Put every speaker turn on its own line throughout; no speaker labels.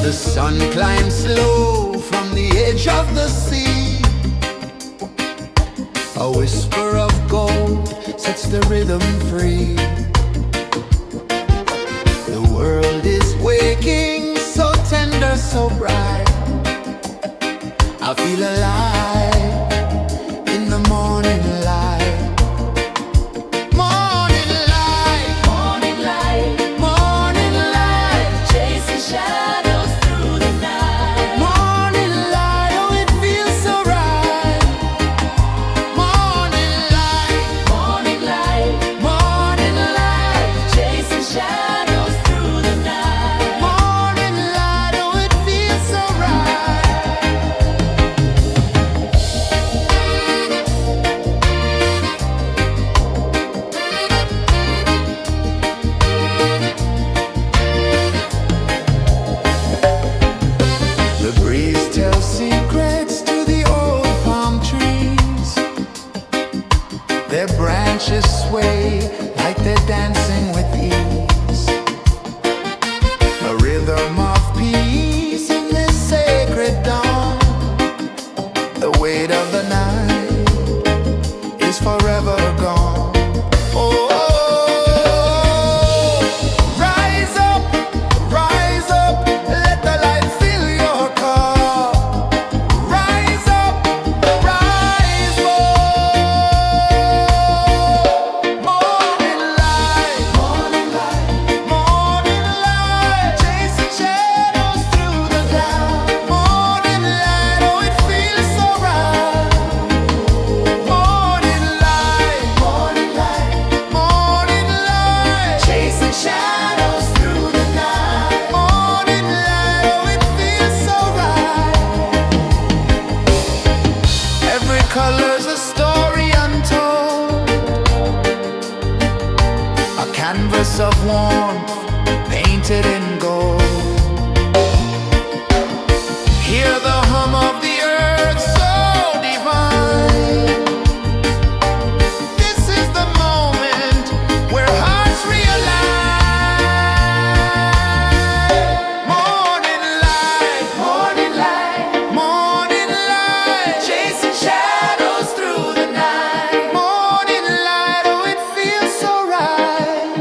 The sun climbs slow from the edge of the sea. A whisper of gold sets the rhythm free. The world is waking, so tender, so bright. I feel alive in the morning light. Morning light,
Morning light,
morning light,
chasing shadows through the night.
morning light, oh it feels so right. Morning light,
Morning light,
morning light,
chasing shadows through the night.
morning light, oh it feels so right. The breeze tells secrets to the old palm trees. Their branches sway like they're dancing with ease. A rhythm of peace in this sacred dawn. The weight of the night is forever gone. Oh, rise up, let the light fill your cup. Rise up, rise up. Morning light,
Morning light,
morning light, chasing shadows through the cloud. Morning light, oh it feels so right. Morning light,
morning light,
morning light,
chasing shadows through the night.
morning light, oh it feels so right. Every color's a story untold, a canvas of warmth painted in gold. Hear the hum of the earth so divine. This is the moment where hearts realign. Morning light,
Morning light,
morning light,
chasing shadows through the night.
morning light, oh it feels so right.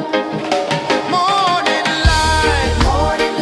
Morning light,
Morning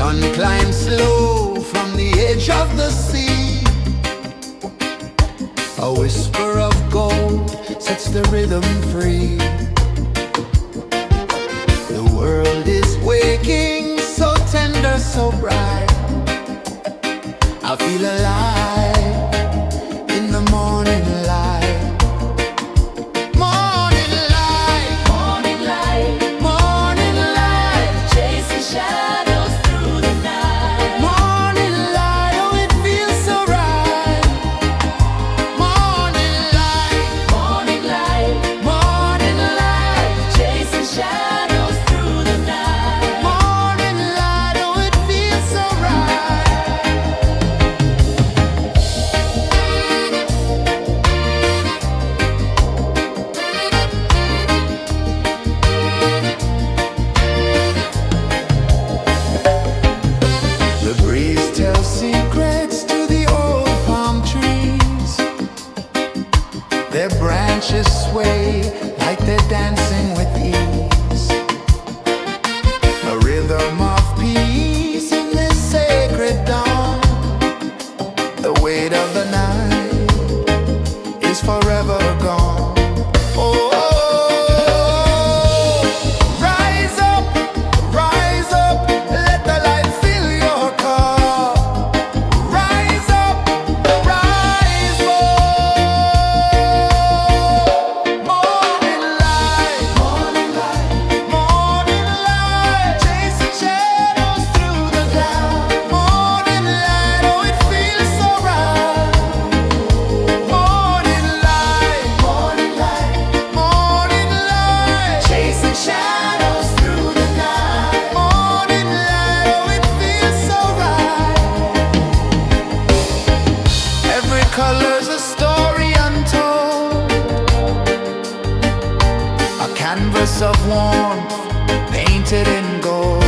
Sun climbs slow from the edge of the sea. A whisper of gold sets the rhythm free. The world is waking, so tender, so bright. I feel alive in the morning light. Morning light,
Morning light,
morning light,
chasing shadows through the night.
morning light, oh it feels so right. Morning light,
Morning light,
morning light,
chasing shadows through the night.
morning light, oh it feels so right. The breeze tells secrets to the old palm trees. Their branches sway like they're dancing with ease. A rhythm of peace in this sacred dawn. The weight of the night is forever gone. Oh, rise up, let the light fill your cup. Rise up, rise up. Morning light, morning light, morning light, chasing shadows through the cloud. Morning light, oh it feels so right. Morning light, morning light, morning light, chasing shadows through the night. Morning light, oh it feels so right. Every color's a story untold, a canvas of warmth painted in gold.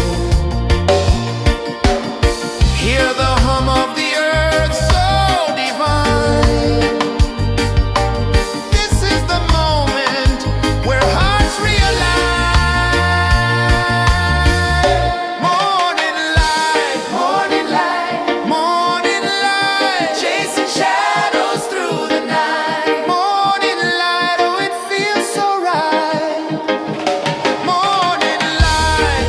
Hear the hum of the earth so divine. This is the moment where hearts realign. Morning light, morning light, morning light, chasing shadows through the night. Morning light, oh it feels so right. Morning light,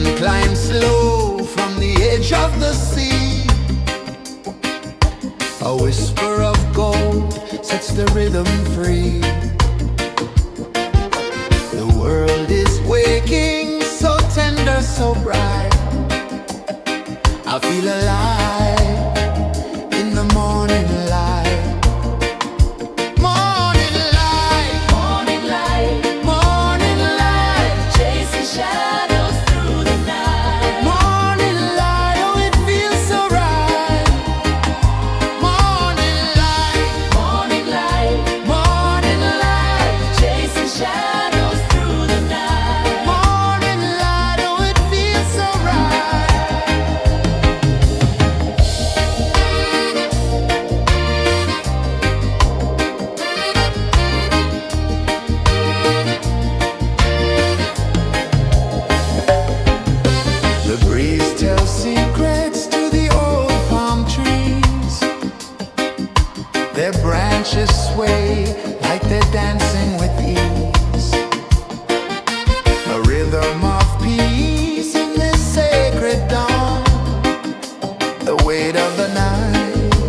sun climbs slow from the edge of the sea. A whisper of gold sets the rhythm free. The world is waking, so tender, so bright. I feel alive in the morning light. Morning light,
Morning light,
morning light,
chasing shadows through the night.
morning light, oh it feels so right. Morning light,
Morning light,
morning light,
chasing shadows through the night.
morning light, oh it feels so right. The breeze tells secrets to the old palm trees. Their branches sway like they're dancing with ease. A rhythm of peace in this sacred dawn. The weight of the night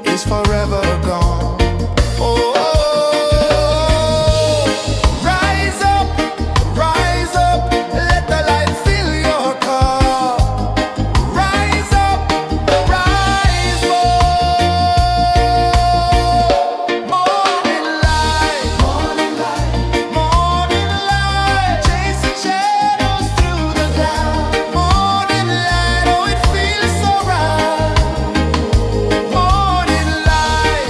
is forever gone. Oh, rise up, let the light fill your cup. Rise up, rise more. Morning light, morning light, chasing shadows through the cloud. Morning light, oh it feels so right. Morning light,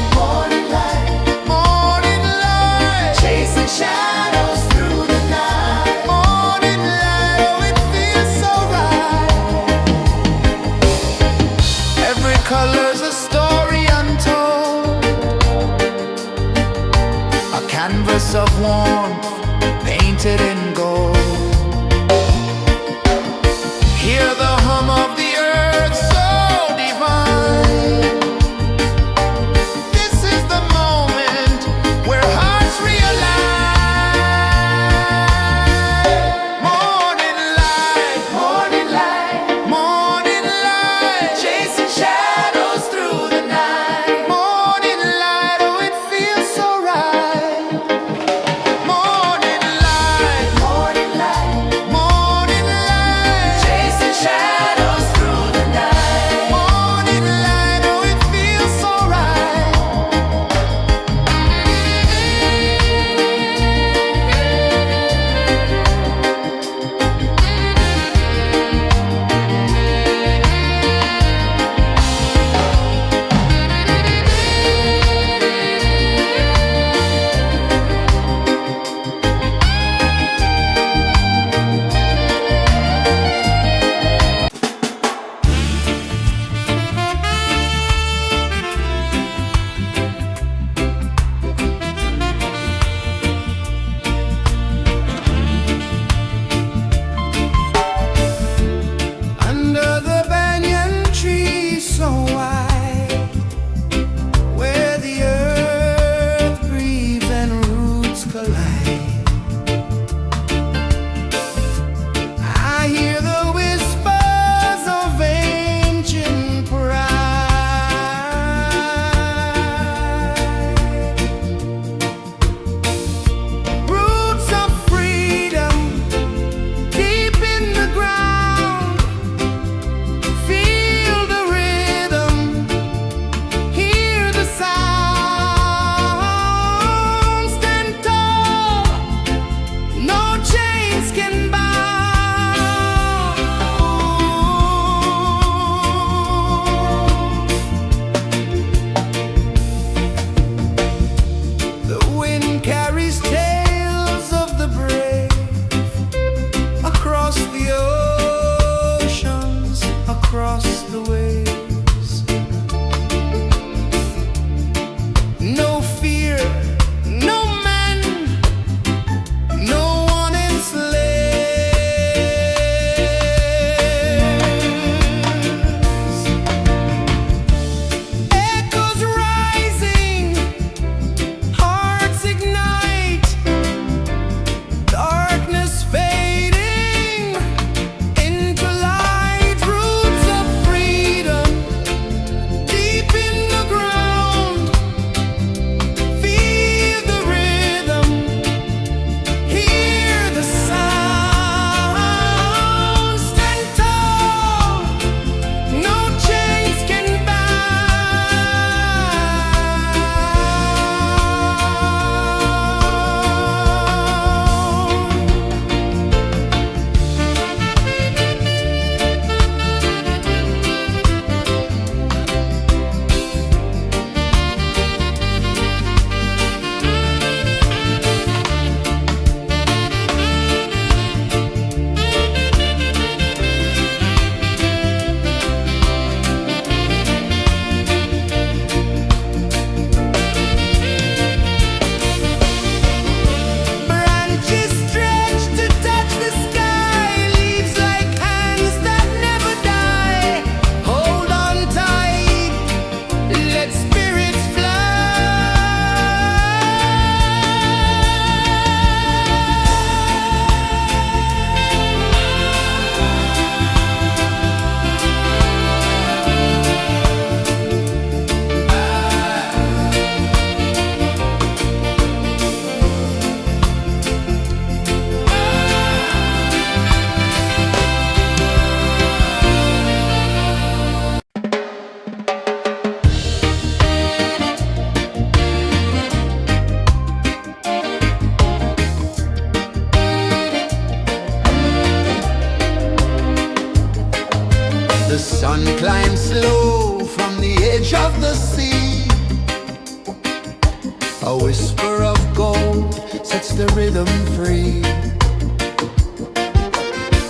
A whisper of gold sets the rhythm free.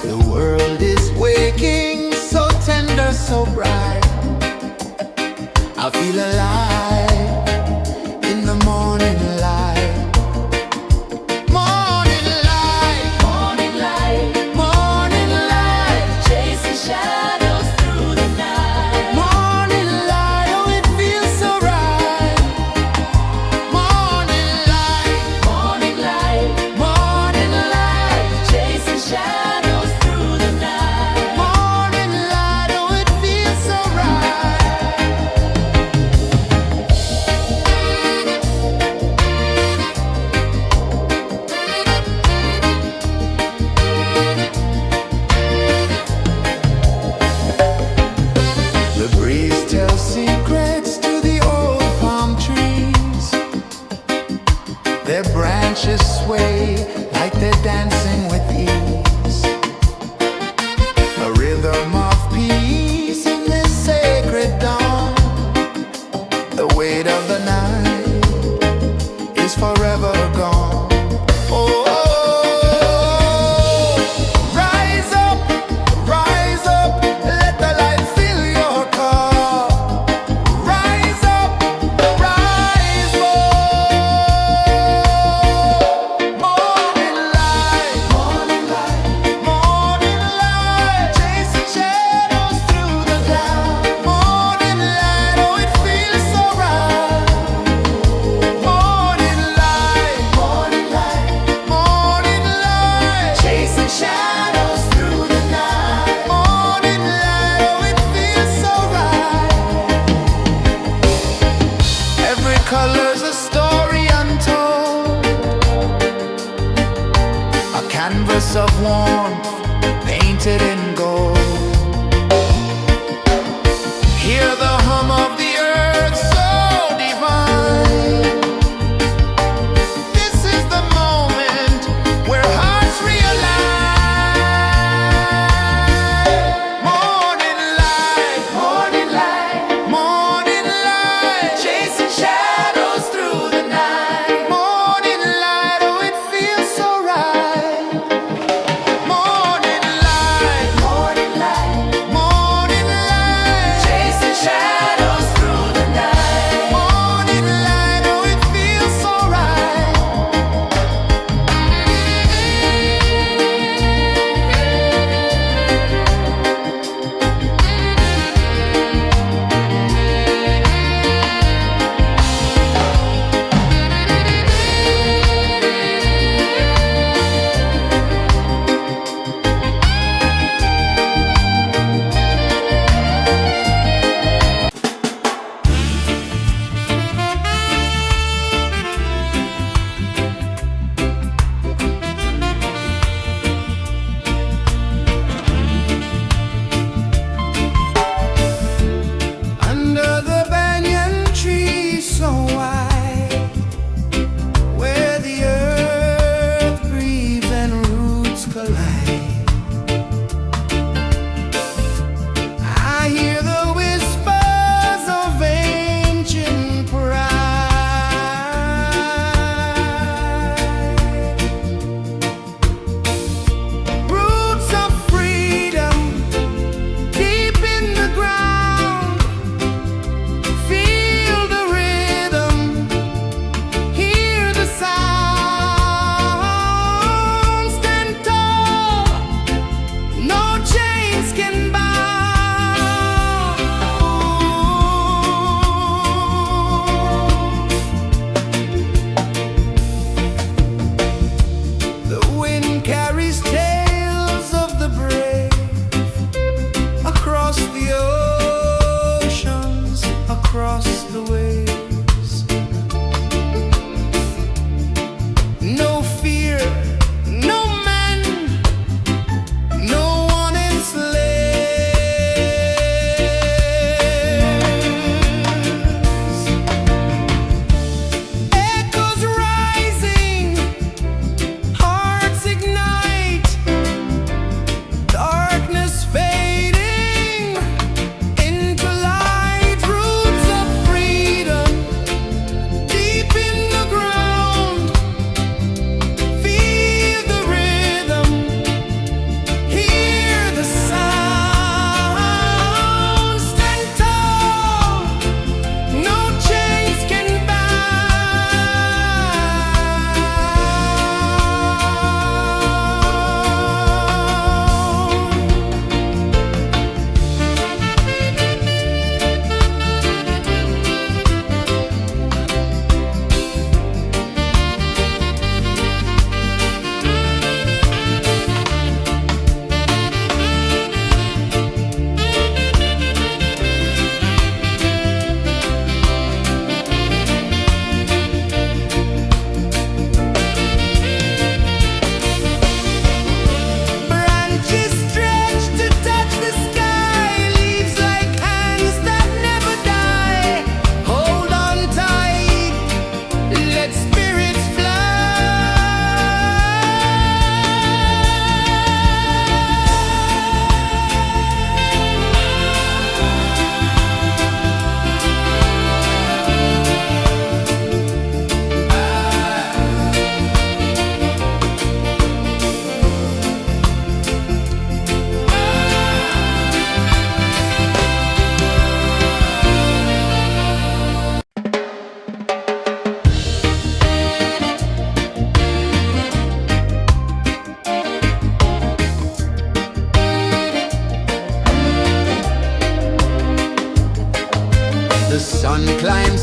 The world is waking, so tender, so bright. I feel alive in the morning light. Morning light,
Morning light,
morning light,
chasing shadows through the night.
morning light. Oh, it feels so right. Morning light,
Morning light,
morning light,
chasing shadows through the night.
morning light. Oh, it feels so right. The breeze tells secrets to the old palm trees. Their branches sway like they're dancing with ease. A rhythm of peace in this sacred dawn. The weight of the night is forever gone. Oh, rise up, let the light fill your cup. Rise up, rise more. Morning light, morning light, chasing shadows through the cloud. Morning light, oh, it feels so right. Morning light, morning light, chasing shadows through the night. Morning light, oh, it feels so right. Every color's a story untold, a canvas of warmth painted in gold. Hear the hum of the earth so divine. This is the moment where hearts realign. Morning light, morning light, chasing shadows through the night. Morning light, oh, it feels so right. Morning light,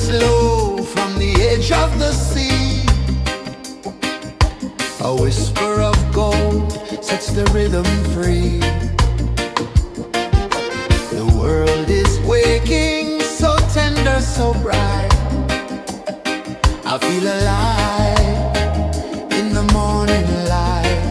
slow from the edge of the sea. A whisper of gold sets the rhythm free. The world is waking, so tender, so bright. I feel alive in the morning light.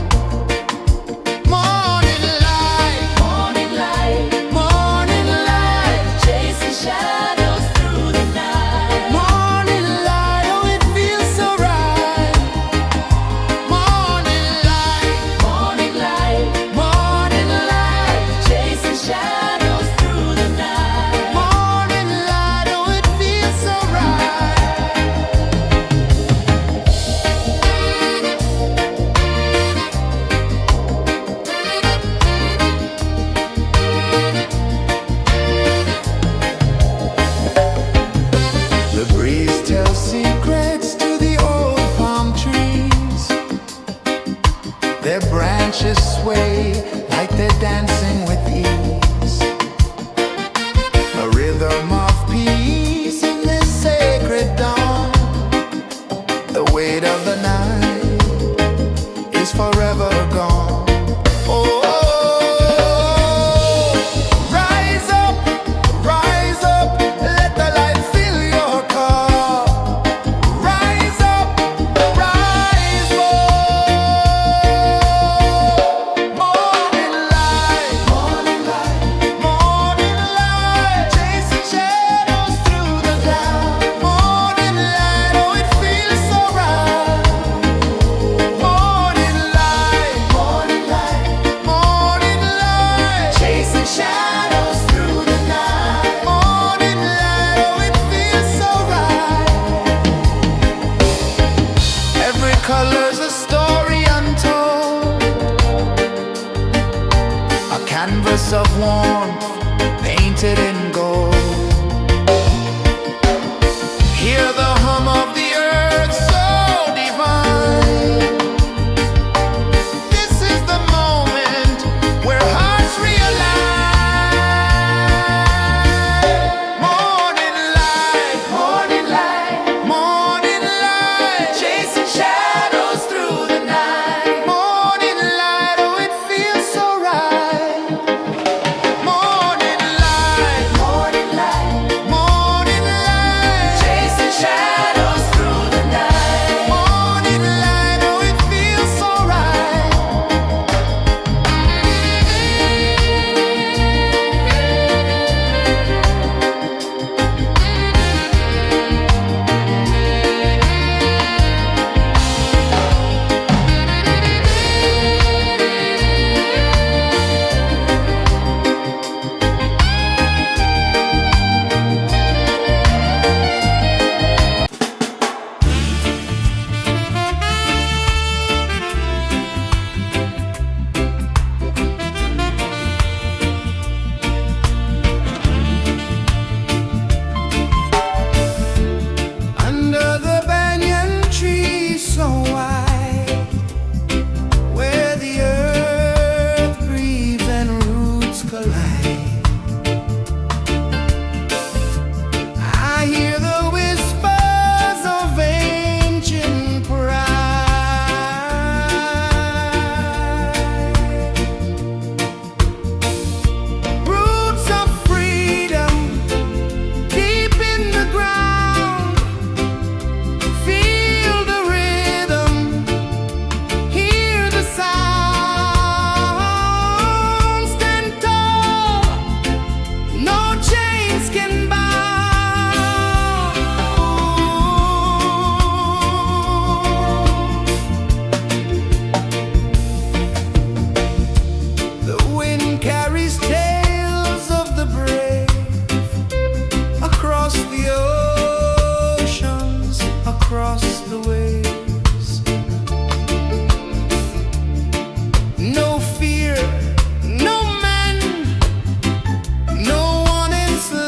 Morning light,
Morning light,
morning light,
chasing shadows through the night.
morning light, oh it feels so right. Morning light,
Morning light,
morning light,
chasing shadows through the night.
morning light, oh it feels so right. The breeze tells secrets to the old palm trees. Their branches sway like they're dancing with ease. A rhythm of peace in this sacred dawn. The weight of the night is forever gone. Oh, rise up, let the light fill your cup. Rise up, rise more. Morning light, morning light, chasing shadows through the cloud. Morning light, oh it feels so right. Morning light, chasing shadows through the night. Morning light, oh it feels so right. Every color's a story untold, a canvas of warmth painted in gold. Hear the hum of the earth so divine. This is the moment where hearts realign. Morning light, morning light, chasing shadows through the night. Morning light, oh it feels so right. Morning light, chasing shadows through the night. Morning light, oh it feels so right. Under the banyan tree so wide, where the earth breathes and roots collide, I hear the whispers of ancient pride. Roots of freedom deep in the ground. Feel the rhythm, hear the sound. Stand tall, no chains can bound. The wind carries tales of the brave across the oceans, across the waves. No fear, no man, no one enslaves.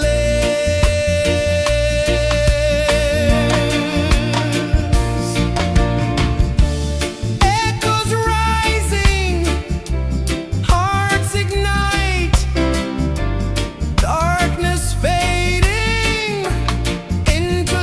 Echoes rising, hearts ignite, darkness fading into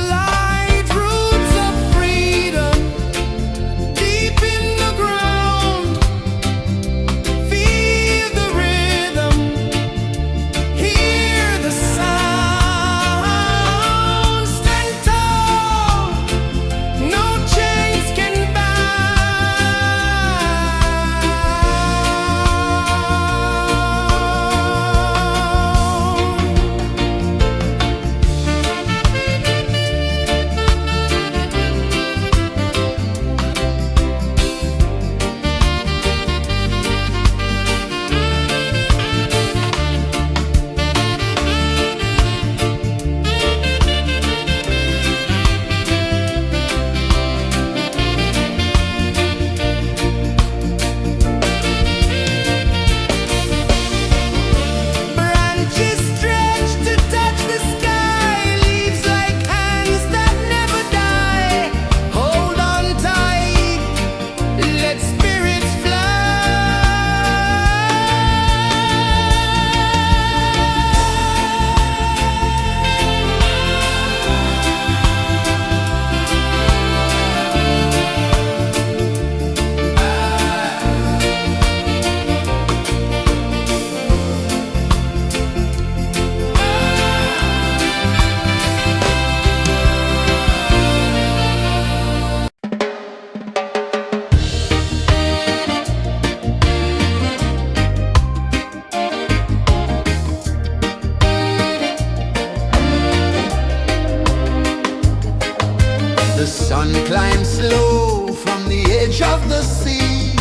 The sun climbs slow from the edge of the sea.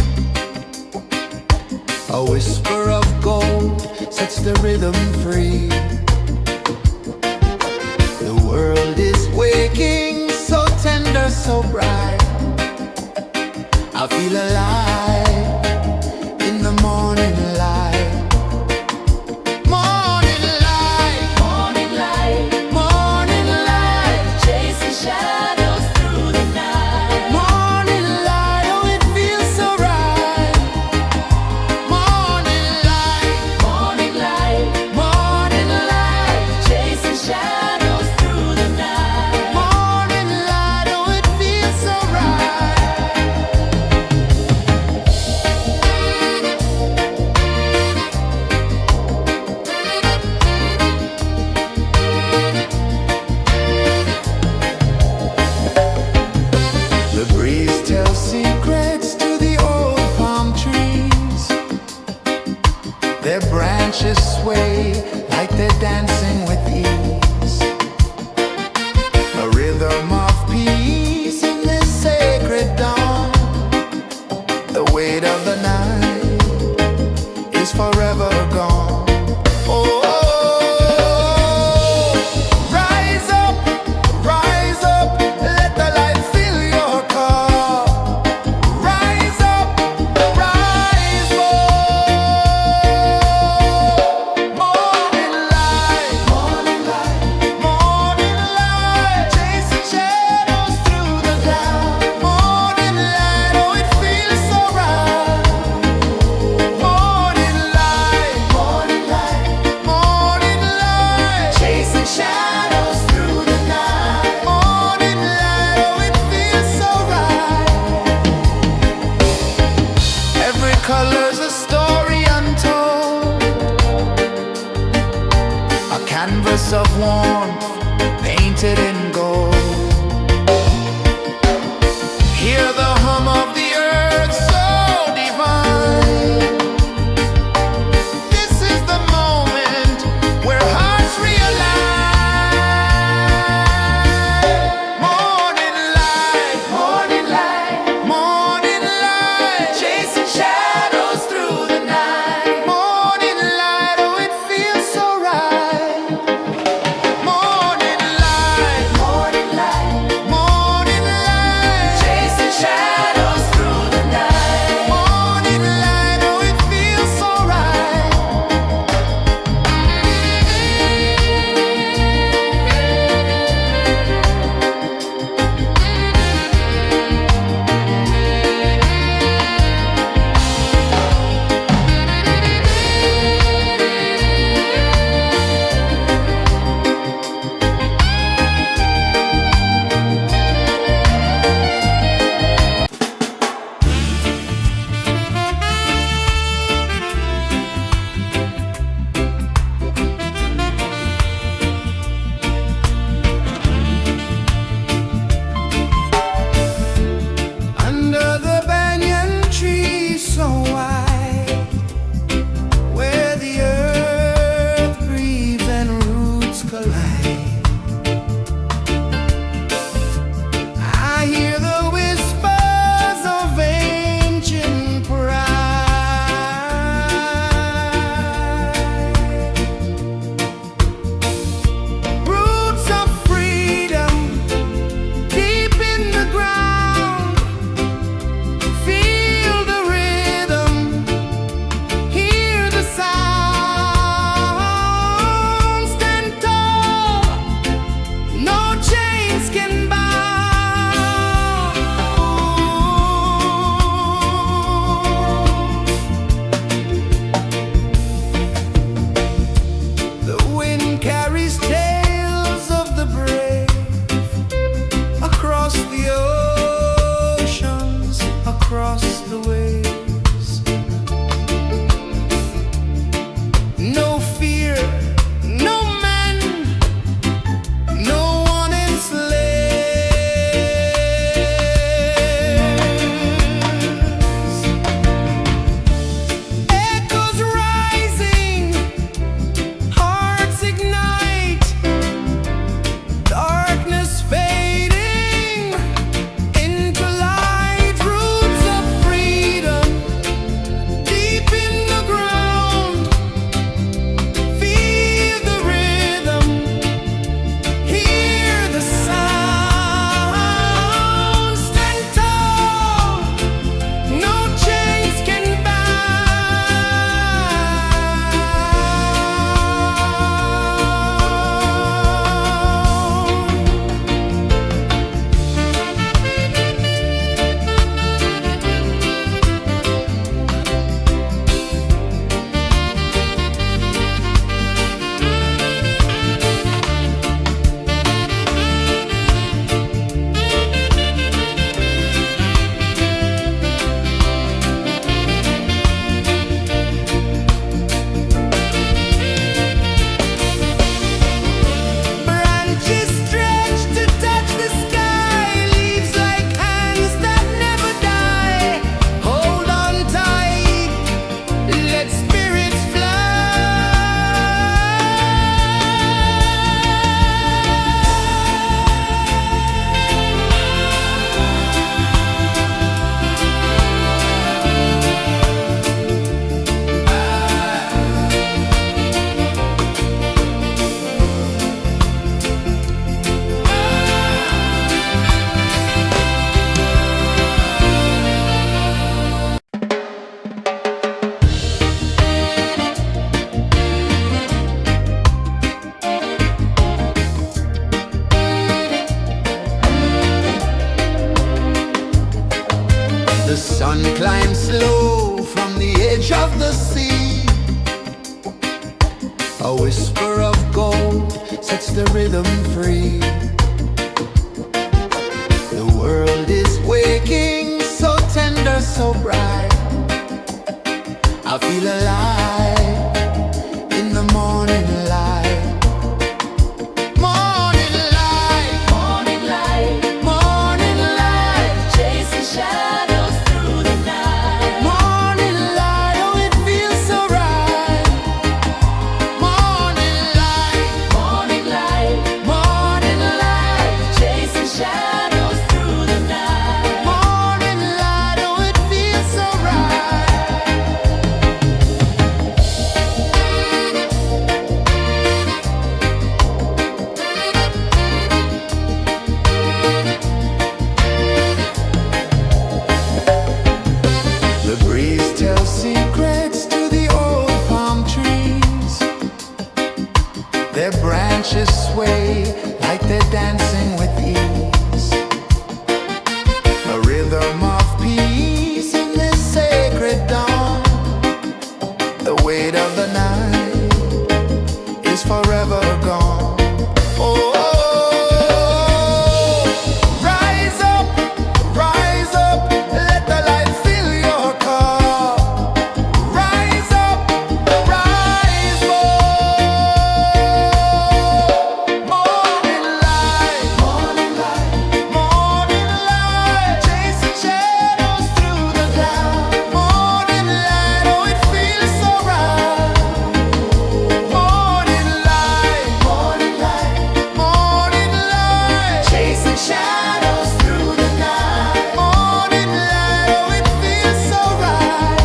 A whisper of gold sets the rhythm free. The world is waking, so tender, so bright. I feel alive in the morning light. Morning light,
Morning light,
morning light,
chasing shadows through the night.
morning light, oh it feels so right. Morning light,
Morning light,
morning light,
chasing shadows through the night.
morning light, oh it feels so The sun climbs slow from the edge of the sea. A whisper of gold sets the rhythm free. The world is waking, so tender, so bright. I feel alive in the morning light. Morning light,
Morning light,
morning light,
chasing shadows through the night.
morning light, oh it feels so right. Morning light,
Morning light,
morning light,
chasing shadows through the night.
morning light, oh it feels so right. The breeze tells secrets to the old palm trees. Their branches sway like they're dancing with ease. A rhythm of peace in this sacred dawn. The weight of the night is forever gone. Oh, rise up, let the light fill your car. Rise up, rise up. Morning light, morning light, morning light, chasing shadows through the cloud. Morning light, oh it feels so right. Morning light, morning light, morning light, chasing shadows through the night. Morning light, oh it feels so right.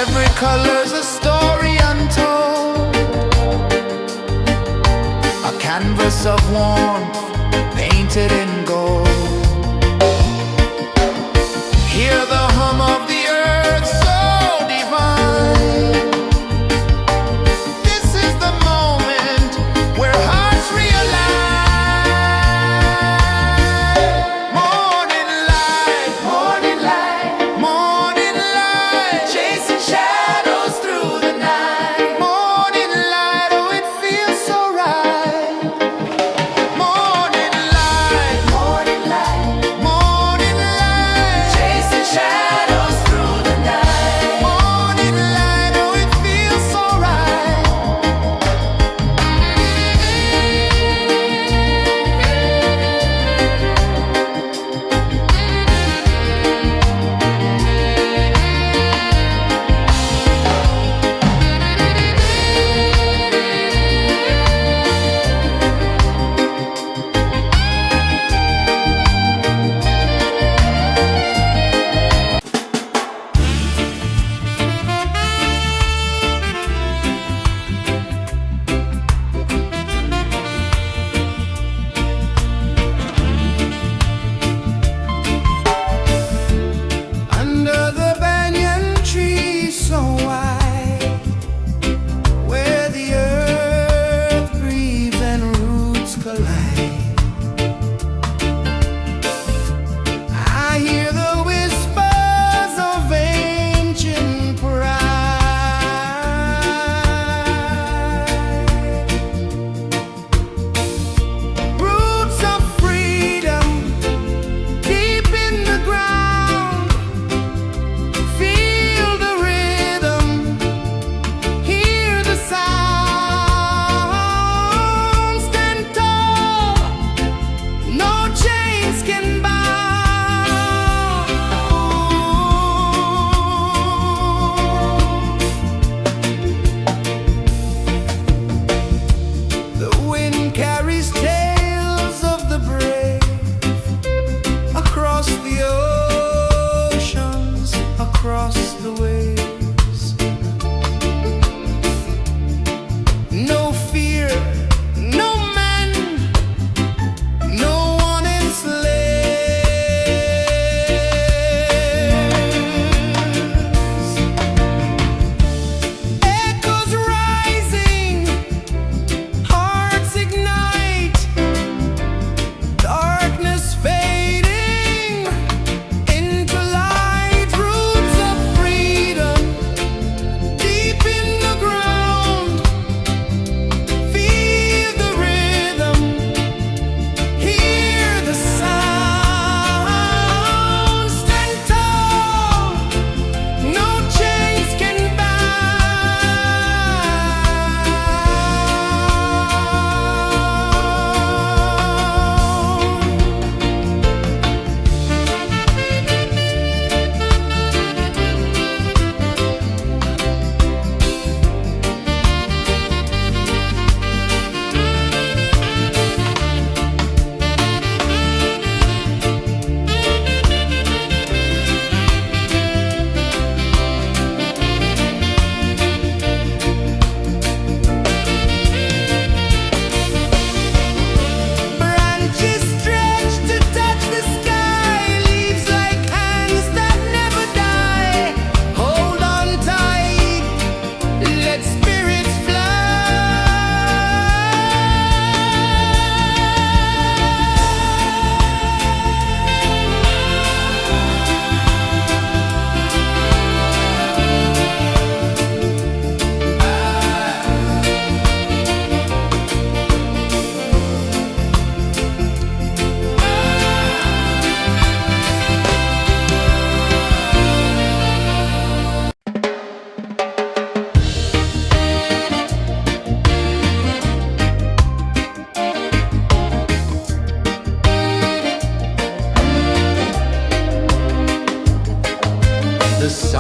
Every color's a story untold, a canvas of warmth painted in gold. Hear the hum of the earth so divine. This is the moment where hearts realign. Morning light, morning light, morning light, chasing shadows through the night. Morning light, oh it feels so right. Morning light,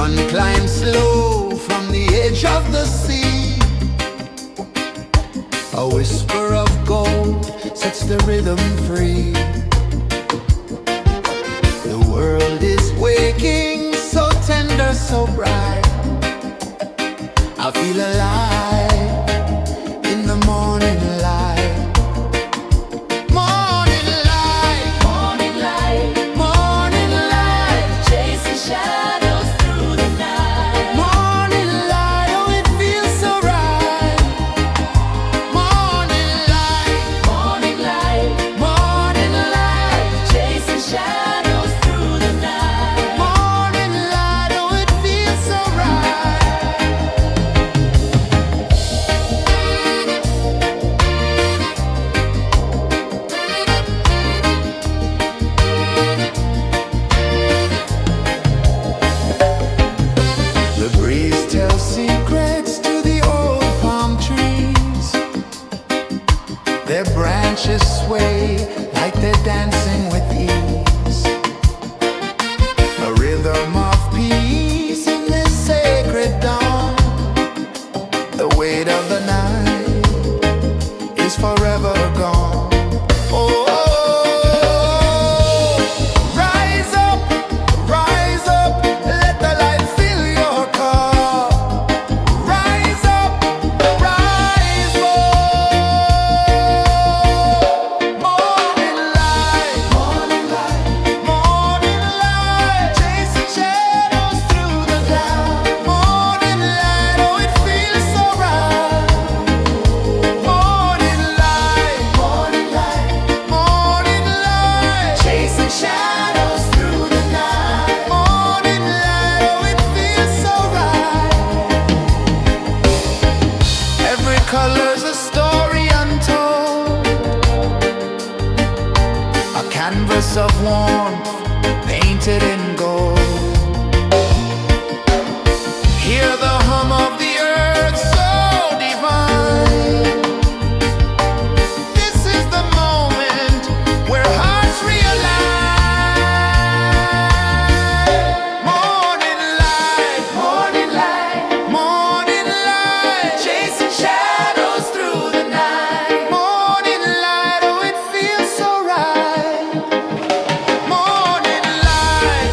sun climbs slow from the edge of the sea. A whisper of gold sets the rhythm free. The world is waking, so tender, so bright. I feel alive in the morning light. Morning light,
Morning light,
morning light,
chasing shadows through the night.
morning light, oh it feels so right. Morning light,
Morning light,
morning light,
chasing shadows through the night.
morning light, oh it feels so right. The breeze tells secrets to the old palm trees. Their branches sway like they're dancing with ease. A rhythm of peace in this sacred dawn. The weight of the night is forever gone. Oh, rise up, let the light fill your car. Rise up, rise up. Morning light, morning light, morning light, chasing shadows through the cloud. Morning light, oh it feels so right. Morning light, morning light, morning light, chasing shadows through the night. Morning light, oh it feels so right. Every color's a story untold, a canvas of warmth painted in gold. Hear the hum of the earth so divine. This is the moment where hearts realign. Morning light, morning light, morning light, chasing shadows through the night. Morning light, oh it feels so right. Morning light,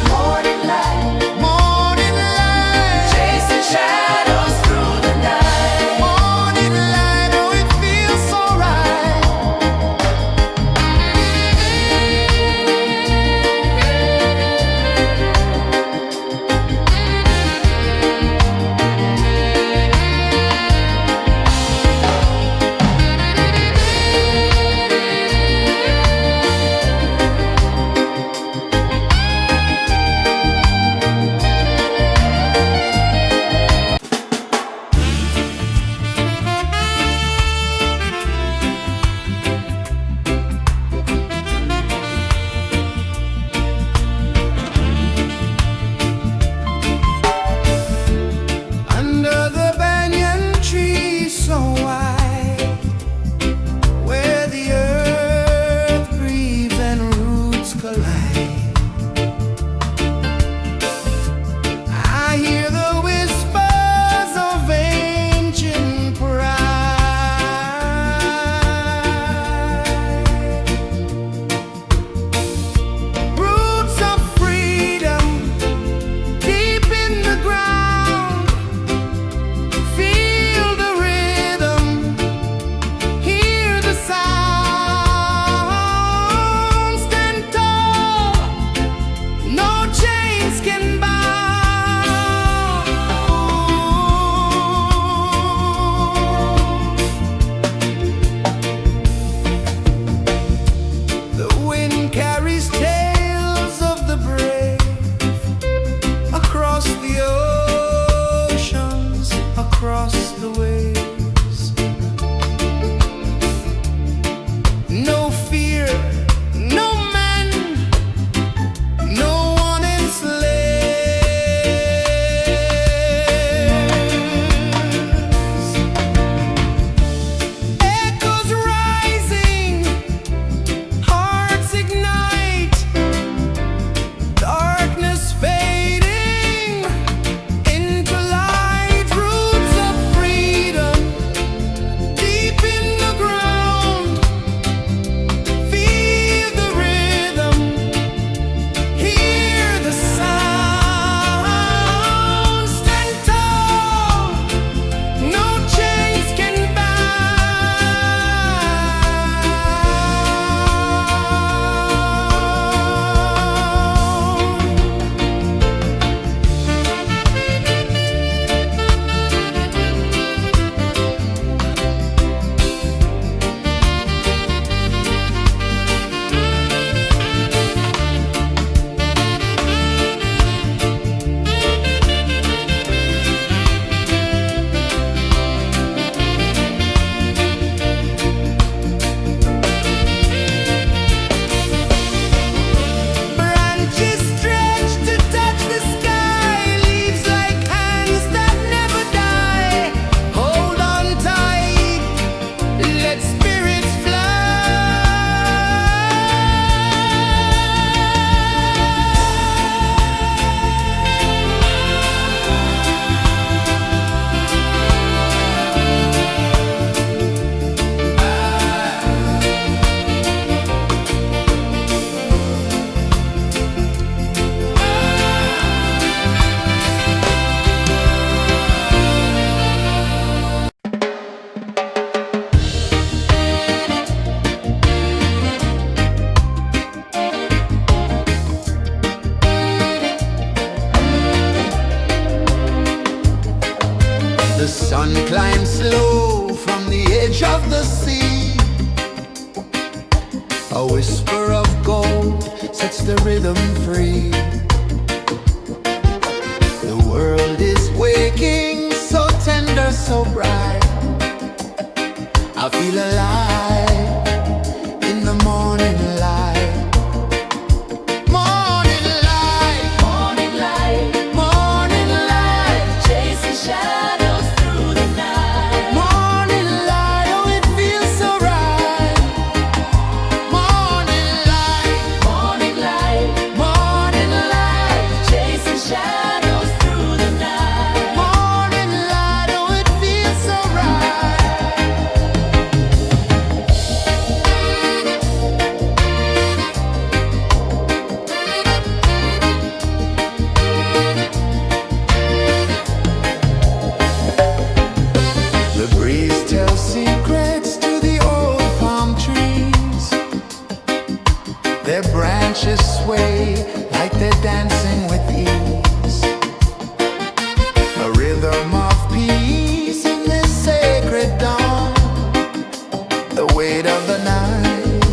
whisper of gold sets the rhythm free. The world is waking, so tender, so bright. I feel alive in the morning light. Morning light,
Morning light,
morning light,
chasing shadows through the night.
morning light, oh it feels so right. Morning light,
Morning light,
morning light,
chasing shadows through the night.
morning light, oh it feels so right. The breeze tells secrets to the old palm trees. Their branches sway like they're dancing with ease. A rhythm of peace in this sacred dawn. The weight of the night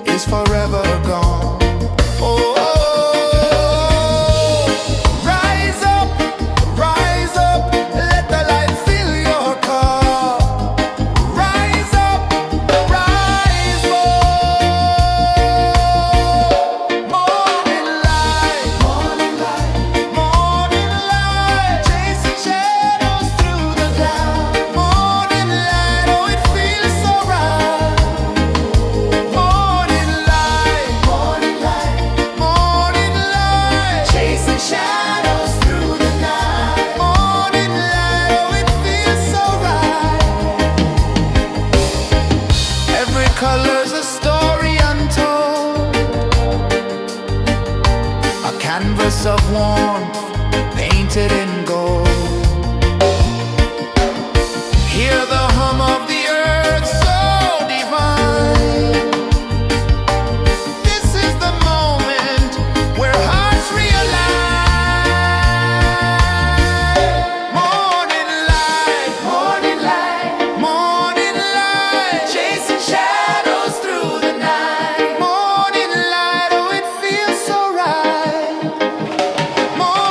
is forever gone. Oh, rise up, let the light fill your cup. Rise up, rise up. Morning light, morning light, morning light, chasing shadows through the cloud. Morning light, oh it feels so right. Morning light, morning light, morning light, chasing shadows through the night. Morning light, oh it feels so right. Every color's a story untold, a canvas of warmth painted in gold. Hear the hum of the earth so divine. This is the moment where hearts realign. Morning light, morning light, morning light, chasing shadows through the night. Morning light, oh it feels so right. Morning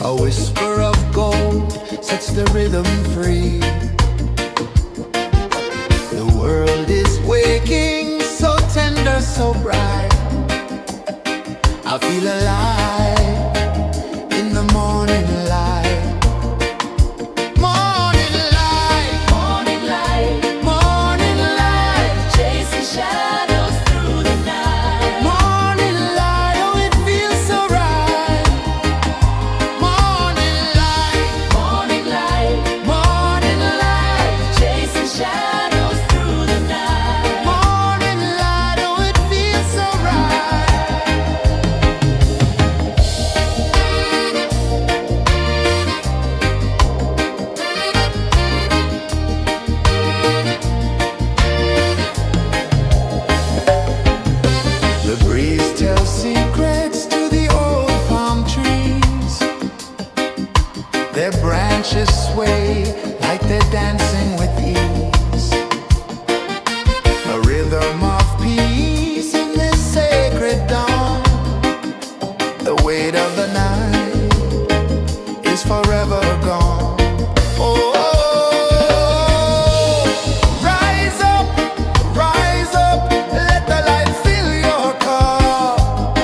A whisper of gold sets the rhythm free. The world is waking, so tender, so bright. I feel alive in the morning light. Morning light,
Morning light,
morning light,
chasing shadows through the night.
morning light, oh it feels so right. Morning light,
Morning light,
morning light,
chasing shadows through the night.
morning light, oh it feels so right. The breeze tells secrets to the old palm trees. Their branches sway like they're dancing with ease. A rhythm of peace in this sacred dawn. The weight of the night is forever gone. Oh, rise up, let the light fill your cup.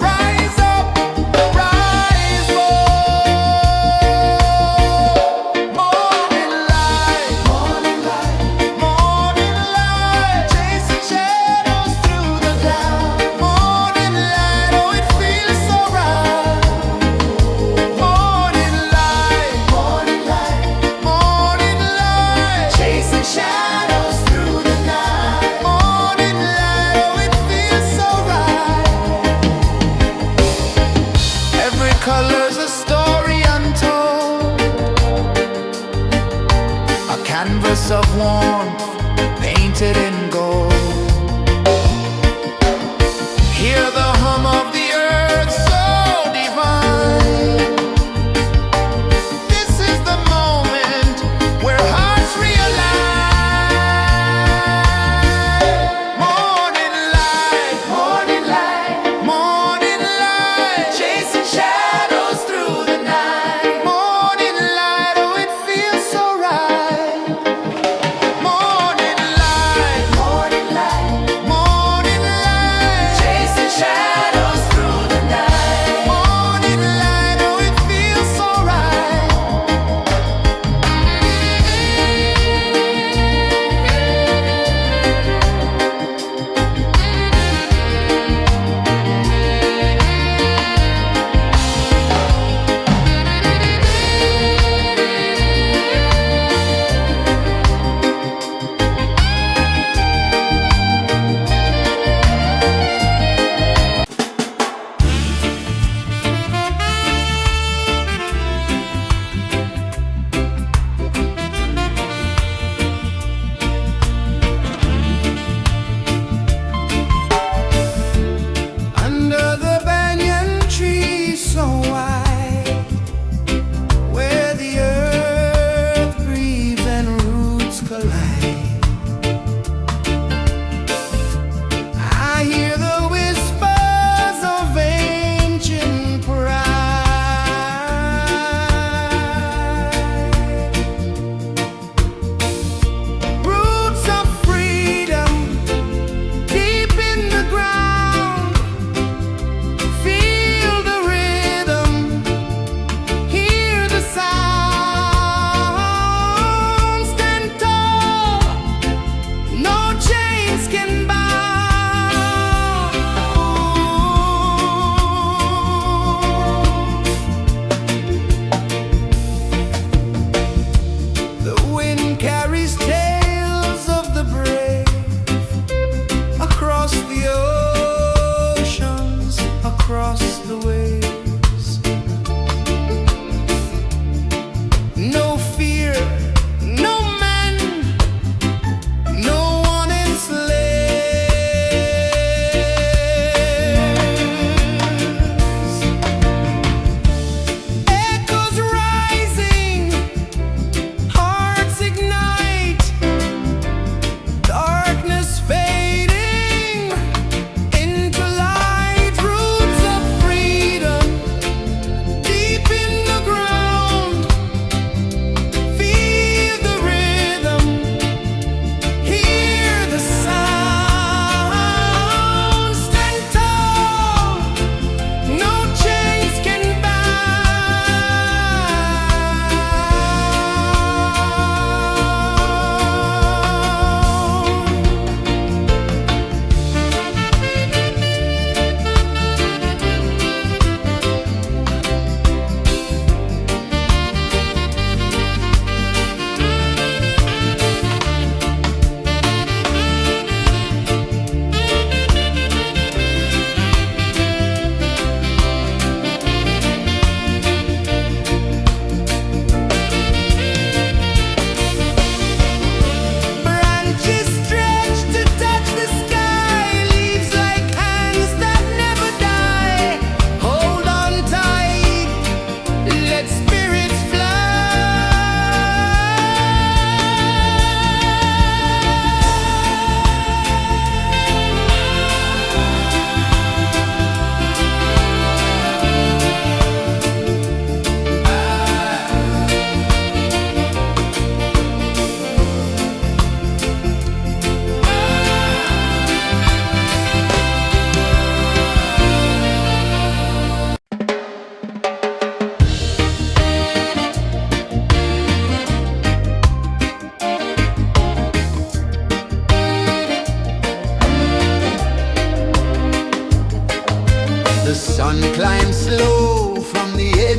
Rise up, rise up. Morning light, morning light, morning light, chasing shadows through the cloud. Morning light, oh it feels so right. Morning light, morning light, morning light, chasing shadows through the night. Morning light, oh it feels so right. Every color's a story untold, a canvas of warmth painted in gold. Hear the hum of the earth so divine. This is the moment where hearts realign. Morning light, morning light, morning light, chasing shadows through the night. Morning light, oh it feels so right. Morning light, morning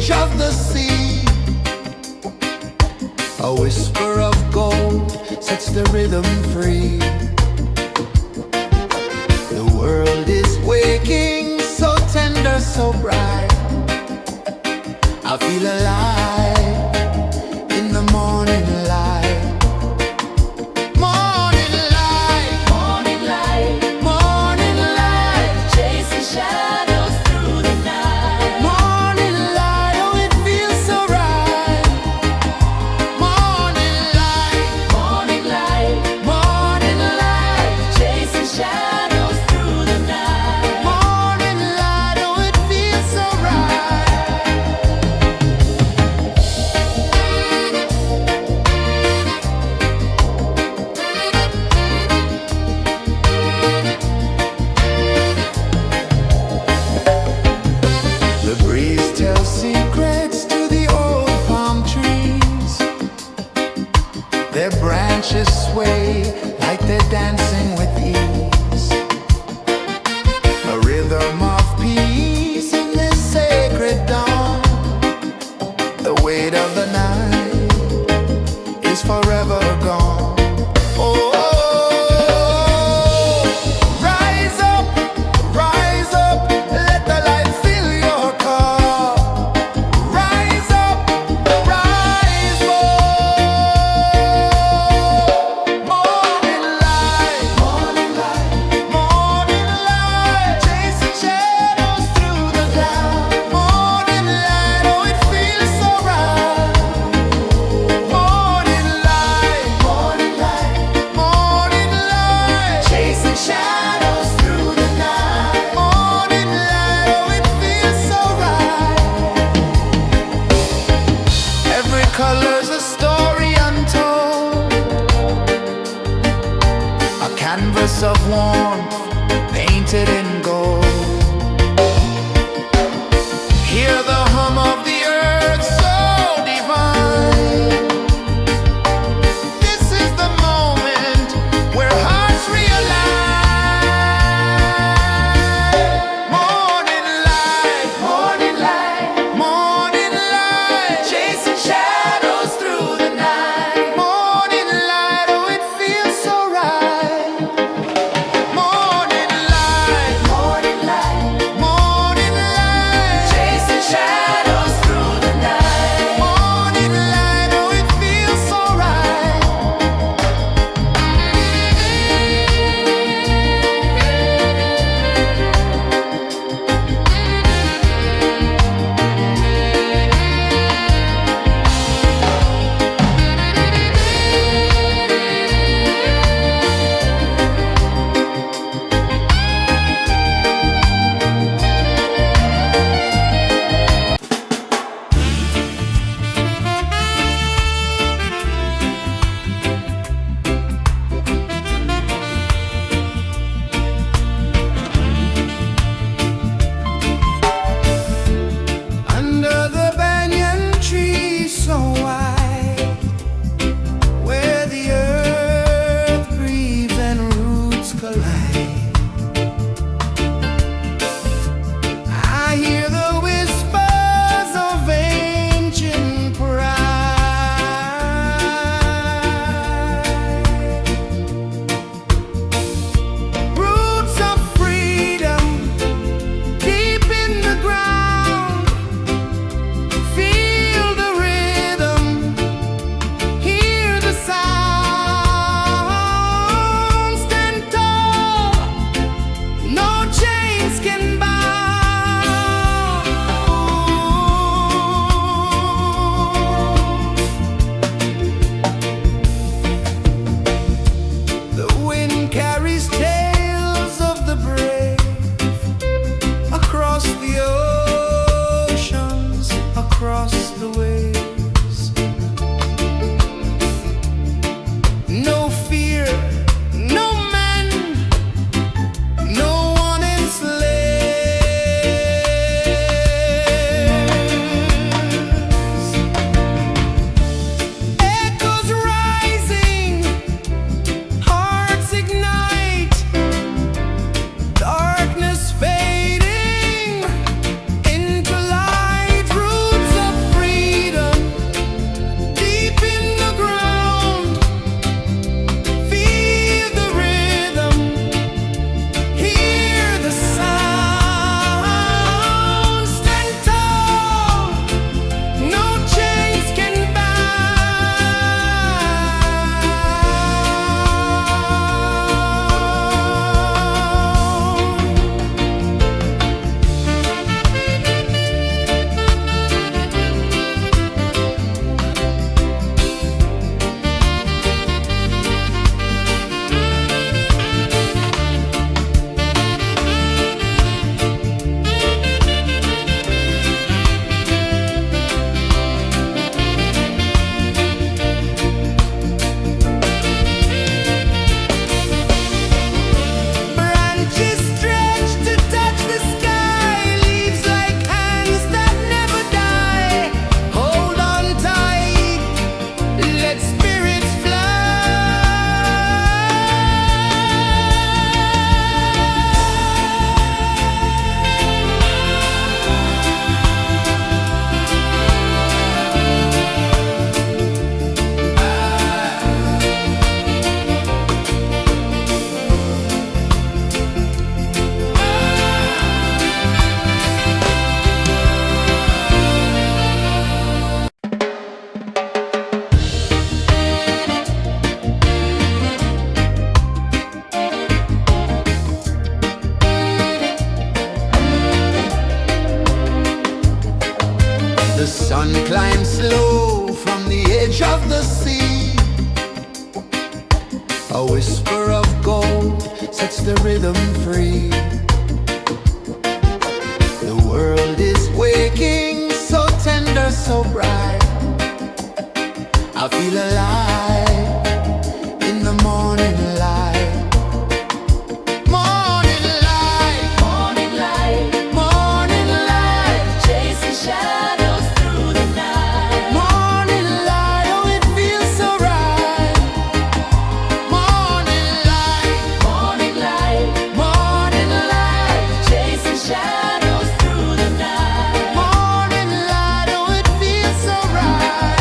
edge of the sea. A whisper of gold sets the rhythm free. The world is waking, so tender, so bright. I feel alive in the morning light. Morning light,
Morning light,
morning light,
chasing shadows through the night.
morning light, oh it feels so right. Morning light,
Morning light,
morning light,
chasing shadows through the night.
morning light, oh it feels so right. The breeze tells secrets to the old palm trees. Their branches sway like they're dancing with ease. A rhythm of peace in this sacred dawn. The weight of the night is forever gone. Oh, rise up, let the light fill your cup. Rise up, rise up. Morning light, morning light, morning light, chasing shadows through the cloud. Morning light, oh it feels so right. Morning light, morning light, morning light, chasing shadows through the night. Morning light, oh it feels so right. Every color's a story untold, a canvas of warmth painted in gold. Hear the hum of the earth so divine. This is the moment where hearts realign. Morning light, morning light, morning light, chasing shadows through the night. Morning light, oh it feels so right. Morning The sun climbs slow from the edge of the sea. A whisper of gold sets the rhythm free. The world is waking, so tender, so bright. I feel alive in the morning light. Morning light,
Morning light,
morning light,
chasing shadows through the night.
morning light, oh it feels so right. Morning light,
Morning light,
morning light,
chasing shadows through the night.
morning light, oh it feels so right.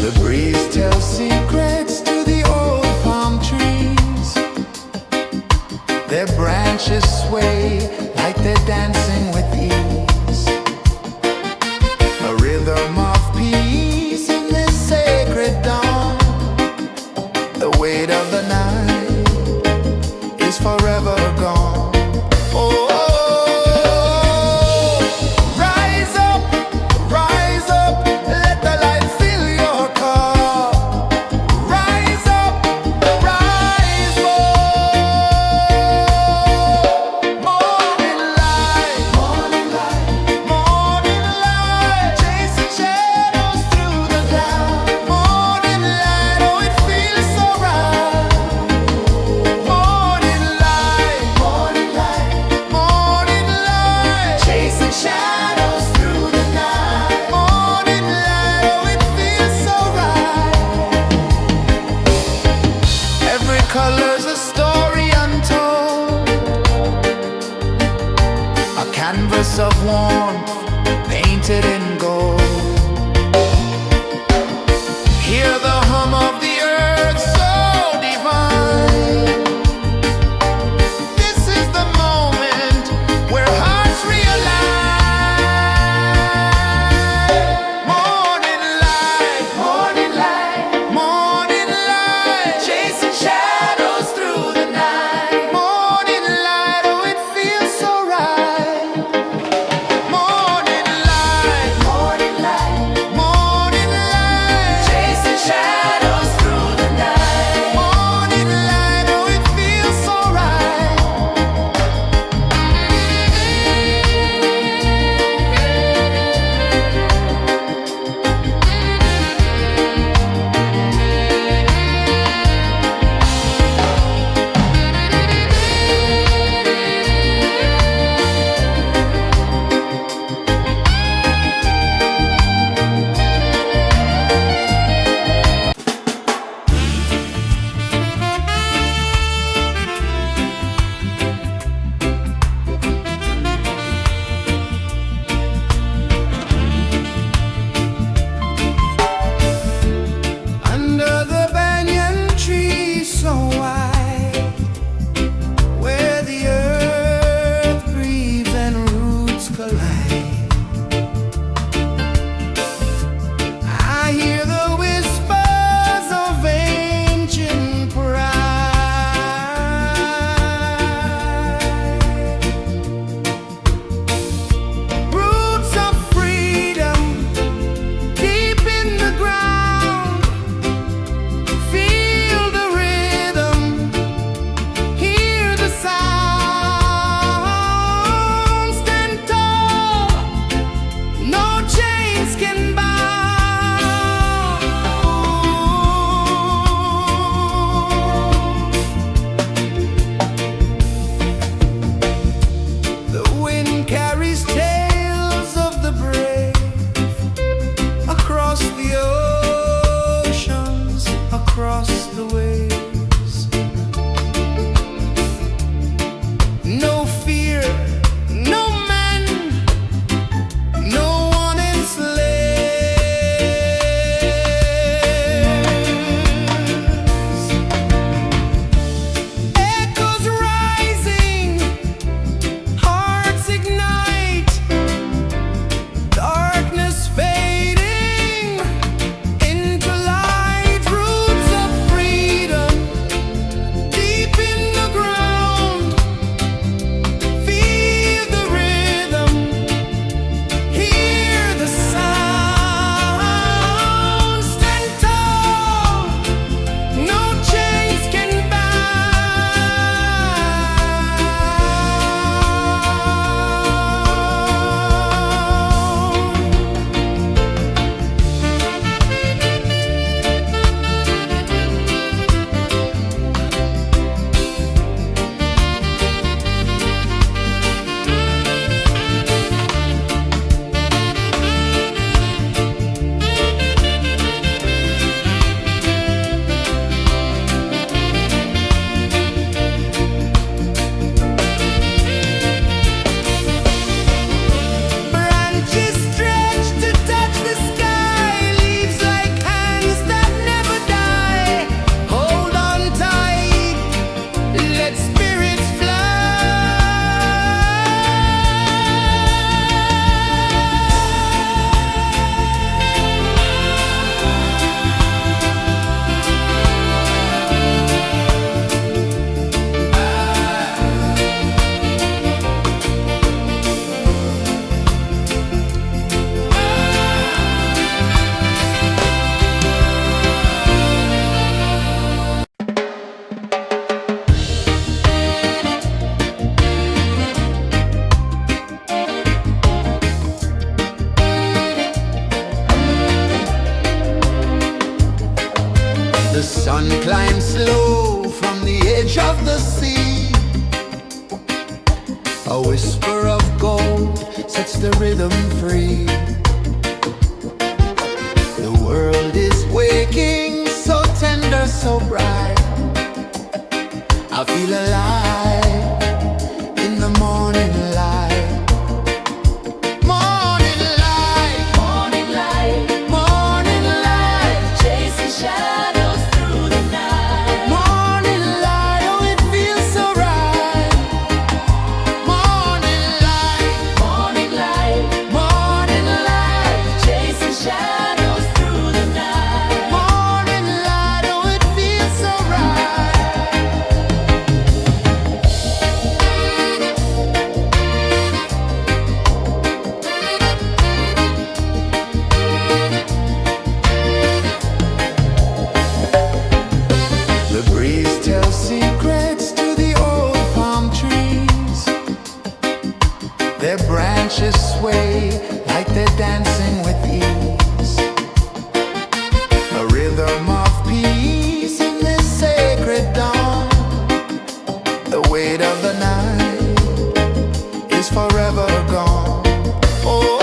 The breeze tells secrets to the old palm trees. Their branches sway like they're dancing with ease. A rhythm of peace in this sacred dawn. The weight of the night is forever gone. Oh, rise up, let the light fill your cup. The sun climbs slow from the edge of the sea. A whisper of gold sets the rhythm free. The world is waking, so tender, so bright. I feel alive in the morning light. Morning light,
Morning light,
morning light,
chasing shadows through the night.
morning light, oh it feels so right. Morning light,
Morning light,
morning light,
chasing shadows through the night.
morning light, oh it feels so right. The breeze tells secrets to the old palm trees. Their branches sway like they're dancing with ease. A rhythm of peace in this sacred dawn. The weight of the night is forever gone. Oh,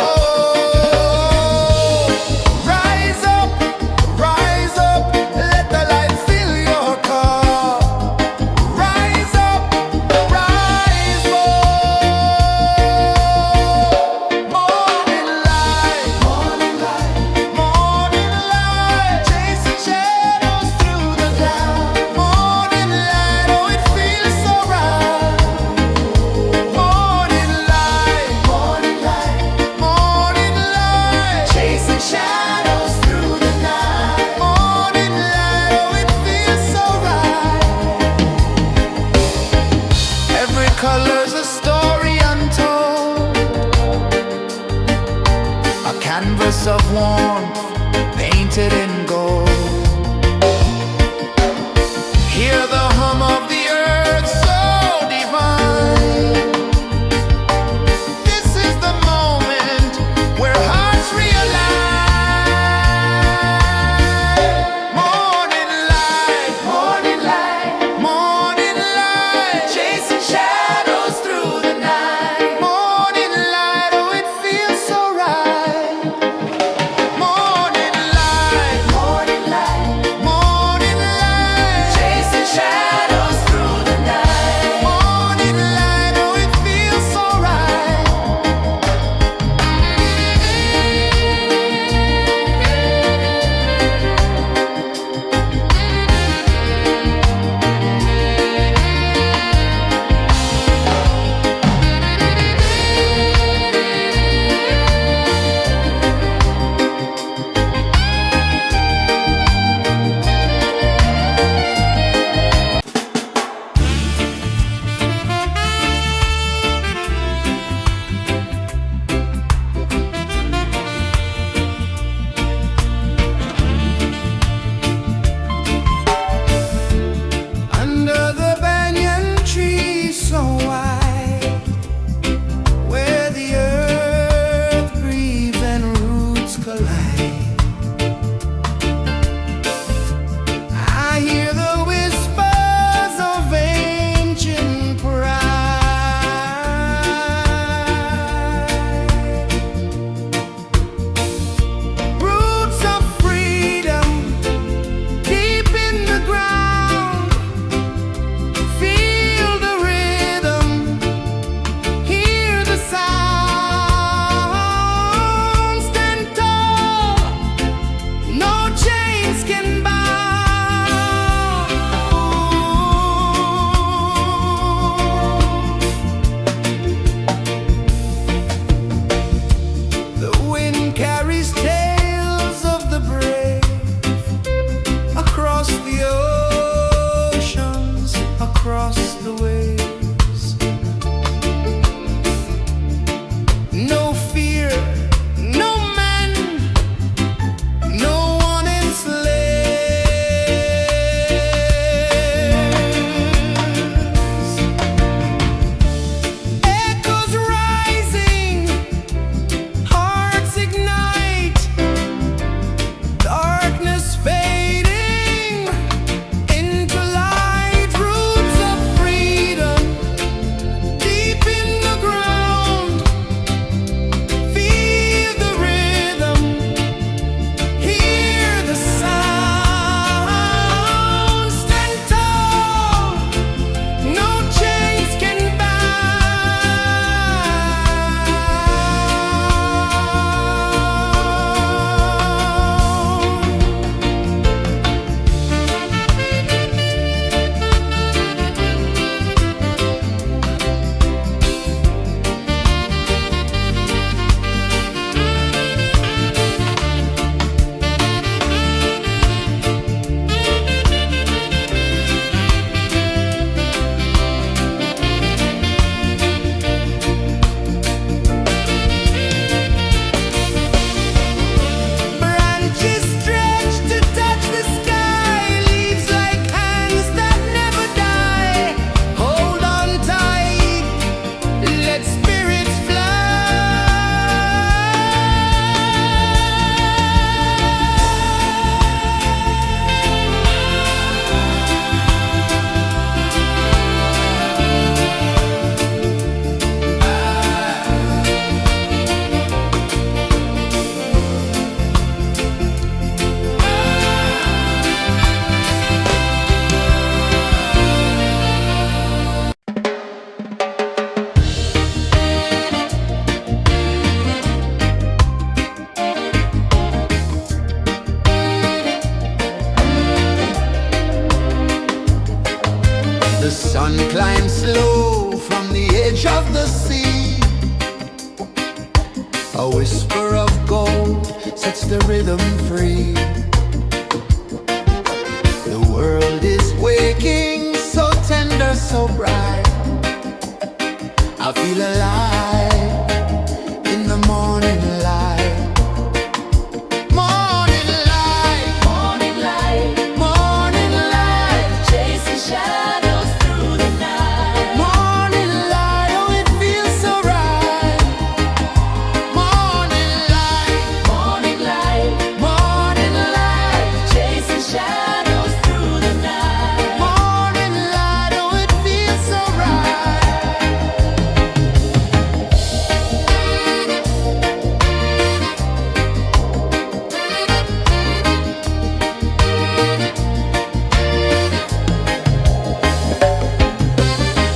rise up, let the light fill your cup. Rise up, rise more. Morning light, morning light, chasing shadows through the cloud. Morning light, oh it feels so right. Morning light, morning light, chasing shadows through the night. Morning light, oh it feels so right. Every color's a story untold, a canvas of warmth painted in gold. Hear the hum of the earth so divine. This is the moment where hearts realign. Morning light, morning light, chasing shadows through the night. Morning light, oh it feels so right. Morning light, the rhythm free. The world is waking, so tender, so bright. I feel alive in the morning light. Morning light,
Morning light,
morning light,
chasing shadows through the night.
morning light. Oh, it feels so right. Morning light,
Morning light,
morning light,
chasing shadows through the night.
morning light. Oh, it feels so right.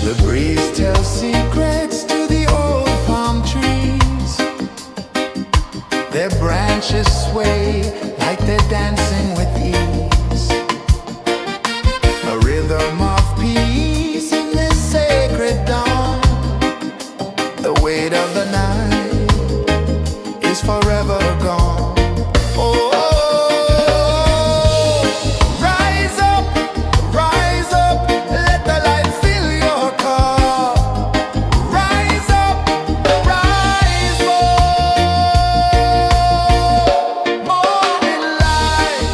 The breeze tells secrets to the old palm trees. Their branches sway like they're dancing with ease. A rhythm of peace in this sacred dawn. The weight of the night is forever gone. Oh, rise up, let the light fill your cup. Rise up, rise more. Morning light,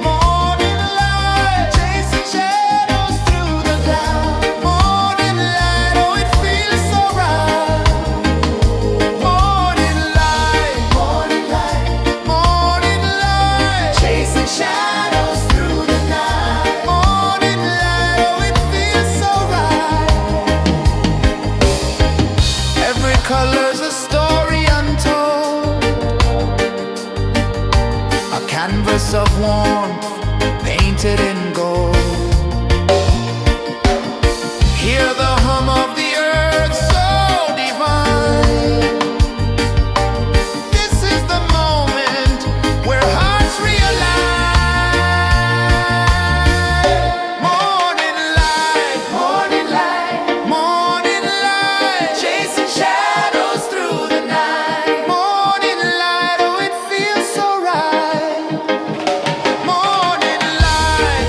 morning light, chasing shadows through the cloud. Morning light, oh, it feels so right. Morning light, morning light, chasing shadows through the night. Morning light, oh, it feels so right. Every color's a story untold, a canvas of warmth painted in gold. Hear the hum of the earth so divine. This is the moment where hearts realign. Morning light, morning light, chasing shadows through the night. Morning light, oh, it feels so right. Morning light,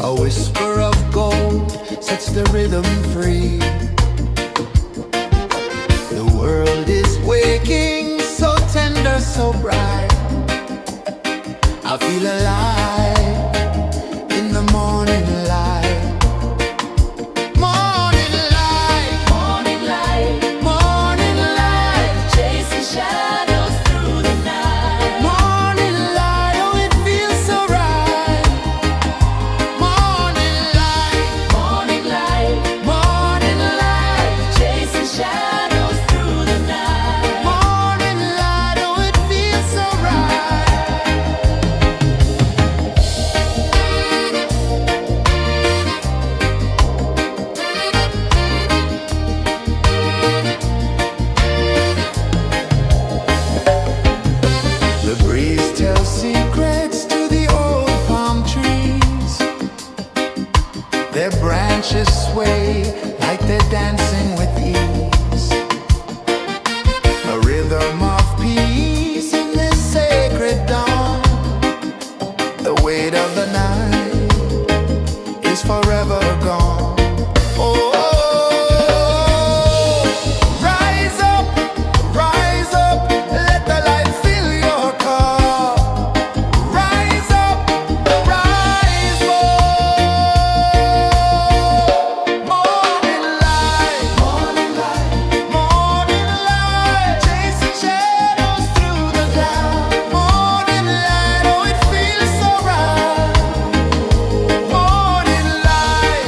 A whisper of gold sets the rhythm free. The world is waking, so tender, so bright. I feel alive in the morning light. Morning light,
Morning light,
morning light,
chasing shadows through the night.
morning light. Oh, it feels so right. Morning light,
Morning light,
morning light,
chasing shadows through the night.
morning light. Oh, it feels so right. The breeze tells secrets to the old palm trees. Their branches sway like they're dancing with ease. A rhythm of peace in this sacred dawn. The weight of the night is forever gone. Oh, rise up, let the light fill your cup. Rise up, rise more. Morning light, morning light, chasing shadows through the cloud. Morning light, oh, it feels so right. Morning light,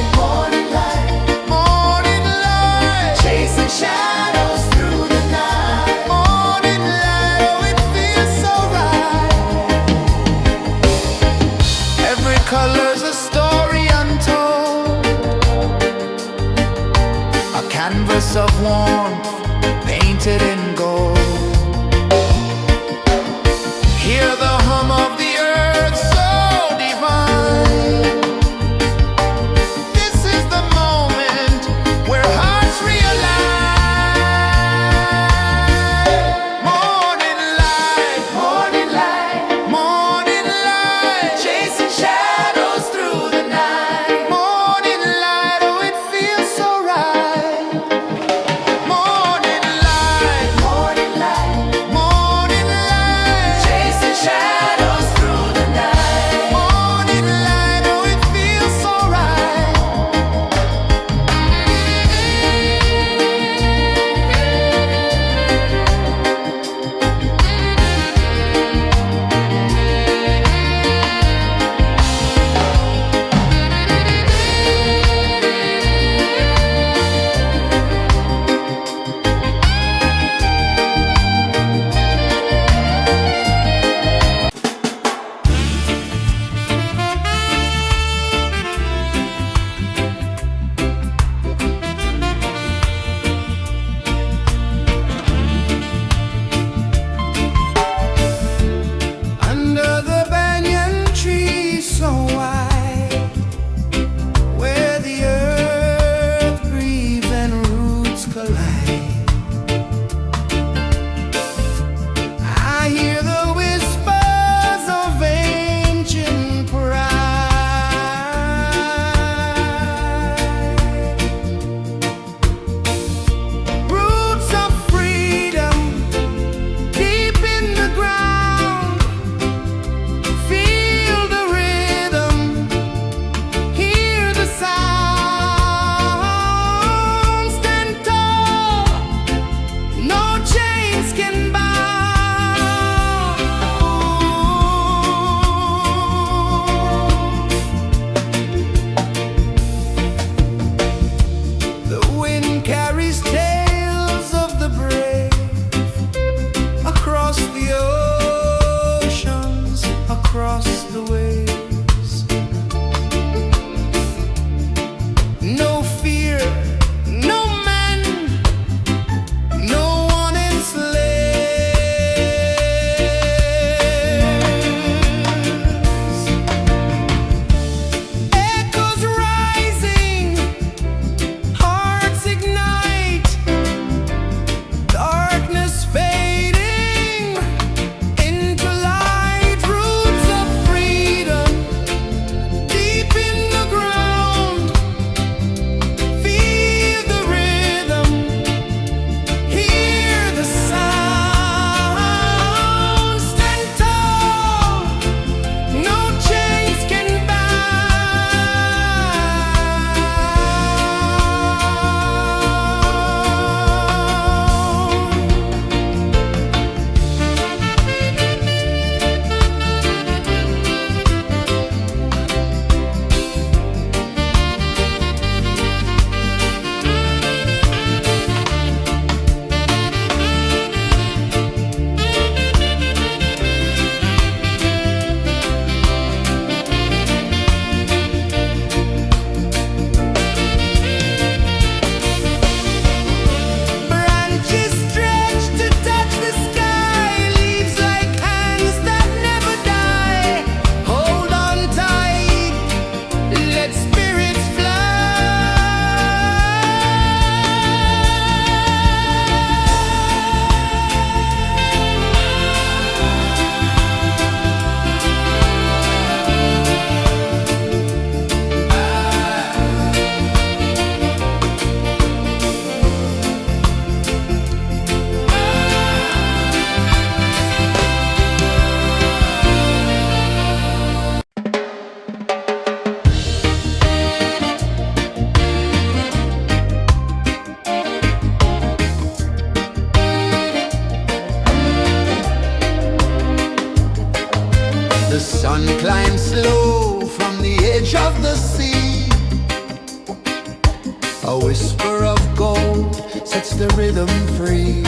A whisper of gold sets the rhythm free.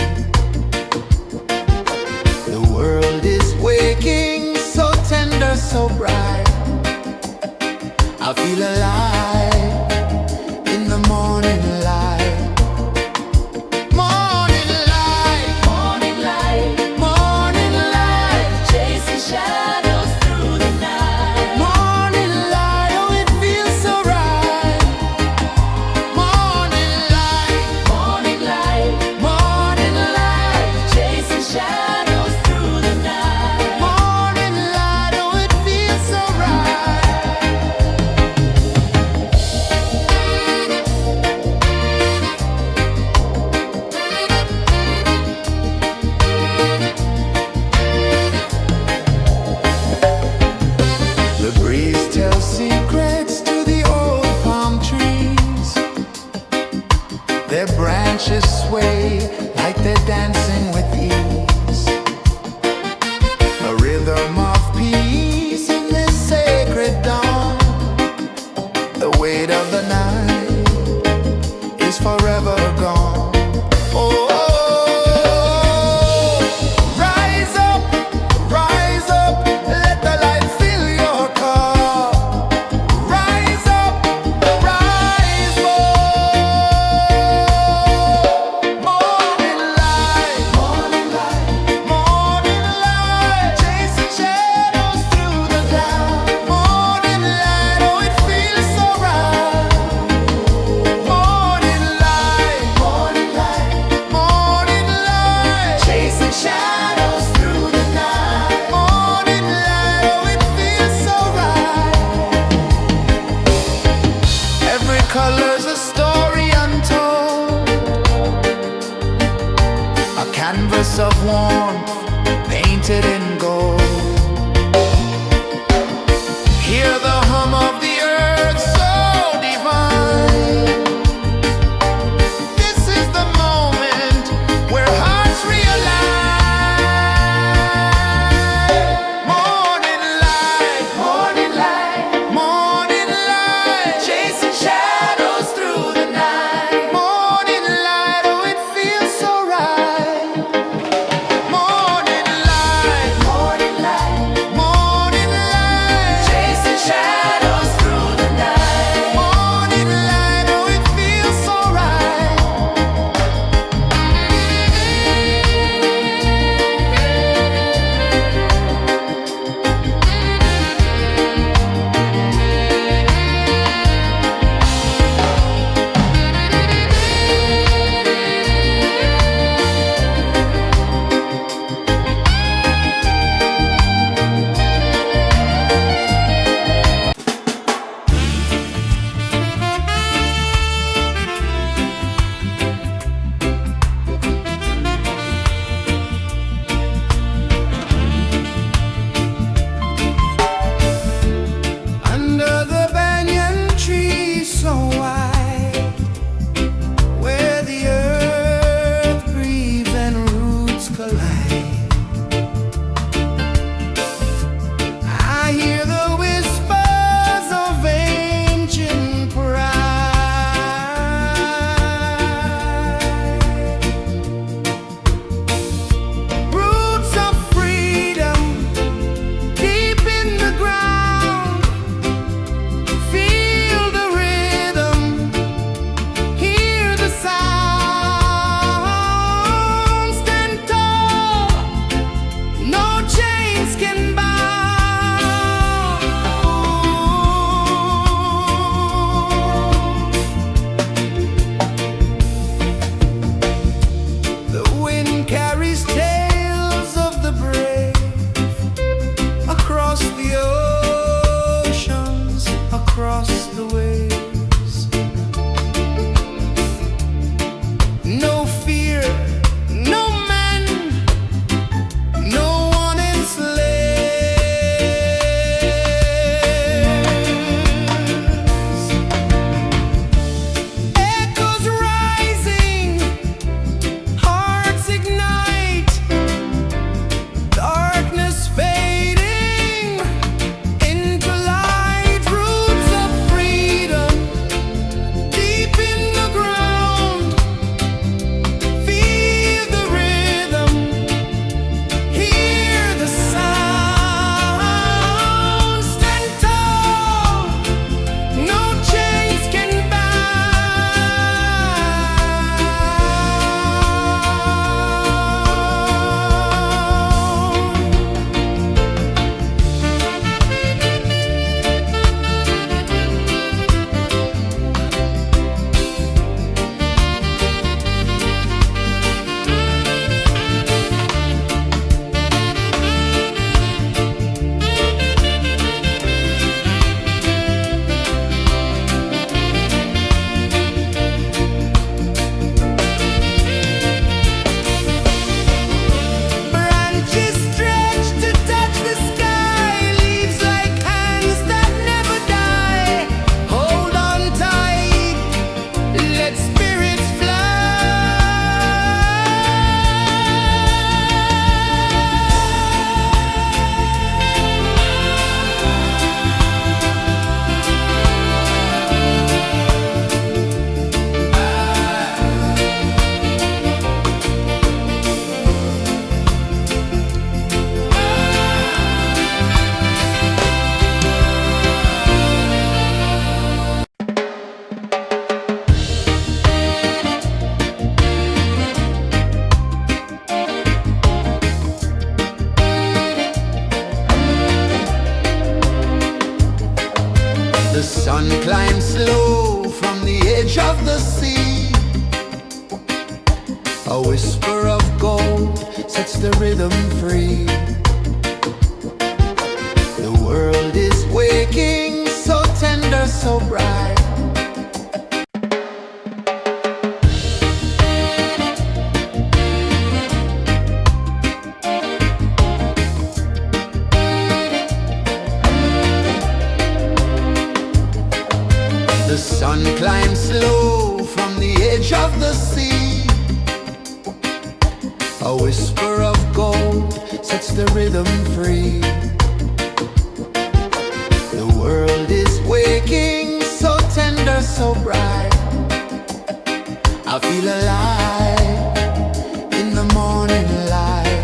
The world is waking, so tender, so bright. I feel alive in the morning light. Morning light,
Morning light,
morning light,
chasing shadows through the night.
morning light, oh it feels so right. Morning light,
Morning light,
morning light,
chasing shadows through the night.
morning light, oh it feels so right. The breeze tells secrets to the old palm trees. Their branches sway like they're dancing with ease. A rhythm of peace in this sacred dawn. The weight of the night is forever gone. Oh, rise up, let the light fill your cup. Rise up, rise up. Morning light, morning light, morning light, chasing shadows through the cloud. Morning light, oh it feels so right. Morning light, morning light, morning light, chasing shadows through the night. Morning light, oh it feels so right. Every color's a story untold, a canvas of warmth painted in gold. Hear the hum of the earth so divine. This is the moment where hearts realign. Morning light, morning light, morning light, chasing shadows through the night. Morning light, oh it feels so right. Morning light, morning of the sea. A whisper of gold sets the rhythm free. The world is waking, so tender, so bright. The sun climbs slow from the edge of the sea. A whisper of gold sets the rhythm free. The world is waking, so tender, so bright. I feel alive in the morning light.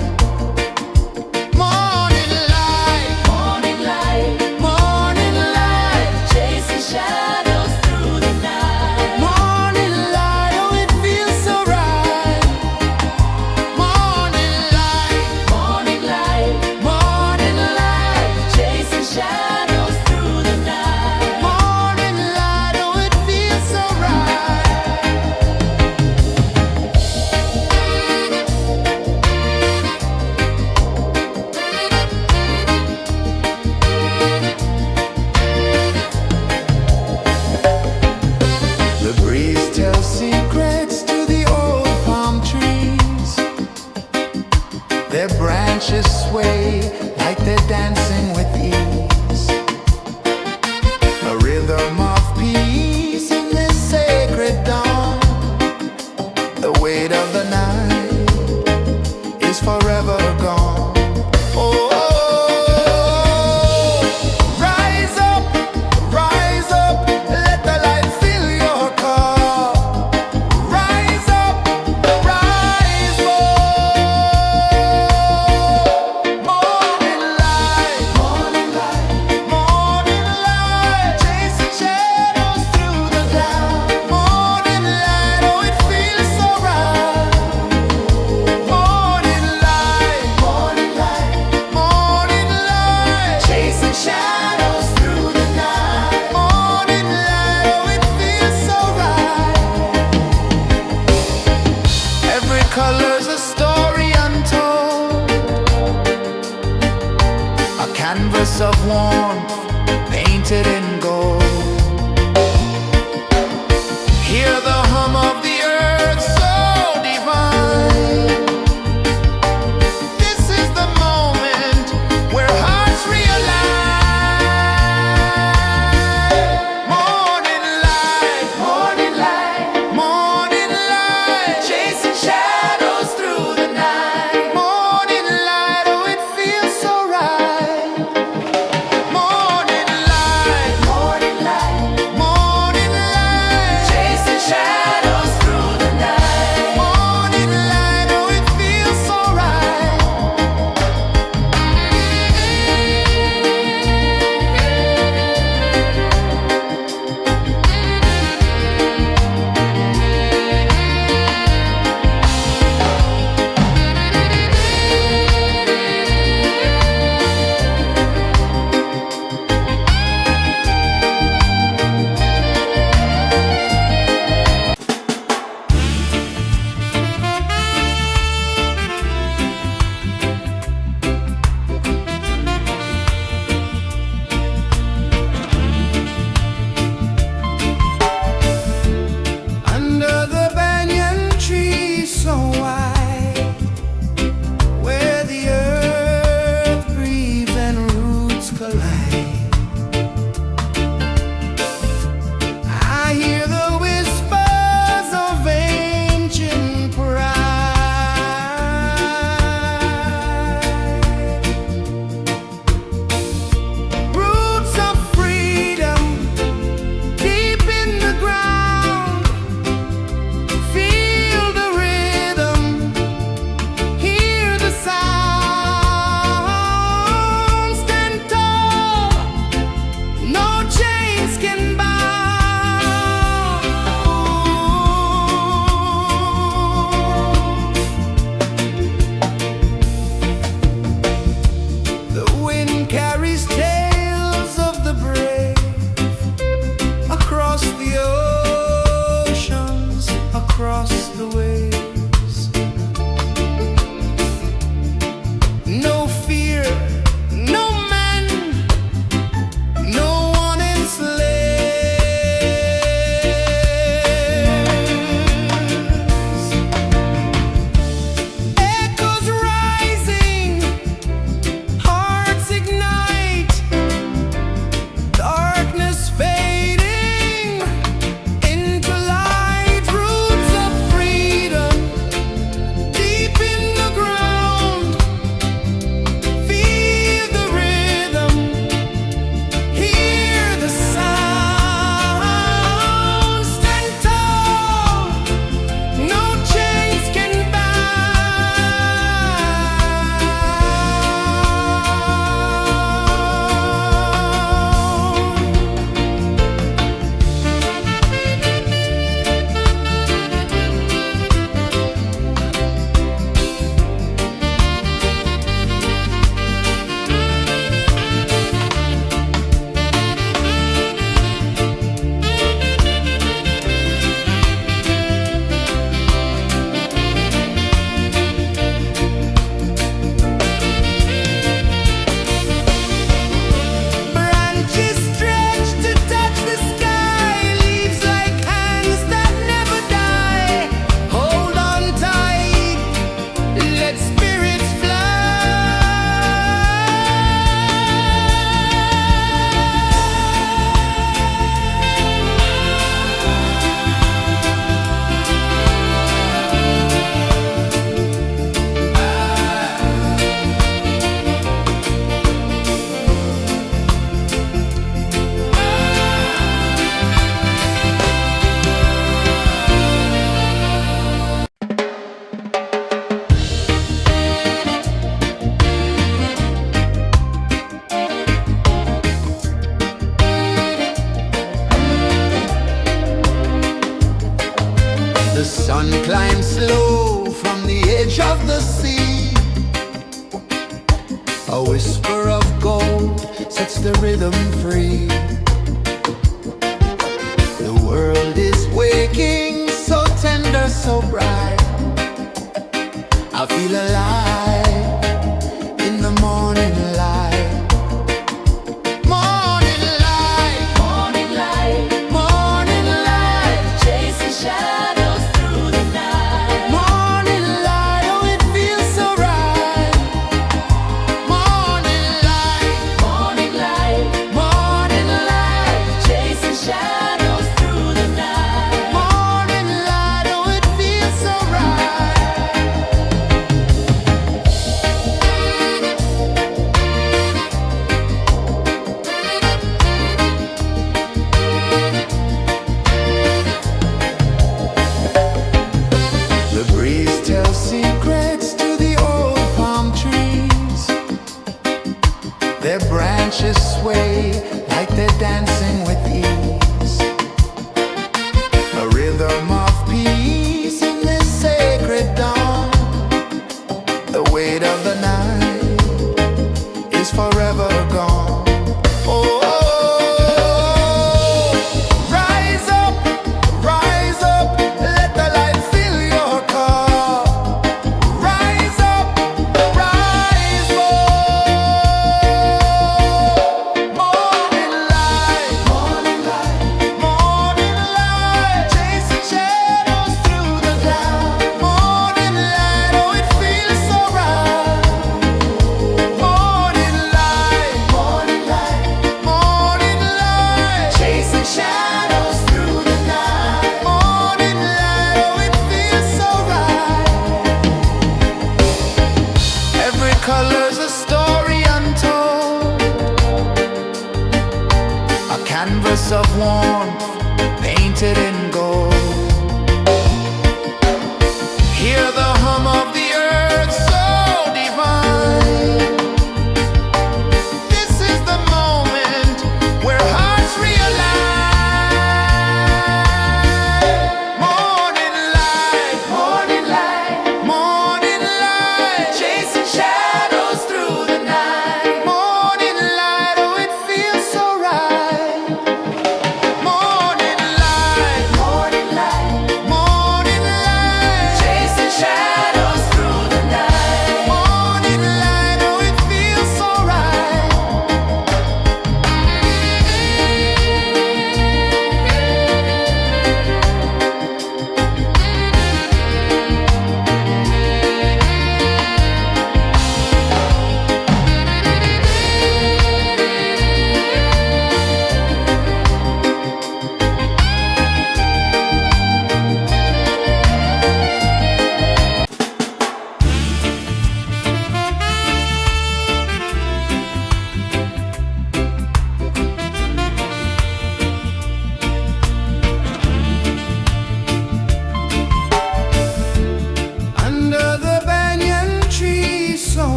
Morning light,
Morning light,
morning light,
chasing shadows through the night.
morning light, oh it feels so right. Morning light,
Morning light,
morning light,
chasing shadows through the night.
morning light, oh it feels so The sun climbs slow from the edge of the sea. A whisper of gold sets the rhythm free. The world is waking, so tender, so bright. I feel alive in the morning light. Morning light,
Morning light,
morning light,
chasing shadows through the night.
morning light, oh it feels so right. Morning light,
Morning light,
morning light,
chasing shadows through the night.
morning light, oh it feels so right.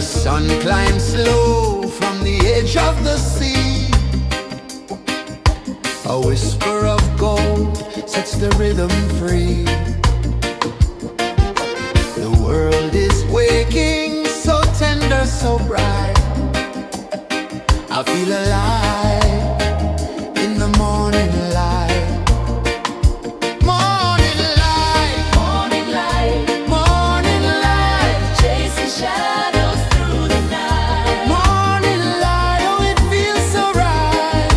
The sun climbs slow from the edge of the sea. A whisper of gold sets the rhythm free. The world is waking, so tender, so bright. I feel alive in the morning light. Morning light,
Morning light,
morning light,
chasing shadows through the night.
morning light, oh it feels so right.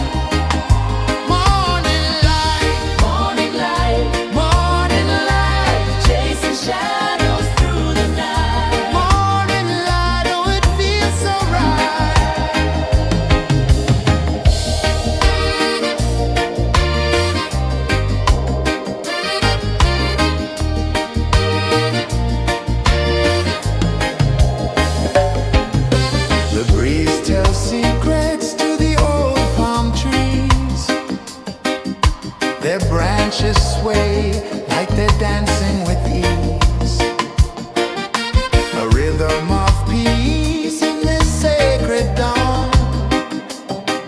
Morning light,
Morning light,
morning light,
chasing shadows through the night.
morning light, oh it feels so right. The breeze tells secrets to the old palm trees. Their branches sway like they're dancing with ease. A rhythm of peace in this sacred dawn.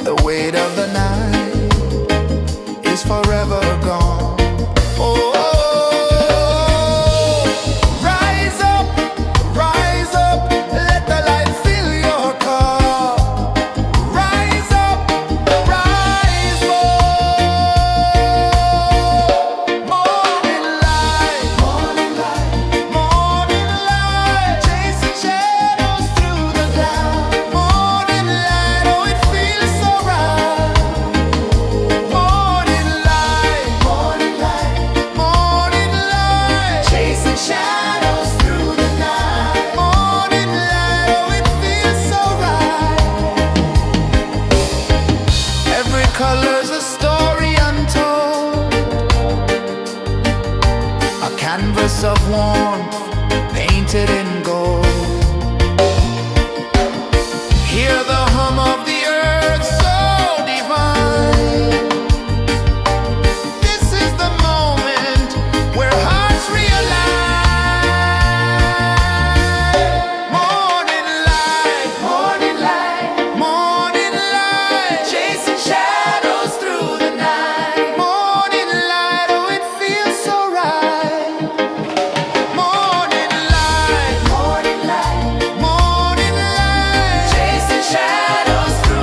The weight of the night is forever gone. Oh, rise up, let the light fill your cup. Rise up, rise more. Morning light, morning light, chasing shadows through the cloud. Morning light, oh it feels so right. Morning light, morning light, chasing shadows through the night. Morning light, oh it feels so right. Every color's a story untold, a canvas of warmth painted in gold. Hear the hum of the earth so divine. This is the moment where hearts realign. Morning light, morning light, chasing shadows through the night. Morning light, oh it feels so right. Morning light, chasing shadows through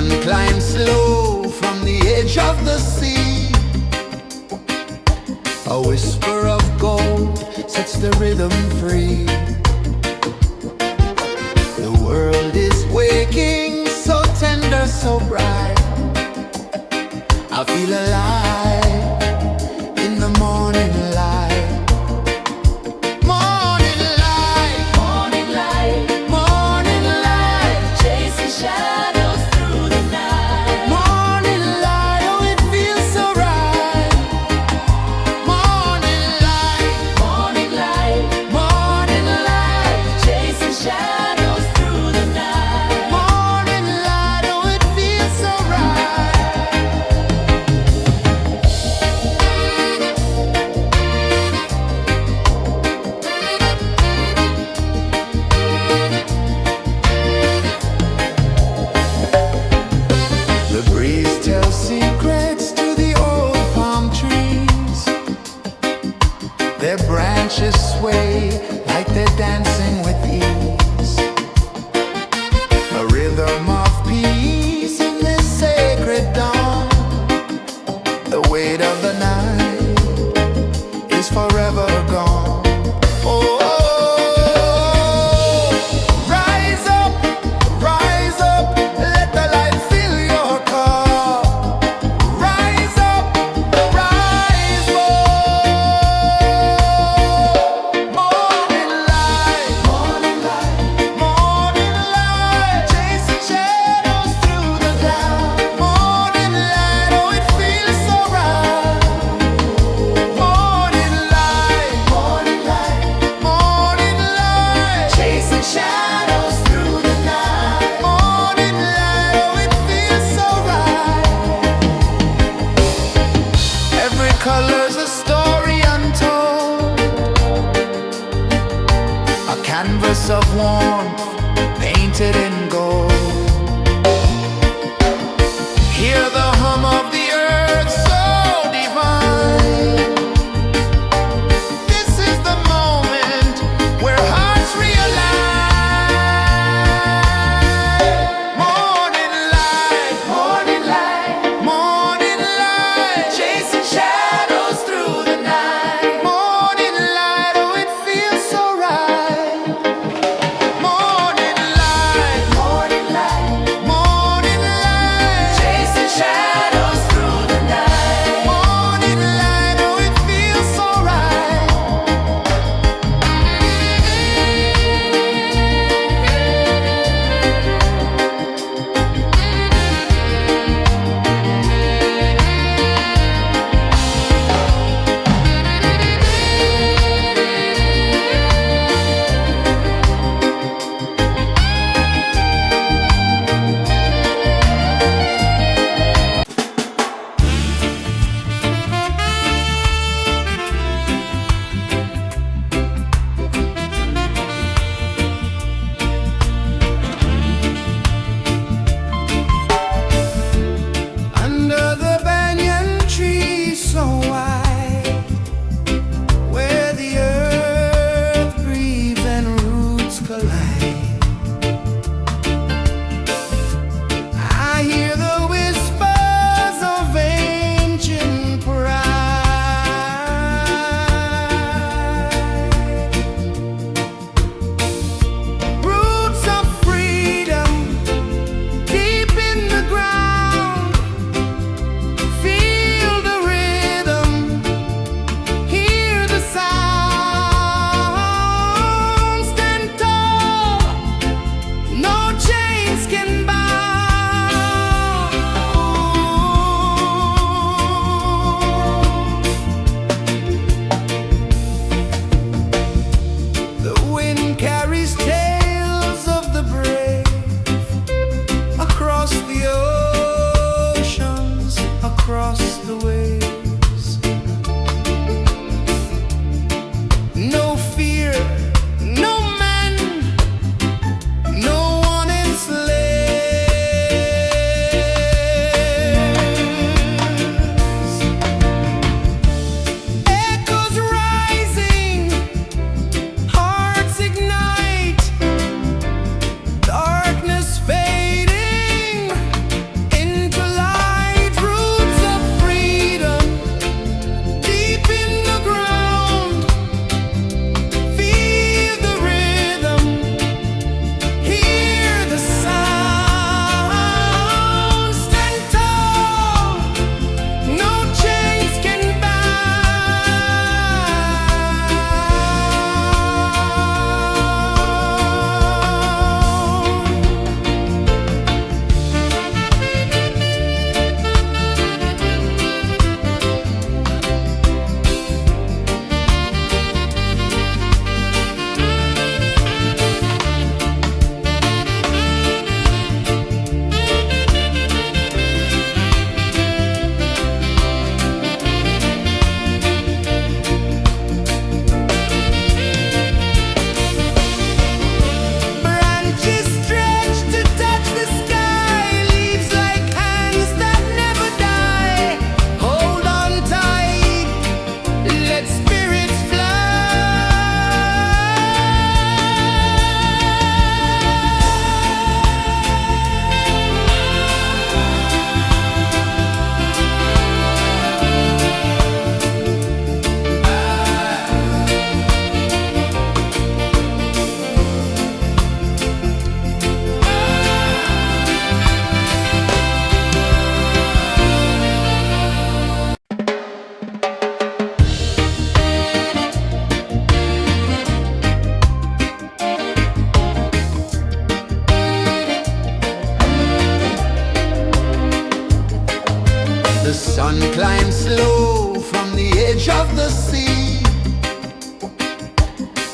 Sun climbs slow from the edge of the sea. A whisper of gold sets the rhythm free. The world is waking, so tender, so bright. I feel alive in the morning light. Morning light,
Morning light,
morning light,
chasing shadows through the night.
morning light, oh it feels so right. Morning light,
Morning light,
morning light,
chasing shadows through the night.
morning light, oh it feels so right. The breeze tells secrets to the old palm trees. Their branches sway like they're dancing with ease. A rhythm of peace in this sacred dawn. The weight of the night is forever gone. Oh, rise up, let the light fill your cup. Rise up, rise more. Morning light, morning light, chasing shadows through the cloud. Morning light, oh it feels so right. Morning light, chasing shadows through the night. Morning light, oh it feels so right. Every color's a story untold, a canvas of warmth painted in gold. Hear the hum of the earth so divine. This is the moment where hearts realign. Morning light, morning light, chasing shadows through the night. Morning light, oh it feels so right. Morning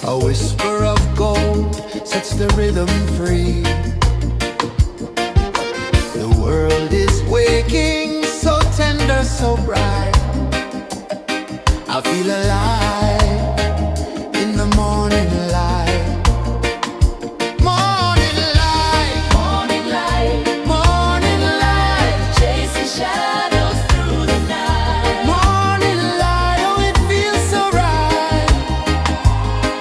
A whisper of gold sets the rhythm free. The world is waking, so tender, so bright. I feel alive in the morning light. Morning light,
Morning light,
morning light,
chasing shadows through the night.
morning light, oh it feels so right.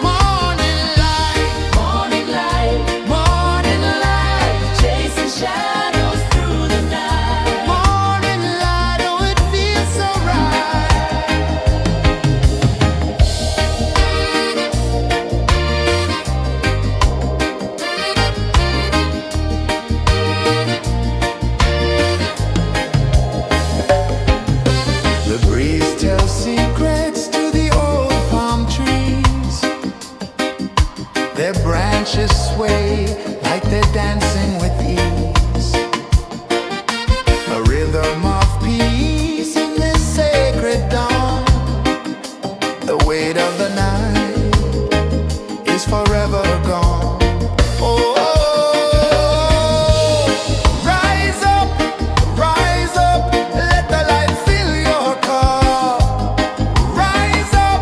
Morning light,
Morning light,
morning light,
chasing shadows through the night.
morning light, oh it feels so right. The breeze tells secrets to the old palm trees. Their branches sway like they're dancing with ease. A rhythm of peace in this sacred dawn. The weight of the night is forever gone. Oh, rise up, let the light fill your cup. Rise up,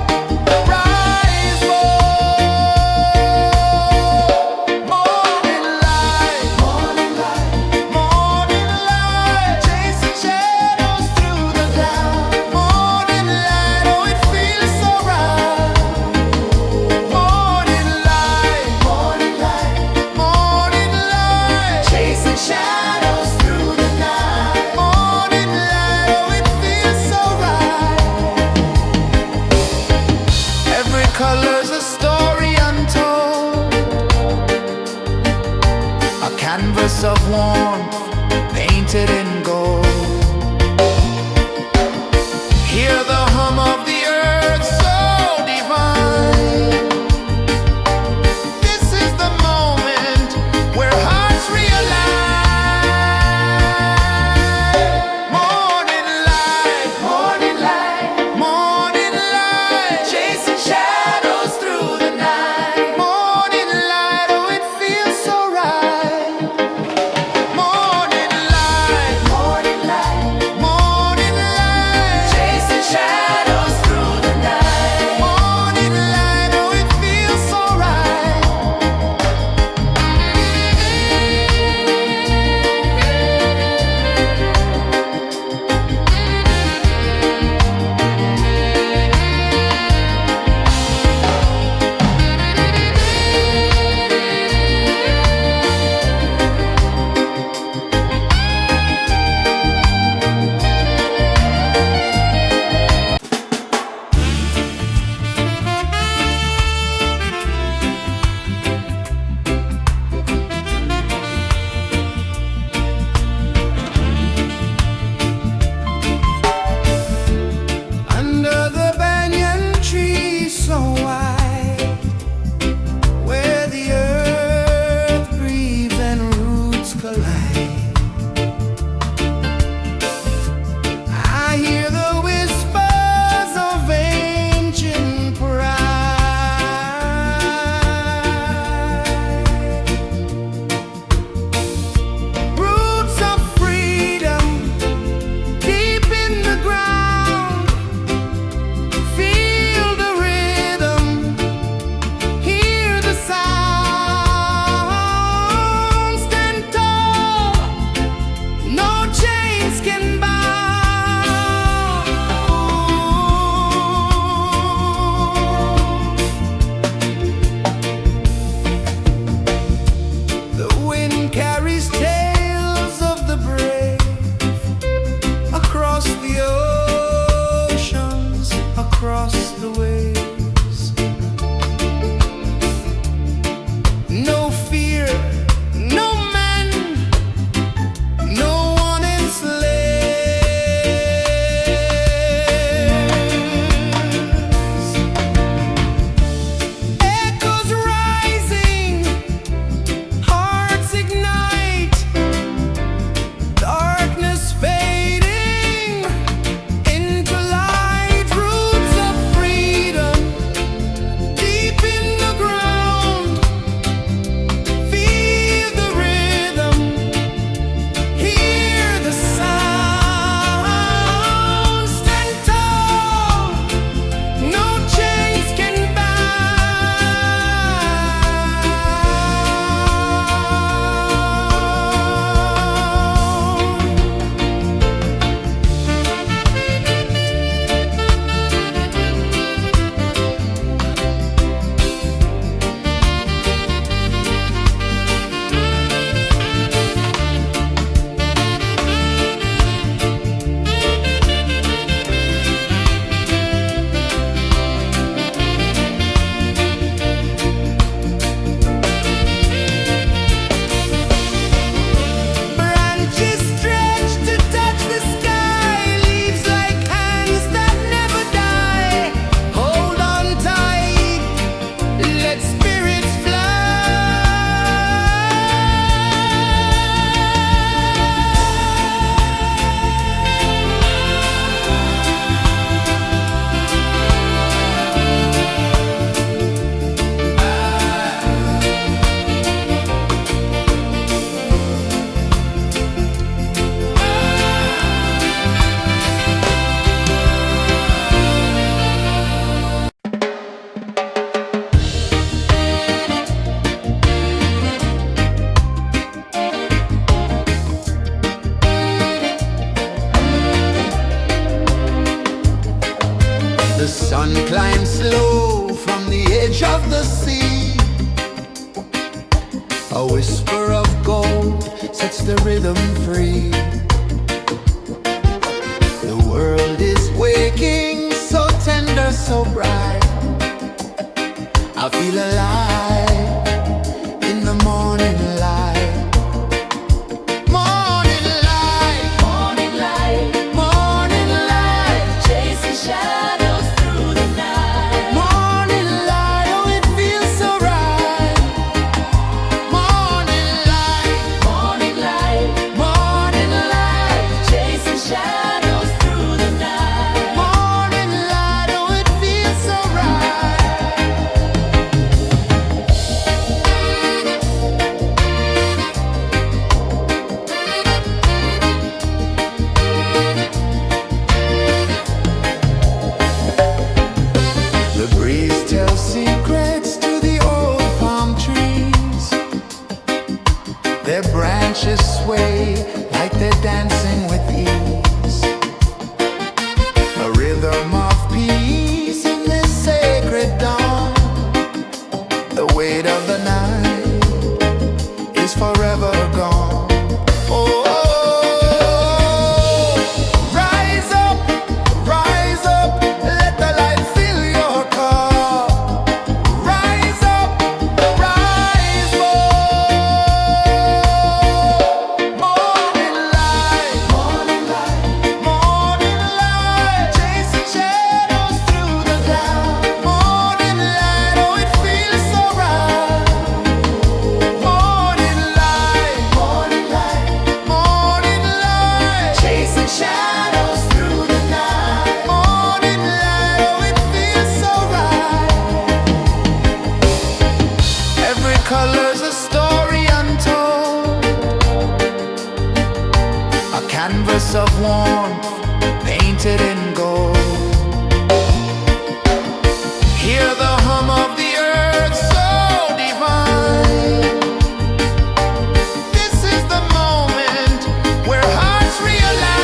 rise up. Morning light, morning light, morning light, chasing shadows through the cloud. Morning light, oh it feels so right. Morning light, morning light, morning light, chasing shadows through the night. Morning light, oh it feels so right. Every color's a story untold, a canvas of warmth painted in gold. Hear the hum of the earth so divine. This is the moment where hearts realign. Morning light, morning light, morning light, chasing shadows through the night. Morning light, oh it feels so right. Morning light, of the sea. A whisper of gold sets the rhythm free. The world is waking, so tender, so bright. I feel alive in the morning light. Morning light,
Morning light,
morning light,
chasing shadows through the night.
morning light, oh it feels so right. Morning light,
Morning light,
morning light,
chasing shadows through the night.
morning light, oh it feels so right. The breeze tells secrets to the old palm trees. Their branches sway like they're dancing with ease. A rhythm of peace in this sacred dawn. The weight of the night is forever gone. Oh, rise up, let the light fill your cup. Rise up, rise up. Morning light, morning light, morning light, chasing shadows through the cloud. Morning light, oh it feels so right. Morning light, morning light, morning light, chasing shadows through the night. Morning light, oh it feels so right. Every color's a story untold, a canvas of warmth painted in gold. Hear the hum of the earth so divine. This is the moment where hearts realign.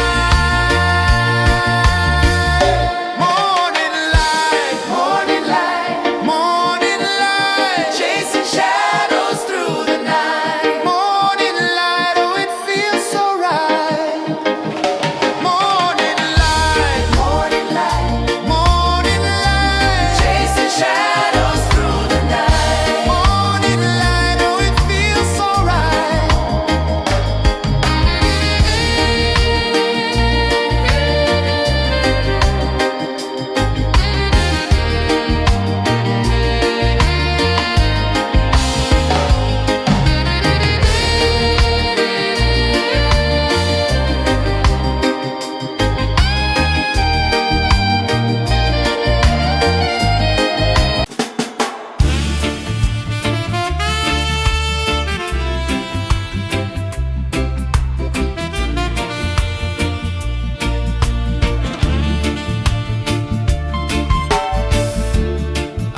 Morning light, morning light, morning light, chasing shadows through the night. Morning light, oh it feels so right. Morning light, morning light, morning light, chasing shadows through the night. Morning light, oh it feels so right.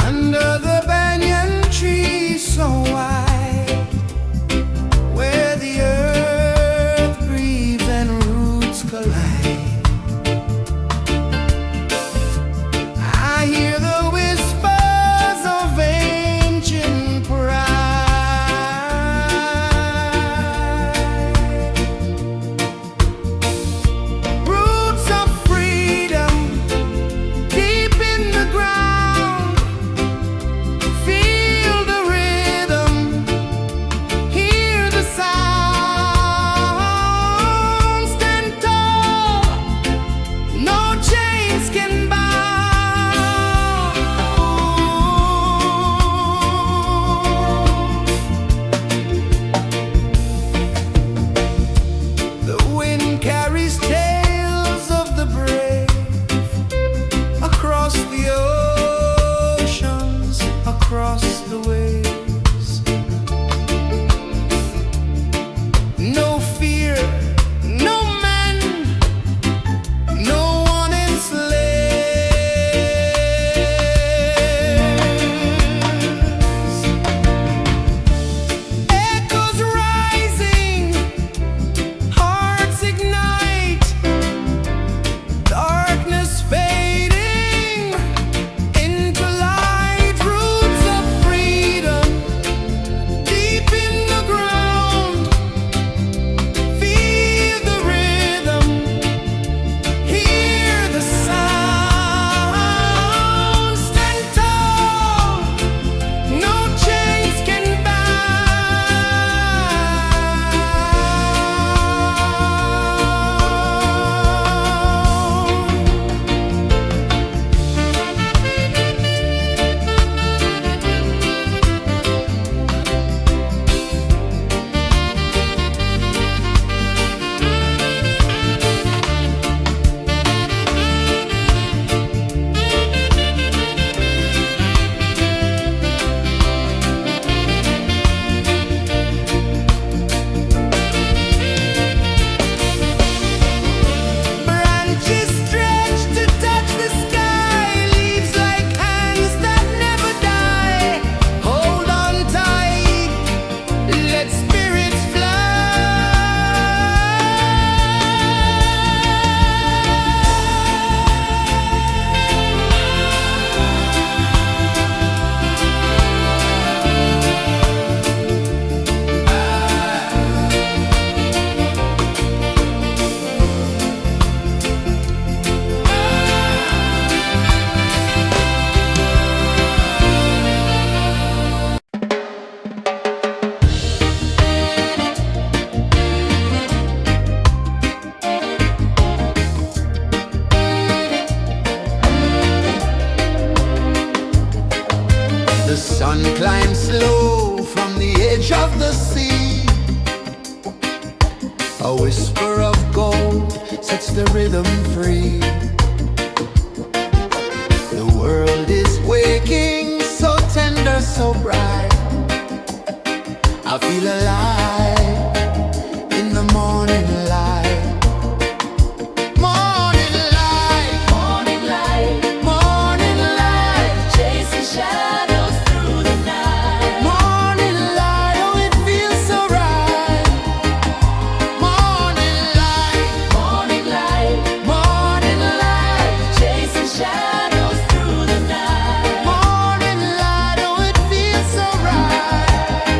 Under the banyan tree so wide, where the earth breathes and roots collide, I hear the whispers of ancient pride. Roots of freedom deep in the ground. Feel the rhythm, hear the sound. Stand tall, no chains can bound. The wind carries tales of the brave across the oceans, across the waves. No fear, no man, no one enslaves. Echoes rising, hearts ignite, darkness fading into light. Roots of sun climbs slow from the edge of the sea. A whisper of gold sets the rhythm free. The world is waking, so tender, so bright. I feel alive in the morning light. Morning light,
Morning light,
morning light,
chasing shadows through the night.
morning light, oh it feels so right. Morning light,
Morning light,
morning light,
chasing shadows through the night.
morning light, oh it feels so right.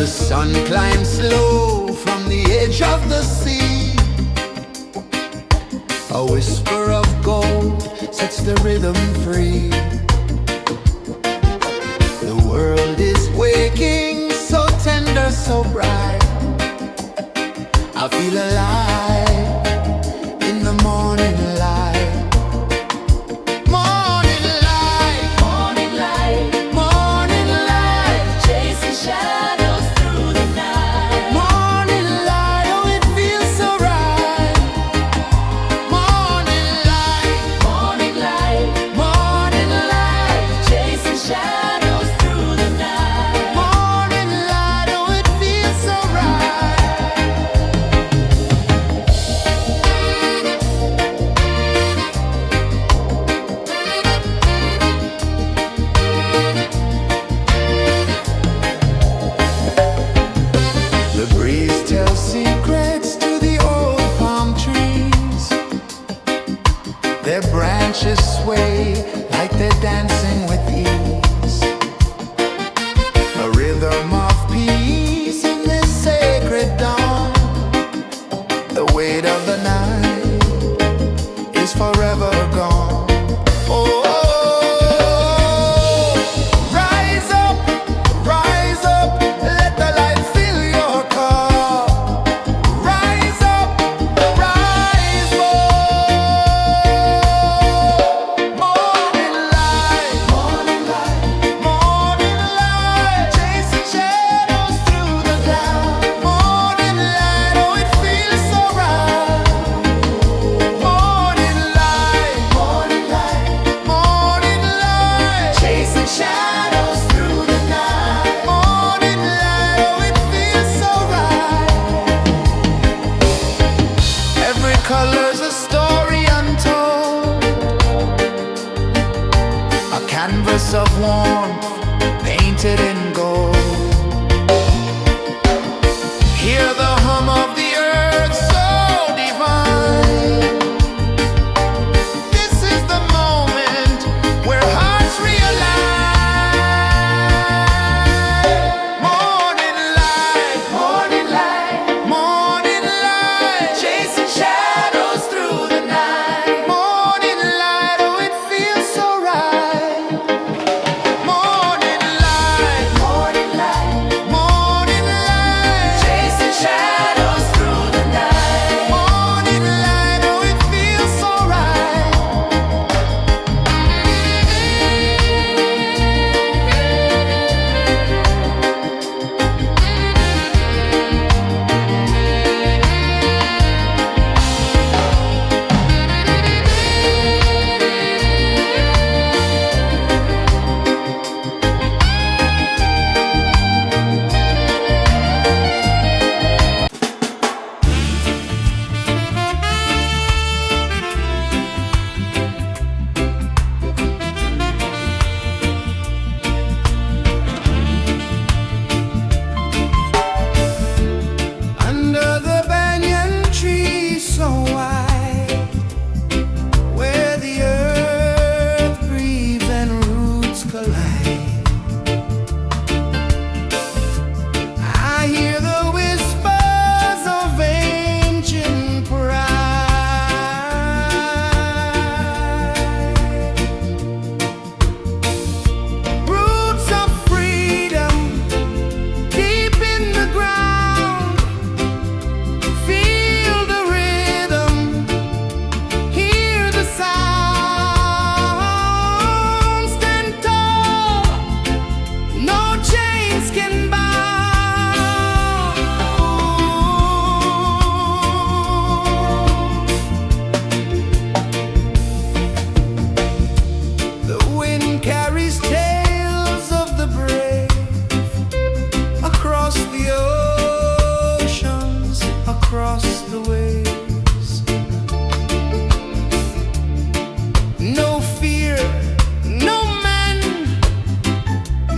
The sun climbs slow from the edge of the sea. A whisper of gold sets the rhythm free. The world is waking, so tender, so bright. I feel alive in the morning light. Morning light,
Morning light,
morning light,
chasing shadows through the night.
morning light, oh it feels so right. Morning light,
Morning light,
morning light,
chasing shadows through the night.
morning light, oh it feels so right. The breeze tells secrets to the old palm trees. Their branches sway like they're dancing with ease. A rhythm of peace in this sacred dawn. The weight of the night is forever gone. Oh, rise up, let the light fill your cup. Rise up, rise up. Morning light, morning light, morning light, chasing shadows through the cloud. Morning light, oh it feels so right. Morning light, morning light, morning light, chasing shadows through the night. Morning light, oh it feels so right. Every color's a story untold, a canvas of warmth painted in gold. Hear the hum of the earth so divine. This is the moment where hearts realign. Morning light, morning light, morning light, chasing shadows through the night. Morning light, oh it feels so right. Morning light, morning light, morning light, chasing shadows through the night. Morning light, oh it feels so right. Under the banyan tree so wide, where the earth breathes and roots collide, I hear the whispers of ancient pride. Roots of freedom deep in the ground. Feel the rhythm, hear the sound. Stand tall, no chains can bound. The wind carries tales of the brave across the oceans, across the waves. No fear, no man,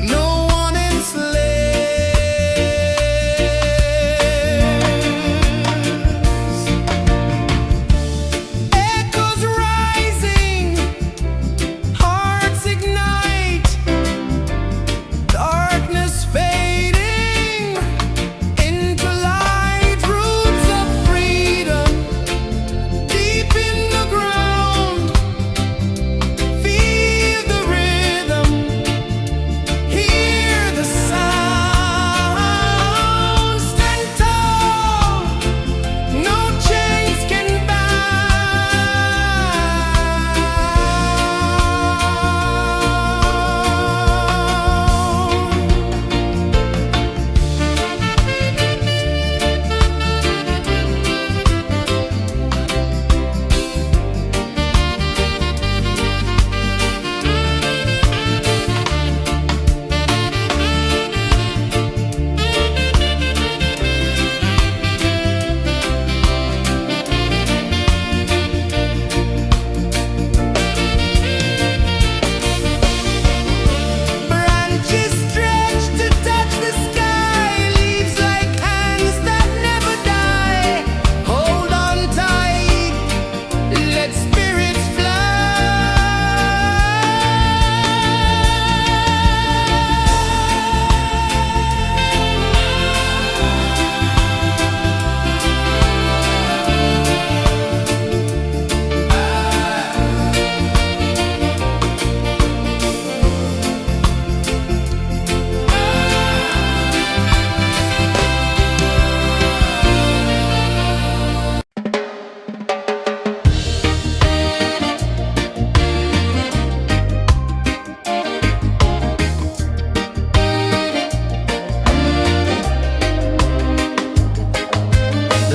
no one enslaved.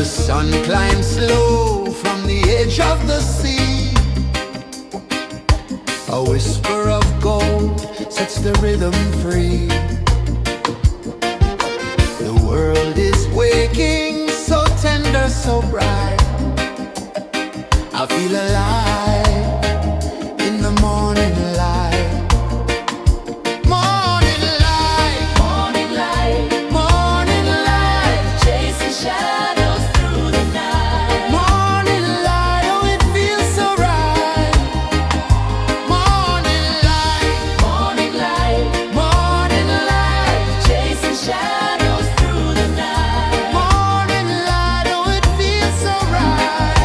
sun climbs slow from the edge of the sea. A whisper of gold sets the rhythm free. The world is waking, so tender, so bright. I feel alive in the morning light. Morning light,
Morning light,
morning light,
chasing shadows through the night.
morning light, oh it feels so right. Morning light,
Morning light,
morning light,
chasing shadows through the night.
morning light, oh it feels so right.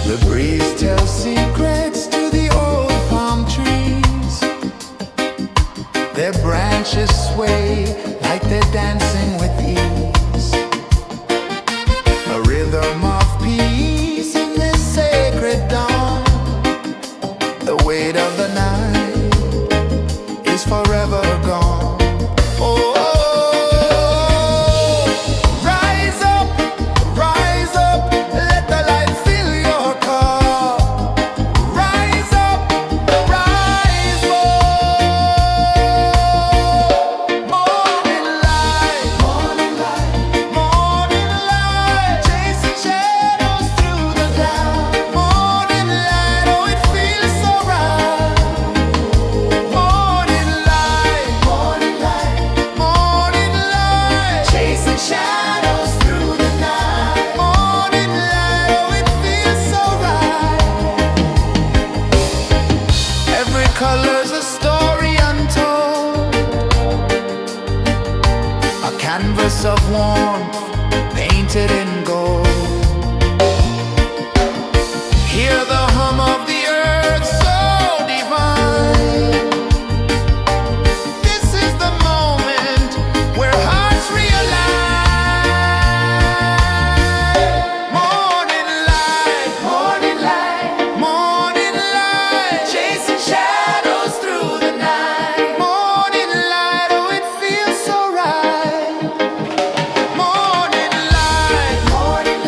The breeze tells secrets to the old palm trees. Their branches sway like they're dancing with ease. A rhythm of peace in this sacred dawn. The weight of the night is forever gone. Oh, rise up, let the light fill your cup. Rise up, rise more. Morning light, morning light, morning light, chasing shadows through the cloud. Morning light, oh it feels so right. Morning light, morning light, morning light, chasing shadows through the night. Morning light, oh it feels so right. Every color's a story untold, a canvas of warmth painted in gold. Hear the hum of the earth so divine. This is the moment where hearts realign. Morning light, morning light, morning light, chasing shadows through the night. Morning light, oh it feels so right. Morning light, morning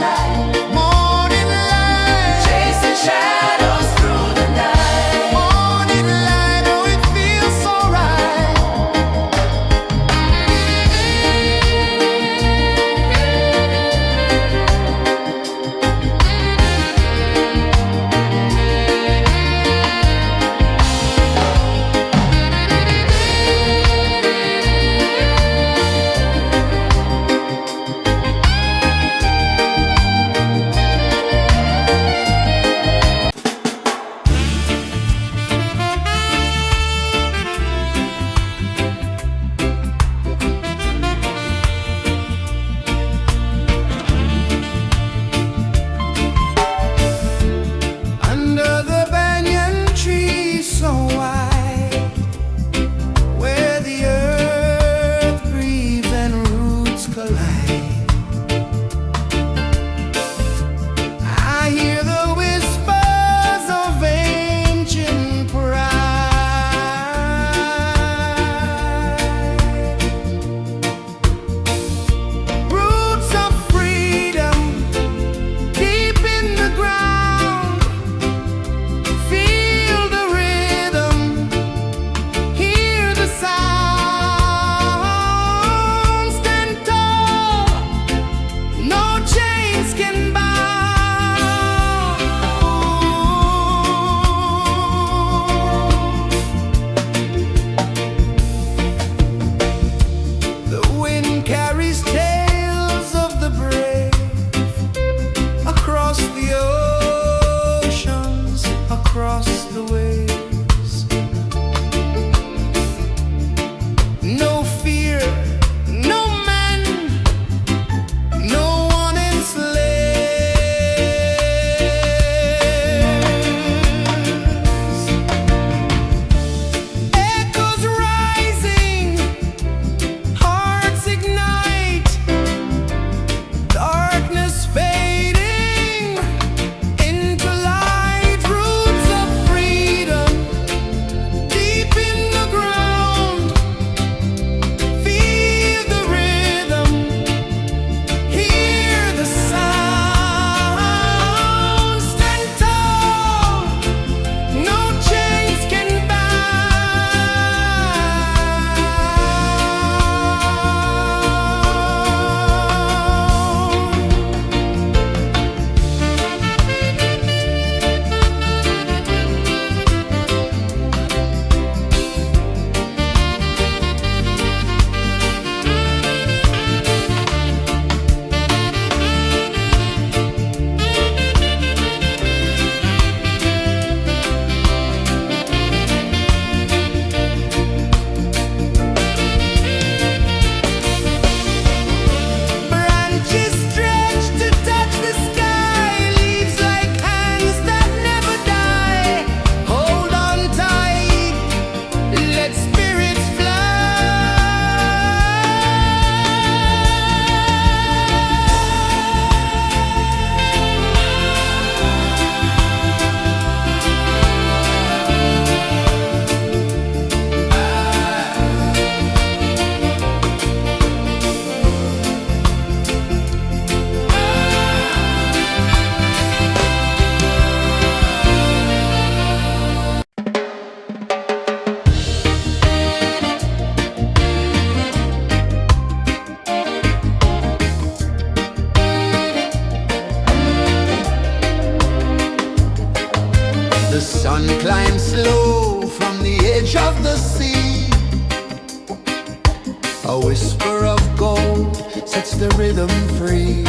the rhythm free.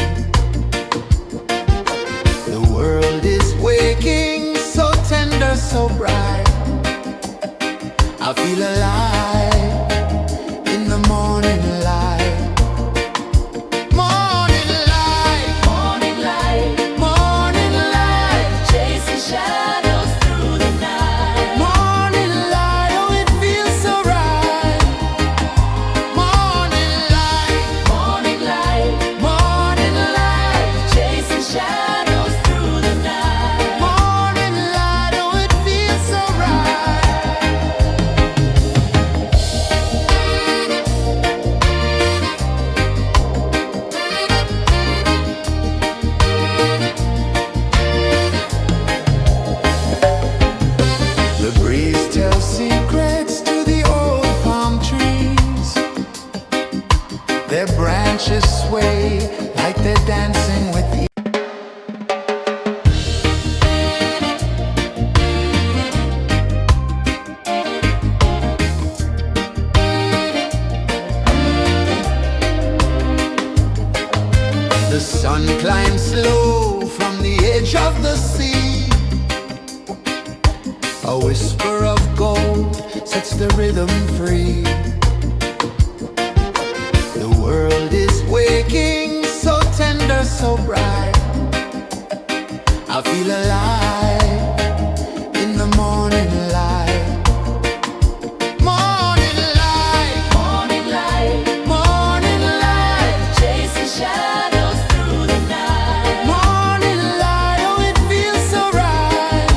The world is waking, so tender, so bright. I feel alive in the morning light. Morning light,
Morning light,
morning light,
chasing shadows through the night.
morning light, oh it feels so right. Morning light,
Morning light,
morning light,
chasing shadows through the night.
morning light, oh it feels so right. The breeze tells secrets to the old palm trees. Their branches sway like they're dancing with you. The sun climbs slow from the edge of the sea. A whisper of gold sets the rhythm free. The world is waking, so tender, so bright. I feel alive in the morning light. Morning light,
Morning light,
morning light,
chasing shadows through the night.
morning light, oh it feels so right.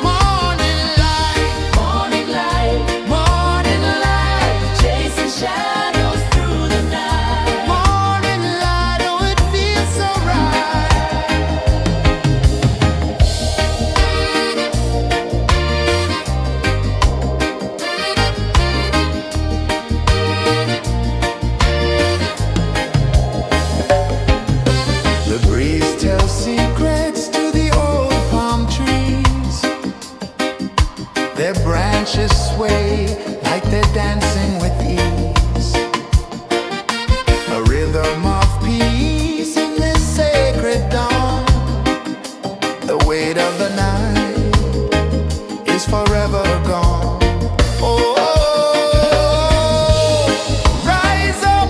Morning light,
Morning light,
morning light,
chasing shadows through the night.
morning light, oh it feels so right. The breeze tells secrets to the old palm trees. Their branches sway like they're dancing with ease. A rhythm of peace in this sacred dawn. The weight of the night is forever gone. Oh, rise up,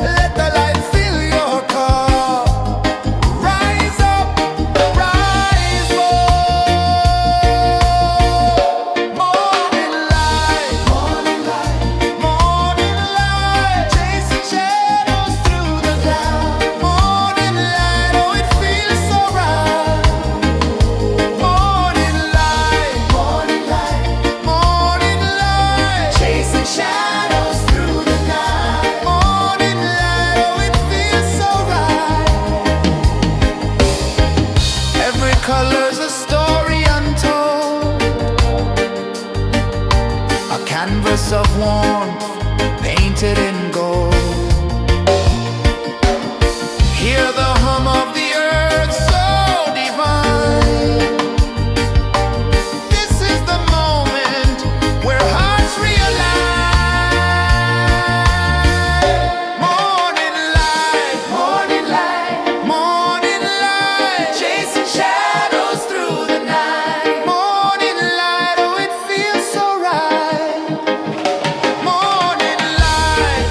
let the light fill your cup. Rise up, rise up. Morning light, morning light, morning light, chasing shadows through the cloud. Morning light, oh it feels so right. Morning light, morning light, morning light, chasing shadows through the night. Morning light, oh it feels so right. Every color's a story untold, a canvas of warmth painted in gold. Hear the hum of the earth so divine. This is the moment where hearts realign. Morning light, morning light, morning light, chasing shadows through the night. Morning light, oh it feels so right. Morning light,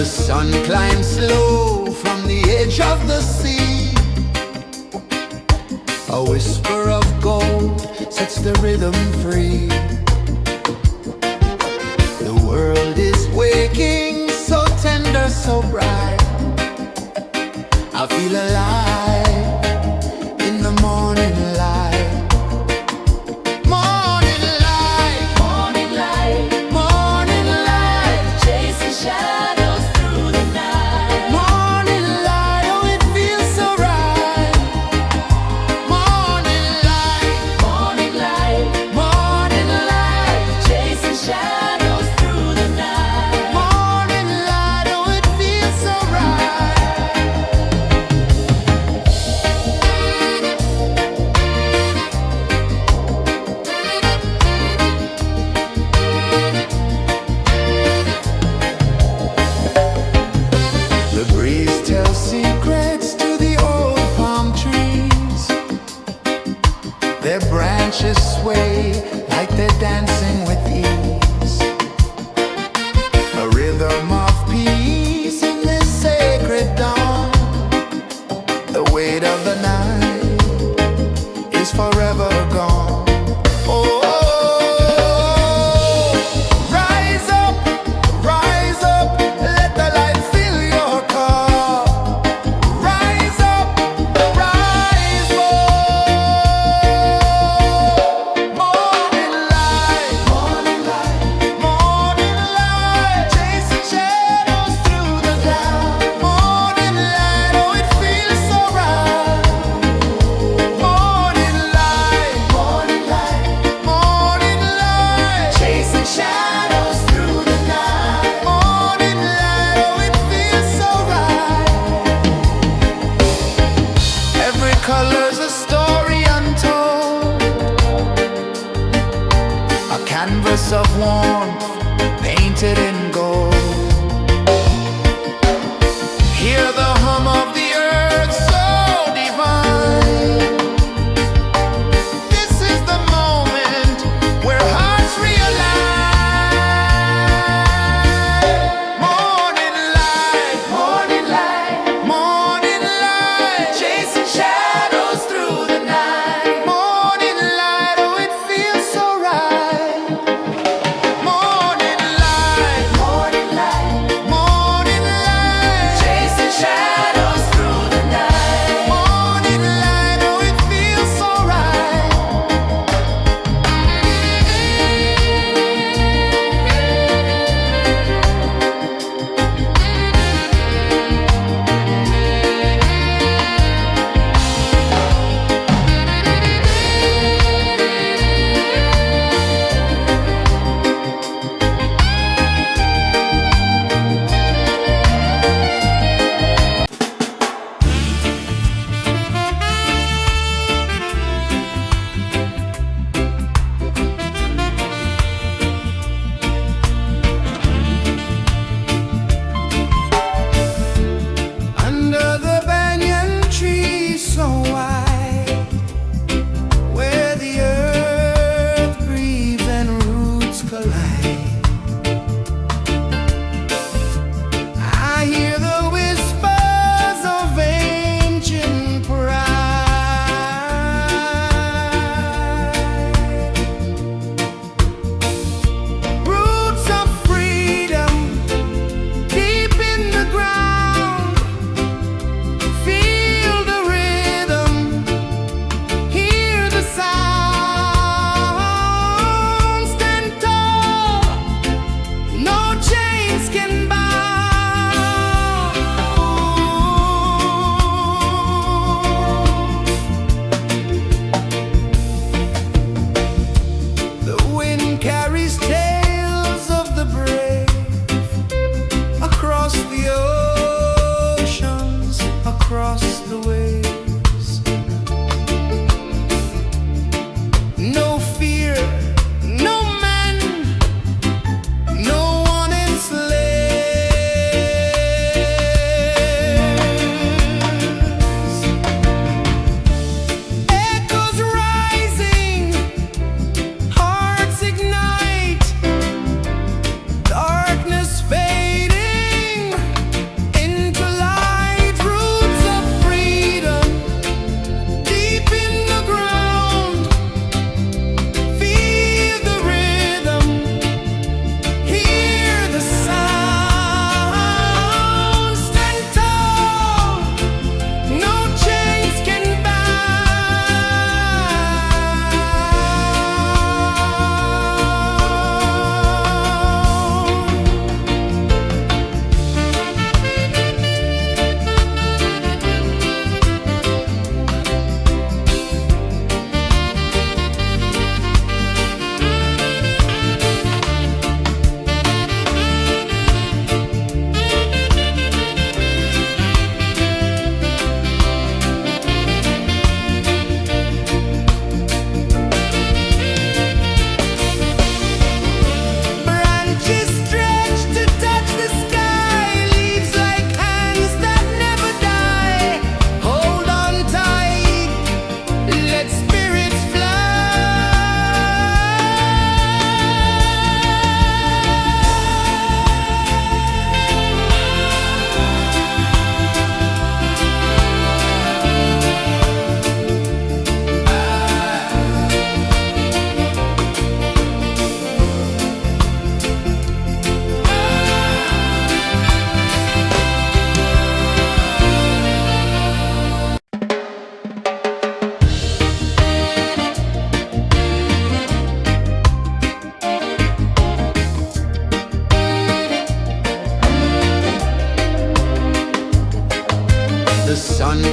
sun climbs slow from the edge of the sea. A whisper of gold sets the rhythm free. The world is waking, so tender, so bright. I feel alive in the morning light. Morning light,
Morning light,
morning light,
chasing shadows through the night.
morning light, oh it feels so right. Morning light,
Morning light,
morning light,
chasing shadows through the night.
morning light, oh it feels so right. The breeze tells secrets to the old palm trees. Their branches sway like they're dancing with ease. A rhythm of peace in this sacred dawn. The weight of the night is forever gone. Oh, rise up, let the light fill your cup. Rise up, rise up. Morning light, morning light, morning light, chasing shadows through the cloud. Morning light, oh it feels so right. Morning light, morning light, morning light, chasing shadows through the night. Morning light, oh it feels so right. Every color's a story untold, a canvas of warmth painted in gold. Hear the hum of the earth so divine. This is the moment where hearts realign. Morning light, morning light, morning light, chasing shadows through the night. Morning light, oh it feels so right. Morning light, morning light,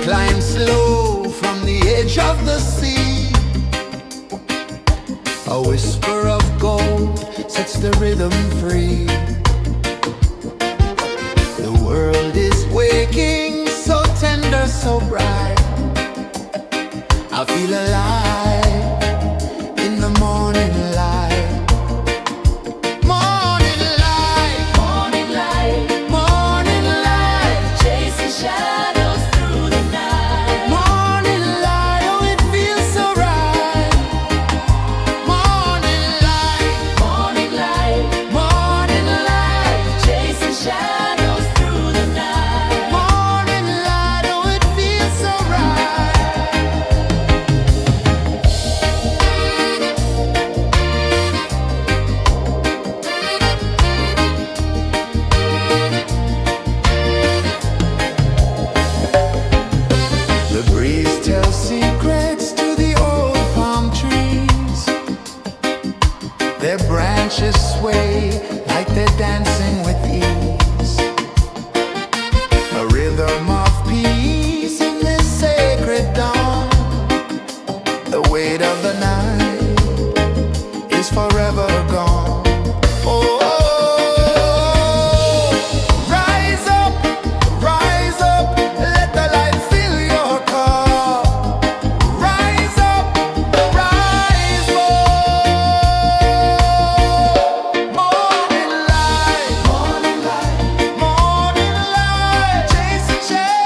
climb slow from the edge of the sea. A whisper of gold sets the rhythm free. The world is waking, so tender, so bright. I feel alive in the morning light. Morning light,
Morning light,
morning light,
chasing shadows through the night.
morning light, oh it feels so right. Morning light,
Morning light,
morning light,
chasing shadows through the night.
morning light, oh it feels so right. The breeze tells secrets to the old palm trees. Their branches sway like they're dancing with ease. A rhythm of peace in this sacred dawn. The weight of the night is forever gone. Oh, rise up, let the light fill your cup. Rise up, rise more. Morning light, morning light, morning light, chasing shadows.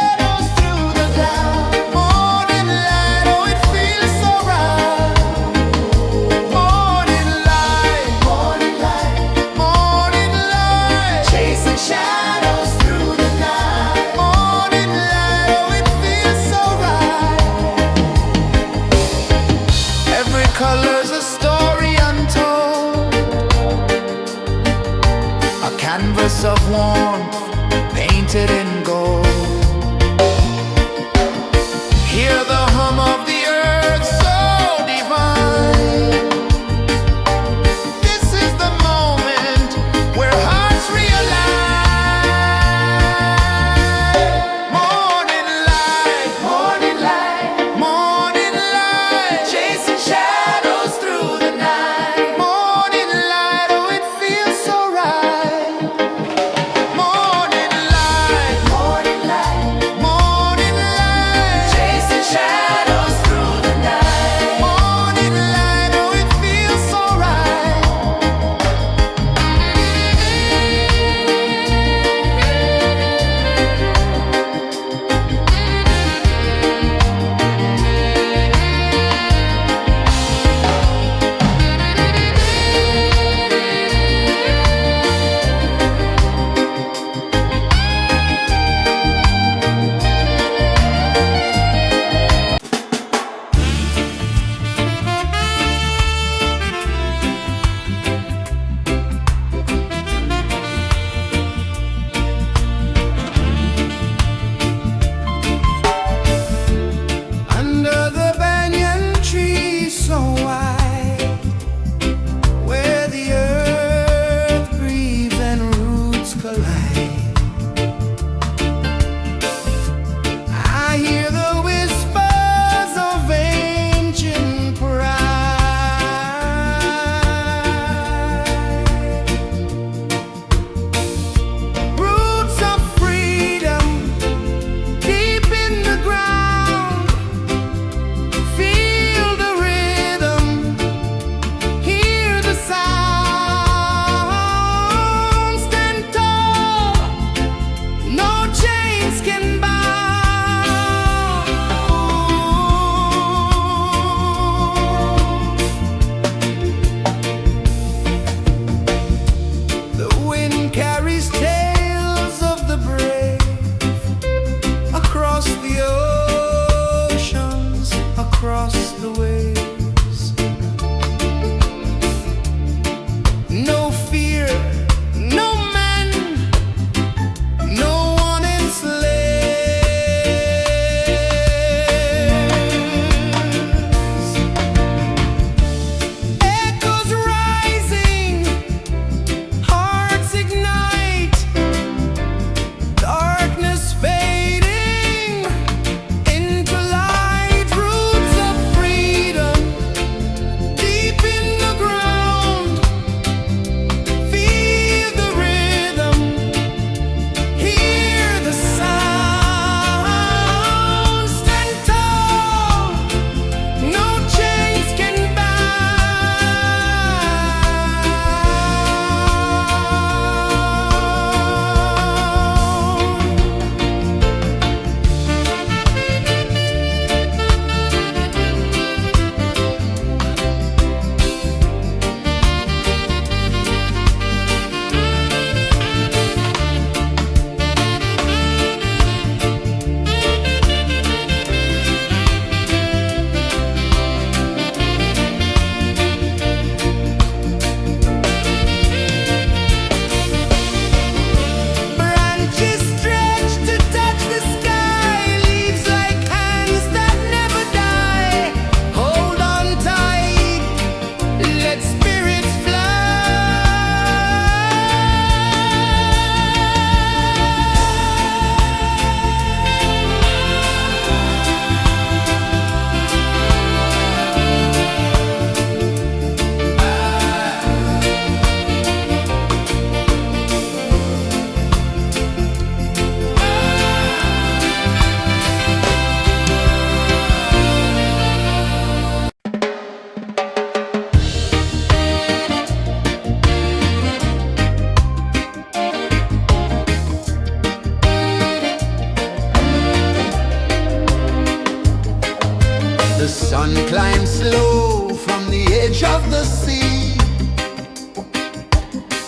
sun climbs slow from the edge of the sea.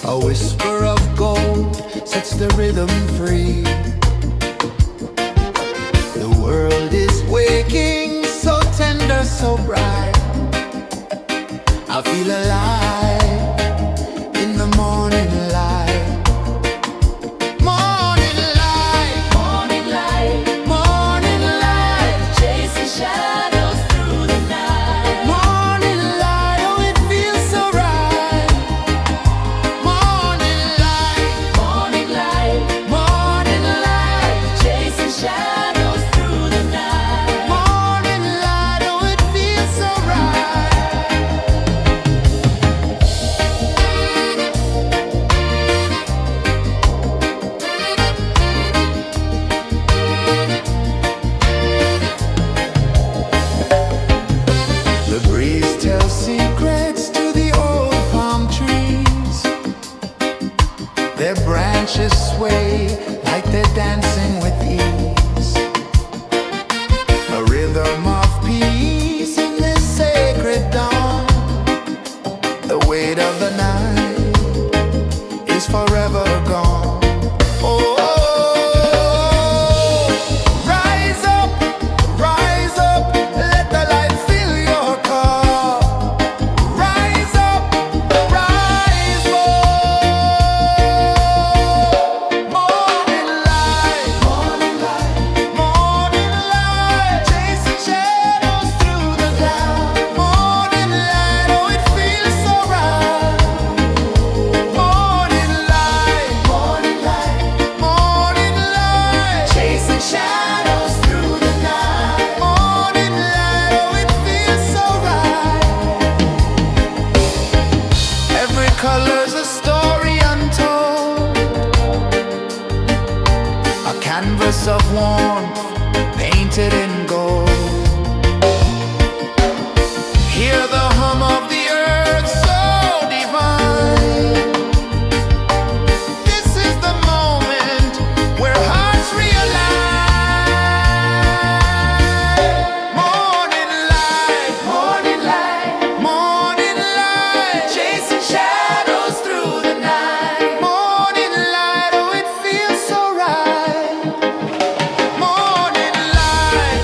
A whisper of gold sets the rhythm free. The world is waking, so tender, so bright. I feel alive in the morning light. Morning light,
Morning light,
morning light,
chasing shadows through the night.
morning light, oh it feels so right. Morning light,
Morning light,
morning light,
chasing shadows through the night.
morning light, oh it feels so right. The breeze tells secrets to the old palm trees. Their branches sway like they're dancing with ease. A rhythm of peace in this sacred dawn. The weight of the night is forever gone. Oh, rise up, let the light fill your cup. Rise up, rise up. Morning light, morning light, chasing shadows through the cloud. Morning light, oh it feels so right. Morning light, morning light, chasing shadows through the night. Morning light, oh it feels so right. Every color's a story untold, a canvas of warmth painted in gold. Hear the hum of the earth so divine. This is the moment where hearts realign. Morning light, morning light, chasing shadows through the night. Morning light, oh it feels so right. Morning light,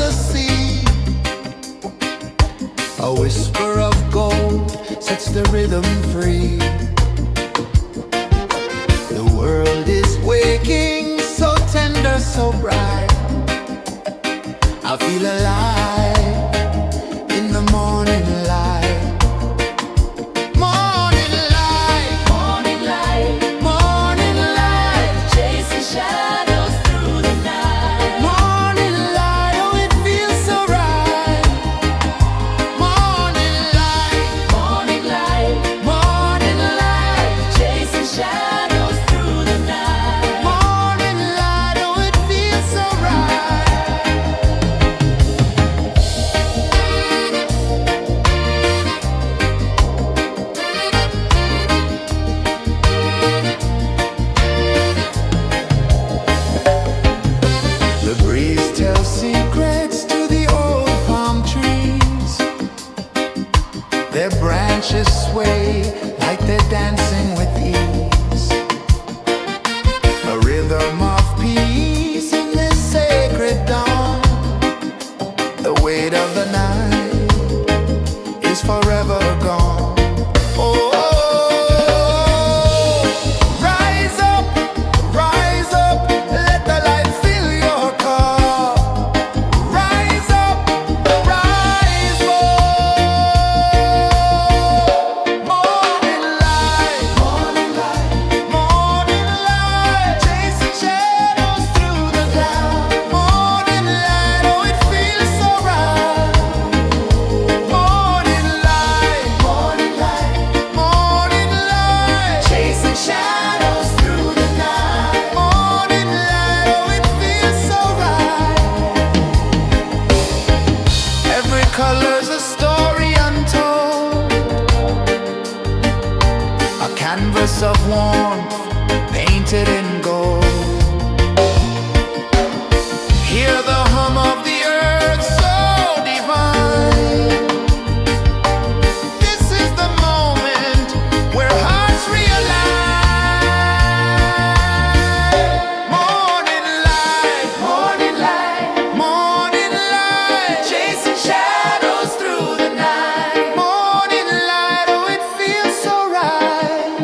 the sea. A whisper of gold sets the rhythm free. The world is waking, so tender, so bright. I feel alive in the morning light. Morning light,
Morning light,
morning light,
chasing shadows through the night.
morning light, oh it feels so right. Morning light,
Morning light,
morning light,
chasing shadows through the night.
morning light, oh it feels so right. The breeze tells secrets to the old palm trees. Their branches sway like they're dancing with ease. A rhythm of peace in this sacred dawn. The weight of the night is forever gone. Oh, rise up, let the light fill your cup. Rise up, rise up. Morning light, morning light, chasing shadows through the cloud. Morning light, oh it feels so right. Morning light, chasing shadows through the night. Morning light, oh it feels so right. Every color's a story untold, a canvas of warmth painted in gold. Hear the hum of the earth so divine. This is the moment where hearts realign. Morning light, chasing shadows through the night. Morning light, oh it feels so right.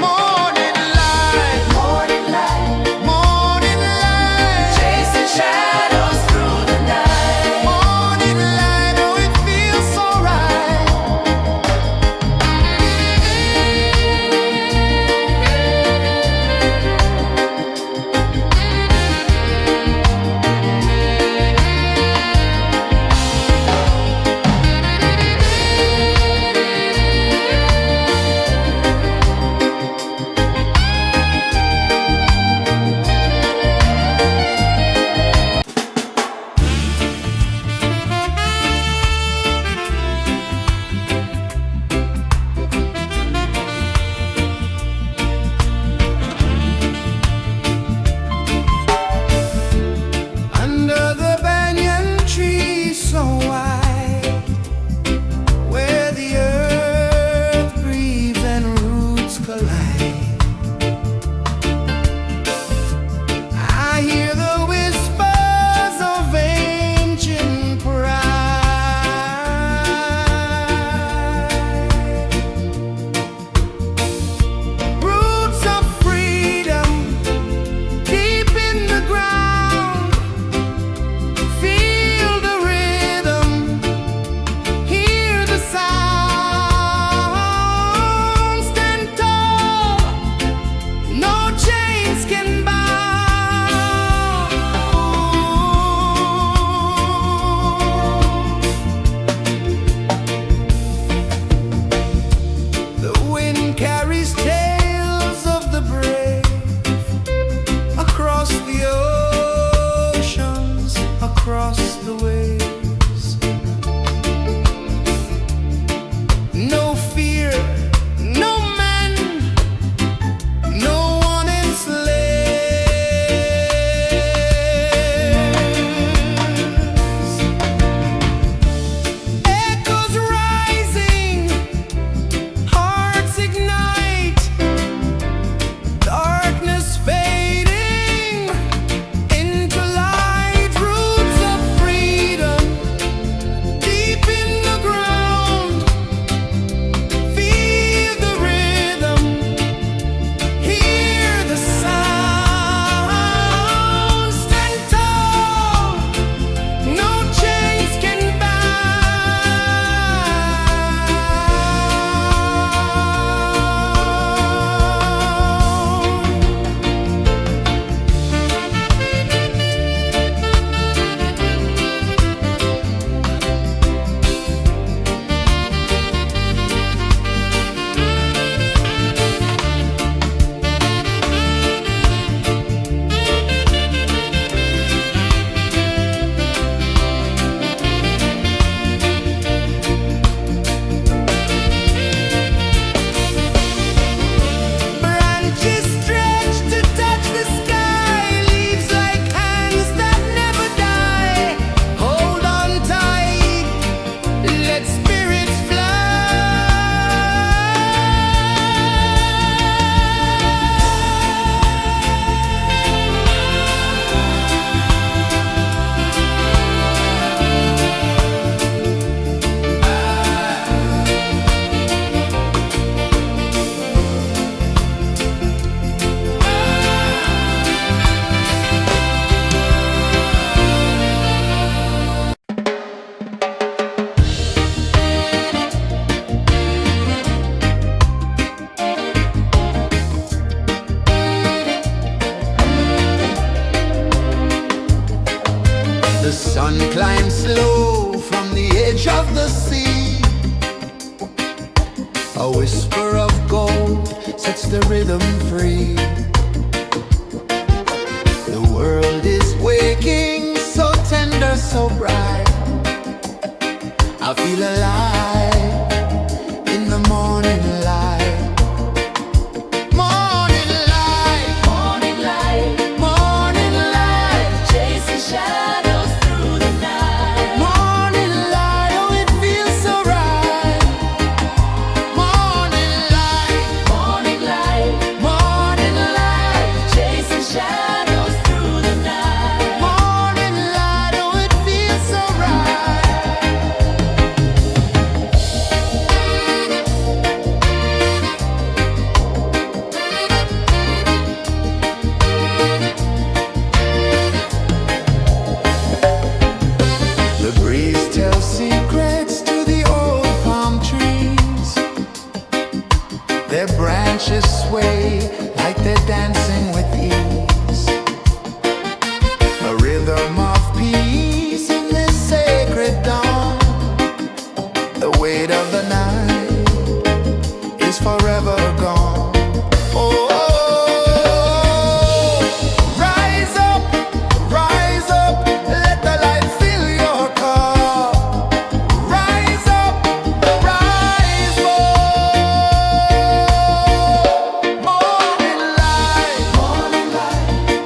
Morning light, chasing shadows through the night. Morning light, oh it feels so right. Under the banyan tree so wide, where the earth breathes and roots collide, I hear the whispers of ancient pride. Roots of freedom deep in the ground. Feel the rhythm, hear the sound. Stand tall, no chains can bound. The wind carries tales of the brave across the oceans, across the waves. No fear, no man, no one enslaves. Echoes rising, hearts ignite, darkness fading into light. Roots of One climbs slow from the edge of the sea. A whisper of gold sets the rhythm free. The world is waking, so tender, so bright. I feel alive in the morning light. Morning light,
Morning light,
morning light,
chasing shadows through the night.
morning light, oh it feels so right. Morning light,
Morning light,
morning light,
chasing shadows through the night.
morning light, oh it feels so right. The breeze tells secrets to the old palm trees. Their branches sway like they're dancing with ease. A rhythm of peace in this sacred dawn. The weight of the night is forever gone. Oh, rise up, let the light fill your cup. Rise up, rise up. Morning light,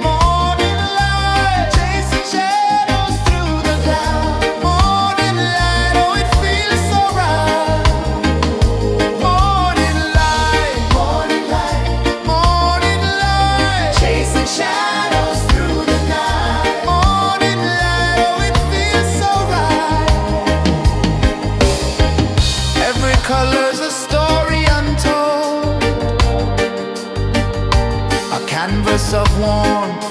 morning light, chasing shadows through the cloud. Morning light, oh it feels so right. Morning light, morning light, chasing shadows through the night. Morning light, oh it feels so right. Every color's a story untold, a canvas of warmth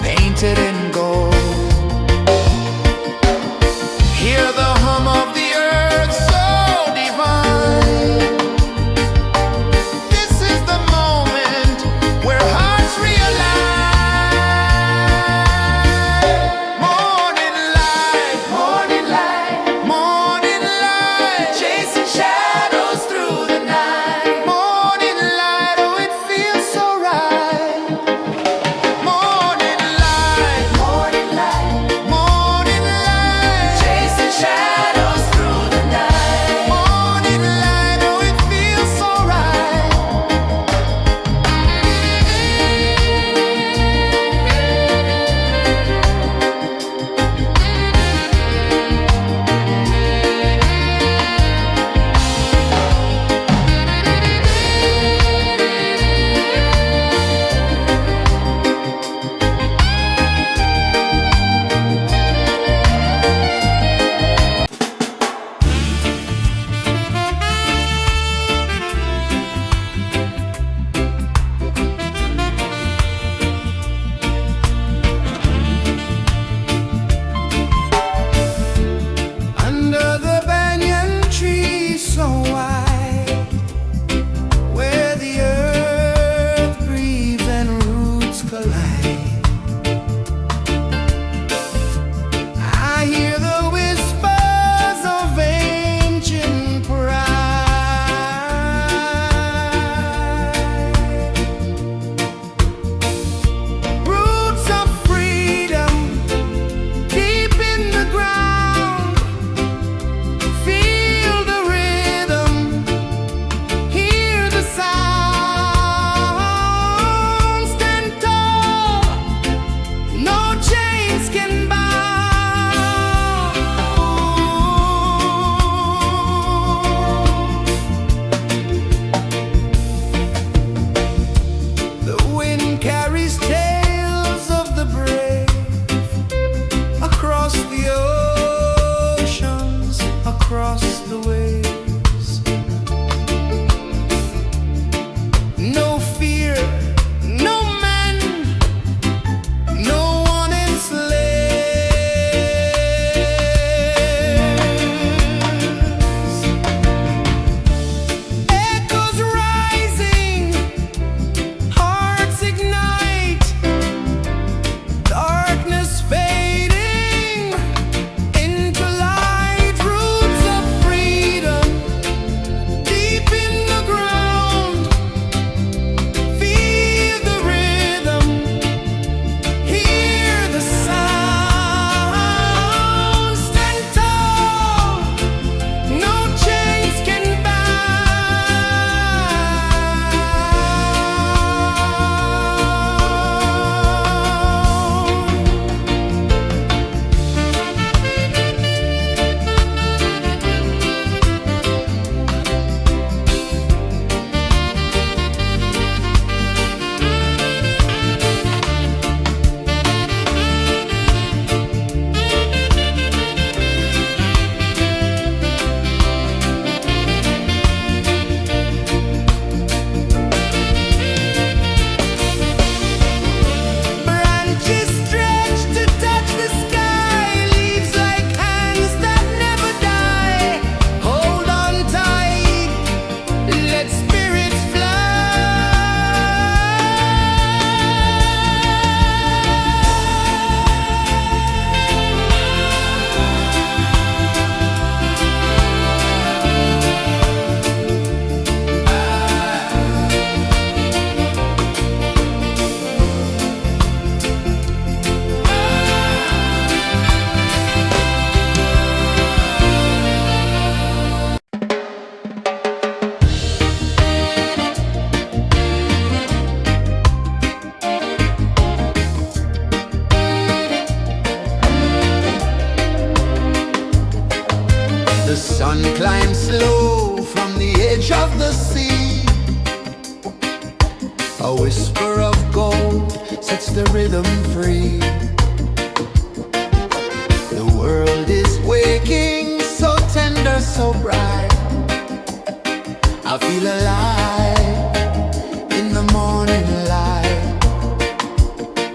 painted in gold. Hear the hum of the earth so divine. This is the moment where hearts realign. Morning light, morning light, chasing shadows through the night. Morning light, oh it feels so right. Morning light, chasing shadows. The sun climbs slow from the edge of the sea. A whisper of gold sets the rhythm free. The world is waking, so tender, so bright. I feel alive in the morning light.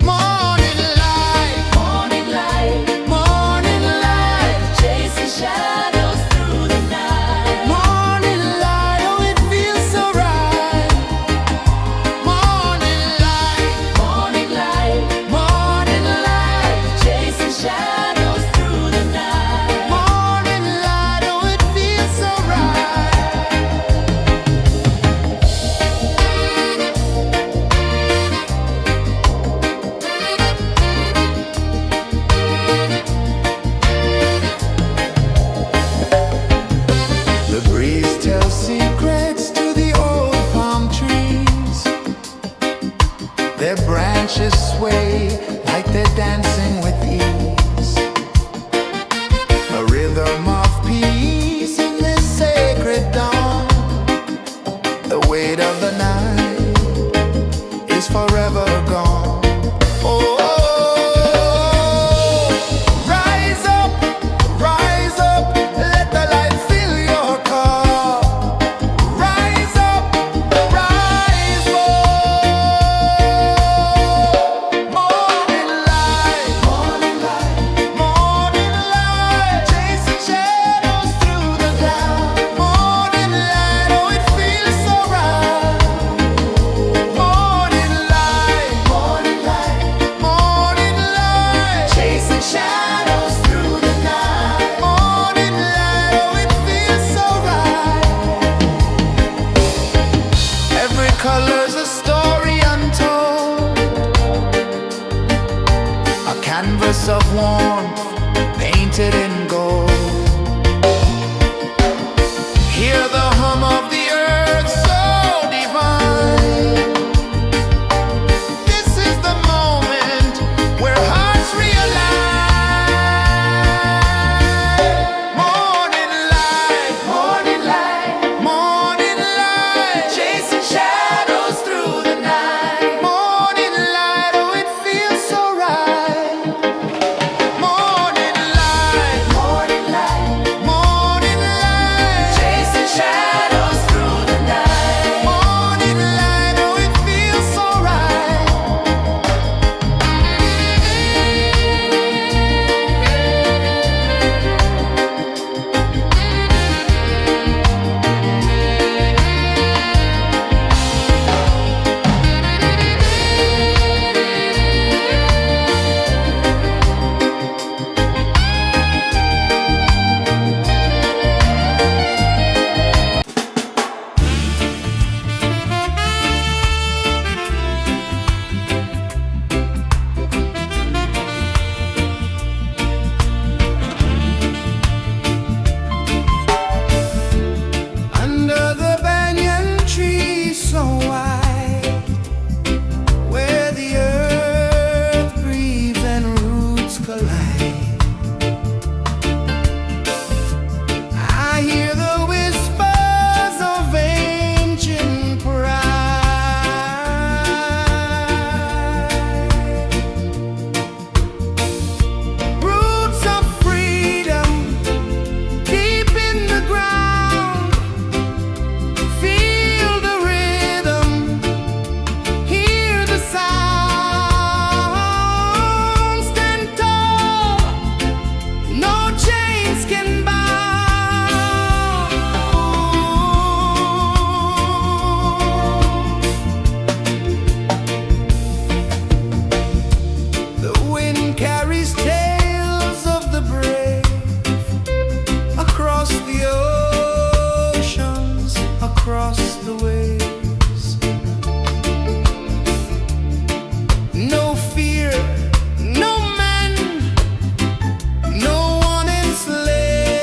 Morning light,
Morning light,
morning light,
chasing shadows through the night.
morning light, oh it feels so right. Morning light,
Morning light,
morning light,
chasing shadows through the night.
morning light, oh it feels so right. The breeze tells secrets to the old palm trees. Their branches sway like they're dancing with ease. A rhythm of peace in this sacred dawn. The weight of the night is forever gone. Oh, rise up, let the light fill your cup. Rise up, rise up. Morning light, morning light, chasing shadows through the cloud. Morning light, oh it feels so right. Morning light, chasing shadows through the night. Morning light, oh it feels so right. Every color's a story untold, a canvas of warmth painted in gold. Hear the hum of the earth so divine. This is the moment where hearts realign. Morning light, morning light, chasing shadows through the night. Morning light, oh it feels so right. Morning light, chasing shadows through the night. Morning light, oh it feels so right. Under the banyan tree so wide, where the earth breathes and roots collide, I hear the whispers of ancient pride. Roots of freedom deep in the ground. Feel the rhythm, hear the sound. Stand tall, no chains can bound. The wind carries tales of the brave across the oceans, across the waves. No fear, no man, no one enslaved.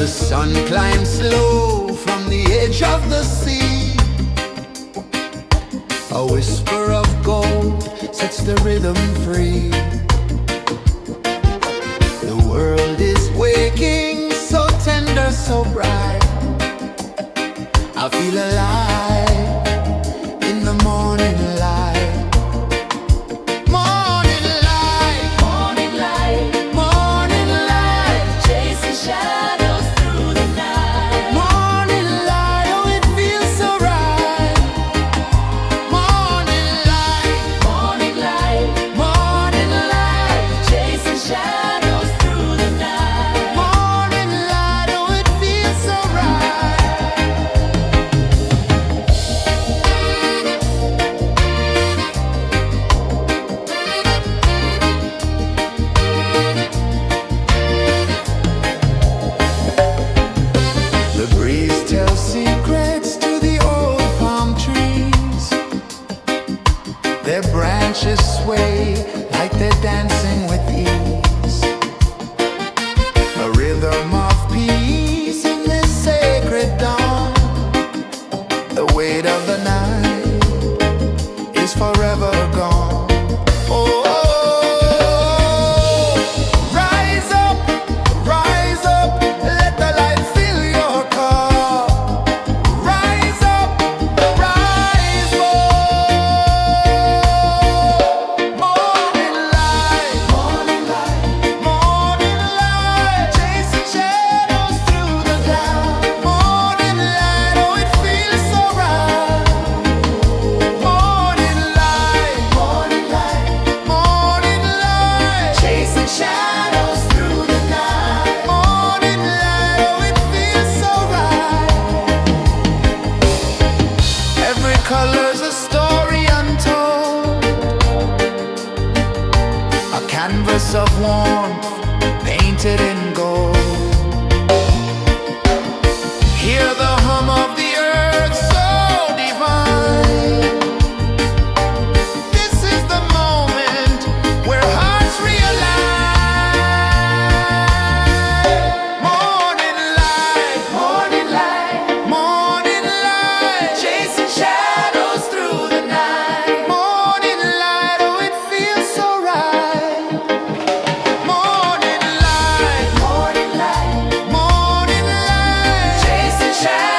The sun climbs slow from the edge of the sea. A whisper of gold sets the rhythm free. The world is waking, so tender, so bright. I feel alive in the morning light. Morning light,
Morning light,
morning light,
chasing shadows through the night.
morning light, oh it feels so right. Morning light,
Morning light,
morning light,
chasing shadows through the night.
morning light, oh it feels so right. The breeze tells secrets to the old palm trees. Their branches sway like they're dancing with ease. A rhythm of peace in this sacred dawn. The weight of the night is forever gone. Oh, rise up, let the light fill your car. Rise up, rise up. Morning light, morning light, morning light, chasing shadows through the cloud. Morning light, oh it feels so right. Morning light, morning light, morning light, chasing shadows through the night. Morning light, oh it feels so right. Every color's a story untold, a canvas of warmth painted in gold. Hear the hum of the earth so divine. This is the moment where hearts realign. Morning light, morning light, morning light, chasing shadows through the night. Morning light, oh it feels so right. Morning light, morning light, morning light, chasing shadows.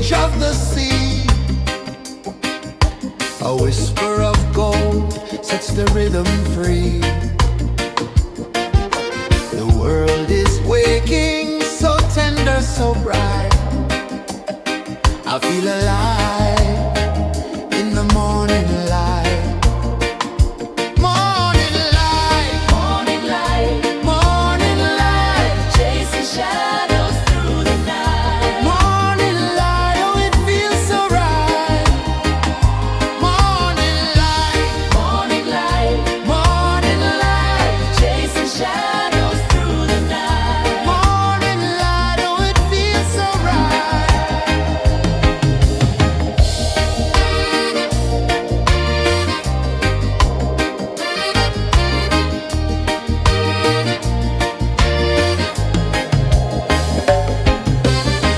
edge of the sea. A whisper of gold sets the rhythm free. The world is waking, so tender, so bright. I feel alive in the morning light. Morning light,
Morning light,
morning light,
chasing shadows through the night.
morning light, oh it feels so right. Morning light,
Morning light,
morning light,
chasing shadows through the night.
morning light, oh it feels so right.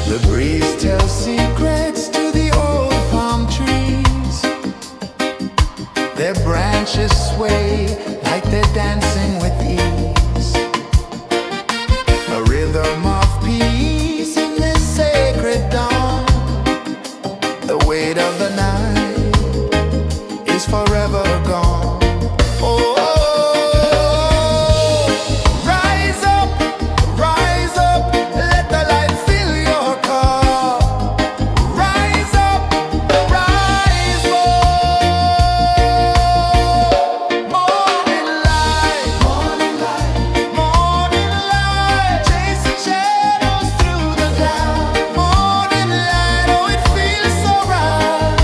The breeze tells secrets to the old palm trees. Their branches sway like they're dancing with ease. A rhythm of peace in this sacred dawn. The weight of the night is forever gone. Oh, rise up, let the light fill your car. Rise up, rise up. Morning light, morning light, morning light, chasing shadows through the cloud. Morning light, oh it feels so right.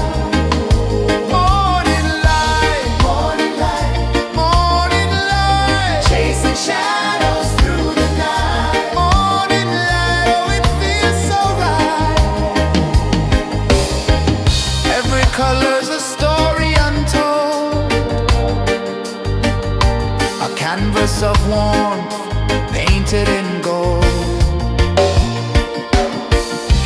Morning light, morning light, morning light, chasing shadows through the night. Morning light, oh it feels so right. Every color's a story untold, a canvas of warmth painted in gold.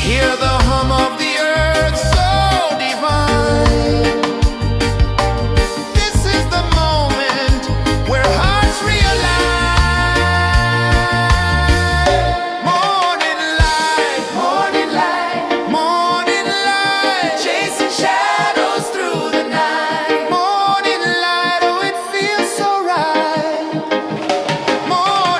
Hear the hum of the earth so divine. This is the moment where hearts realign. Morning light, morning light, morning light, chasing shadows through the night. Morning light, oh it feels so right. Morning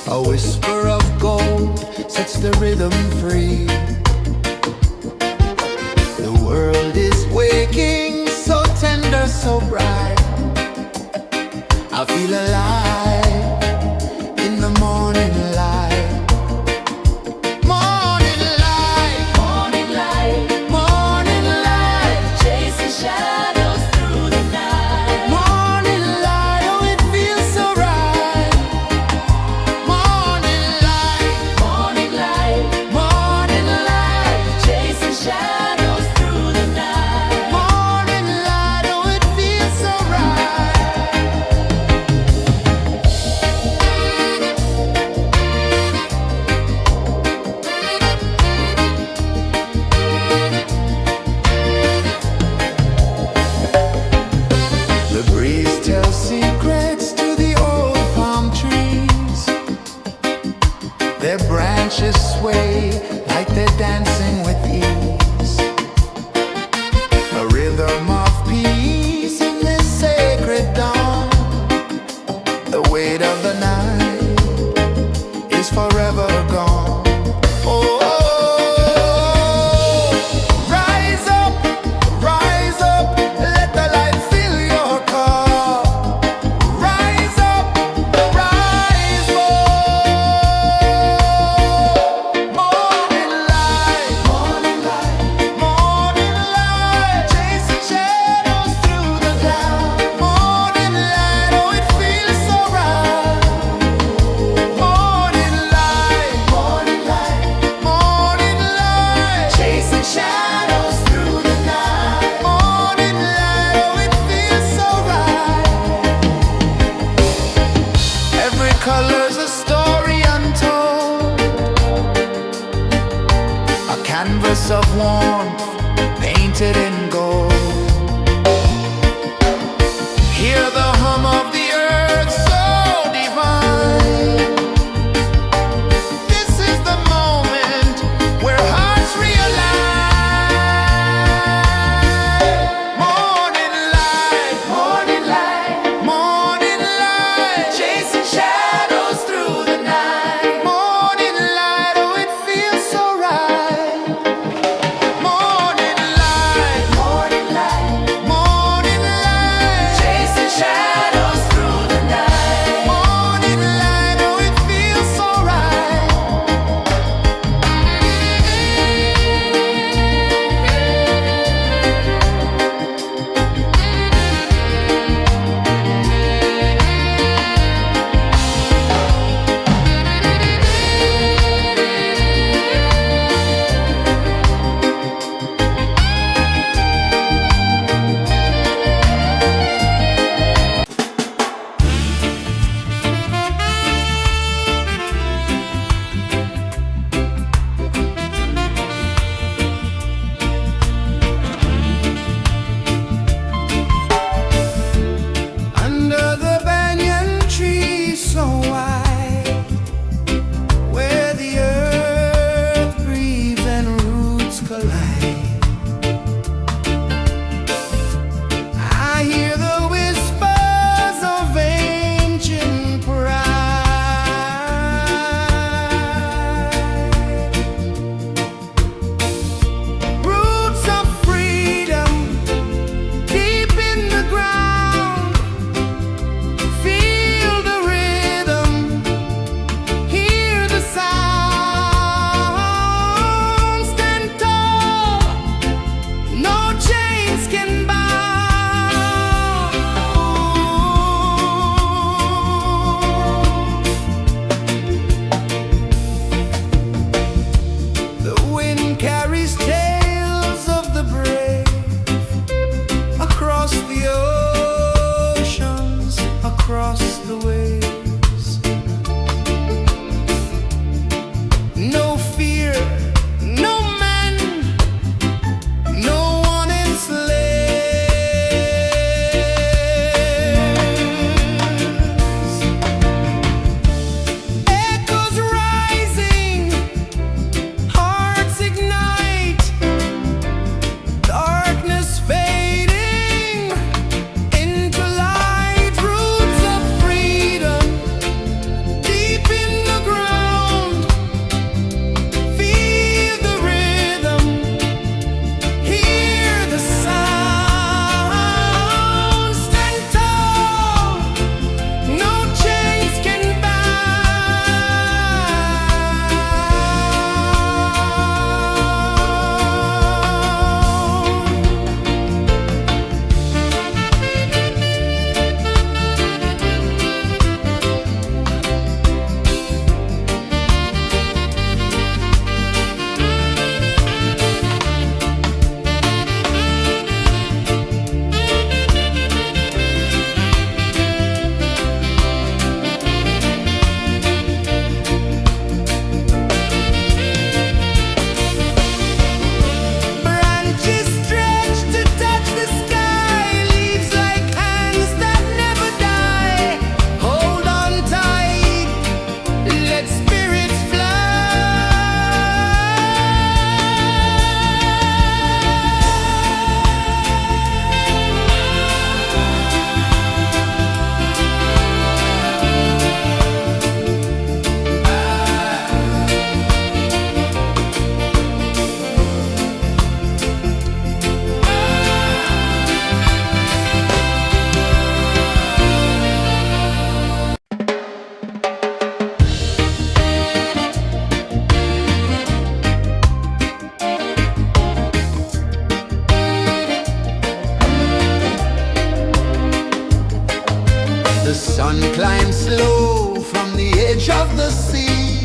A whisper of gold sets the rhythm free. The world is waking, so tender, so bright. I feel alive in the morning light. Morning light,
Morning light,
morning light,
chasing shadows through the night.
morning light, oh it feels so right. Morning light,
Morning light,
morning light,
chasing shadows through the night.
morning light, oh it feels so right. The breeze tells secrets to the old palm trees. Their branches sway like they're dancing with ease. A rhythm of peace in this sacred dawn. The weight of the night is forever gone. Oh, rise up, let the light fill your cup. Rise up, rise up. Morning light, morning light, morning light, chasing shadows through the cloud. Morning light, oh it feels so right. Morning light, morning light, morning light, chasing shadows through the night. Morning light, oh it feels so right. Every color's a story untold, a canvas of warmth painted in gold. Hear the hum of the earth so divine. This is the moment where hearts realign. Morning light, morning light, morning light, chasing shadows through the night. Morning light, oh it feels so right. Morning sun climbs slow from the edge of the sea.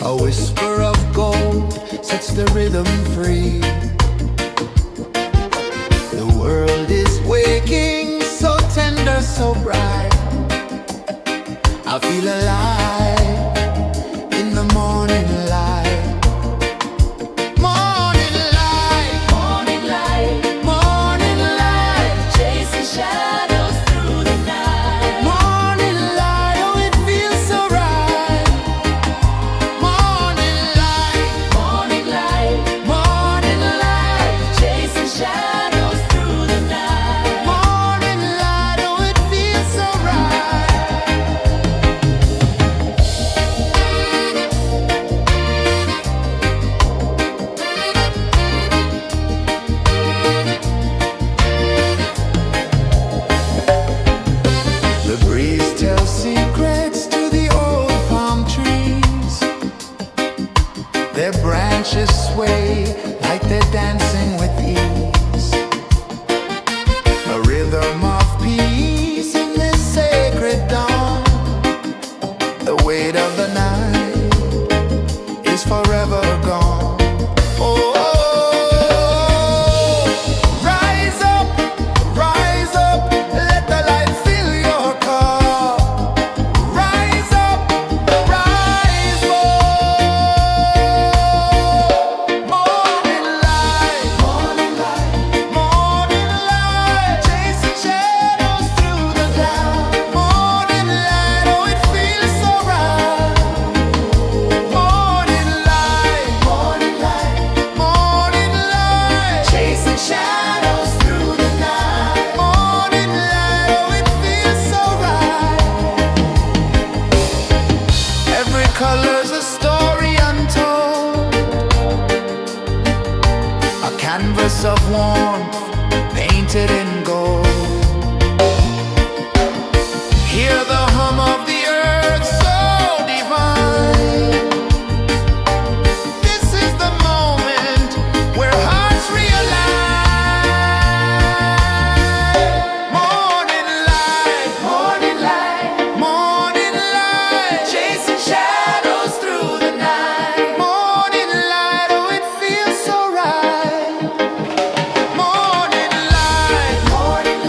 A whisper of gold sets the rhythm free. The world is waking, so tender, so bright. I feel alive in the morning light. Morning light,
Morning light,
morning light,
chasing shadows through the night.
morning light, oh it feels so right. Morning light,
Morning light,
morning light,
chasing shadows through the night.
morning light, oh it feels so right. The breeze tells secrets to the old palm trees. Their branches sway like they're dancing with ease. A rhythm of peace in this sacred dawn. The weight of the night is forever gone. Oh, rise up, let the light fill your cup. Rise up, rise more. Morning light, morning light, morning light, chasing shadows through the cloud. Morning light, oh it feels so right. Morning light, morning light, morning light, chasing shadows through the night. Morning light, oh it feels so right. Every color's a story untold, a canvas of warmth painted in gold. Hear the hum of the earth so divine. This is the moment where hearts realign. Morning light, morning light, morning light, chasing shadows through the night. Morning light, oh it feels so right. Morning light, morning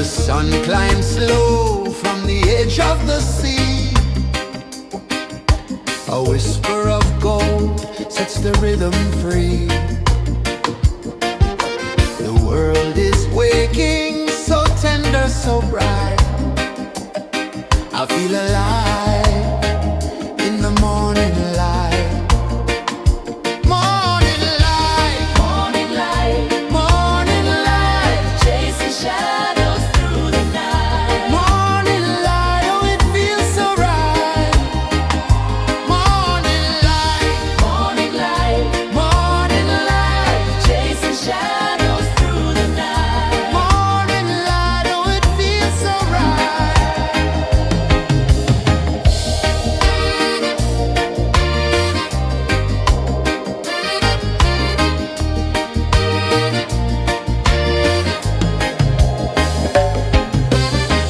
sun climbs slow from the edge of the sea. A whisper of gold sets the rhythm free. The world is waking, so tender, so bright. I feel alive in the morning light. Morning light,
Morning light,
morning light,
chasing shadows through the night.
morning light, oh it feels so right. Morning light,
Morning light,
morning light,
chasing shadows through the night.
morning light, oh it feels so right.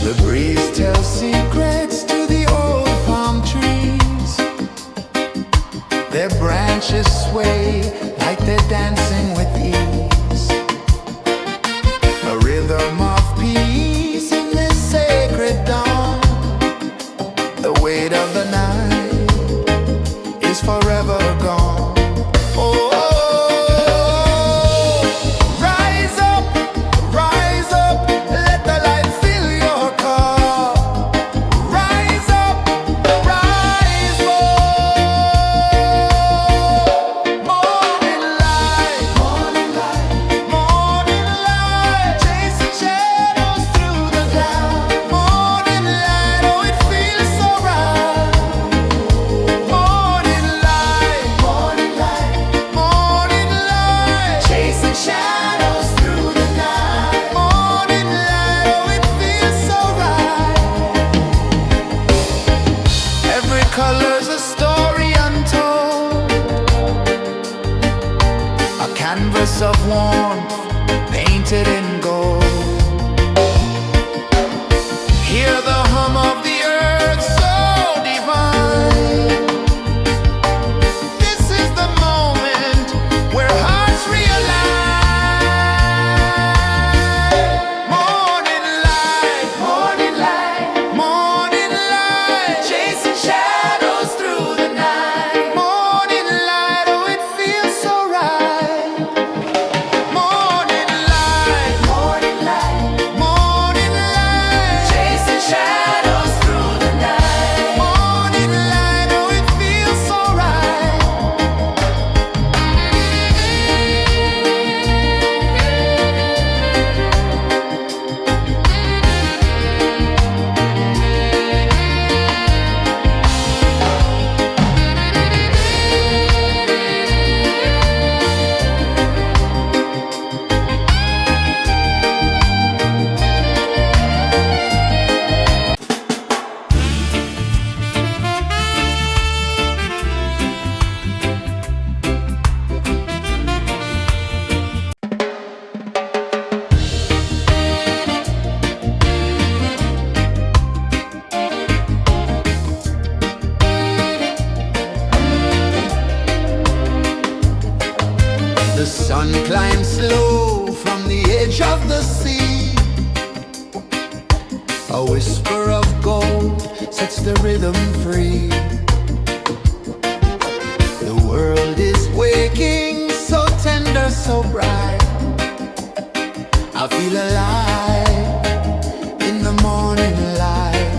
The breeze tells secrets to the old palm trees. Their branches sway like they're dancing with ease. A rhythm of peace in this sacred dawn. The weight of the night is forever gone. Oh, rise up, let the light fill your cup. Rise up, rise up. Morning light, morning light, morning light, chasing shadows through the cloud. Morning light, oh it feels so right. Morning light, morning light, morning light, chasing shadows through the night. Morning light, oh it feels so right. Every color's a story untold, a canvas of warmth painted in gold. Hear the hum of the earth so divine. This is the moment where hearts realign. Morning light, morning light, morning light, chasing shadows through the night. Morning light, oh it feels so right. Morning light,
Morning light,
morning light,
chasing shadows through the night.
morning light, oh it feels so right. The sun climbs slow from the edge of the sea. A whisper of gold sets the rhythm free. The world is waking, so tender, so bright. I feel alive in the morning light.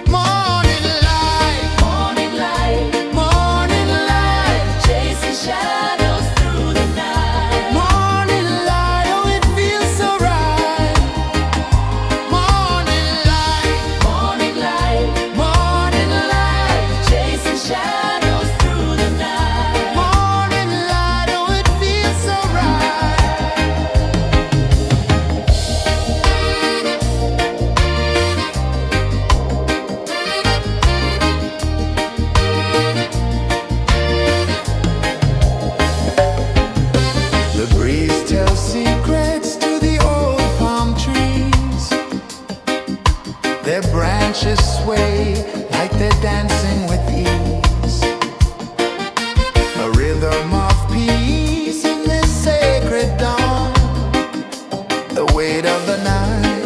Morning light,
Morning light,
morning light,
chasing shadows through the night.
morning light, oh it feels so right. Morning light,
Morning light,
morning light,
chasing shadows through the night.
morning light, oh it feels so right. The breeze tells secrets to the old palm trees. Their branches sway like they're dancing with ease. A rhythm of peace in this sacred dawn. The weight of the night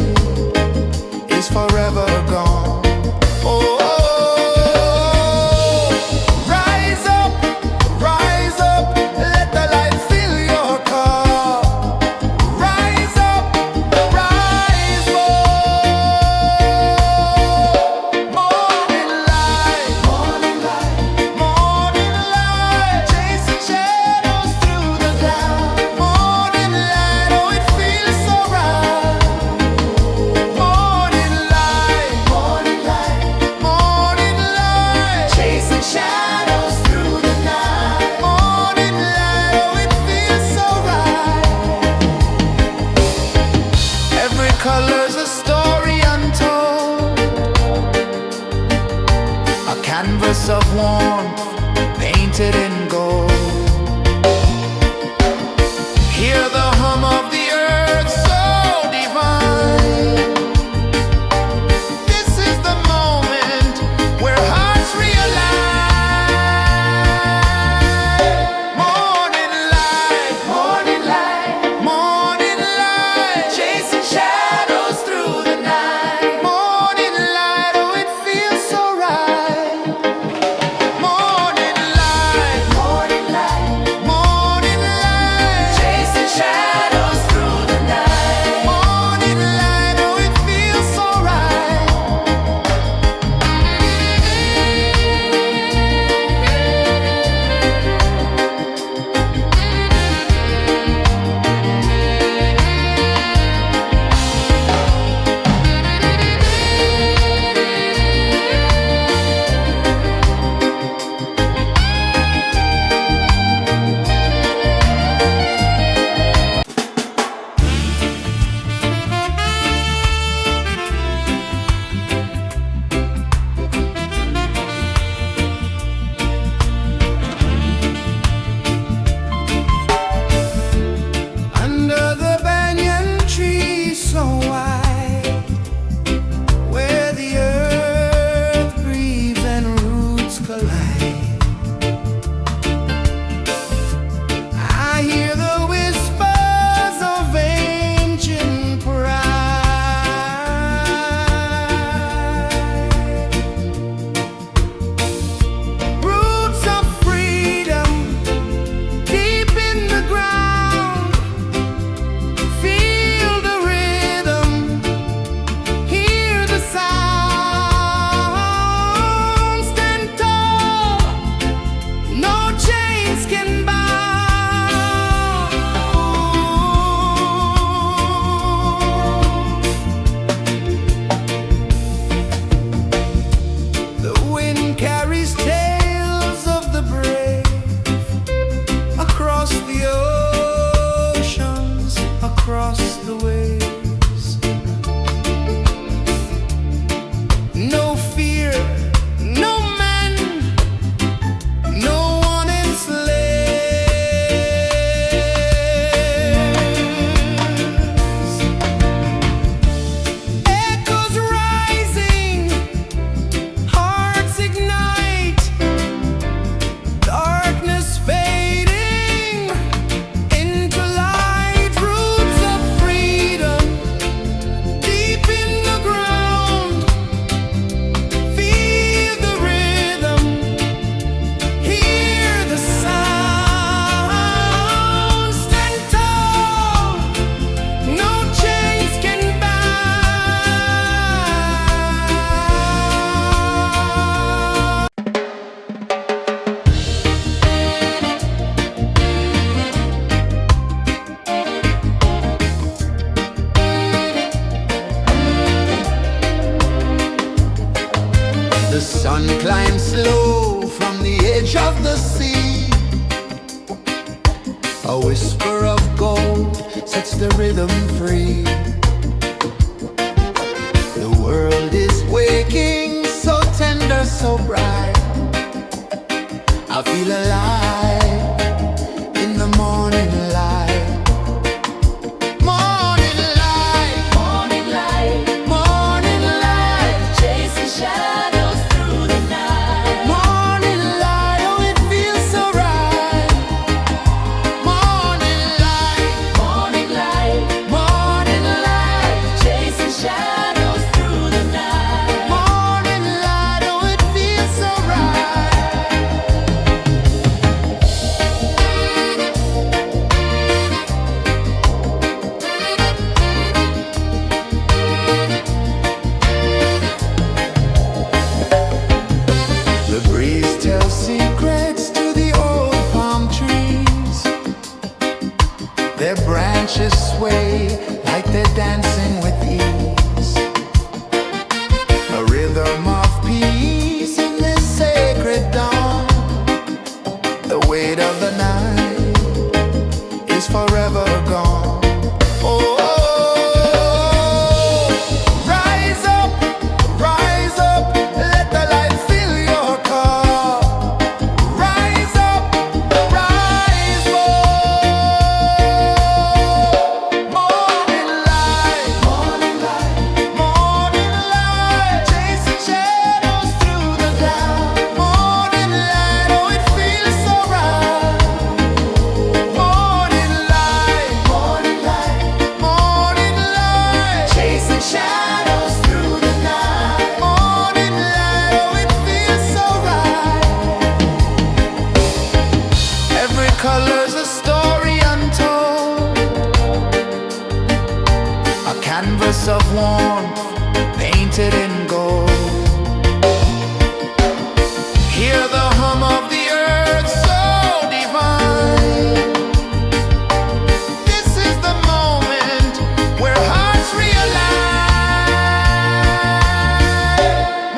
colors, a story untold, a canvas of warmth painted in gold. Hear the hum of the earth so divine. This is the moment where hearts realize. Morning light, morning light, morning light, chasing shadows through the night. Morning light, oh it feels so right. Morning light, morning light, morning light, chasing shadows through the night. Morning light, oh it feels so right. Under the banyan tree so wide, where the earth breathes and roots collide, I hear the whispers of ancient pride. Roots of freedom deep in the ground. Feel the rhythm, hear the sound. Stand tall, no chains can bound. The wind carries tales of the brave across the oceans, across the waves. No fear, no man, no one enslaves. Echoes rising, hearts ignite, darkness fading into light. Roots of freedom deep in the ground. Feel the rhythm, hear the sound. Stand tall, no chains can bound. The sun climbs slow from the edge of the sea. A whisper of gold sets the rhythm free. The world is waking, so tender, so bright. I feel alive in the morning light. Morning light,
Morning light,
morning light,
chasing shadows through the night.
morning light, oh it feels so right. Morning light,
Morning light,
morning light,
chasing shadows through the night.
morning light, oh it feels so right. shadows through the night. Morning light, oh, it feels so right. Every color's a story untold, a canvas of warmth painted in gold. Hear the hum of the earth so divine. This is the moment where hearts realign.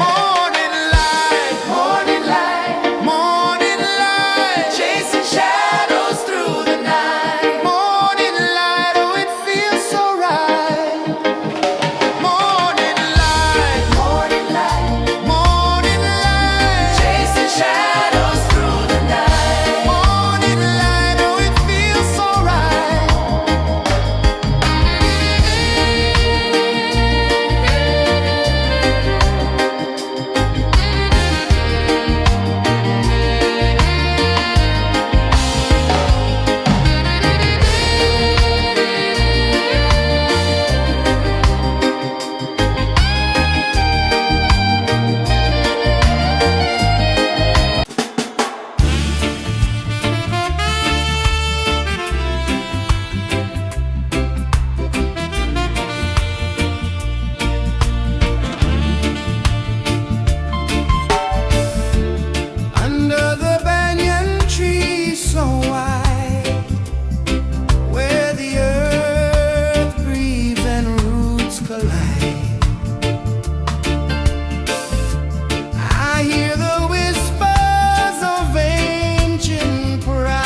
Morning light, morning light, morning light, chasing shadows through the night. Morning light, oh, it feels so right. Morning light, morning light, morning light, chasing shadows through the night. Morning light, oh, it feels so right. Under the banyan tree so wide, where the earth breathes and roots collide, I hear the whispers of ancient pride.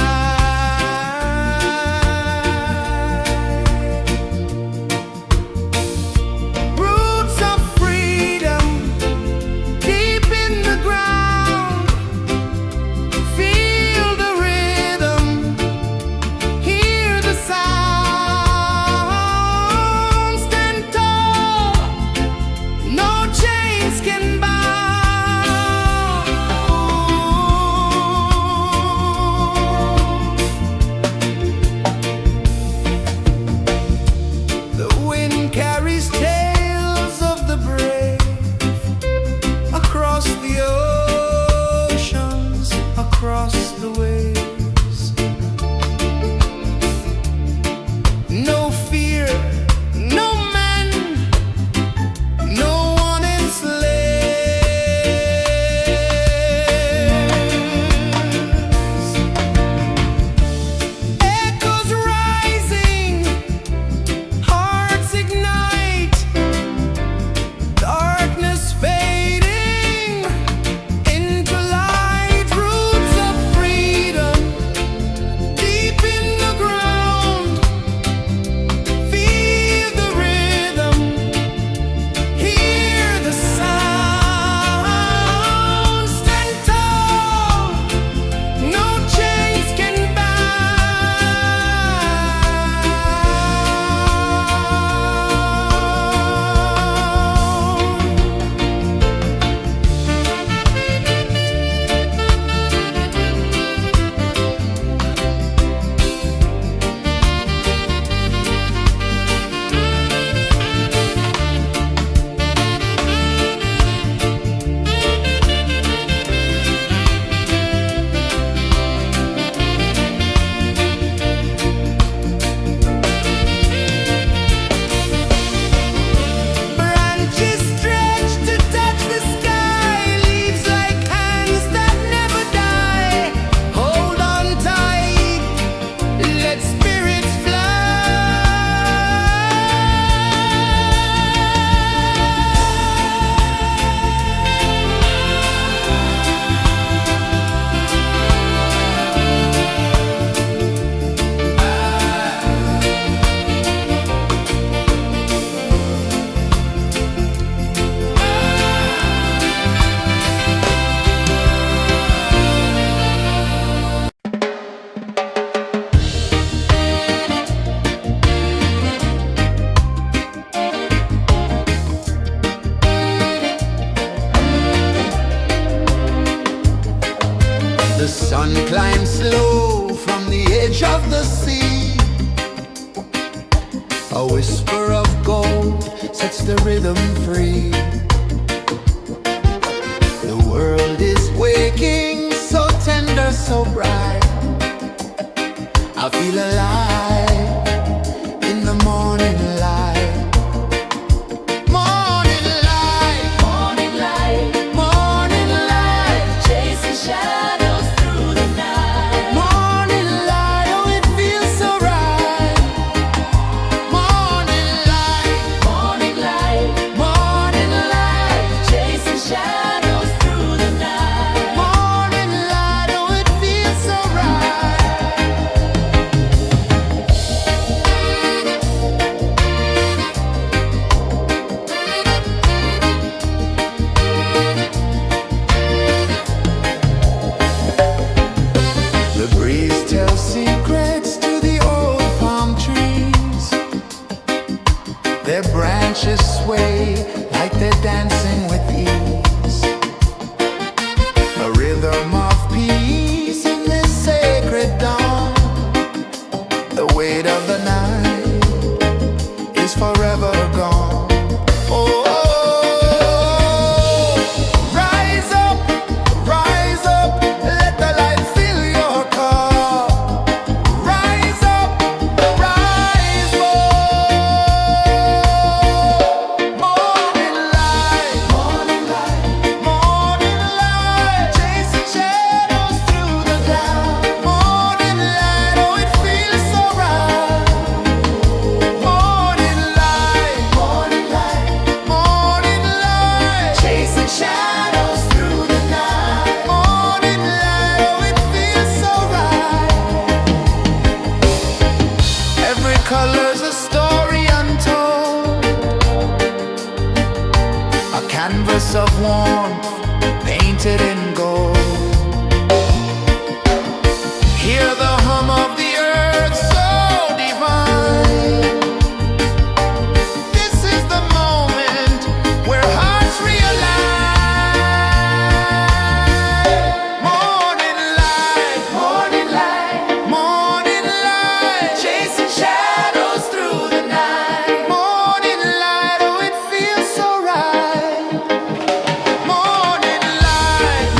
Roots of freedom deep in the ground. Feel the rhythm, hear the sound. Stand tall, no chains can bound. The wind carries tales of the brave across the oceans, across the waves. No fear, no man, no one enslaves. Echoes rising, hearts ignite, darkness fading into light. Roots of freedom deep in the ground. Feel the rhythm, hear the sound. Stand tall, no chains can branches stretch to touch the sky, leaves like hands that never die. Hold on tight, let spirits The sun climbs slow from the edge of the sea. A whisper of gold sets the rhythm free. The world is waking, so tender, so bright. I feel alive in the morning light. Morning light,
Morning light,
morning light,
chasing shadows through the night.
morning light, oh it feels so right. Morning light,
Morning light,
morning light,
chasing shadows through the night.
morning light, oh it feels so right. The breeze tells secrets to the old palm trees. Their branches sway like they're dancing with ease. A rhythm of peace in this sacred dawn. The weight of the night is forever gone. Oh, rise up, let the light fill your cup. Rise up, rise up. Morning light, morning light, morning light, chasing shadows through the cloud. Morning light, oh it feels so right. Morning light, morning light, morning light, chasing shadows through the night. Morning light, oh it feels so right. Every color's a story untold, a canvas of warmth painted in gold. Hear the hum of the earth so divine. This is the moment where hearts realign. Morning light, morning light, morning light, chasing shadows through the night. Morning light, oh it feels so right. Morning light,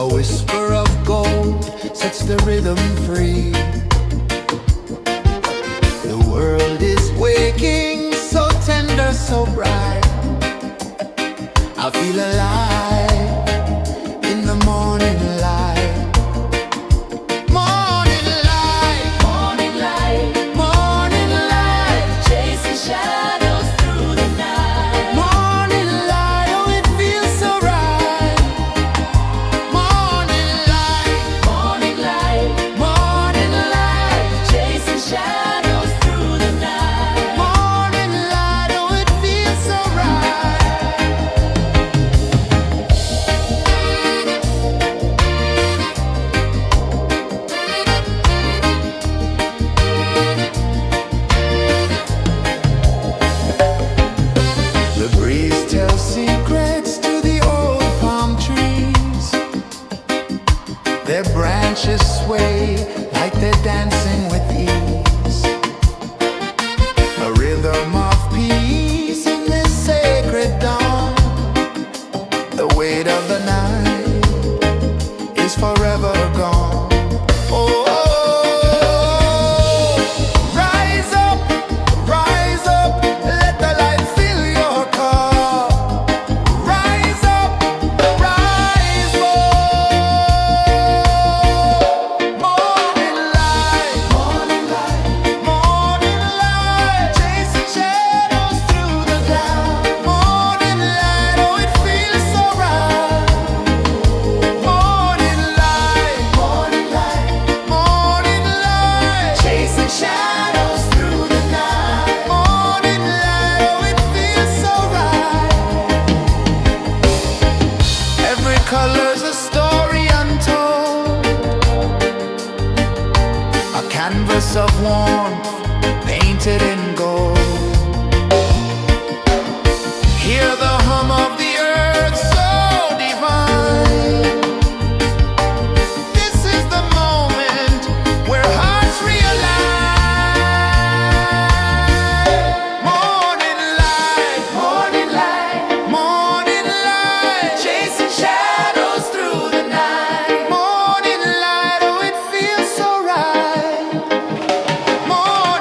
A whisper of gold sets the rhythm free. The world is waking, so tender, so bright. I feel alive in the morning light. Morning light,
Morning light,
morning light,
chasing shadows through the night.
morning light, oh it feels so right. Morning light,
Morning light,
morning light,
chasing shadows through the night.
morning light, oh it feels so right. The breeze tells secrets to the old palm trees. Their branches sway like they're dancing with ease. A rhythm of peace in this sacred dawn. The weight of the night is forever gone. Oh, rise up, let the light fill your cup. Rise up, rise more. Morning light, morning light, chasing shadows through the cloud. Morning light, oh it feels so right. Morning light, morning light, chasing shadows through the night. Morning light, oh it feels so right. Every color's a story untold, a canvas of warmth painted in gold. Hear the hum of the earth so divine. This is the moment where hearts realize. Morning light, morning light, chasing shadows through the night. Morning light, oh it feels so right. Morning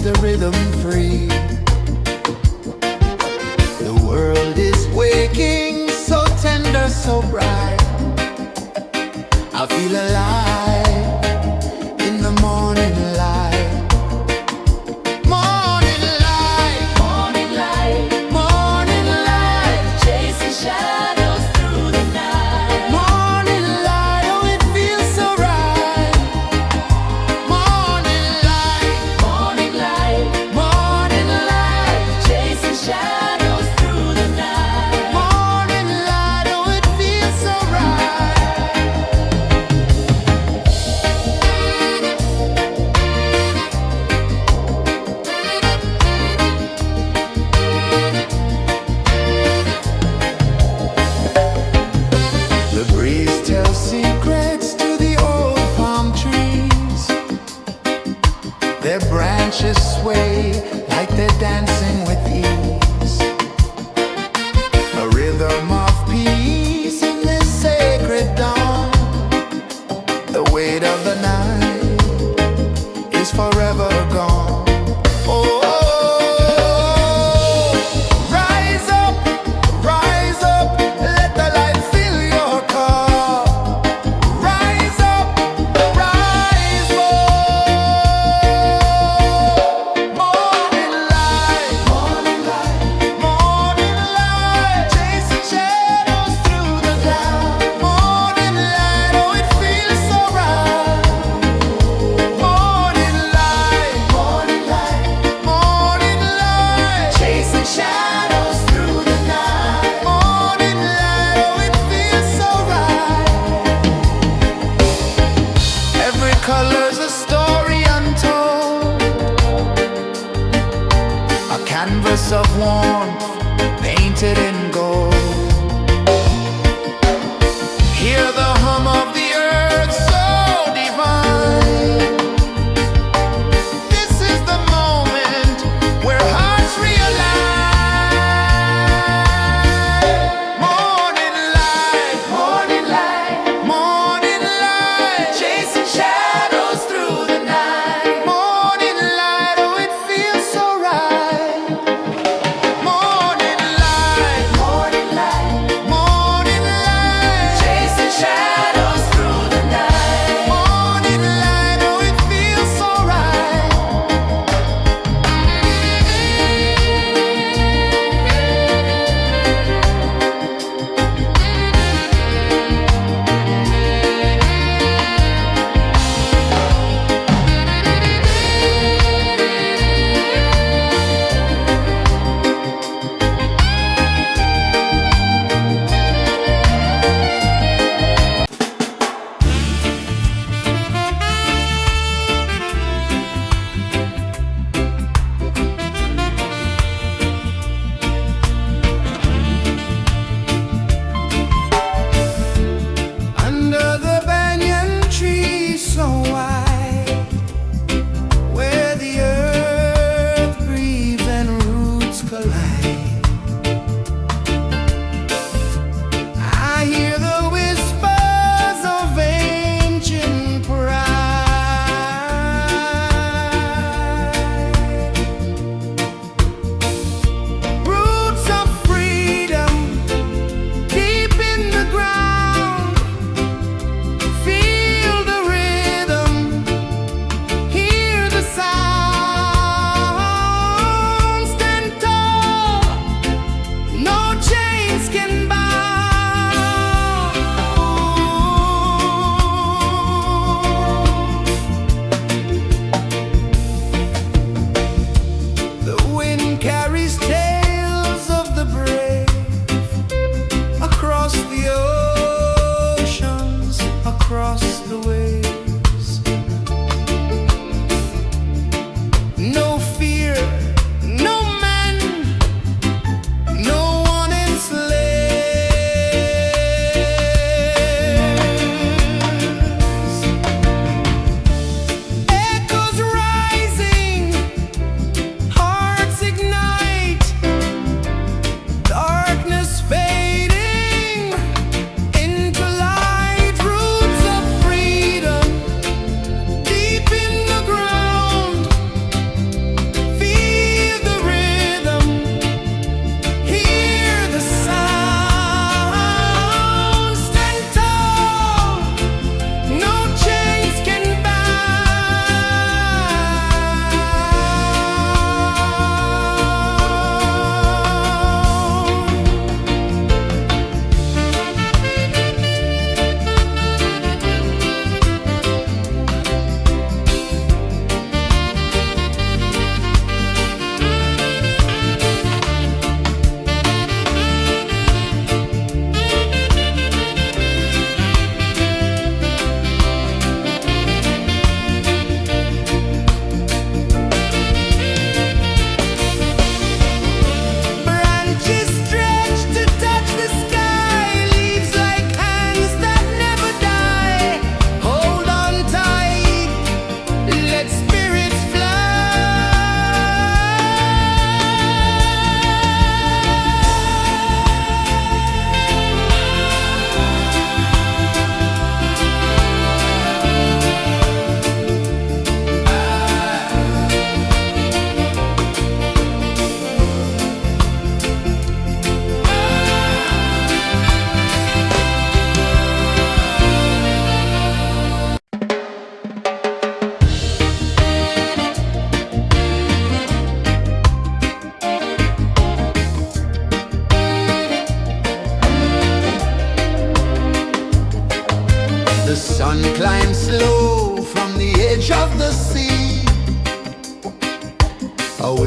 the rhythm free. The world is waking, so tender, so bright. I feel alive in the morning light. Morning light,
Morning light,
morning light,
chasing shadows through the night.
morning light. Oh, it feels so right. Morning light,
Morning light,
morning light,
chasing shadows through the night.
morning light. Oh, it feels so right. The breeze tells secrets to the old palm trees. Their branches sway like they're dancing with ease. A rhythm of peace in this sacred dawn. The weight of the night is forever gone. Oh, rise up, let the light fill your cup. Rise up, rise more. Morning light, morning light, chasing shadows through the cloud. Morning light, oh, it feels so right. Morning light, morning light, chasing shadows through the night. Morning light, oh, it feels so right. Every color's a story untold, a canvas of warmth painted in gold. Hear the hum of the earth so divine. This is the moment where hearts realign. Morning light, morning light, chasing shadows through the night. Morning light, oh, it feels so right. Morning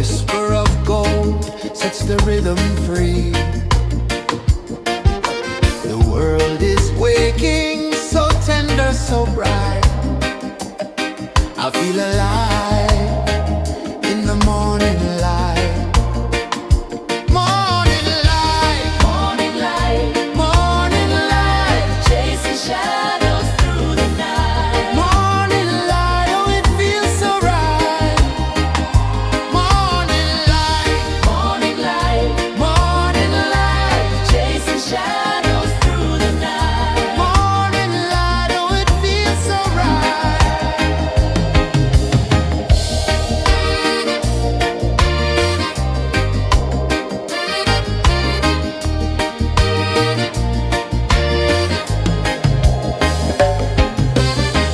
whisper of gold sets the rhythm free. The world is waking, so tender, so bright. I feel alive in the morning light. Morning light,
Morning light,
morning light,
chasing shadows through the night.
morning light, oh it feels so right. Morning light,
Morning light,
morning light,
chasing shadows through the night.
morning light, oh it feels so right.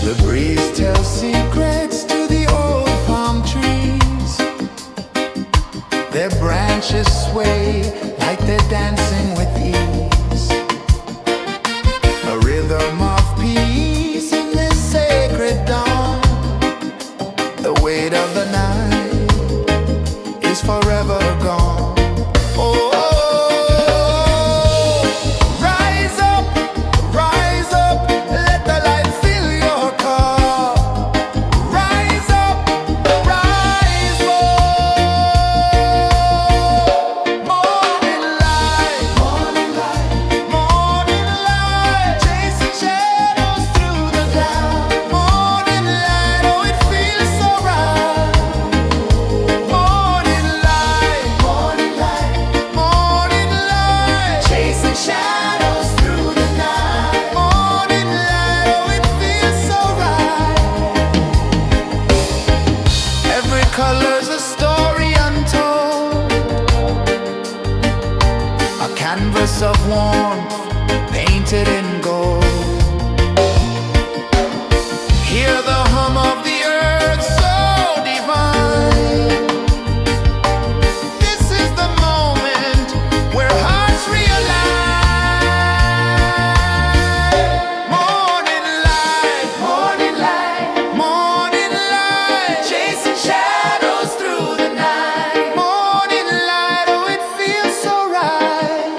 The breeze tells secrets to the old palm trees. Their branches sway like they're dancing with ease. A rhythm of peace in this sacred dawn. The weight of the night is forever gone. Oh, rise up, let the light fill your cup. Rise up, rise up. Morning light, morning light, chasing shadows through the cloud. Morning light, oh it feels so right. Morning light, chasing shadows through the night. Morning light, oh it feels so right. Every color's a story untold, a canvas of warmth painted in gold. Hear the hum of the earth so divine. This is the moment where hearts realign. Morning light, morning light, chasing shadows through the night. Morning light, oh it feels so right.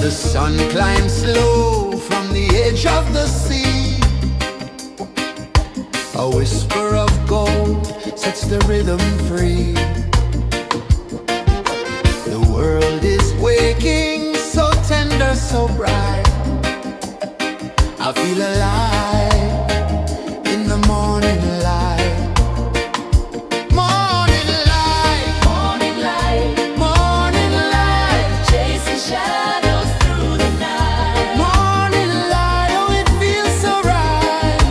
The sun climbs slow from the edge of the sea. A whisper of gold sets the rhythm free. The world is waking, so tender, so bright. I feel alive in the morning light. Morning light,
Morning light,
morning light,
chasing shadows through the night.
morning light, oh it feels so right.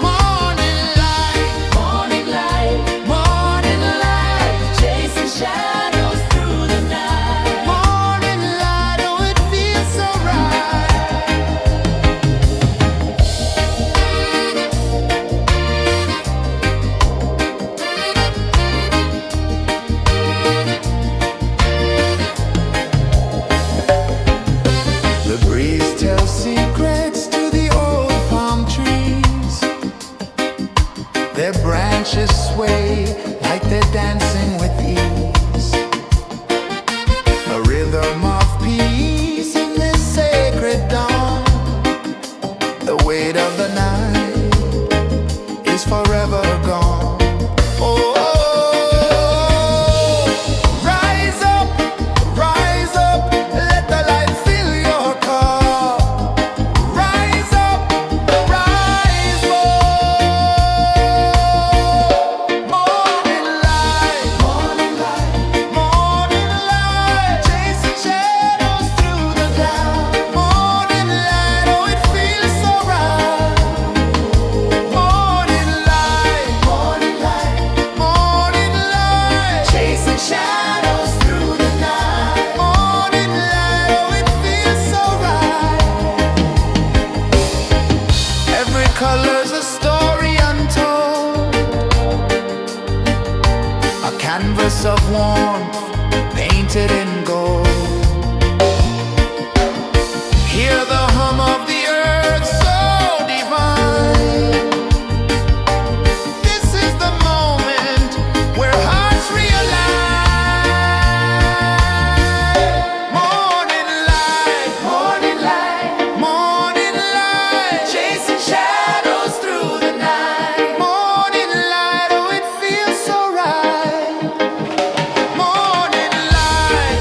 Morning light,
Morning light,
morning light,
chasing shadows through the night.
morning light, oh it feels so right. The breeze tells secrets to the old palm trees. Their branches sway like they're dancing with ease. A rhythm of peace in this sacred dawn. The weight of the night is forever gone. Oh, rise up, let the light fill your cup. Rise up, rise up. Morning light, morning light, morning light, chasing shadows through the cloud. Morning light, oh it feels so right. Morning light, morning light, morning light, chasing shadows through the night. Morning light, oh it feels so right. Every color's a story untold, a canvas of warmth painted in gold. Hear the hum of the earth so divine. This is the moment where hearts realign. Morning light, morning light, morning light, chasing shadows through the night. Morning light, oh it feels so right. Morning light,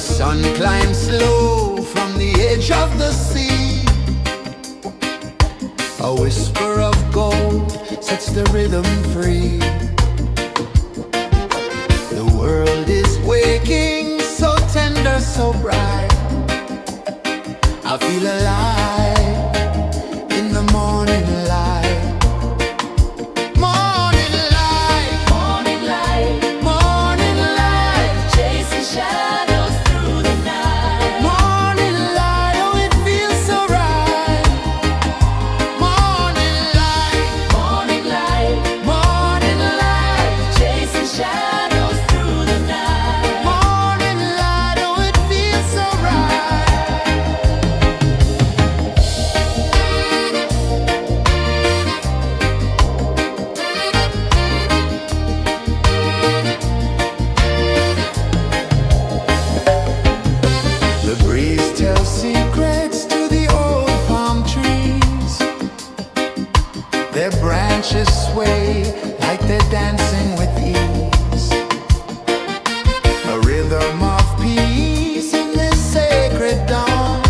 sun climbs slow from the edge of the sea. A whisper of gold sets the rhythm free. The world is waking, so tender, so bright. I feel alive in the morning light. Morning light,
Morning light,
morning light,
chasing shadows through the night.
morning light, oh it feels so right. Morning light,
Morning light,
morning light,
chasing shadows through the night.
morning light, oh it feels so right. The breeze tells secrets to the old palm trees. Their branches sway like they're dancing with ease. A rhythm of peace in this sacred dawn.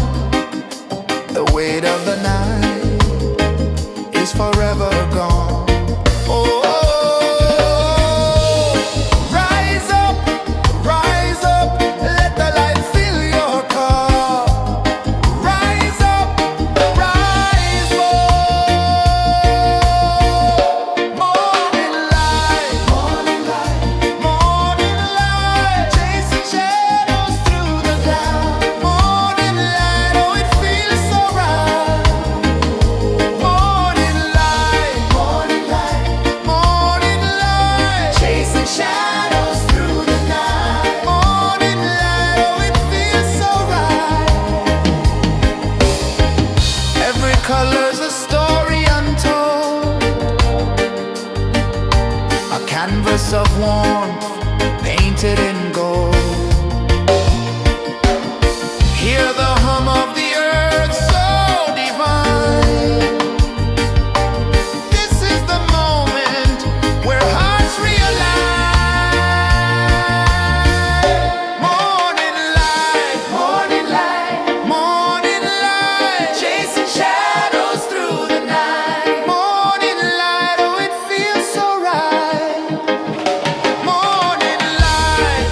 The weight of the night is forever gone. Oh, rise up, let the light fill your cup. Rise up, rise up. Morning light, morning light, morning light, chasing shadows through the cloud. Morning light, oh it feels so right. Morning light, morning light, morning light, chasing shadows through the night. Morning light, oh it feels so right. Every color's a story untold, a canvas of warmth painted in gold. Hear the hum of the earth so divine. This is the moment where hearts realign. Morning light, morning light, morning light, chasing shadows through the night. Morning light, oh it feels so right. Morning light,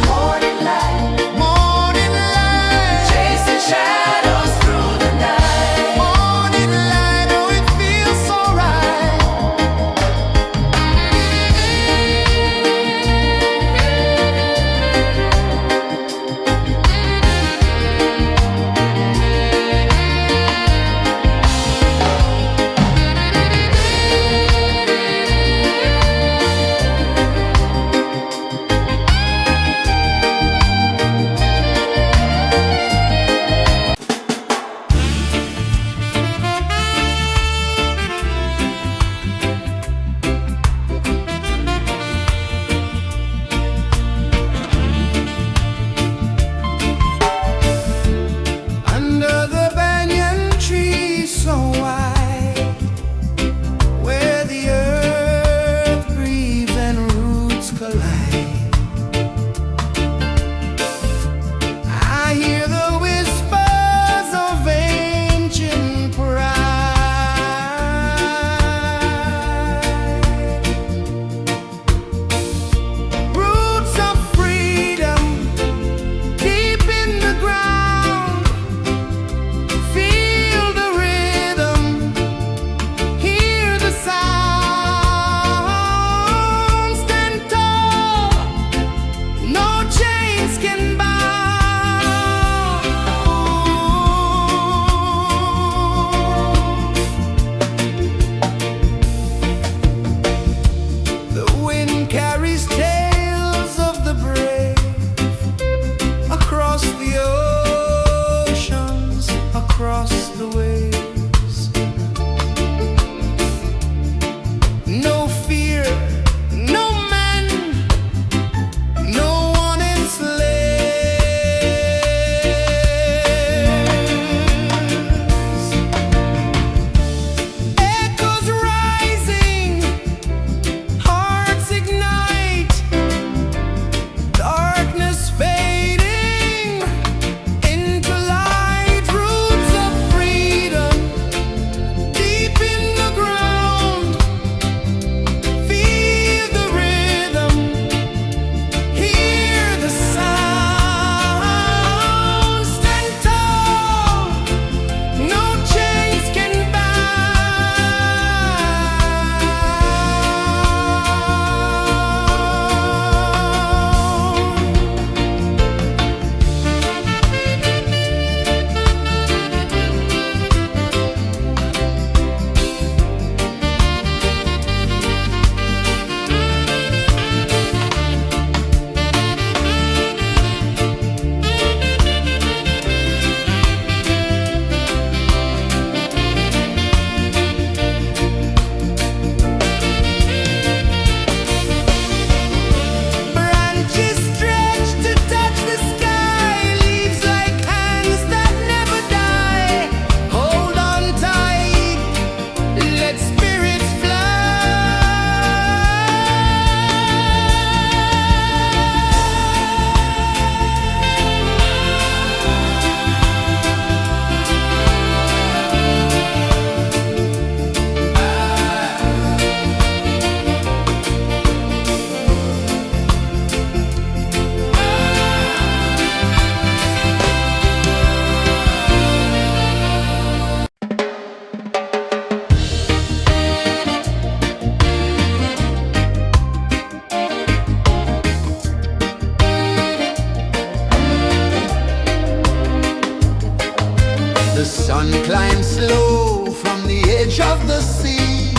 the sea.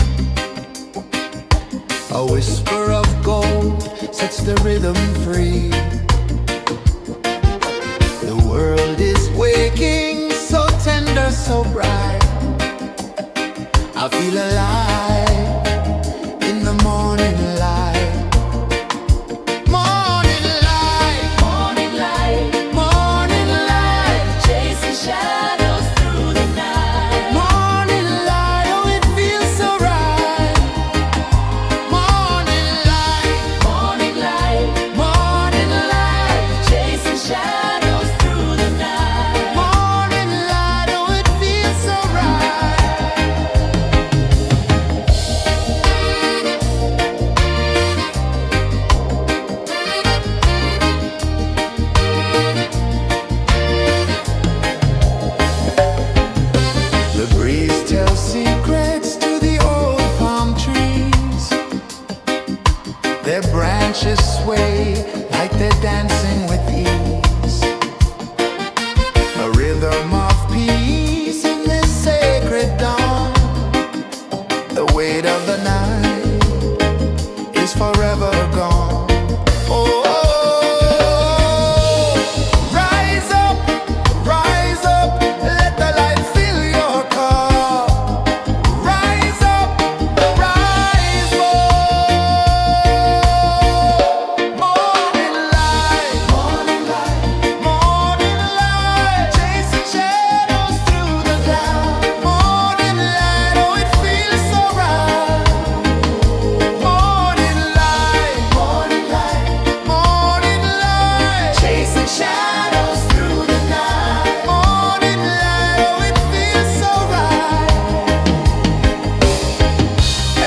A whisper of gold sets the rhythm free. The world is waking, so tender, so bright. I feel alive in the morning light. Morning light,
Morning light,
morning light,
chasing shadows through the night.
morning light, oh it feels so right. Morning light,
Morning light,
morning light,
chasing shadows through the night.
morning light, oh it feels so right. The breeze tells secrets to the old palm trees. Their branches sway like they're dancing with ease. A rhythm of peace in this sacred dawn. The weight of the night is forever gone. Oh, rise up, let the light fill your car. Rise up, rise up. Morning light, morning light, morning light, chasing shadows through the cloud. Morning light, oh it feels so right. Morning light, morning light, morning light, chasing shadows through the night. Morning light, oh it feels so right.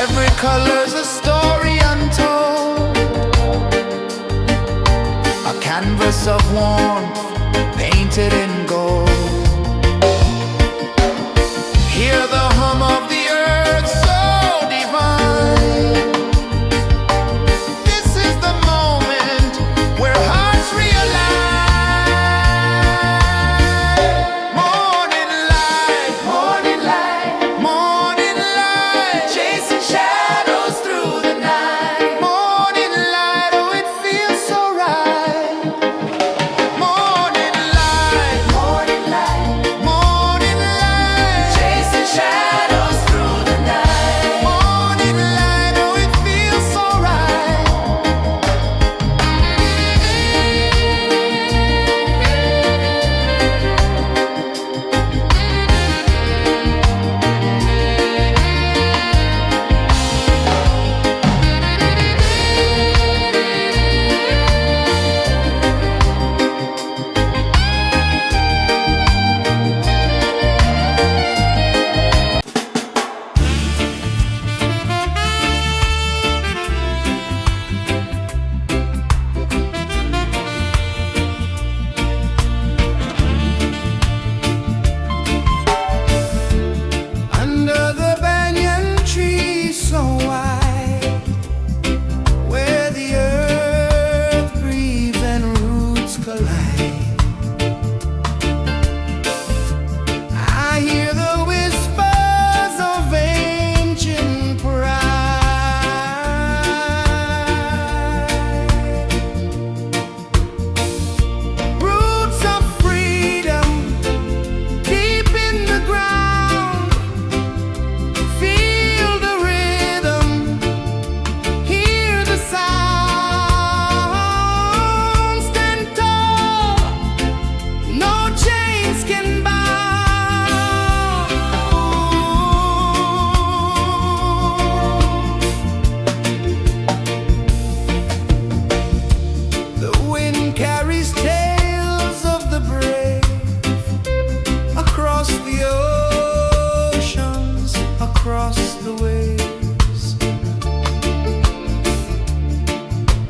Every color's a story untold, a canvas of warmth painted in gold. Hear the hum of the earth so divine. This is the moment where hearts realign. Morning light, morning light, morning light, chasing shadows through the night. Morning light, oh it feels so right. Morning light, morning light, morning light, chasing shadows through the night. Morning light, oh it feels so right. Under the banyan tree so wide, where the earth breathes and roots collide, I hear the whispers of ancient pride. Roots of freedom deep in the ground. Feel the rhythm, hear the sound. Stand tall, no chains can bound. The wind carries tales of the brave across the oceans, across the waves.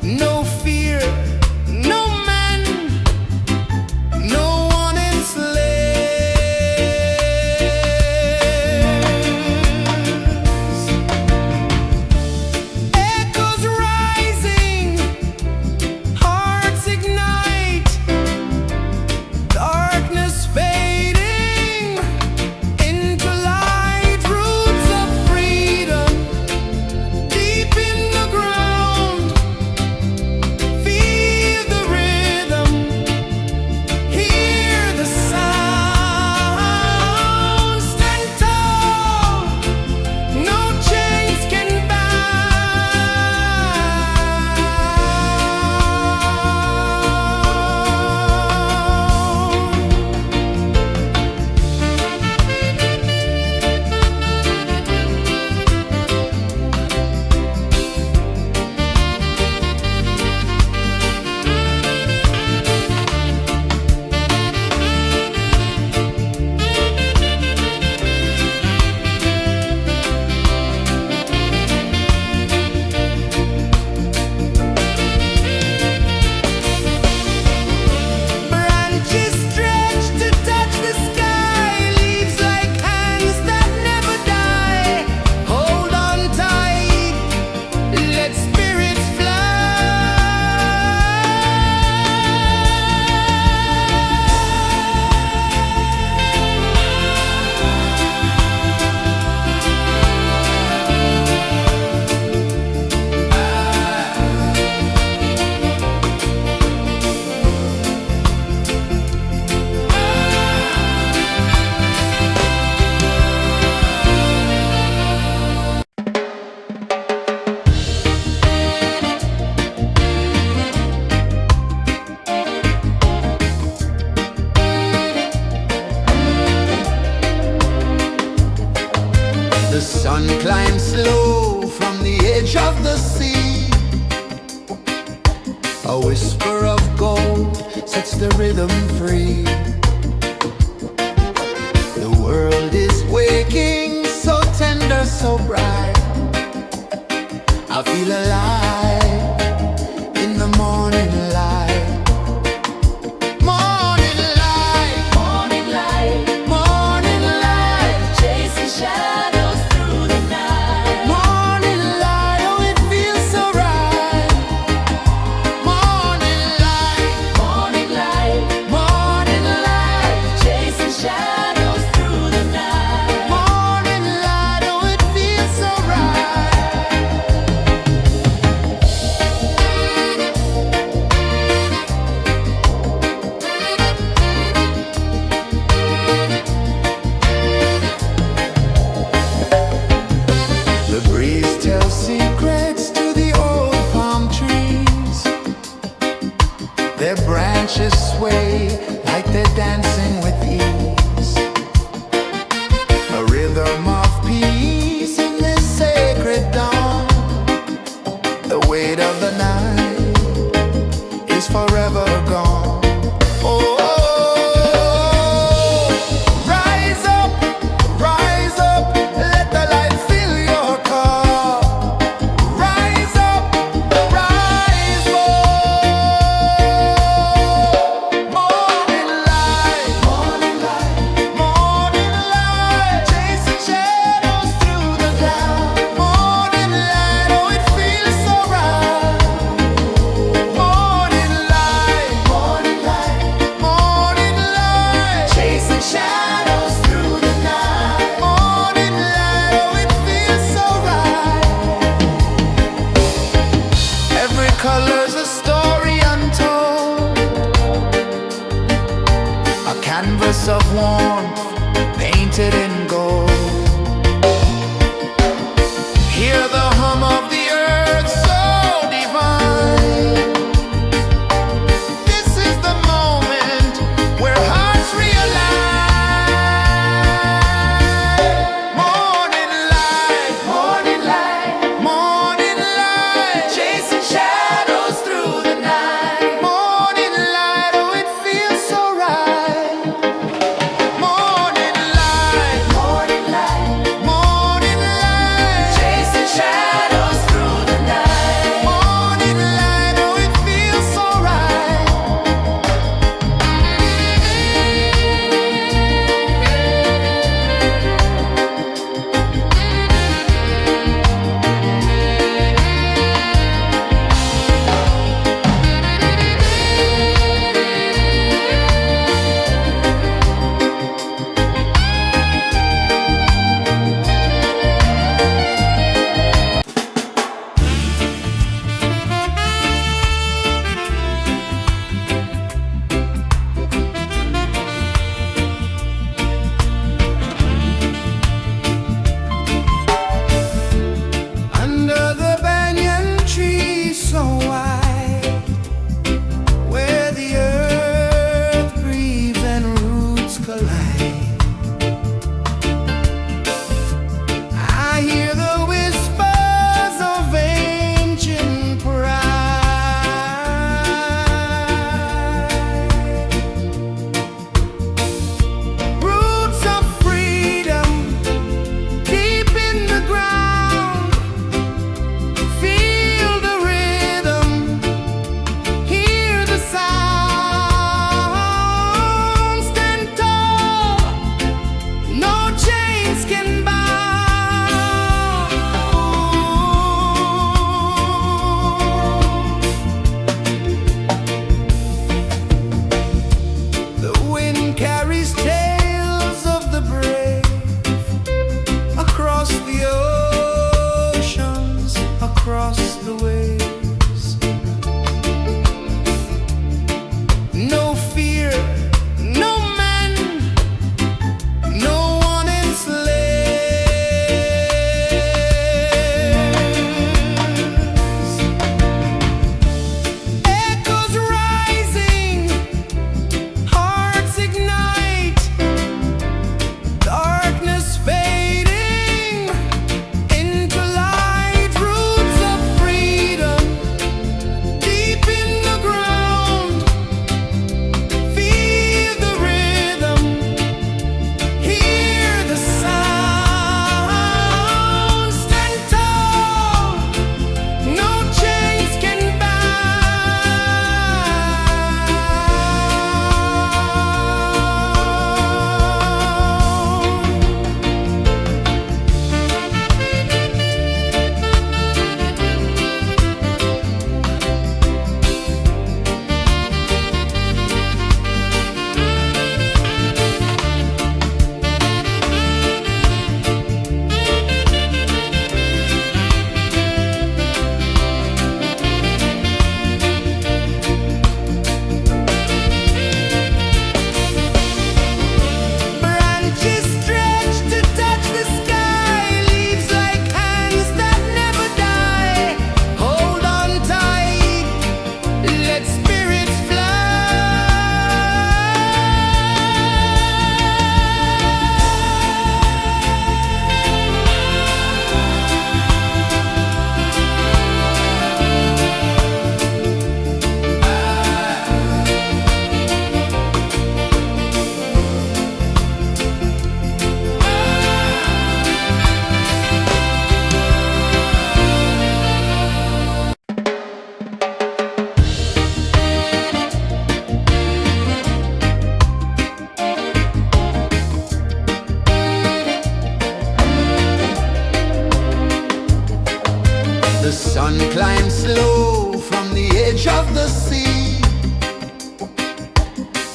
No fear, no man, no one enslaves. Echoes rising, hearts ignite. sun climbs slow from the edge of the sea. A whisper of gold sets the rhythm free. The world is waking, so tender, so bright. I feel alive in the morning light. Morning light,
Morning light,
morning light,
chasing shadows through the night.
morning light, oh it feels so right. Morning light,
Morning light,
morning light,
chasing shadows through the night.
morning light, oh it feels so right. The breeze tells secrets to the old palm trees. Their branches sway like they're dancing with ease. A rhythm of peace in this sacred dawn. The weight of the night is forever gone. Oh, rise up, let the light fill your cup. Rise up, rise up. Morning light, morning light, morning light, chasing shadows through the cloud. Morning light, oh it feels so right. Morning light, morning light, morning light, chasing shadows through the night. Morning light, oh it feels so right. Every color's a story untold, a canvas of warmth painted in gold. Hear the hum of the earth so divine. This is the moment where hearts realign. Morning light, morning light, morning light, chasing shadows through the night. Morning light, oh it feels so right. Morning light,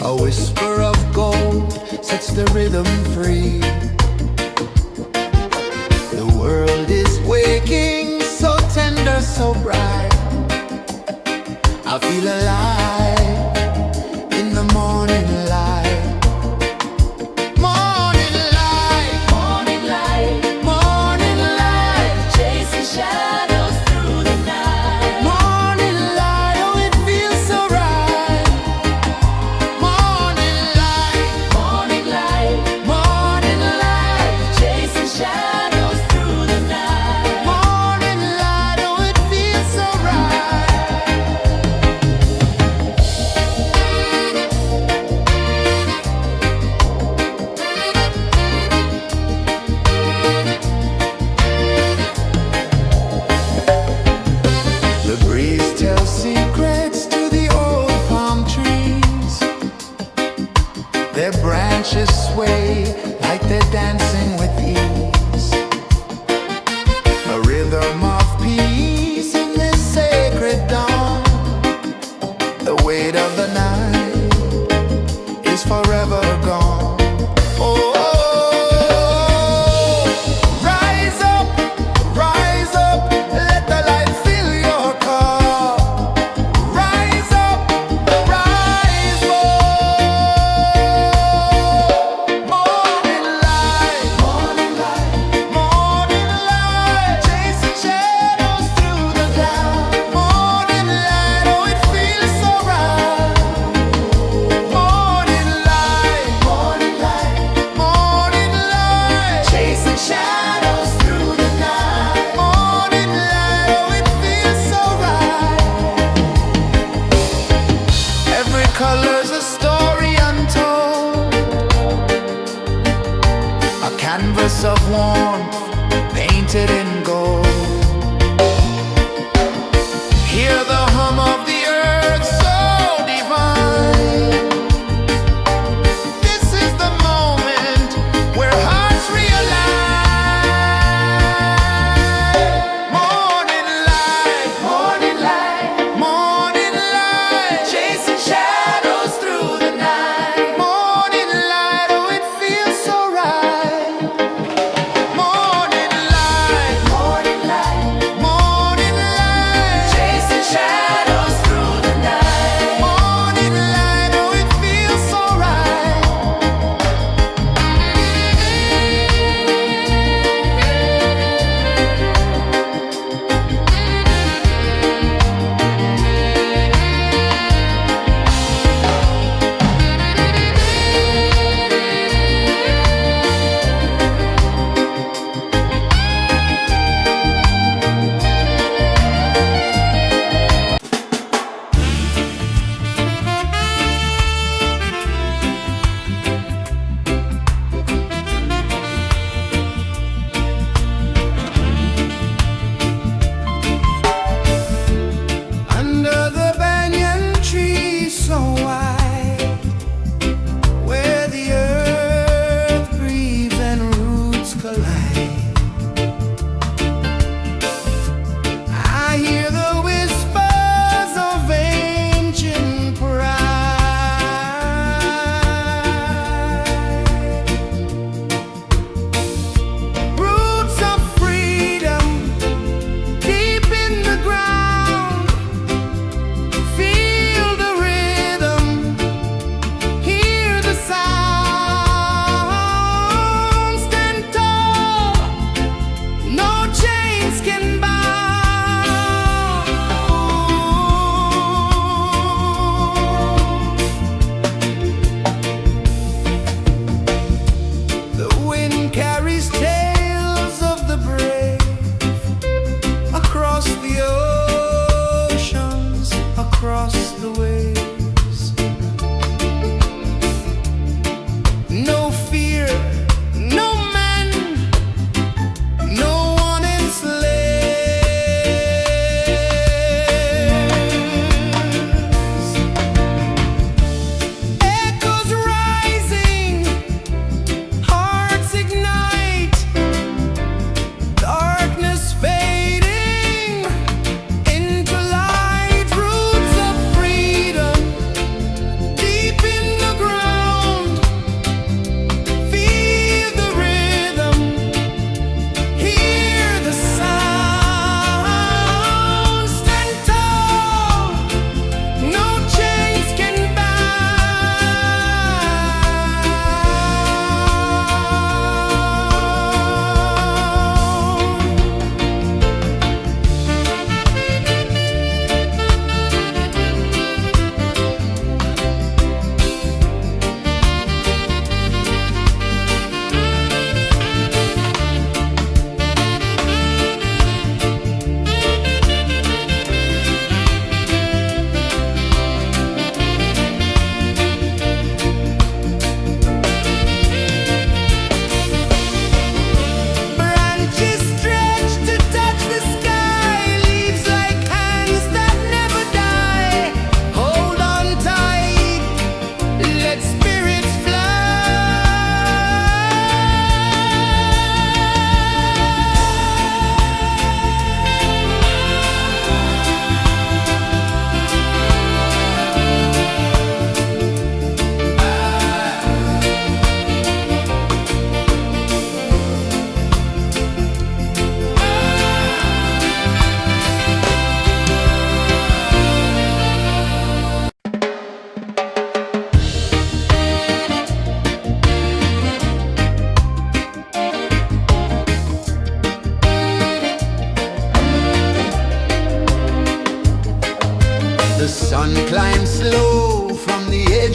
A whisper of gold sets the rhythm free. The world is waking, so tender, so bright. I feel alive in the morning light. Morning light,
Morning light,
morning light,
chasing shadows through the night.
morning light, oh it feels so right. Morning light,
Morning light,
morning light,
chasing shadows through the night.
morning light, oh it feels so right. The breeze tells secrets to the old palm trees. Their branches sway like they're dancing with ease. A rhythm of peace in this sacred dawn. The weight of the night is forever gone. Oh, rise up, let the light fill your cup. Rise up, rise up. Morning light, morning light, morning light, chasing shadows through the cloud. Morning light, oh it feels so right. Morning light, morning light, morning light, chasing shadows through the night. Morning light, oh it feels so right. Every color's a story untold, a canvas of warmth painted in gold. Hear the hum of the earth so divine. This is the moment where hearts realign. Morning light, morning light, morning light, chasing shadows through the night. Morning light, oh it feels so right. Morning light,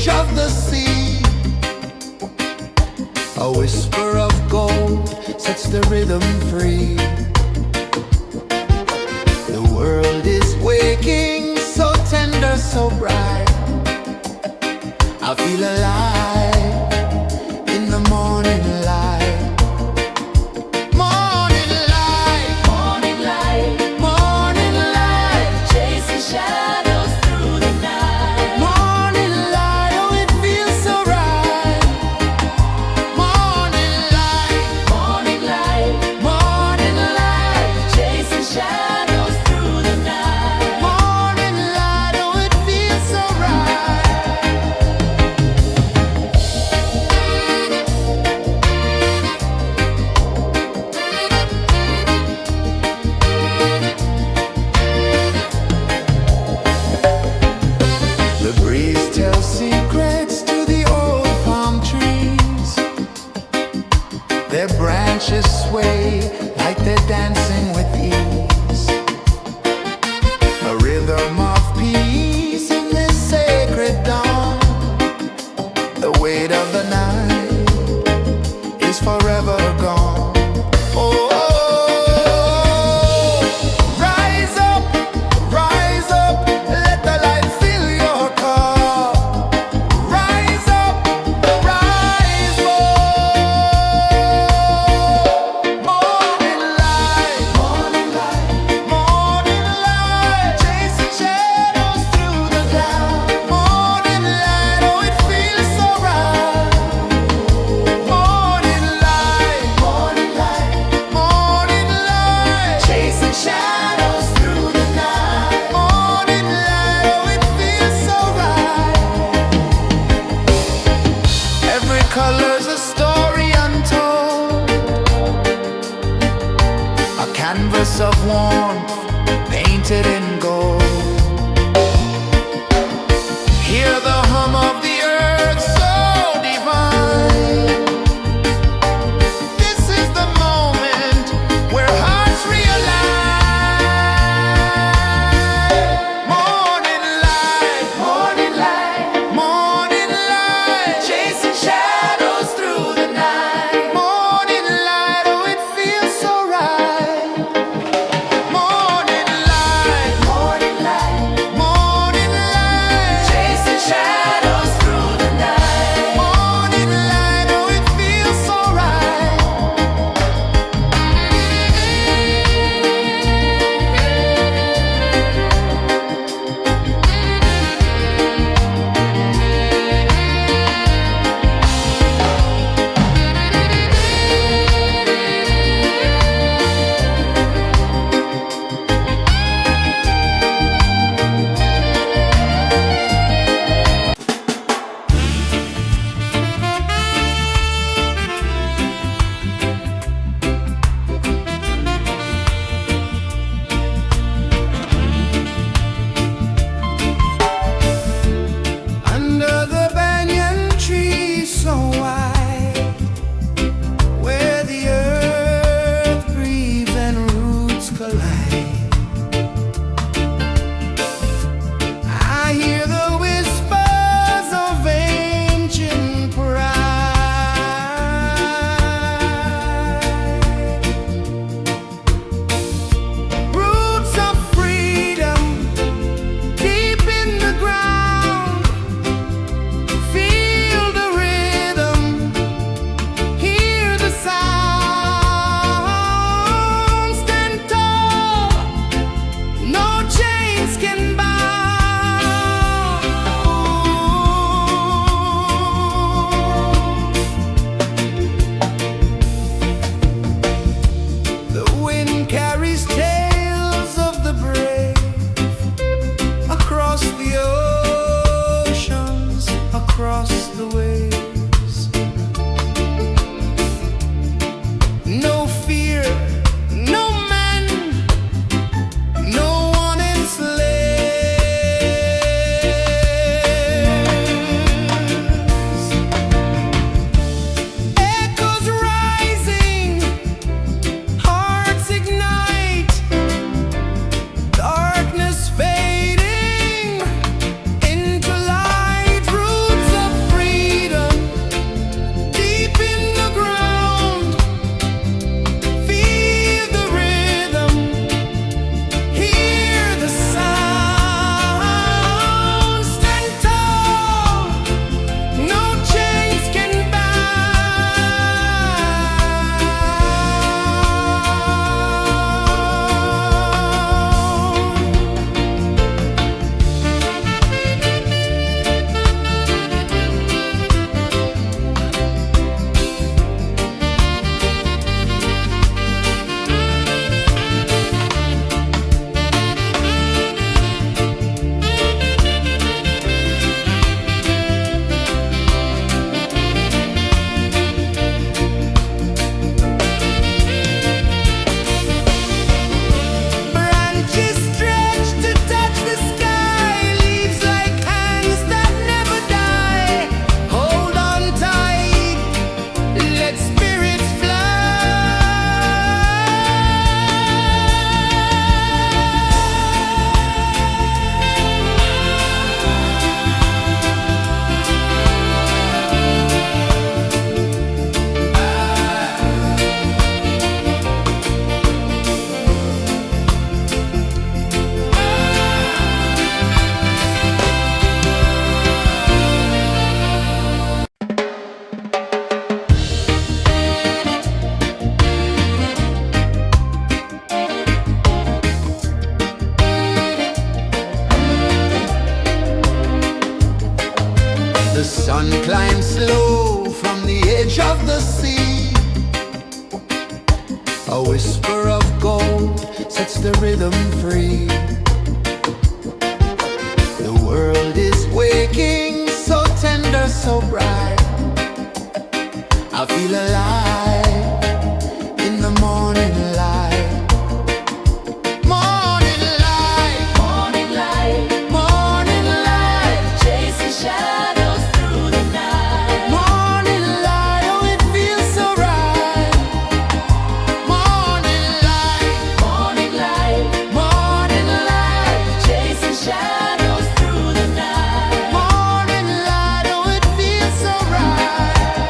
edge of the sea. A whisper of gold sets the rhythm free. The world is waking, so tender, so bright. I feel alive in the morning light. Morning light,
Morning light,
morning light,
chasing shadows through the night.
morning light, oh it feels so right. Morning light,
Morning light,
morning light,
chasing shadows through the night.
morning light, oh it feels so right. The breeze tells secrets to the old palm trees. Their branches sway like they're dancing with ease. A rhythm of peace in this sacred dawn. The weight of the night is forever gone. Oh, rise up, let the light fill your cup. Rise up, rise up. Morning light, morning light, morning light, chasing shadows through the cloud. Morning light, oh it feels so right. Morning light, morning light, morning light, chasing shadows through the night. Morning light, oh it feels so right. Every color's a story untold, a canvas of warmth painted in gold. Hear the hum of the earth so divine. This is the moment where hearts realign. Morning light, morning light, morning light, chasing shadows through the night. Morning light, oh it feels so right. Morning light, morning light, morning light, chasing shadows. The sun climbs slow from the edge of the sea. A whisper of gold sets the rhythm free. The world is waking, so tender, so bright. I feel alive in the morning light. Morning light,
Morning light,
morning light,
chasing shadows through the night.
morning light, oh it feels so right. Morning light,
Morning light,
morning light,
chasing shadows through the night.
morning light, oh it feels so right.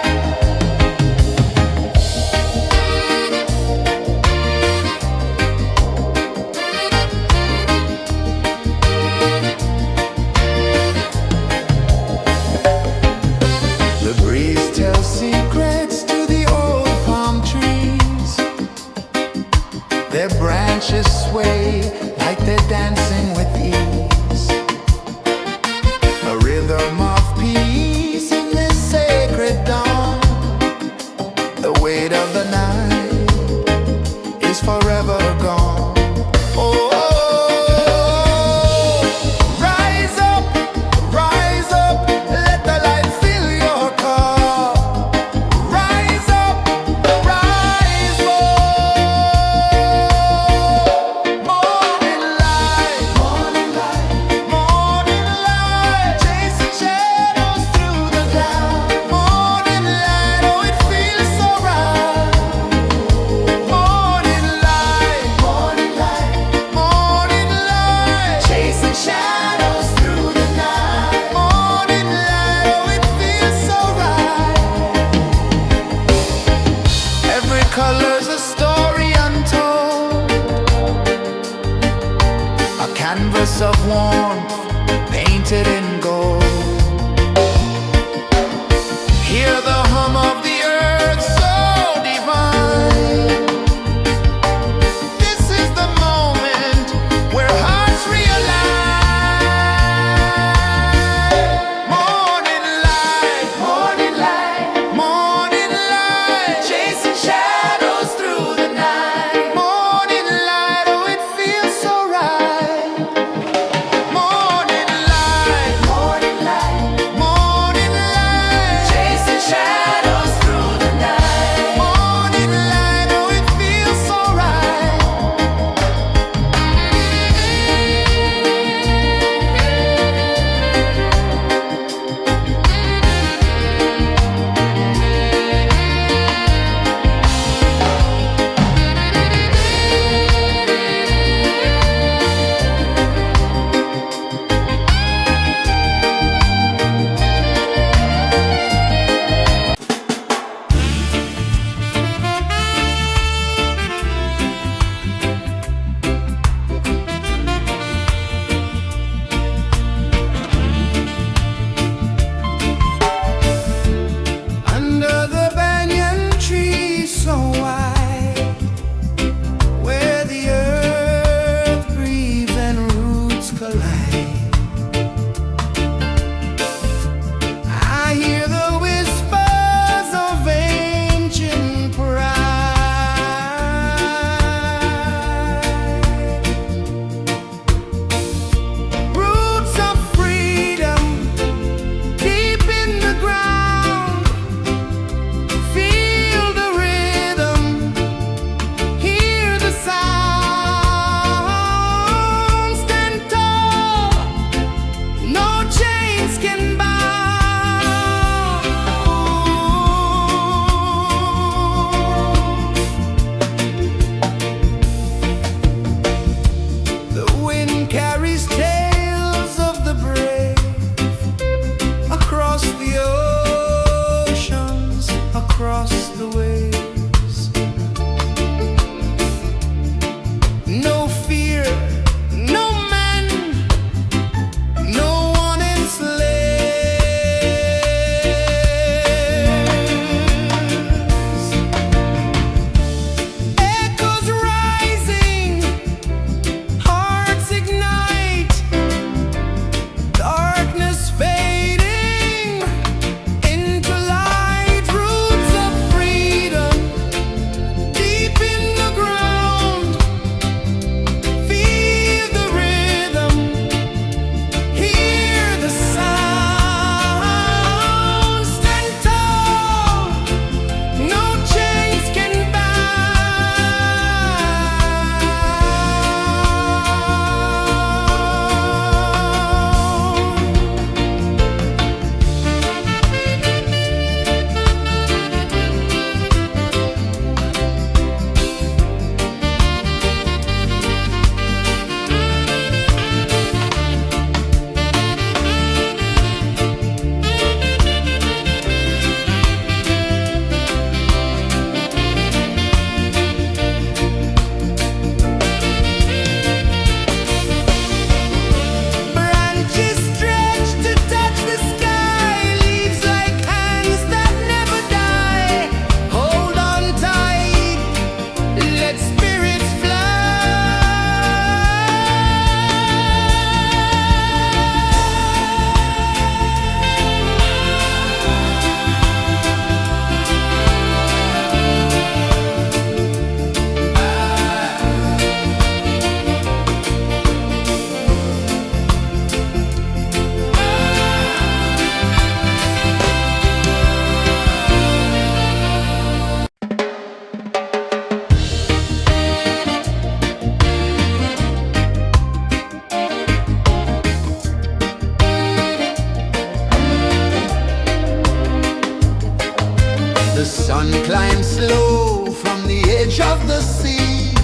sun climbs slow from the edge of the sea.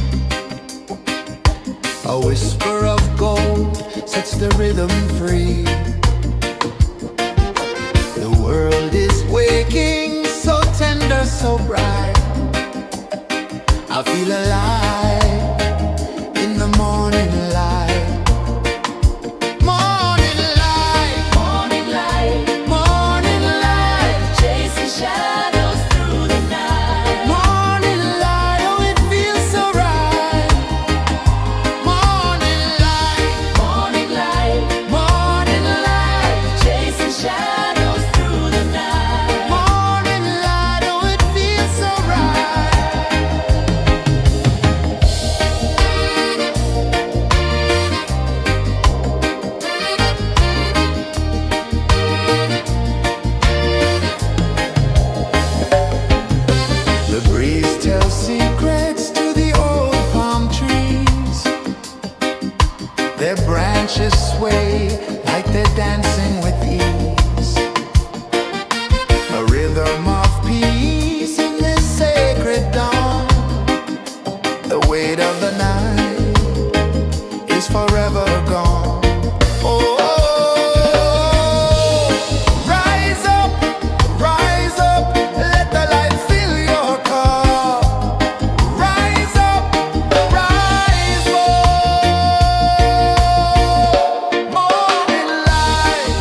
A whisper of gold sets the rhythm free. The world is waking, so tender, so bright. I feel alive in the morning light. Morning light,
Morning light,
morning light,
chasing shadows through the night.
morning light, oh it feels so right. Morning light,
Morning light,
morning light,
chasing shadows through the night.
morning light, oh it feels so right. The breeze tells secrets to the old palm trees. Their branches sway like they're dancing with ease. A rhythm of peace in this sacred dawn. The weight of the night is forever gone. Oh, rise up, let the light fill your cup. Rise up, rise up. Morning light,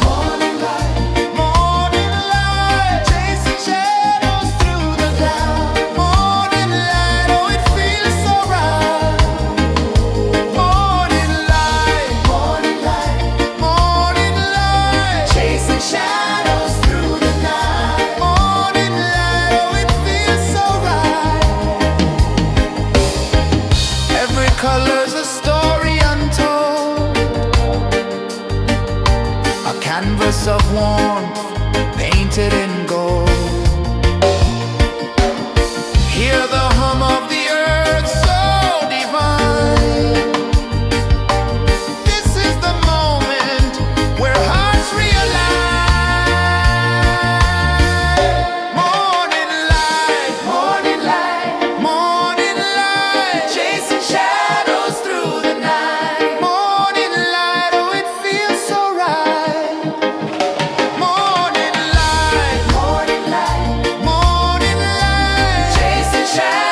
morning light, chasing shadows through the cloud. Morning light, oh it feels so right. Morning light, morning light, chasing shadows through the night. Morning light, oh it feels so right. Every color's a story untold, a canvas of warmth painted in gold. Hear the hum of the earth so divine. This is the moment where hearts realign. Morning light, morning light, chasing shadows through the night. Morning light, oh it feels so right. Morning light, chasing shadows.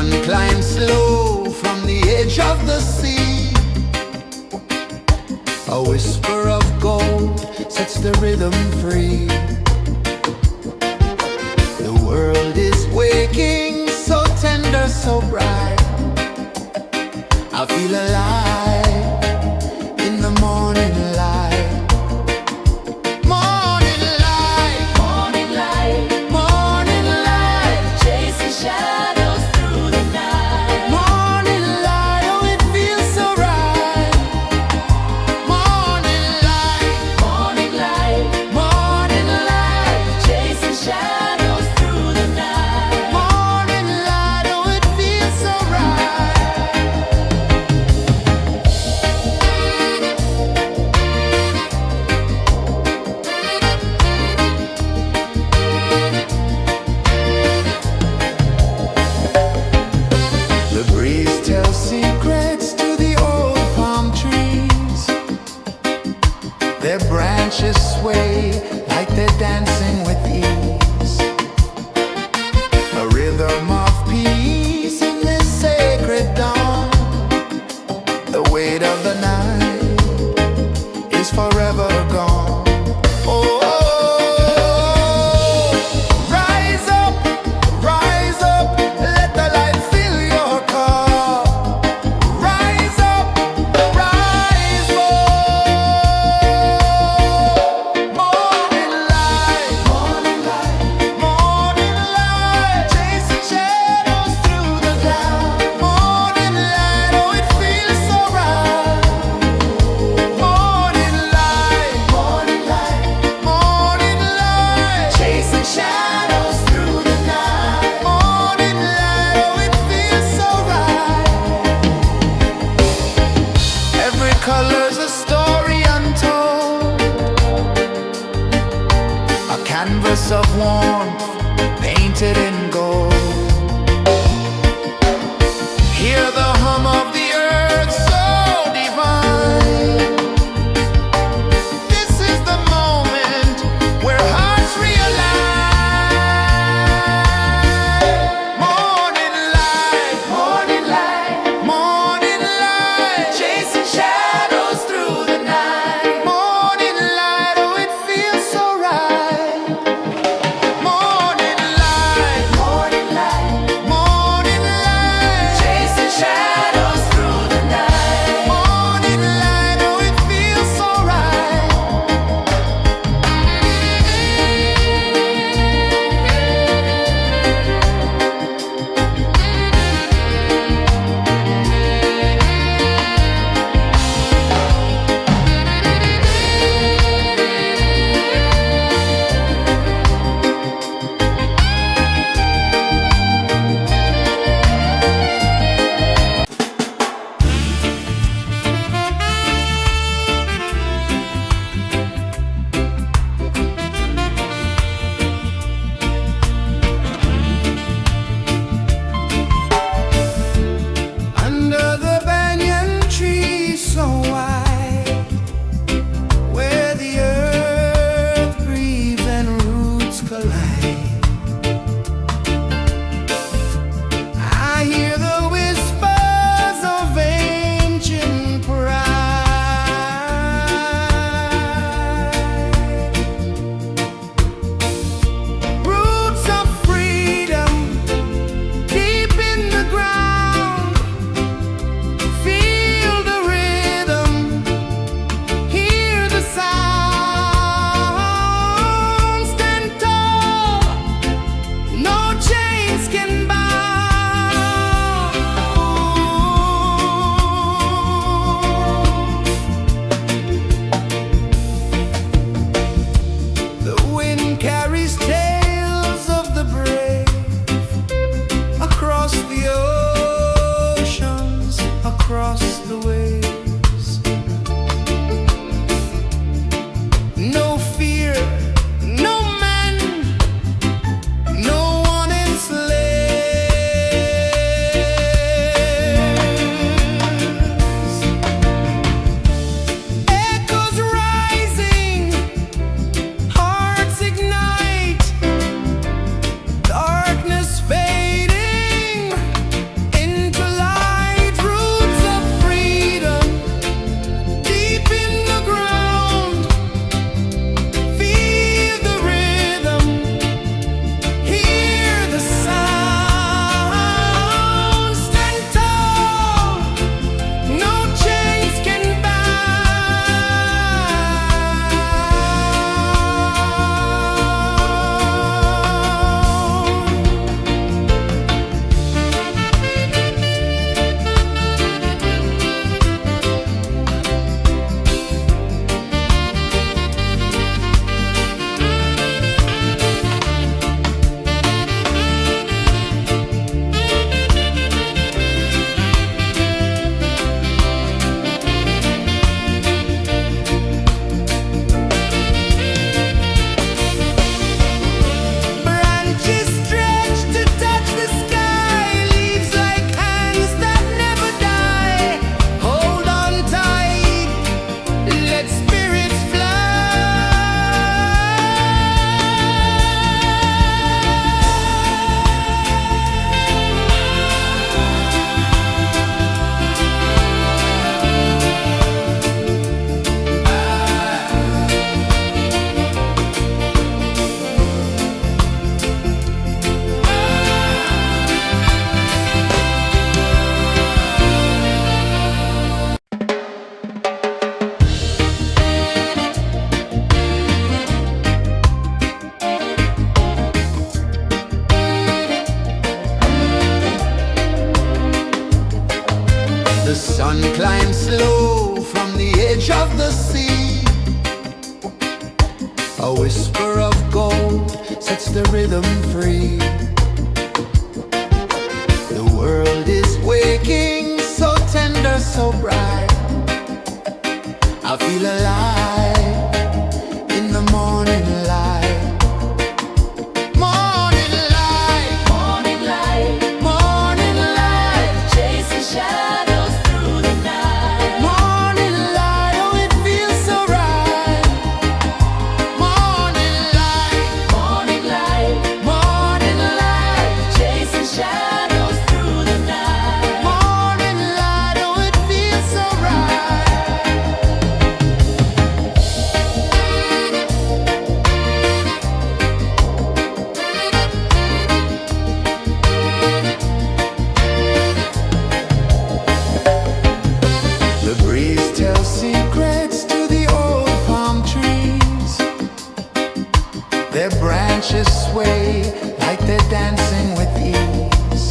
One climbs slow from the edge of the sea. A whisper of gold sets the rhythm free. The world is waking, so tender, so bright. I feel alive in the morning light. Morning light,
Morning light,
morning light,
chasing shadows through the night.
morning light, oh it feels so right. Morning light,
Morning light,
morning light,
chasing shadows through the night.
morning light, oh it feels so right. The breeze tells secrets to the old palm trees. Their branches sway like they're dancing with ease. A rhythm of peace in this sacred dawn. The weight of the night is forever gone. Oh, rise up, let the light fill your cup. Rise up, rise more. Morning light, morning light, chasing shadows through the cloud. Morning light, oh it feels so right. Morning light, morning light, chasing shadows through the night. Morning light, oh it feels so right. Every color's a story untold, a canvas of warmth painted in gold. Hear the hum of the earth so divine. This is the moment where hearts realign. Morning light, morning light, chasing shadows through the night. Morning light, oh it feels so right. Morning light, whisper of gold sets the rhythm free. The world is waking, so tender, so bright. I feel alive in the morning light. Morning light,
Morning light,
morning light,
chasing shadows through the night.
morning light, oh it feels so right. Morning light,
Morning light,
morning light,
chasing shadows through the night.
morning light, oh it feels so right. The breeze tells secrets to the old palm trees. Their branches sway like they're dancing with ease.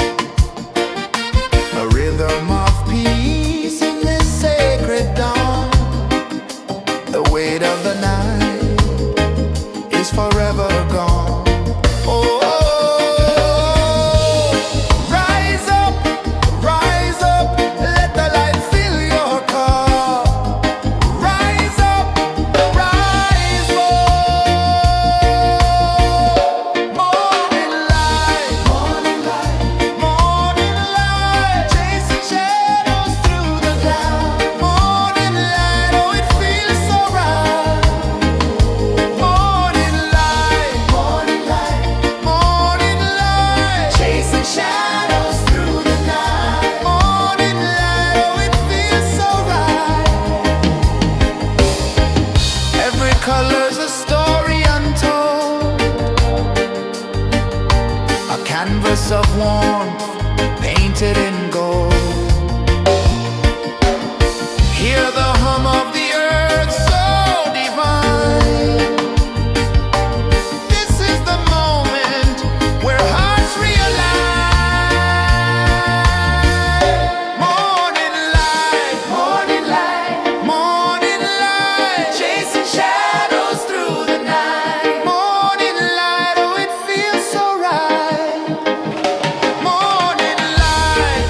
A rhythm of peace in this sacred dawn. The weight of the night is forever gone. Oh, rise up, let the light fill your cup. Rise up, rise up. Morning light, morning light, chasing shadows through the cloud. Morning light, oh it feels so right. Morning light, morning light, chasing shadows through the night. Morning light, oh it feels so right. Every color's a story untold, a canvas of warmth painted in gold. Hear the hum of the earth so divine. This is the moment where hearts realign. Morning light, morning light, chasing shadows through the night. Morning light, oh it feels so right. Morning light,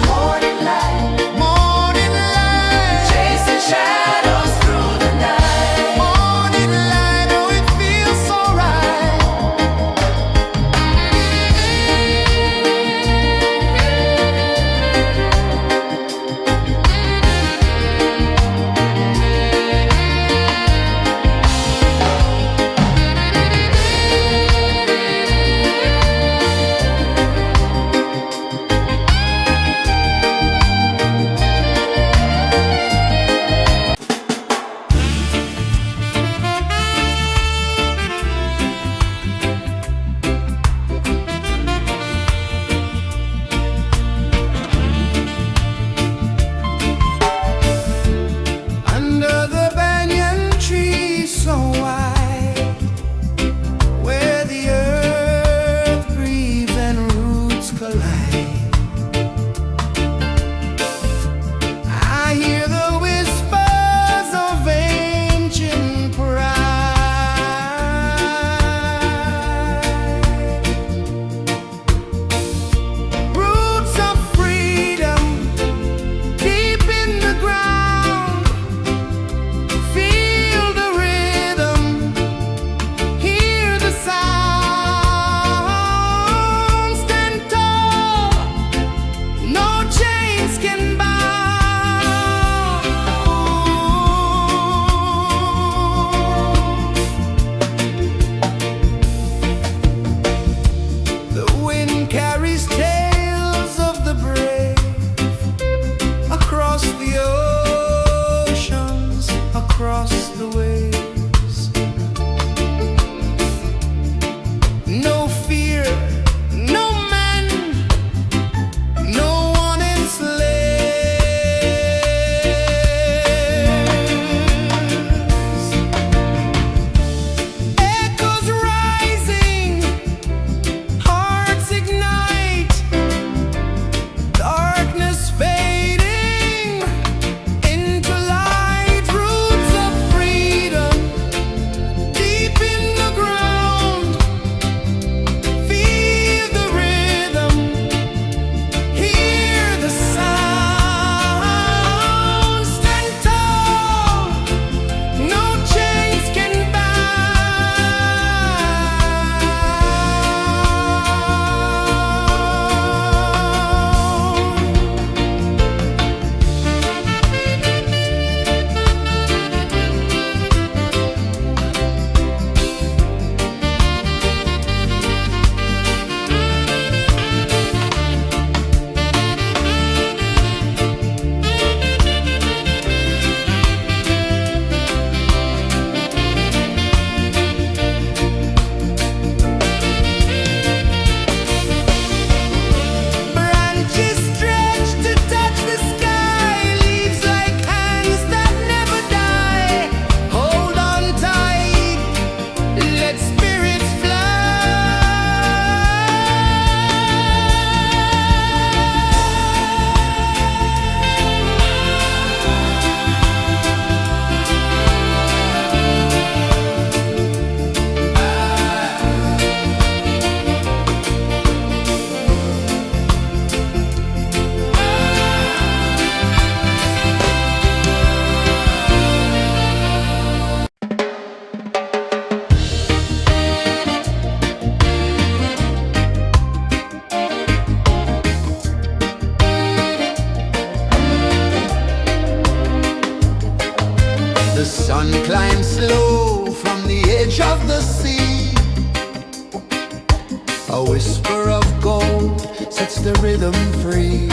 A whisper of gold sets the rhythm free.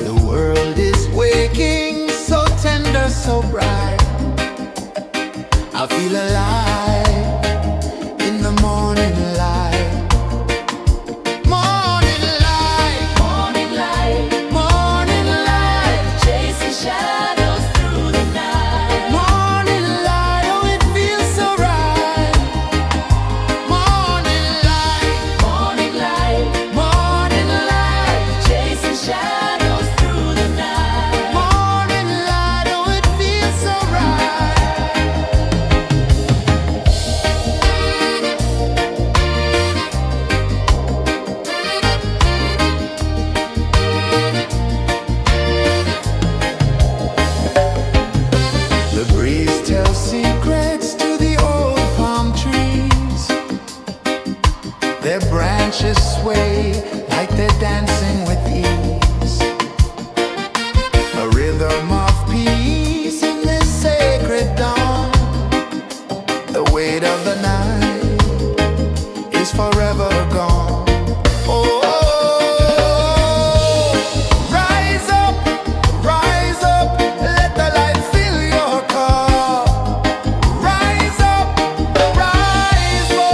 The world is waking, so tender, so bright. I feel alive in the morning light. Morning light,
Morning light,
morning light,
chasing shadows through the night.
morning light, oh it feels so right. Morning light,
Morning light,
morning light,
chasing shadows through the night.
morning light, oh it feels so right. The breeze tells secrets to the old palm trees. Their branches sway like they're dancing with ease. A rhythm of peace in this sacred dawn. The weight of the night is forever gone. Oh, rise up, let the light fill your car. Rise up, rise up.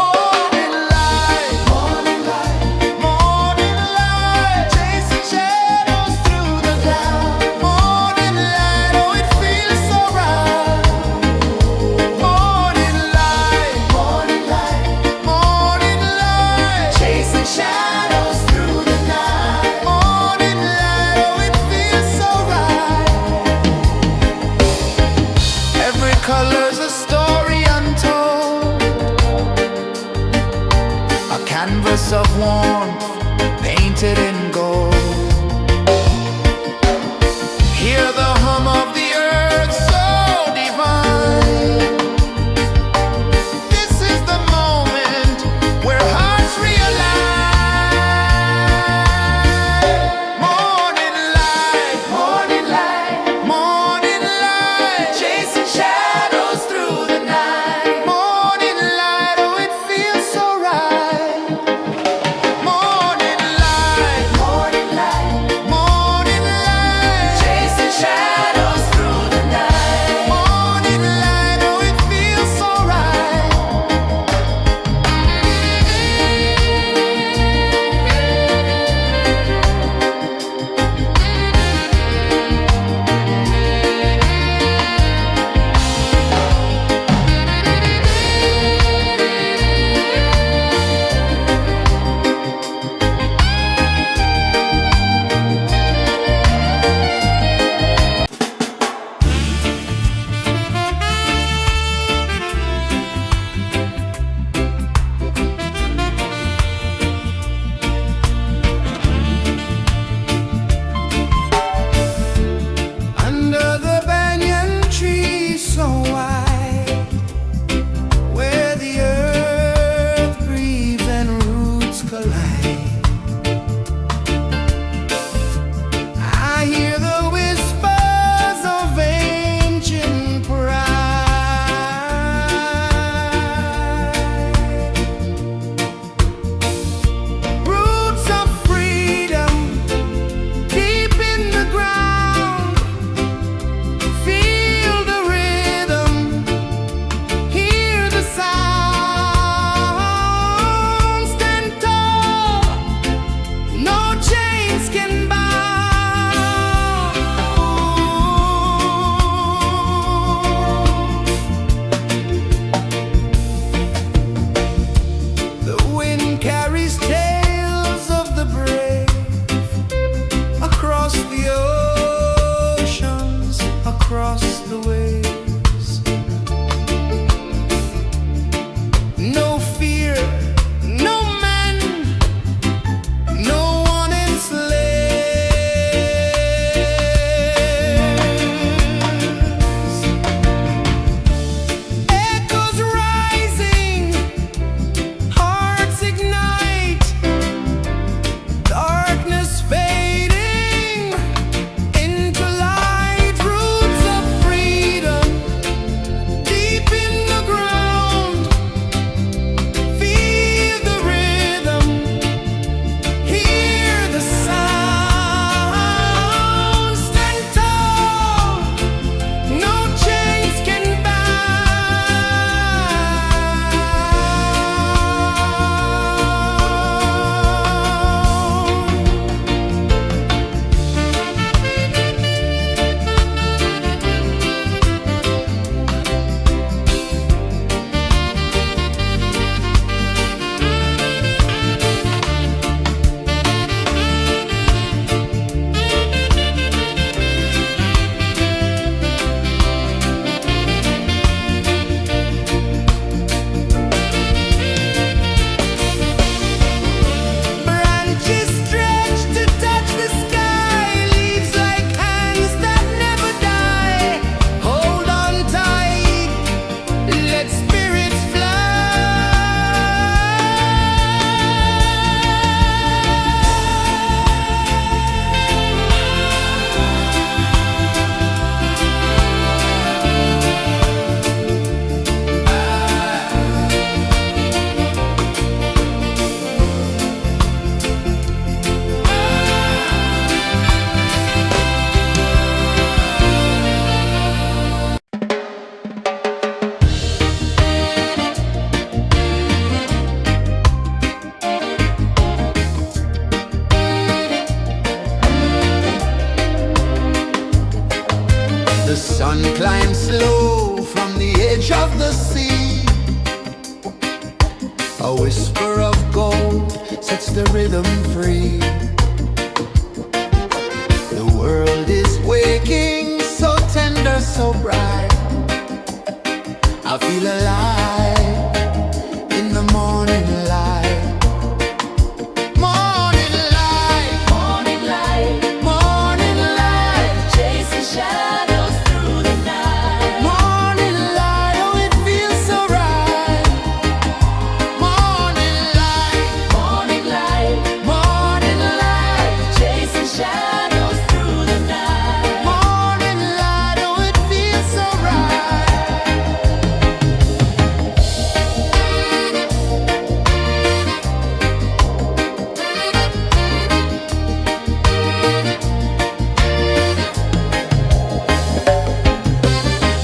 Morning light, morning light, morning light, chasing shadows through the cloud. Morning light, oh it feels so right. Morning light, morning light, morning light, chasing shadows through the night. Morning light, oh it feels so right. Every color's a story untold, a canvas of warmth painted in gold. Hear the hum of the earth so divine. This is the moment where hearts realign. Morning light, morning light, morning light, chasing shadows through the night. Morning light, oh it feels so right. Morning light, morning light, morning light, chasing shadows through the night. Morning light, oh it feels so right. Under the banyan tree so wide, where the earth breathes and roots collide, I hear the whispers of ancient pride. Roots of freedom deep in the ground. Feel the rhythm, hear the sound. Stand tall, no chains can bound. The wind carries tales of the brave across the oceans, across the waves. No fear, no man, no one enslaves. Echoes rising, hearts ignite, darkness fading into light. Roots of freedom and slow from the edge of the sea. A whisper of gold sets the rhythm free. The world is waking, so tender, so bright. I feel alive in the morning light. Morning light,
Morning light,
morning light,
chasing shadows through the night.
morning light, oh it feels so right. Morning light,
Morning light,
morning light,
chasing shadows through the night.
morning light, oh it feels so right.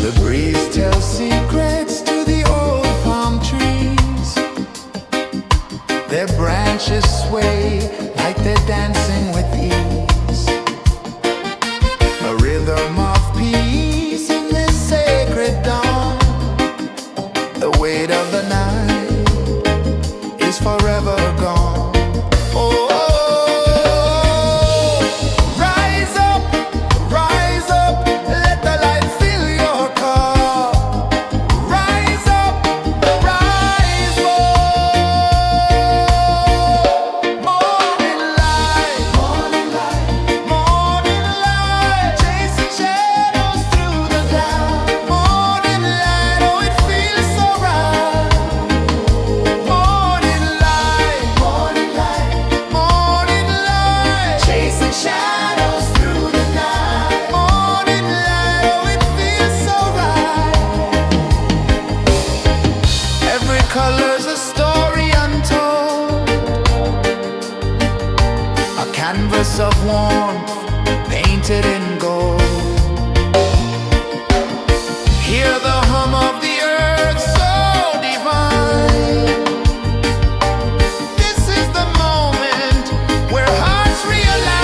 The breeze tells secrets to the old palm trees. Their branches sway like they're dancing with ease. A rhythm of peace in this sacred dawn. The weight of the night is forever gone. Oh, rise up, let the light fill your cup. Rise up, rise up. Morning light, morning light, morning light, chasing shadows through the cloud. Morning light, oh it feels so right. Morning light, morning light, morning light, chasing shadows through the night. Morning light, oh it feels so right. Every color's a story untold, a canvas of warmth painted in gold. Hear the hum of the earth so divine. This is the moment where hearts realign.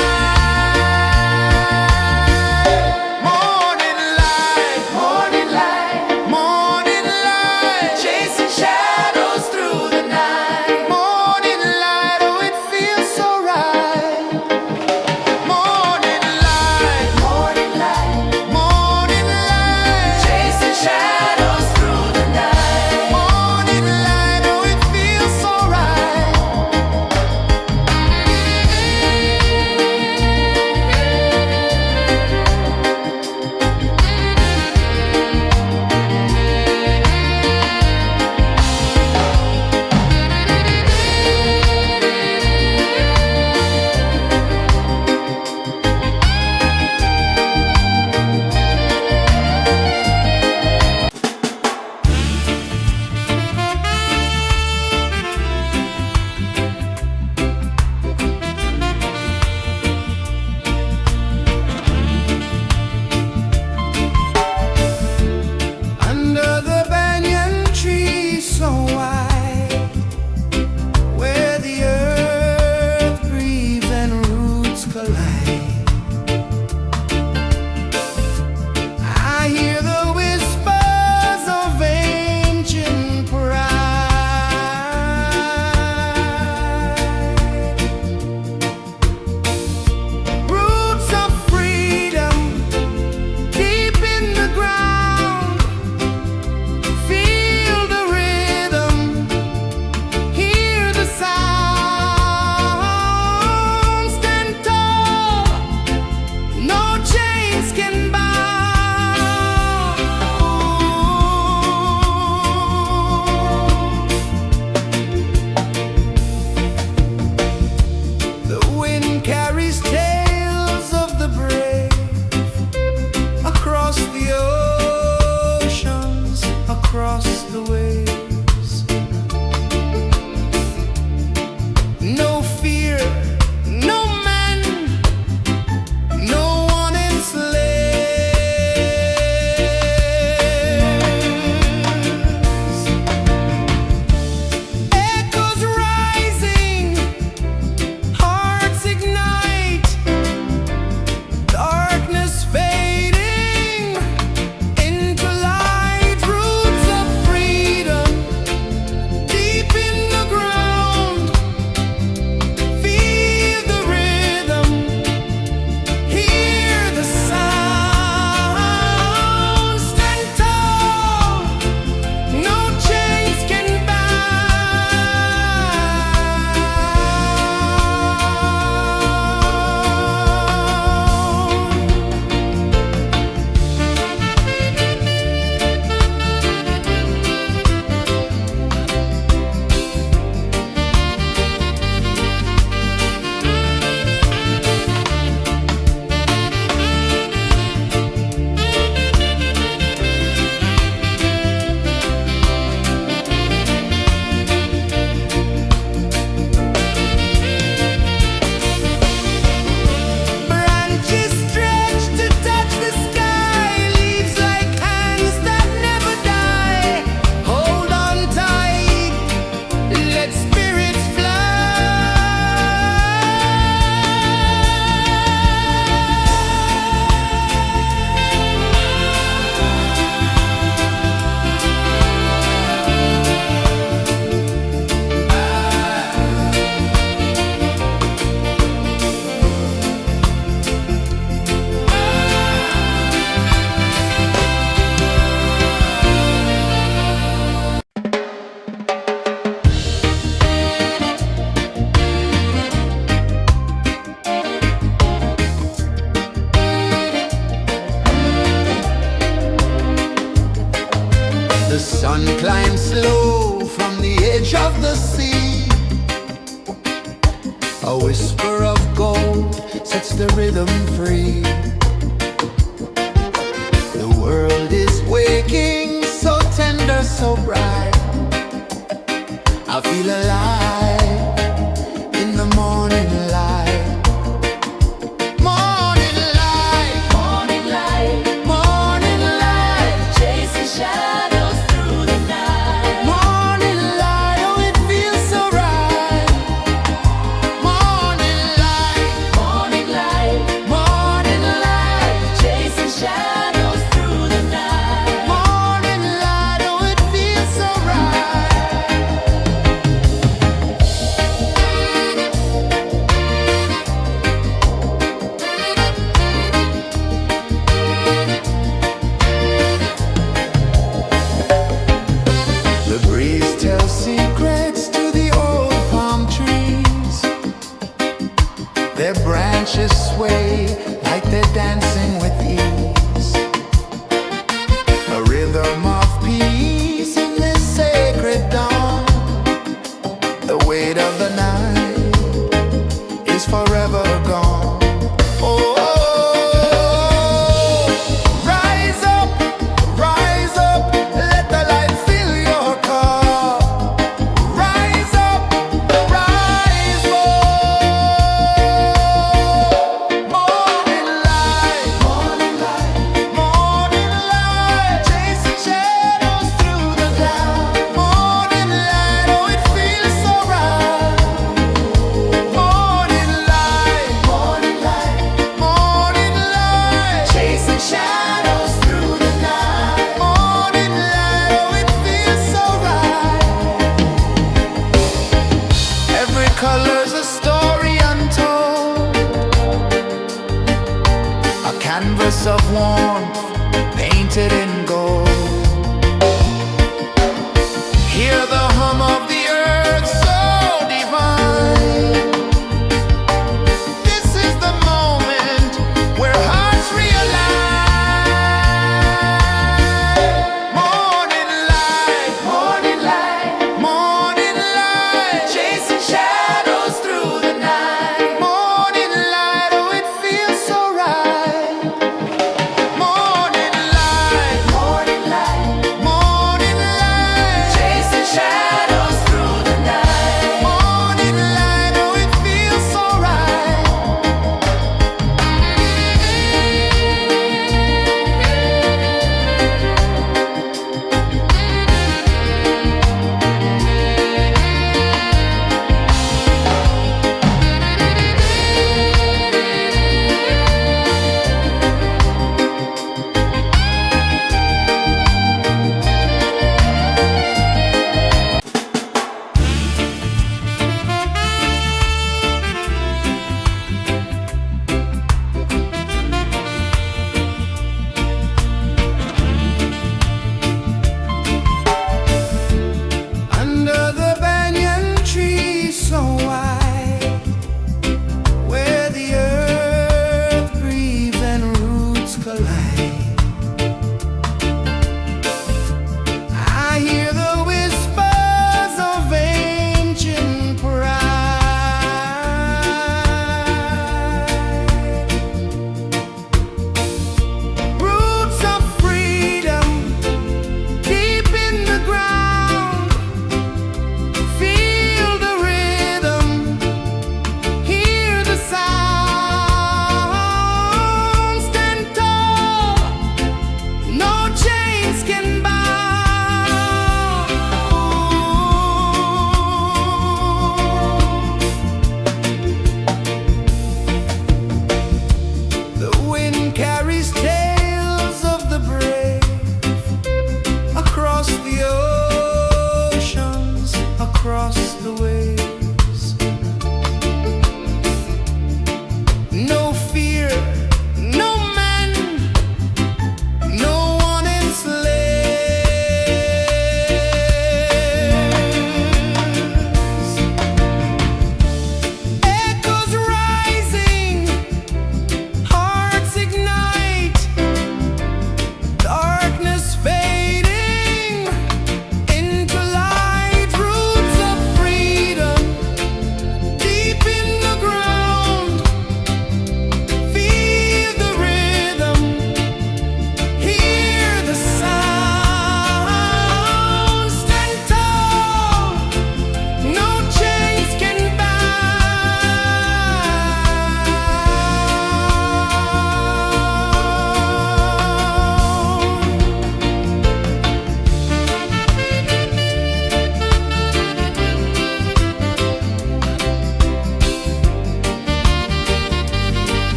Morning light, morning light, morning light, chasing shadows through the night. Morning light, oh it feels so right. Morning light, morning light, morning light, chasing shadows through The sun climbs slow from the edge of the sea. A whisper of gold sets the rhythm free. The world is waking, so tender, so bright. I feel alive in the morning light. Morning light,
Morning light,
morning light,
chasing shadows through the night.
morning light, oh it feels so right. Morning light,
Morning light,
morning light,
chasing shadows through the night.
morning light, oh it feels so right.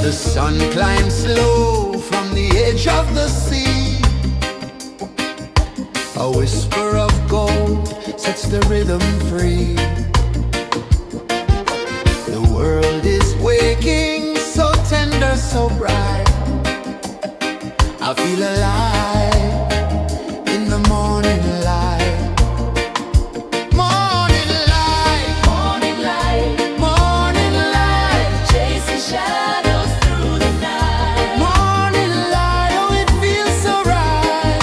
The sun climbs slow from the edge of the sea. A whisper of gold sets the rhythm free. The world is waking, so tender, so bright. I feel alive in the morning light. Morning light,
Morning light,
morning light,
chasing shadows through the night.
morning light, oh it feels so right.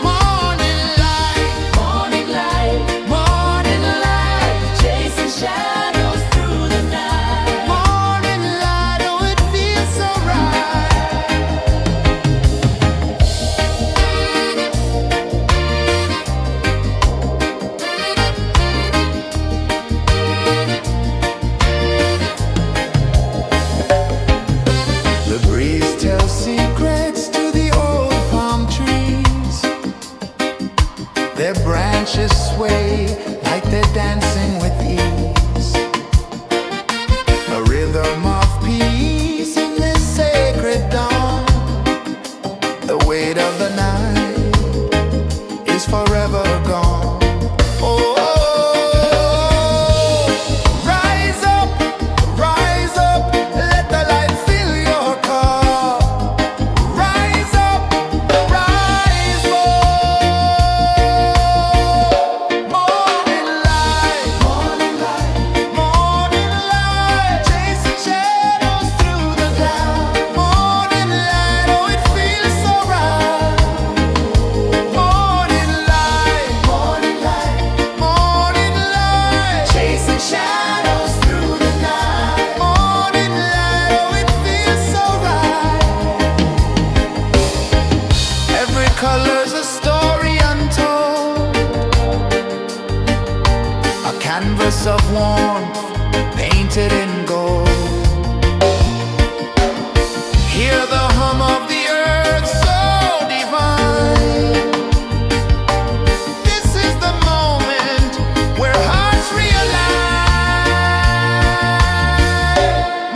Morning light,
Morning light,
morning light,
chasing shadows through the night.
morning light, oh it feels so right. The breeze tells secrets to the old palm trees. Their branches sway like they're dancing with ease. A rhythm of peace in this sacred dawn. The weight of the night is forever gone. Oh, rise up, let the light fill your cup. Rise up, rise up. Morning light, morning light, morning light, chasing shadows through the cloud. Morning light, oh it feels so right. Morning light, morning light, morning light, chasing shadows through the night. Morning light, oh it feels so right. Every color's a story untold, a canvas of warmth painted in gold. Hear the hum of the earth so divine. This is the moment where hearts realign.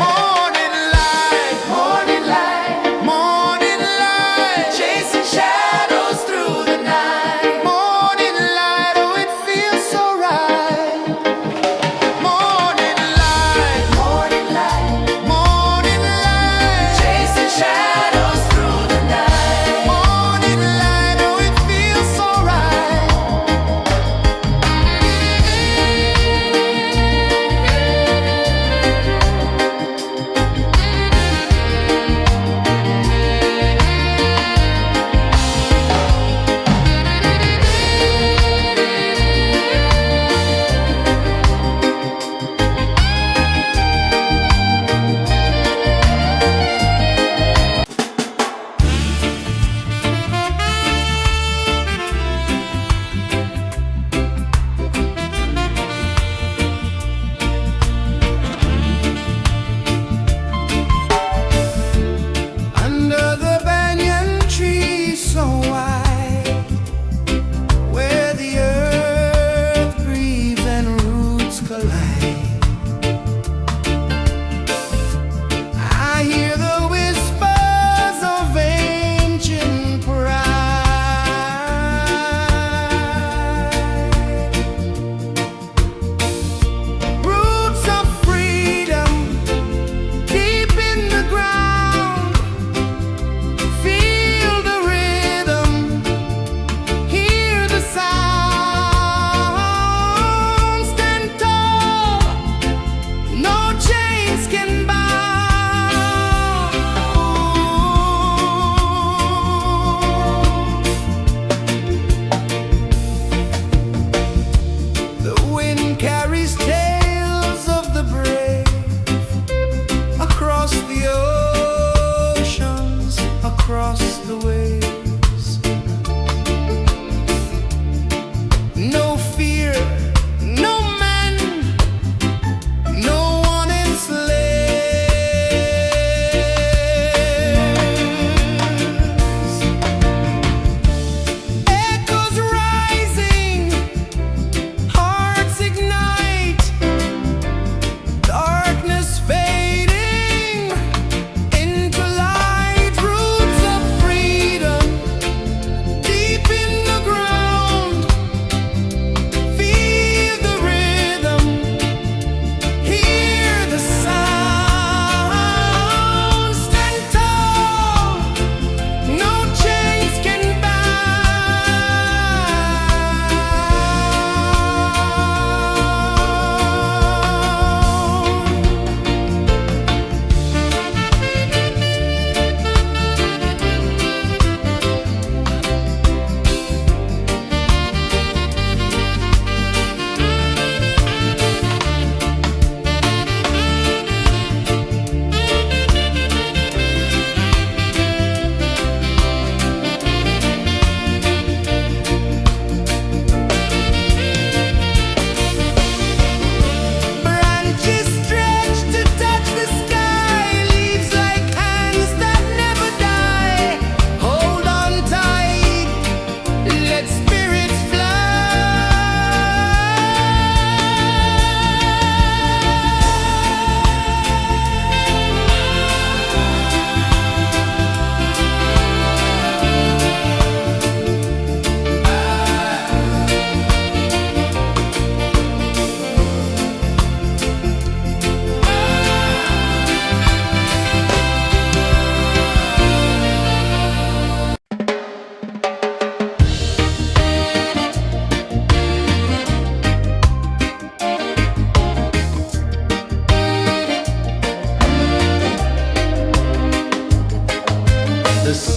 Morning light, morning light, morning light, chasing shadows through the night. Morning light, oh it feels so right. Morning light, morning light, morning light, chasing shadows.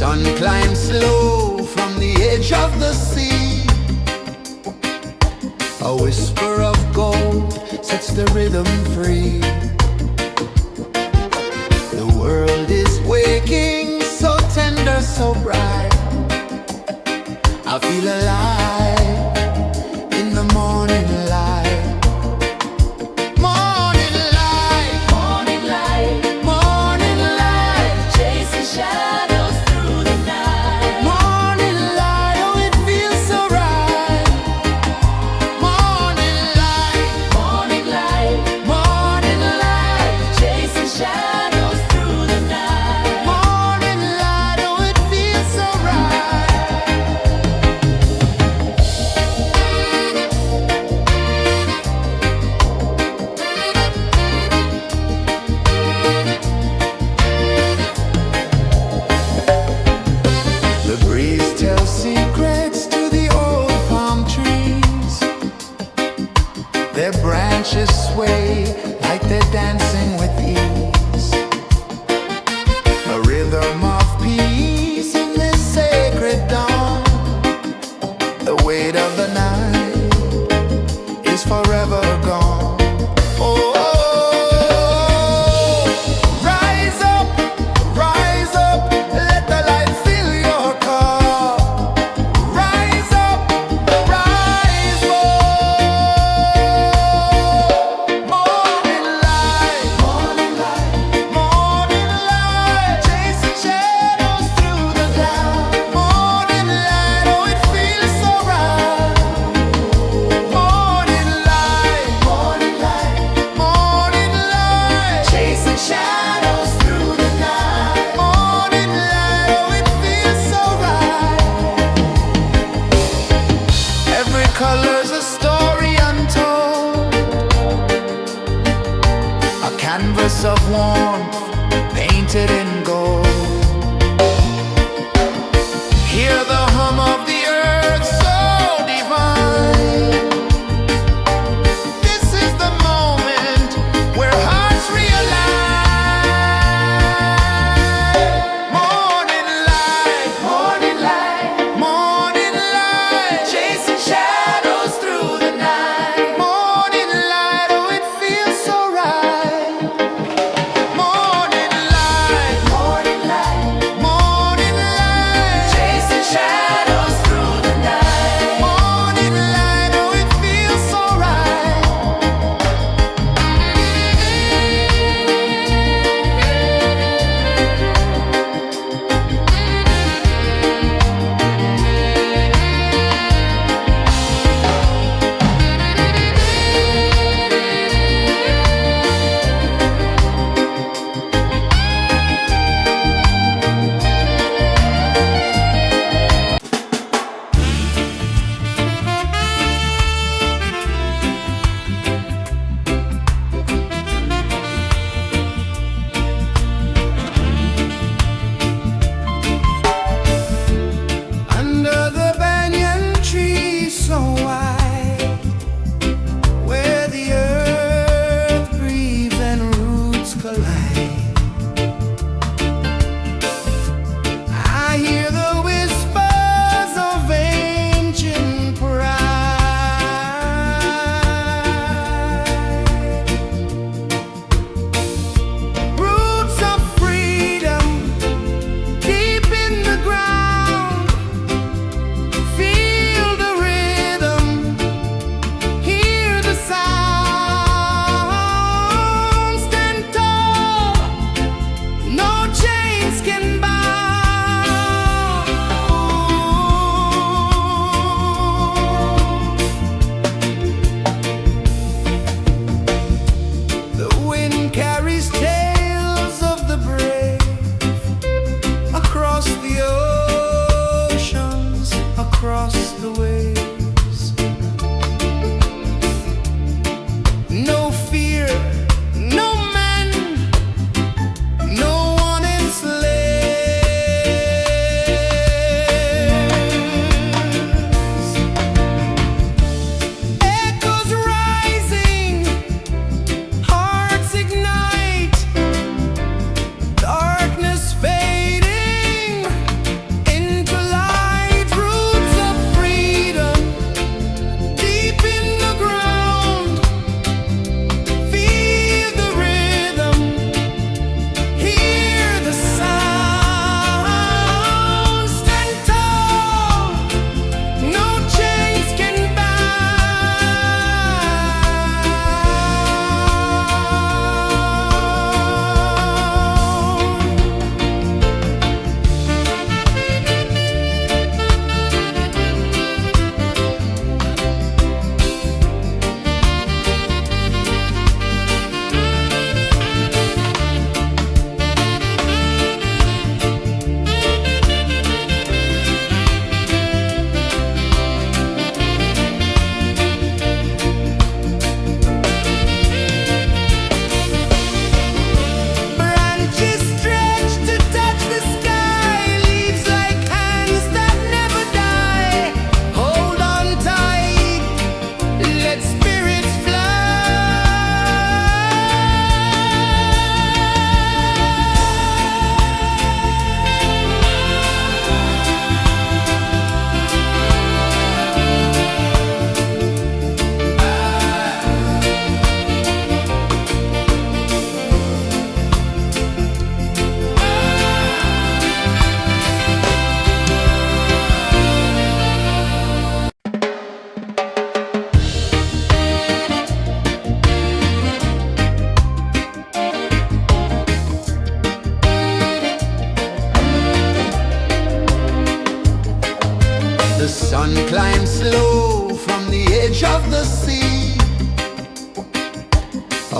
sun climbs slow from the edge of the sea. A whisper of gold sets the rhythm free. The world is waking, so tender, so bright. I feel alive in the morning light. Morning light,
Morning light,
morning light,
chasing shadows through the night.
morning light, oh it feels so right. Morning light,
Morning light,
morning light,
chasing shadows through the night.
morning light, oh it feels so right. The breeze tells secrets to the old palm trees. Their branches sway like they're dancing with ease. A rhythm of peace in this sacred dawn. The weight of the night is forever gone. Oh, rise up, let the light fill your cup. Rise up, rise up. Morning light, morning light, morning light, chasing shadows through the cloud. Morning light, oh it feels so right. Morning light, morning light, morning light, chasing shadows through the night. Morning light, oh it feels so right. Every color's a story untold, a canvas of warmth painted in gold. Hear the hum of the earth so divine. This is the moment where hearts realign. Morning light, morning light, morning light, chasing shadows through the night. Morning light, oh it feels so right. Morning light, morning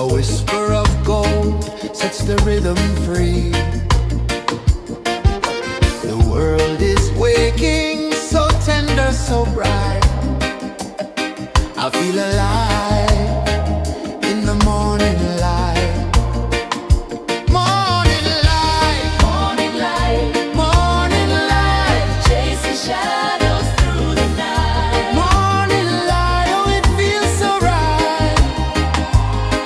whisper of gold sets the rhythm free. The world is waking, so tender, so bright. I feel alive in the morning light. Morning light,
Morning light,
morning light,
chasing shadows through the night.
morning light, oh it feels so right.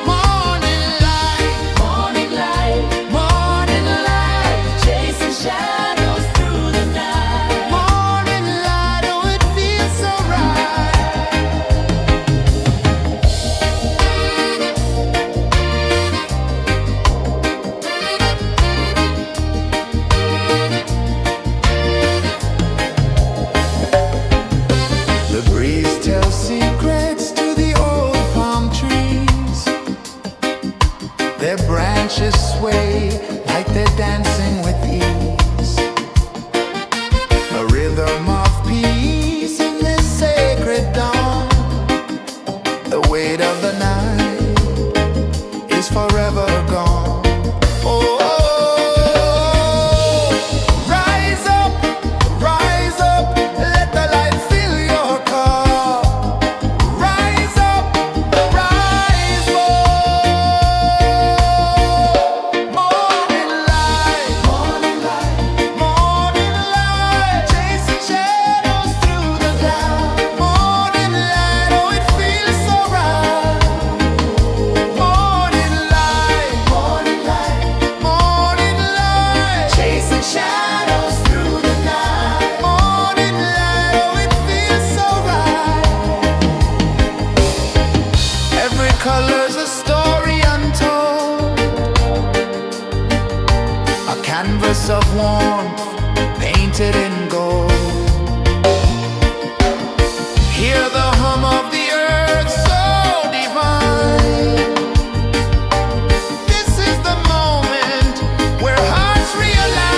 Morning light,
Morning light,
morning light,
chasing shadows through the night.
morning light, oh it feels so right. The breeze tells secrets to the old palm trees. Their branches sway like they're dancing with ease. A rhythm of peace in this sacred dawn. The weight of the night is forever gone. Oh, rise up, let the light fill your cup. Rise up, rise up. Morning light, morning light, morning light, chasing shadows through the cloud. Morning light, oh it feels so right. Morning light, morning light, morning light, chasing shadows through the night. Morning light, oh it feels so right. Every color's a story untold, a canvas of warmth painted in gold. Hear the hum of the earth so divine. This is the moment where hearts realign.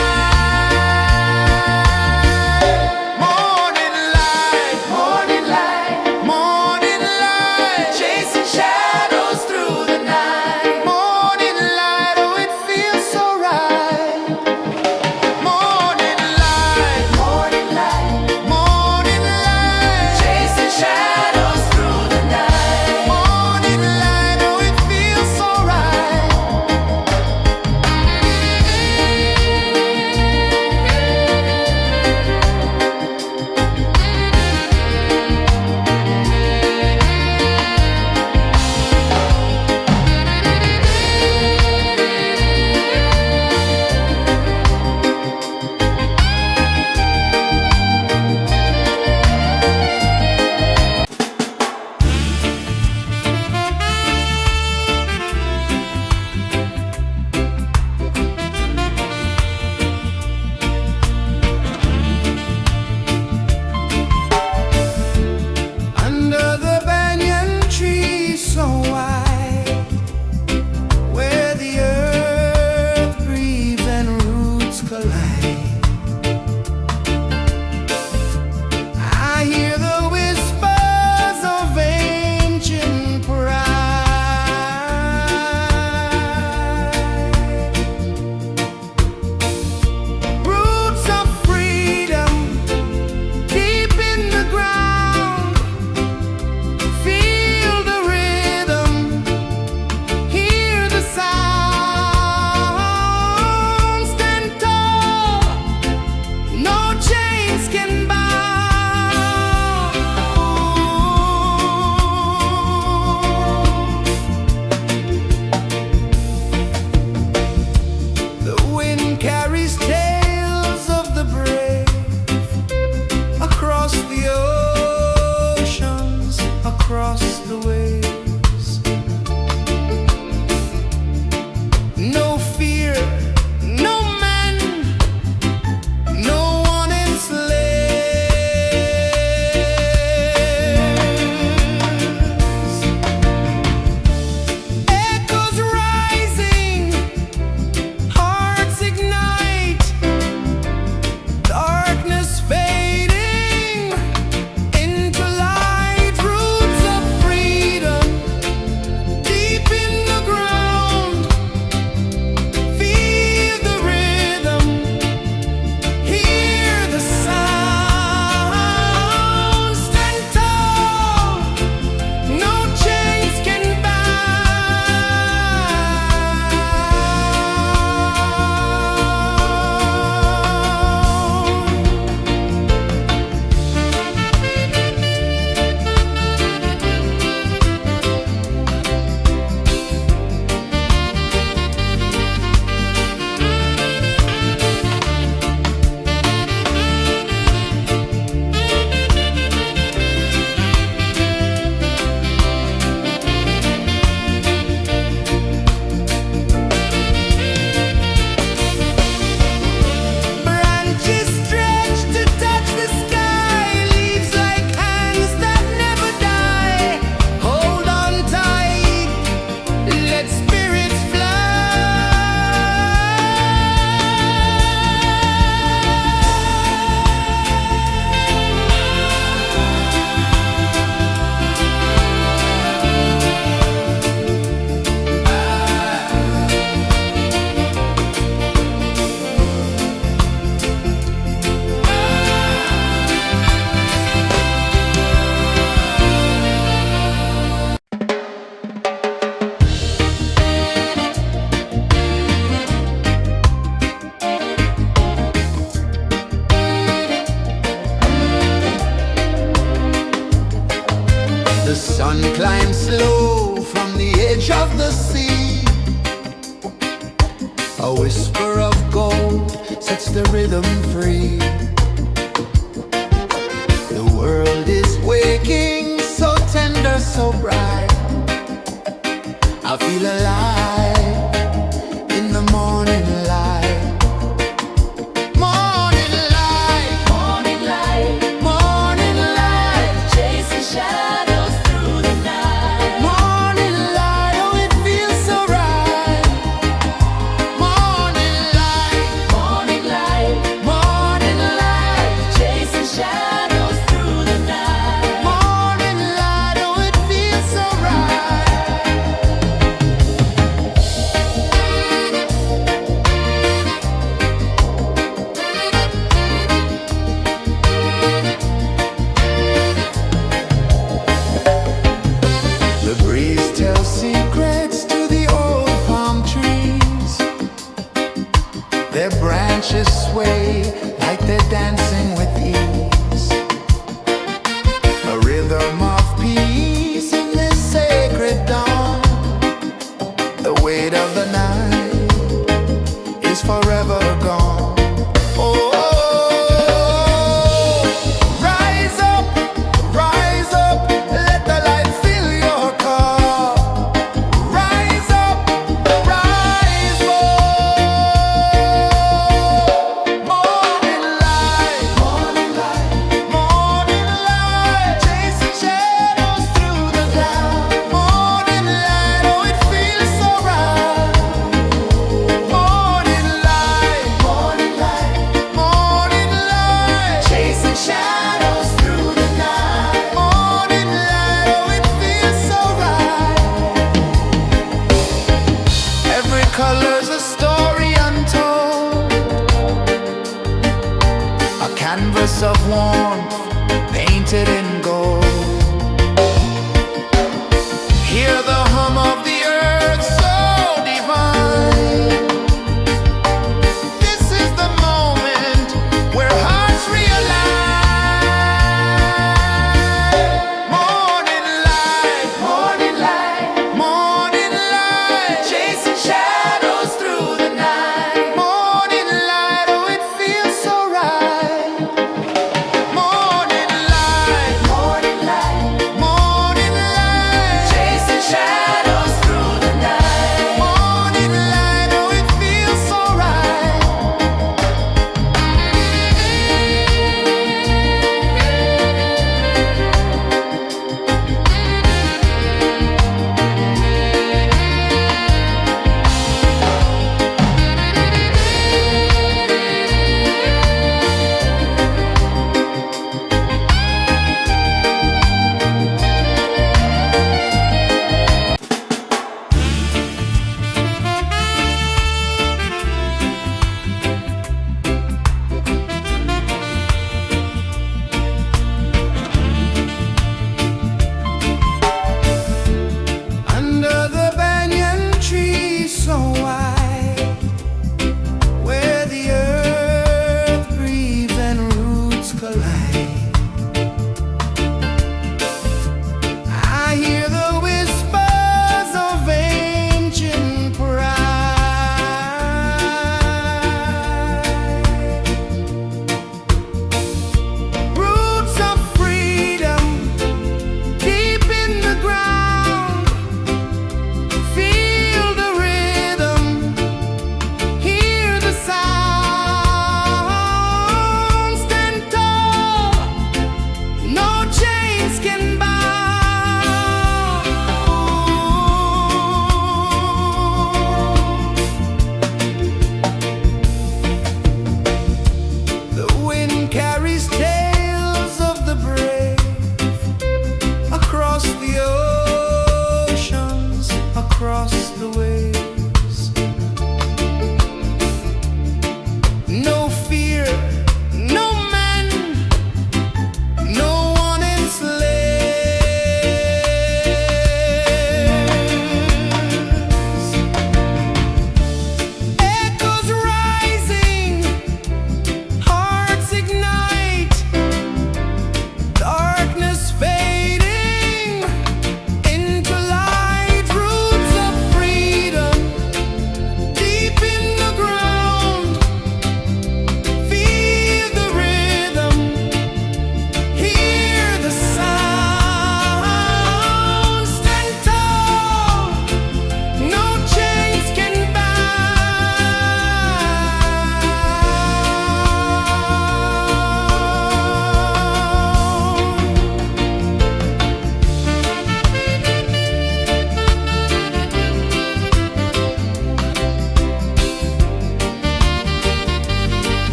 Morning light, morning light, morning light, chasing shadows through the night. Morning light, oh it feels so right. Morning Sun climbs slow from the edge of the sea. A whisper of gold sets the rhythm free. The world is waking, so tender, so bright. I feel alive in the morning light. Morning light,
Morning light,
morning light,
chasing shadows through the night.
morning light, oh it feels so right. Morning light,
Morning light,
morning light,
chasing shadows through the night.
morning light, oh it feels so right. The breeze tells secrets to the old palm trees. Their branches sway like they're dancing with ease. A rhythm of peace in this sacred dawn. The weight of the night is forever gone. Oh, rise up, let the light fill your cup. Rise up, rise up. Morning light, morning light, chasing shadows through the cloud. Morning light, oh it feels so right. Morning light, morning light, chasing shadows through the night. Morning light, oh it feels so right. Every color's a story untold, a canvas of warmth painted in gold. Hear the hum of the earth so divine. This is the moment where hearts realign. Morning light, morning light, chasing shadows through the night. Morning light, oh it feels so right. Morning light,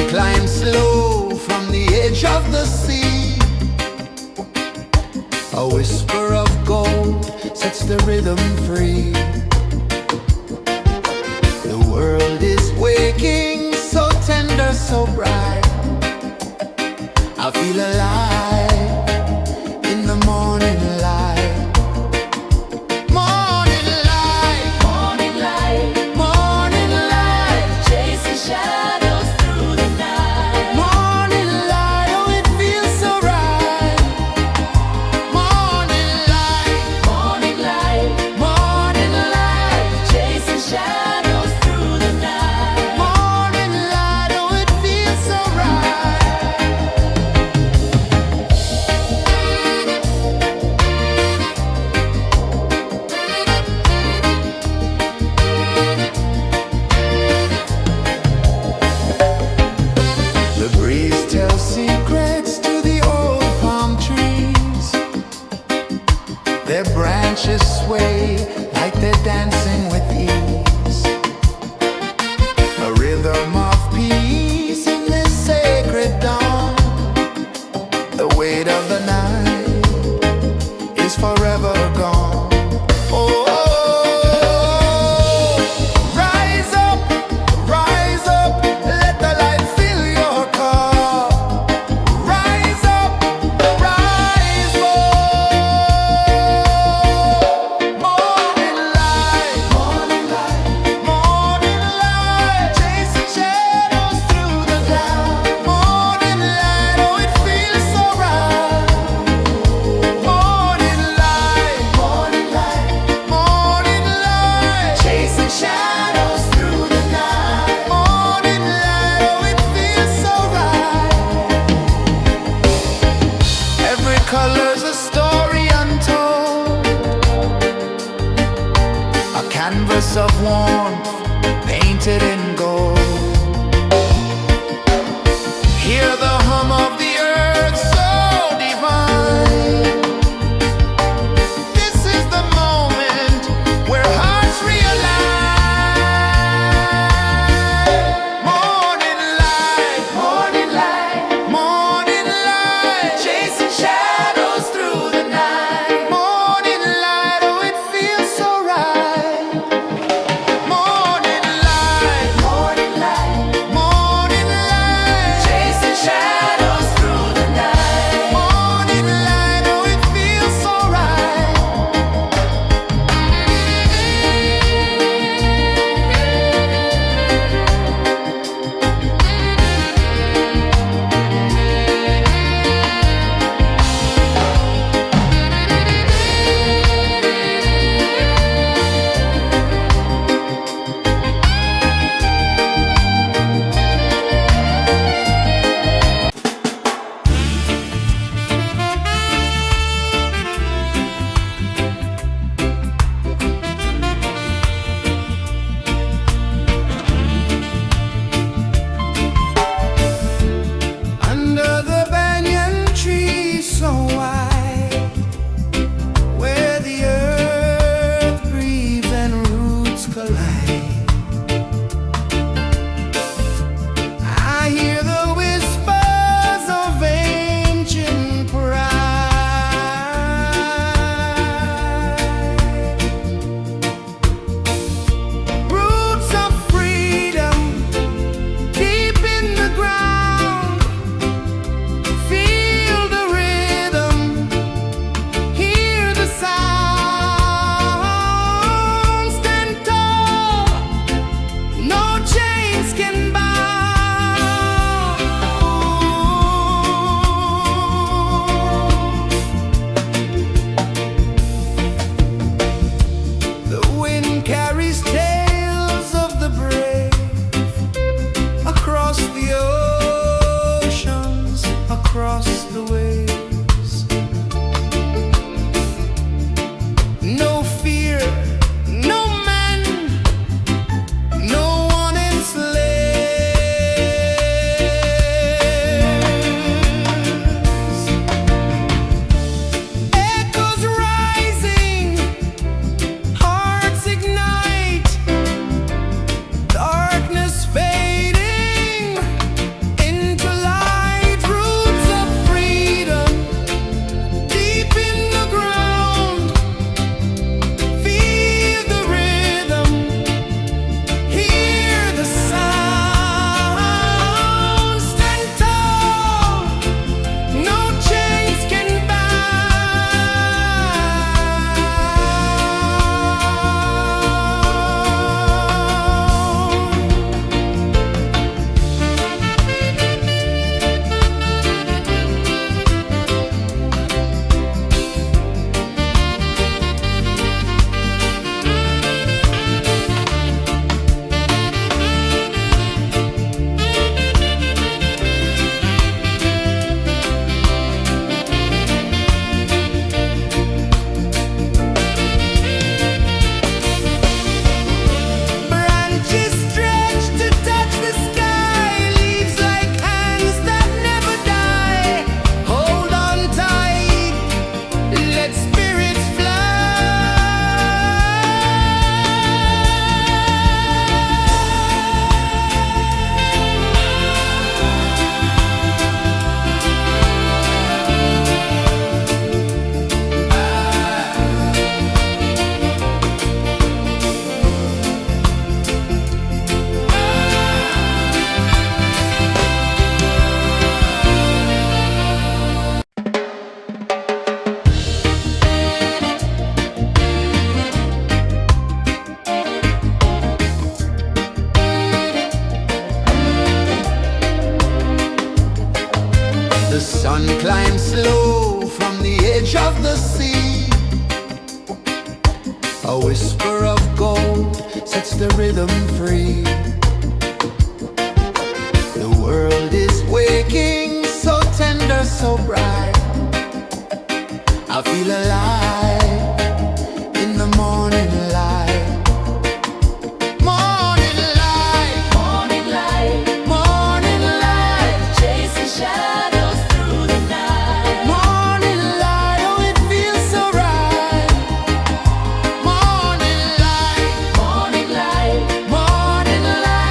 climb slow from the edge of the sea. A whisper of gold sets the rhythm free. The world is waking, so tender, so bright. I feel alive in the morning light. Morning light,
Morning light,
morning light,
chasing shadows through the night.
morning light, oh it feels so right. Morning light,
Morning light,
morning light,
chasing shadows through the night.
morning light, oh it feels so right. The breeze tells secrets to the old palm trees. Their branches sway like they're dancing with ease. A rhythm of peace in this sacred dawn. The weight of the night is forever gone. Oh, rise up, let the light fill your cup. Rise up, rise up. Morning light, morning light, chasing shadows through the cloud. Morning light, oh it feels so right. Morning light, morning light, chasing shadows through the night. Morning light, oh it feels so right. Every color's a story untold, a canvas of warmth painted in gold. Hear the hum of the earth so divine. This is the moment where hearts realign. Morning light, morning light, chasing shadows through the night. Morning light, oh it feels so right. Morning light, The sun climbs slow from the edge of the sea. A whisper of gold sets the rhythm free. The world is waking, so tender, so bright. I feel alive in the morning light. Morning light,
Morning light,
morning light,
chasing shadows through the night.
morning light, oh it feels so right. Morning light,
Morning light,
morning light.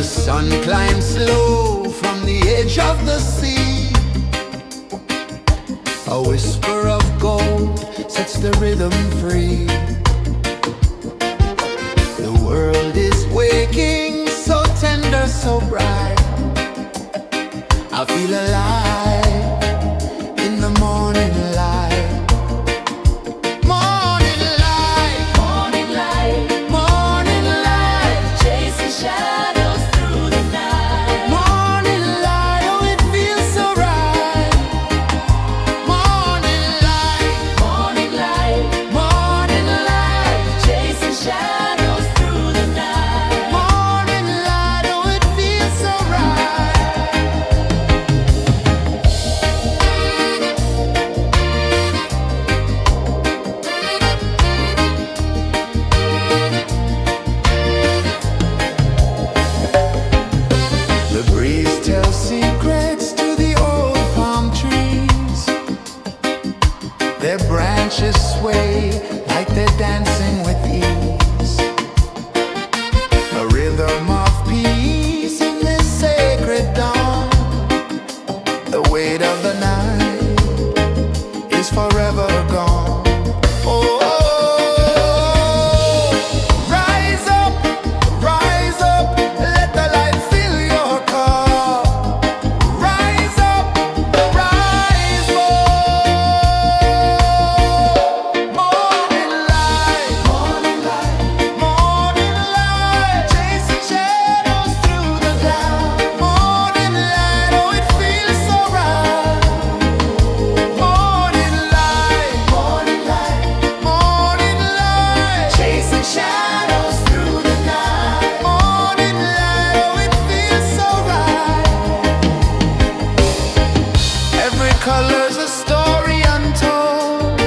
The sun climbs slow from the edge of the sea. A whisper of gold sets the rhythm free. The world is waking, so tender, so bright. I feel alive in the morning light. Morning light,
Morning light,
morning light,
chasing shadows through the night.
morning light, oh it feels so right. Morning light,
Morning light,
morning light,
chasing shadows through the night.
morning light, oh it feels so right. The breeze tells secrets to the old palm trees. Their branches sway like they're dancing with ease. A rhythm of peace in this sacred dawn. The weight of the night is forever gone. Oh, rise up, let the light fill your cup. Rise up, rise up. Morning light, morning light, chasing shadows through the cloud. Morning light, oh it feels so right. Morning light, chasing shadows through the night. Morning light, oh it feels so right. Every color's a story untold,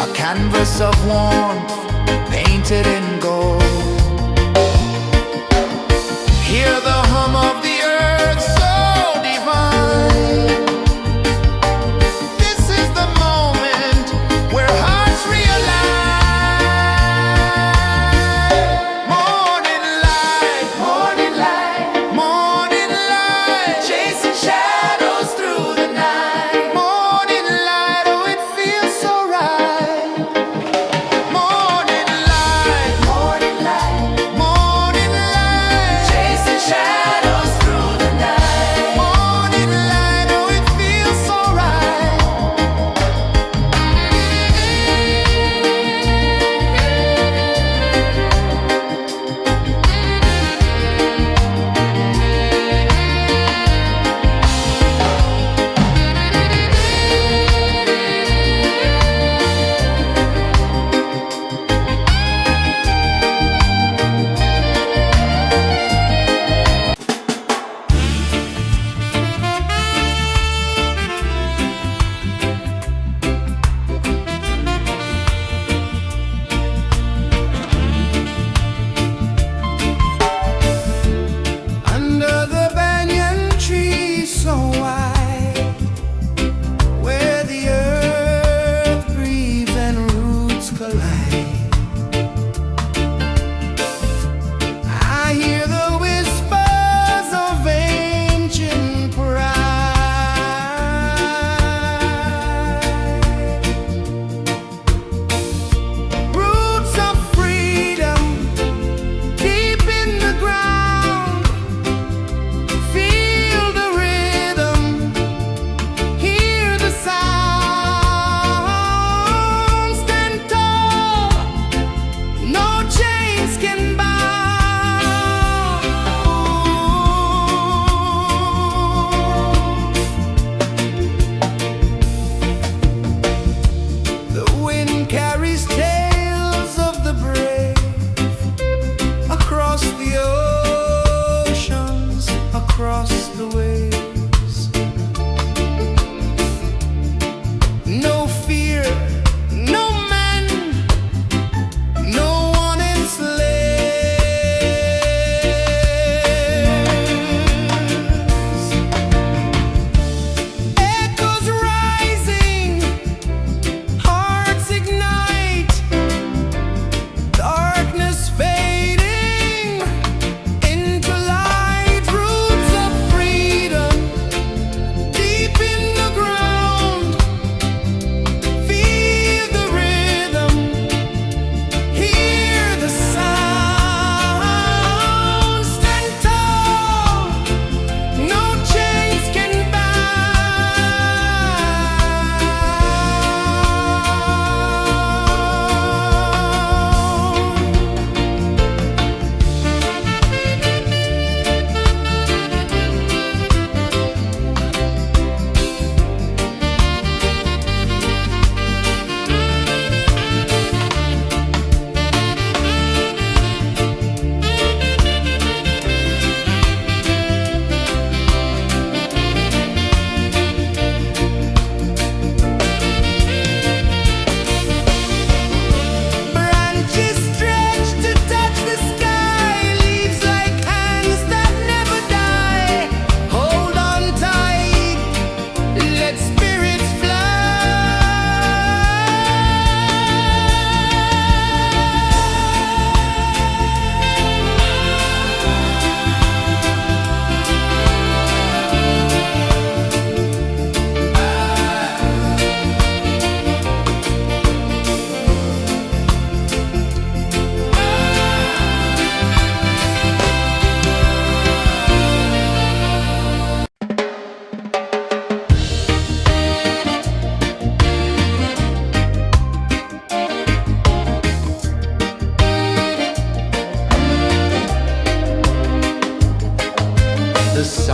a canvas of warmth painted in gold. Hear the hum of the earth so divine. This is the moment where hearts realign. Morning light, morning light, chasing shadows through the night. Morning light, oh it feels so right. Morning light,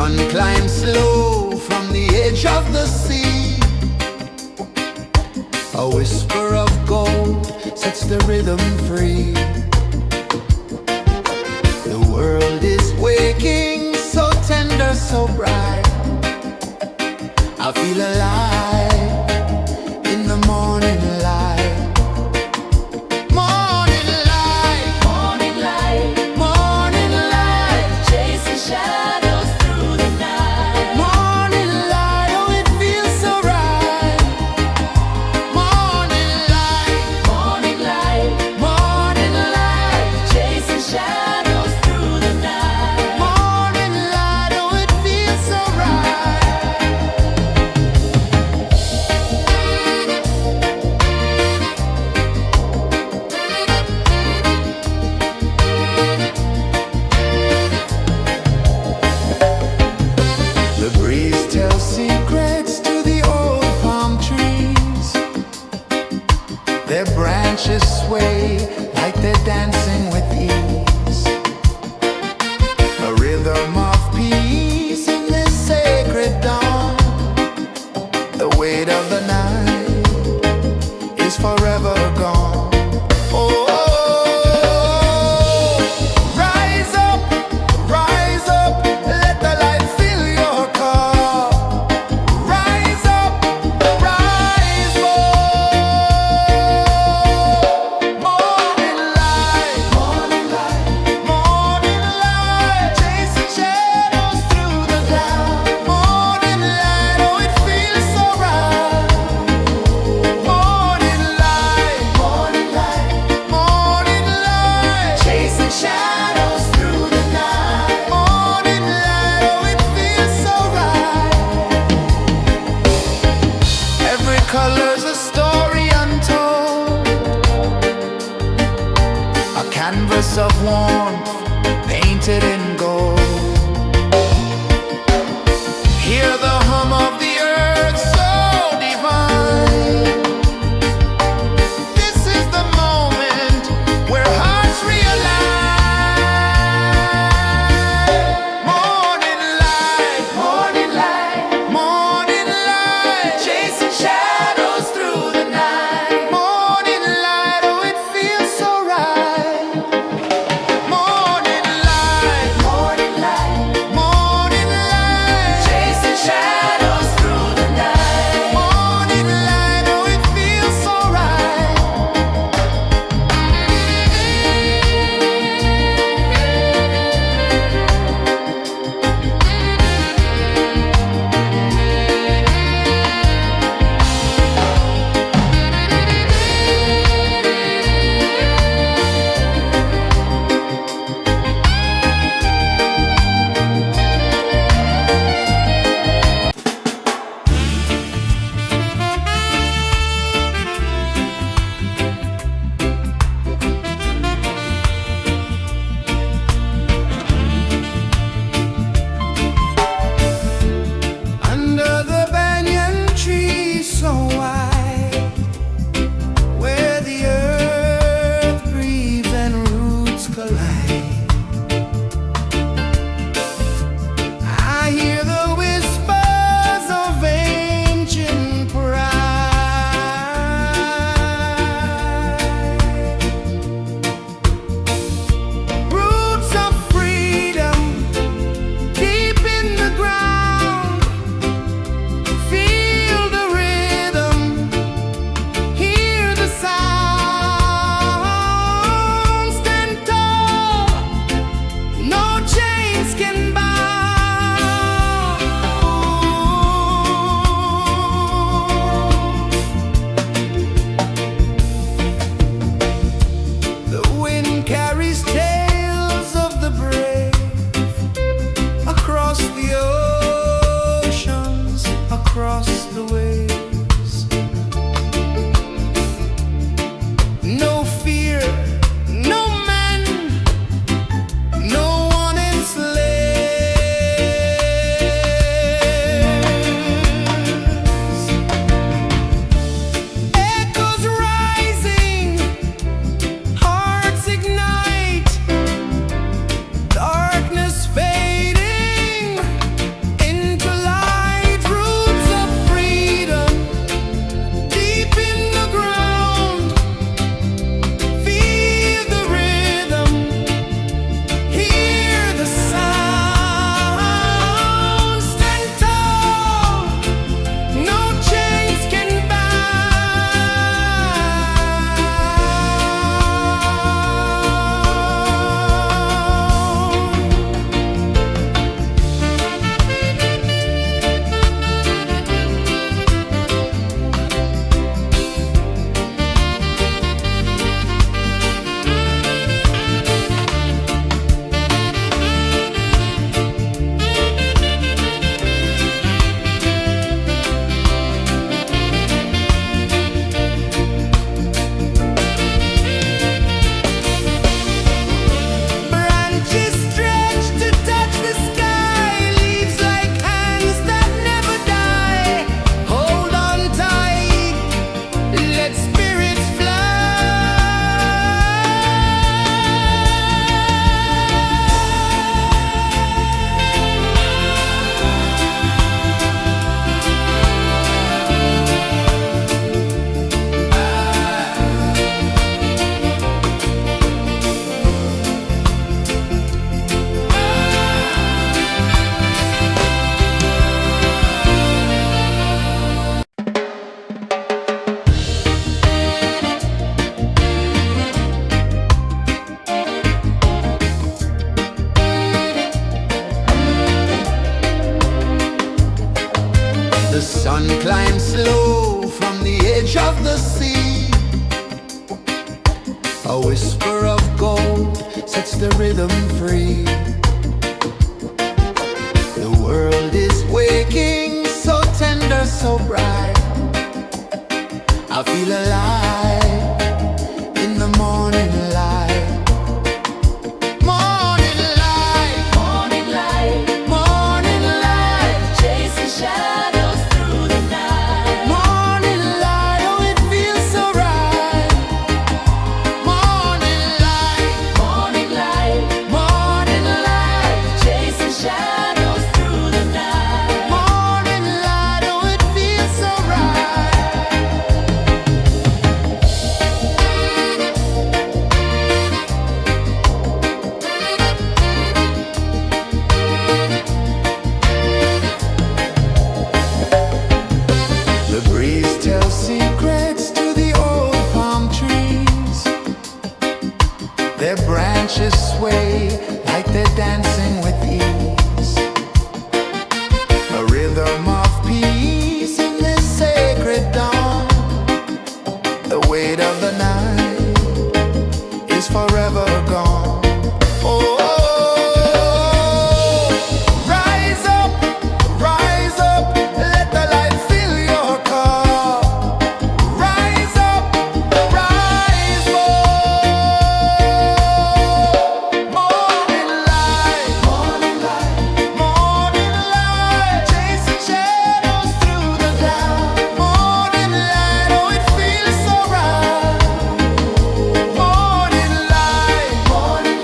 sun climbs slow from the edge of the sea. A whisper of gold sets the rhythm free. The world is waking, so tender, so bright. I feel alive in the morning light. Morning light,
Morning light,
morning light,
chasing shadows through the night.
morning light, oh it feels so right. Morning light,
Morning light,
morning light,
chasing shadows through the night.
morning light, oh it feels so right. The breeze tells secrets to the old palm trees. Their branches sway like they're dancing with ease. A rhythm of peace in this sacred dawn. The weight of the night is forever gone. Oh, rise up, let the light fill your cup. Rise up, rise up. Morning light, morning light, morning light, chasing shadows through the cloud. Morning light, oh it feels so right. Morning light, morning light, morning light, chasing shadows through the night. Morning light, oh it feels so right. Every color's a story untold, a canvas of warmth painted in gold. Hear the hum of the earth so divine. This is the moment where hearts realign. Morning light, morning light, morning light, chasing shadows through the night. Morning light, oh it feels so right. Morning light, morning A whisper of gold sets the rhythm free. The world is waking, so tender, so bright. I feel alive in the morning light. Morning light,
Morning light,
morning light,
chasing shadows through the night.
morning light. Oh, it feels so right. Morning light,
Morning light,
morning light,
chasing shadows through the night.
morning light. Oh, it feels so right. The breeze tells secrets to the old palm trees. Their branches sway like they're dancing with ease. A rhythm of peace in this sacred dawn. The weight of the night is forever gone. Oh, rise up, let the light fill your cup. Rise up, rise up. Morning light, morning light, morning light, chasing shadows through the cloud. Morning light, oh, it feels so right. Morning light, morning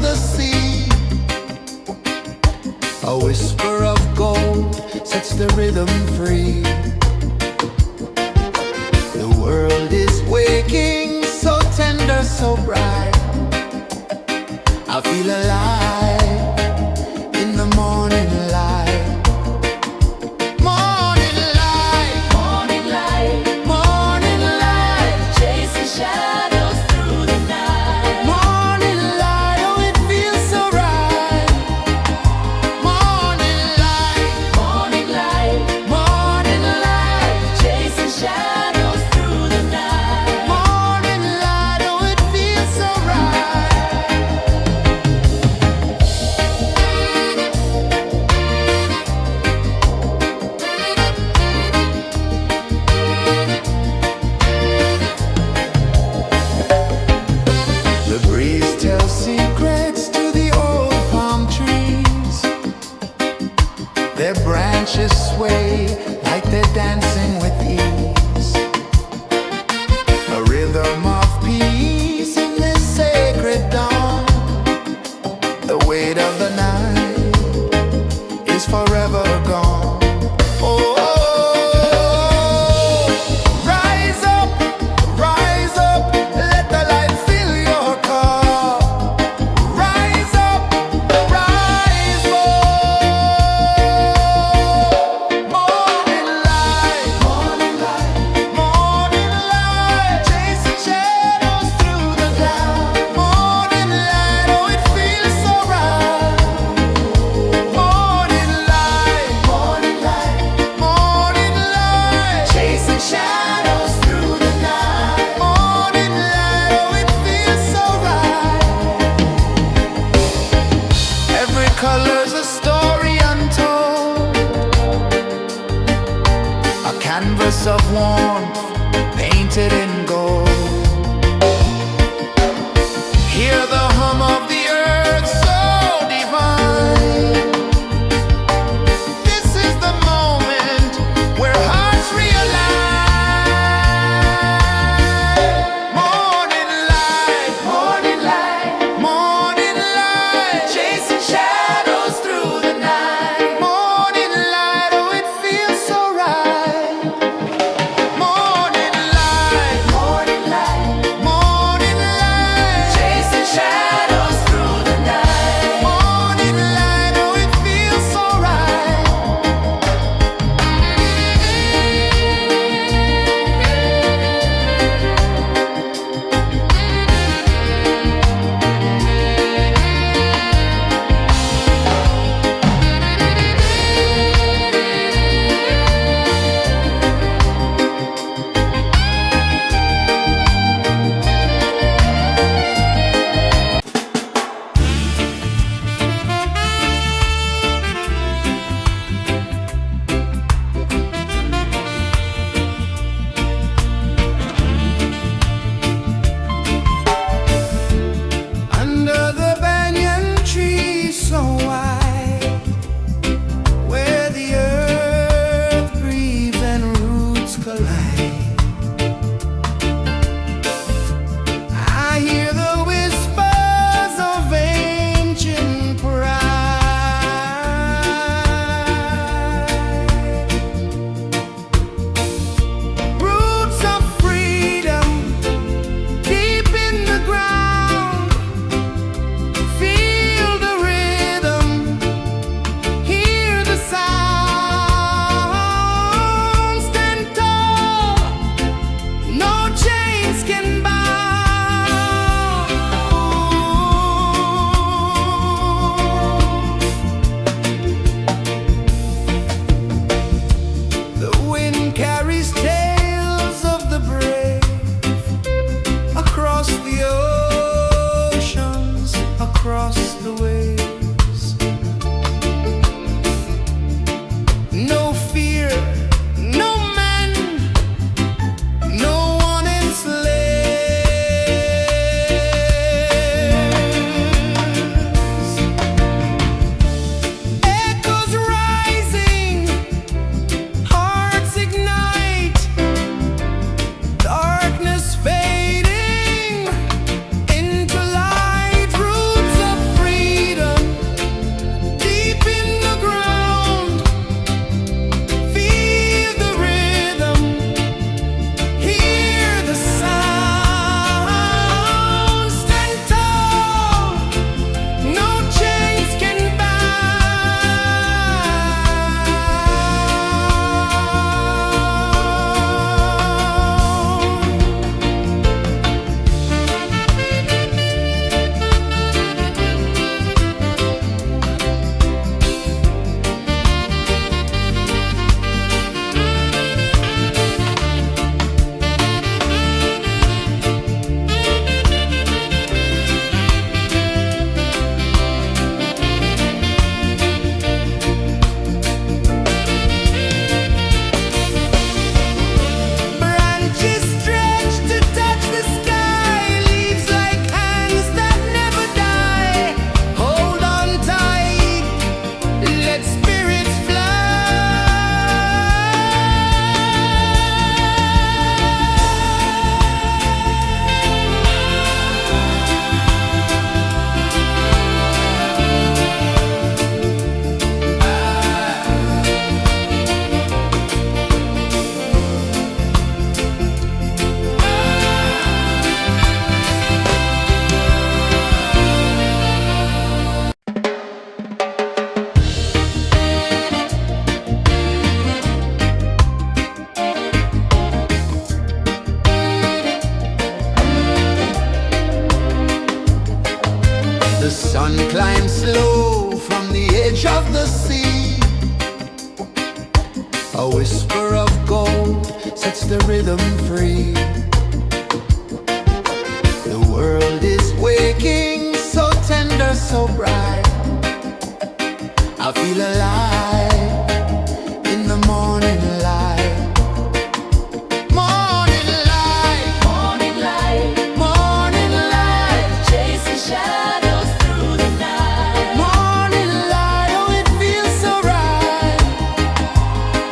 the sea. A whisper of gold sets the rhythm free. The world is waking, so tender, so bright. I feel alive in the morning light. Morning light,
Morning light,
morning light,
chasing shadows through the night.
morning light, oh it feels so right. Morning light,
Morning light,
morning light,
chasing shadows through the night.
morning light, oh it feels so right. The breeze tells secrets to the old palm trees. Their branches sway like they're dancing with ease. A rhythm of peace in this sacred dawn. The weight of the night is forever gone. Oh, rise up, let the light fill your cup. Rise up, rise up. Morning light, morning light, morning light, chasing shadows through the cloud. Morning light, oh it feels so right. Morning light, morning light, morning light, chasing shadows through the night. Morning light, oh it feels so right. Every color's a story untold, a canvas of warmth painted in gold. Hear the hum of the earth so divine. This is the moment where hearts realign. Morning light, morning light, morning light, chasing shadows through the night. Morning light, oh it feels so right. Morning edge of the sea. A whisper of gold sets the rhythm free. The world is waking, so tender, so bright. I feel alive in the morning light. Morning light,
Morning light,
morning light,
chasing shadows through the night.
morning light, oh it feels so right.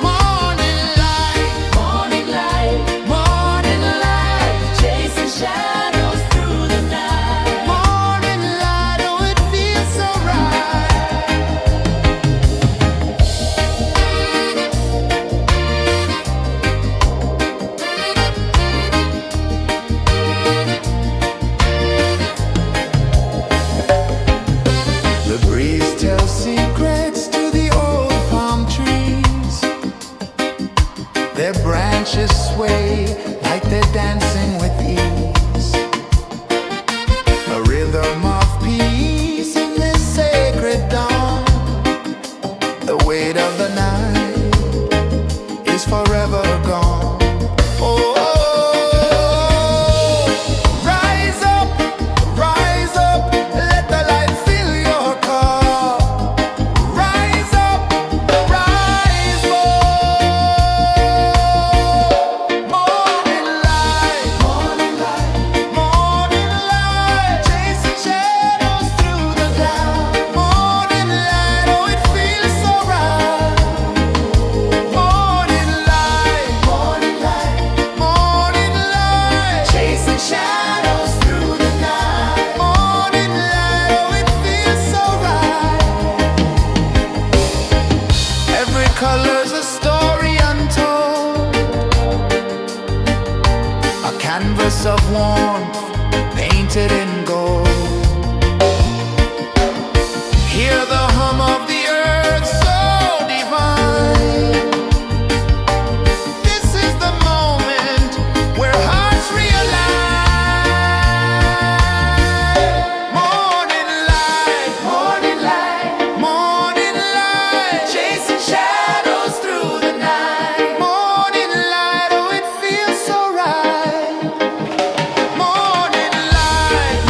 Morning light,
Morning light,
morning light,
chasing shadows through the night.
morning light, oh it feels so right. The breeze tells secrets to the old palm trees. Their branches sway like they're dancing with ease. A rhythm of peace in this sacred dawn. The weight of the night is forever gone. Oh, rise up, let the light fill your cup. Rise up, rise more. Morning light, morning light, morning light, chasing shadows through the cloud. Morning light, oh it feels so right. Morning light, morning light, morning light, chasing shadows through the night. Morning light, oh it feels so right. Every color's a story untold, a canvas of warmth painted in gold. Hear the hum of the earth so divine. This is the moment where hearts realign. Morning light, morning light, morning light, chasing shadows through the night. Morning light, oh it feels so right. Morning light,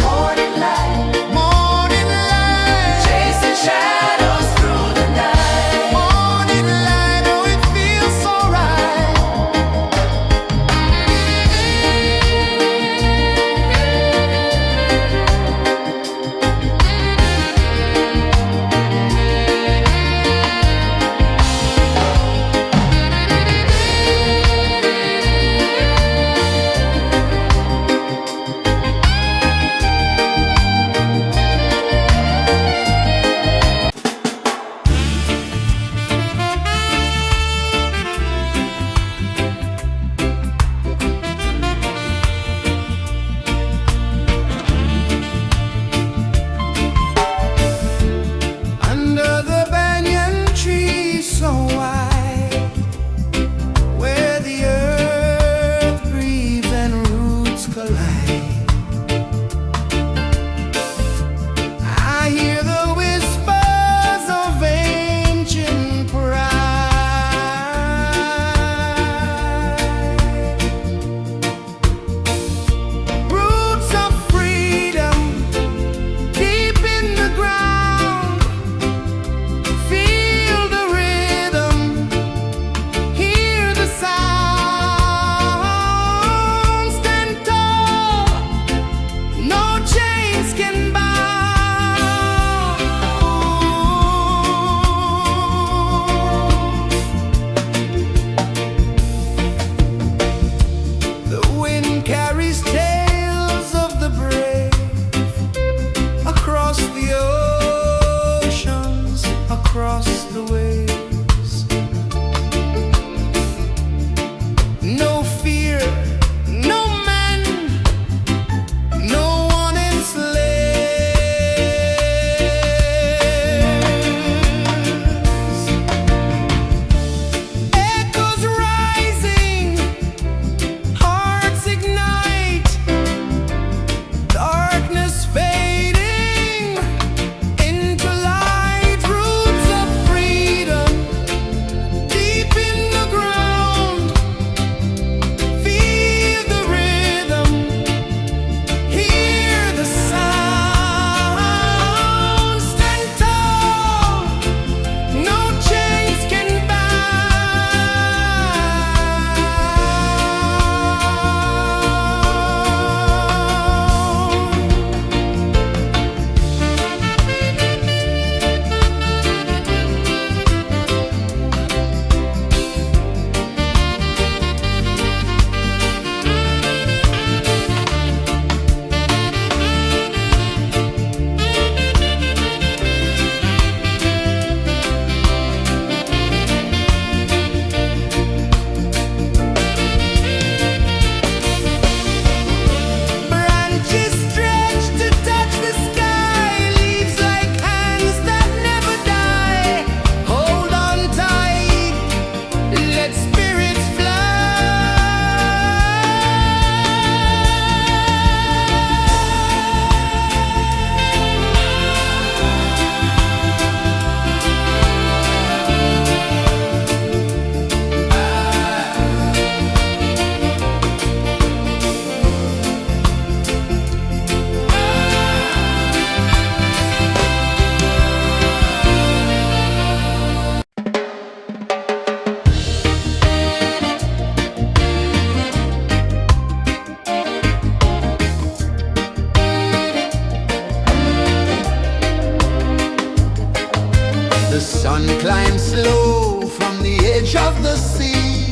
The sun climbs slow from the edge of the sea.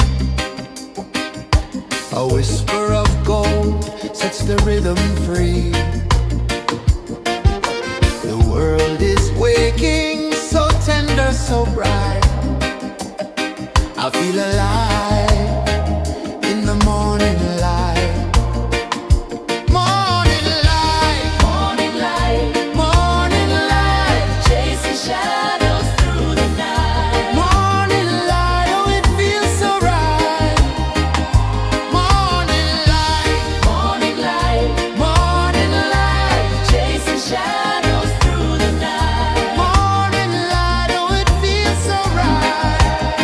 A whisper of gold sets the rhythm free. The world is waking, so tender, so bright. I feel alive in the morning light. Morning light,
Morning light,
morning light,
chasing shadows through the night.
morning light, oh it feels so right. Morning light,
Morning light,
morning light,
chasing shadows through the night.
morning light, oh it feels so right.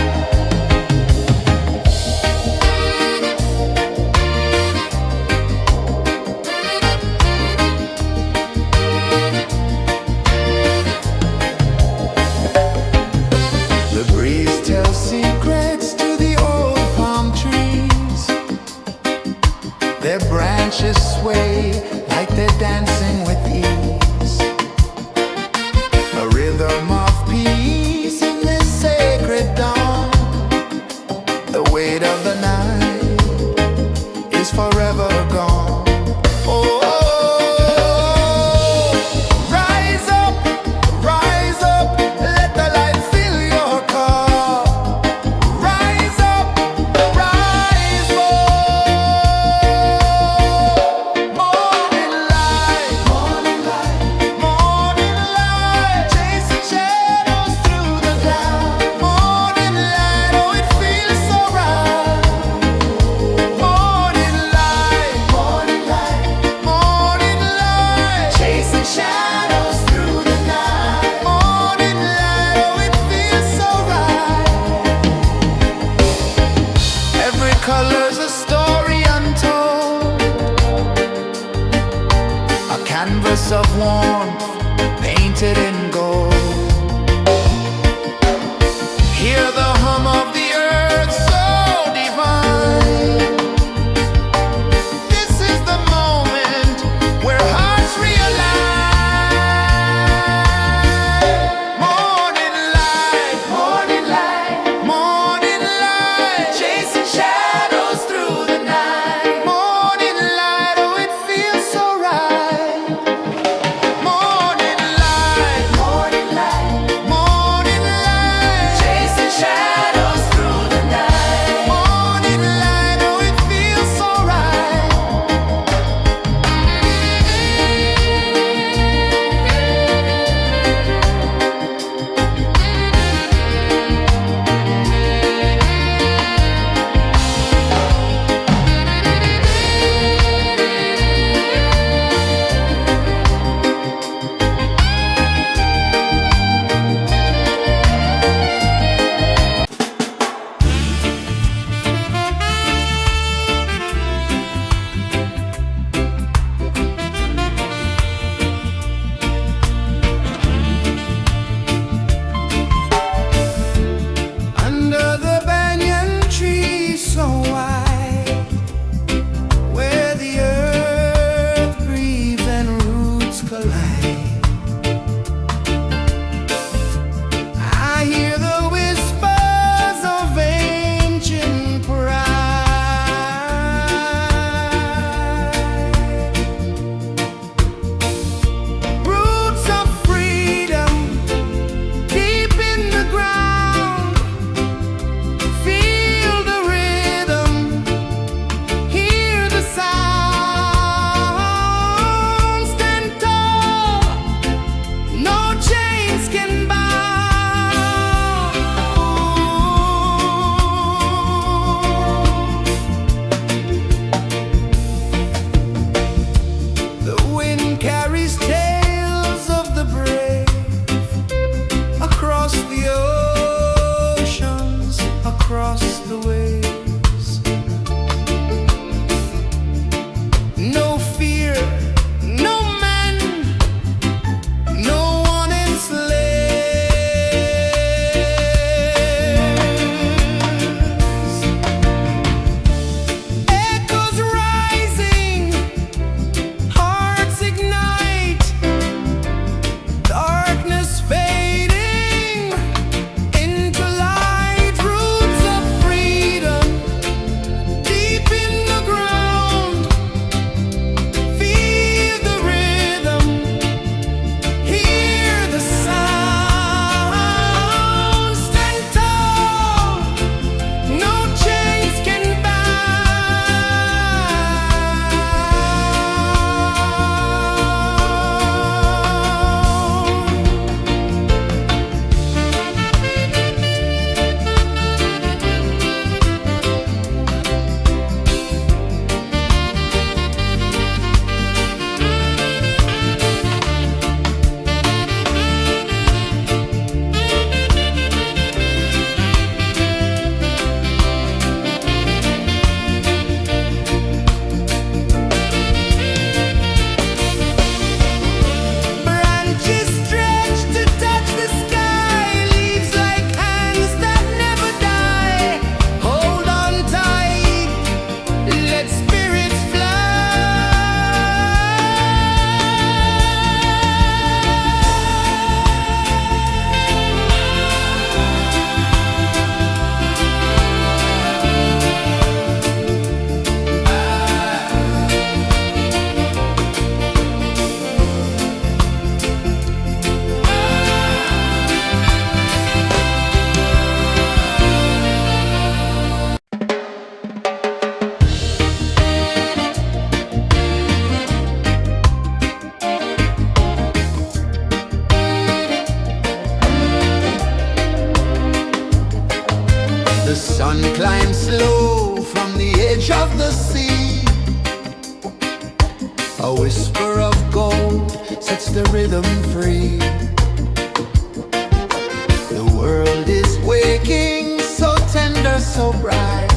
so bright.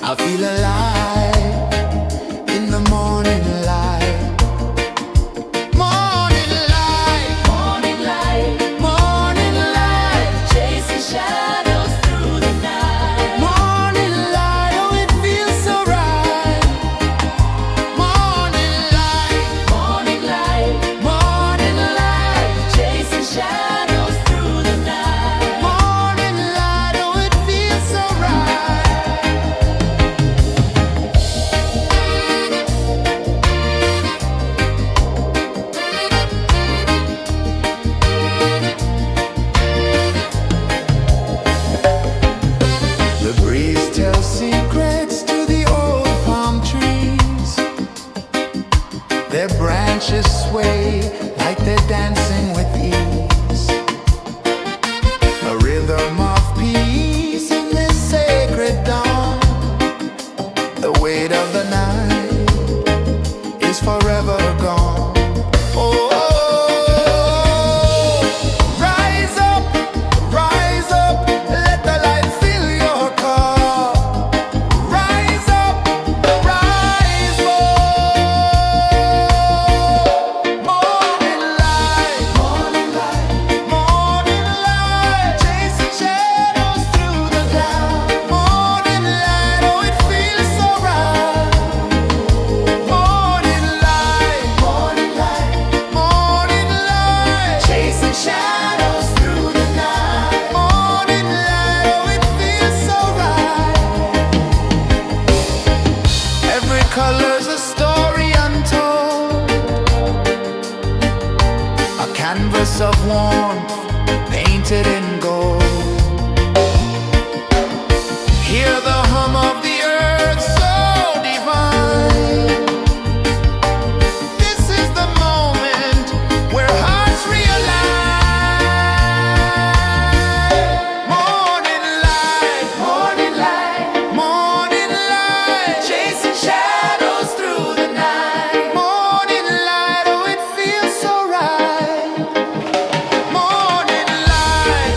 I feel alive in the morning light. Morning light,
Morning light,
morning light,
chasing shadows through the night.
morning light. Oh, it feels so right. Morning light,
Morning light,
morning light,
chasing shadows through the night.
morning light. Oh, it feels so right. The breeze tells secrets to the old palm trees. Their branches sway like they're dancing with ease. A rhythm of peace in this sacred dawn. The weight of the night is forever gone. Oh, rise up, let the light fill your cup. Rise up, rise up. Morning light, morning light, morning light, chasing shadows through the cloud. Morning light, oh, it feels so right. Morning light, morning light, morning light, chasing shadows through the night. Morning light, oh, it feels so right. Every color's a story untold, a canvas of warmth painted in gold. Hear the hum of the earth so divine. This is the moment where hearts realign. Morning light, morning light, morning light, chasing shadows through the night. Morning light, oh, it feels so right. Morning light,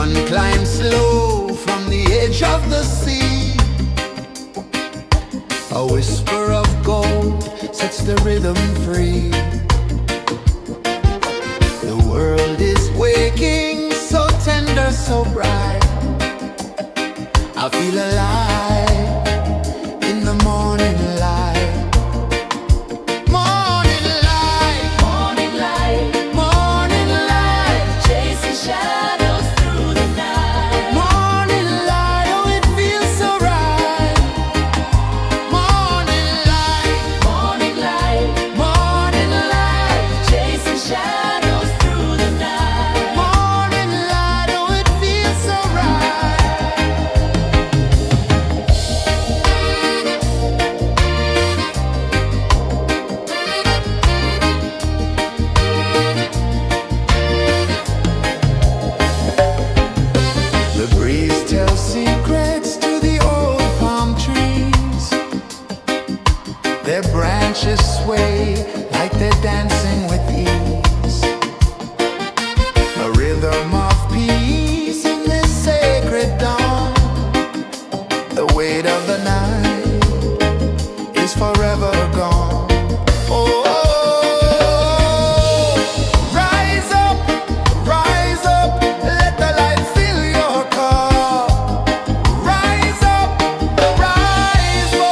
Sun climbs slow from the edge of the sea. A whisper of gold sets the rhythm free. The world is waking, so tender, so bright. I feel alive in the morning light. Morning light,
Morning light,
morning light,
chasing shadows through the night.
morning light, oh it feels so right. Morning light,
Morning light,
morning light,
chasing shadows through the night.
morning light, oh it feels so right. The breeze tells secrets to the old palm trees. Their branches sway like they're dancing with ease. A rhythm of peace in this sacred dawn. The weight of the night is forever gone. Oh, rise up, let the light fill your cup. Rise up, rise up.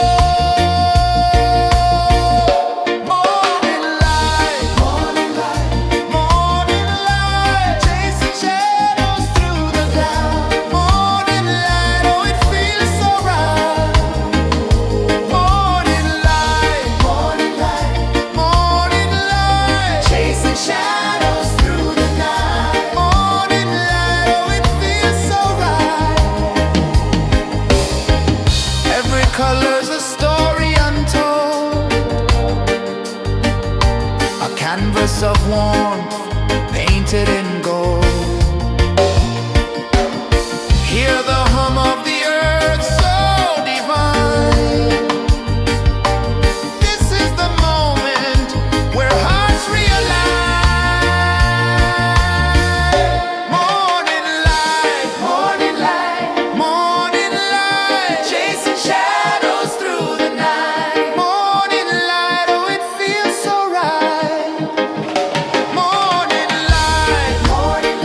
Morning light, morning light, morning light, chasing shadows through the cloud. Morning light, oh it feels so right. Morning light, morning light, morning light, chasing shadows through the night. Morning light, oh it feels so right. Every color's a story untold, a canvas of warmth painted in gold. Hear the hum of the earth so divine. This is the moment where hearts realign. Morning light, morning light, morning light, chasing shadows through the night. Morning light, oh it feels so right. Morning light, morning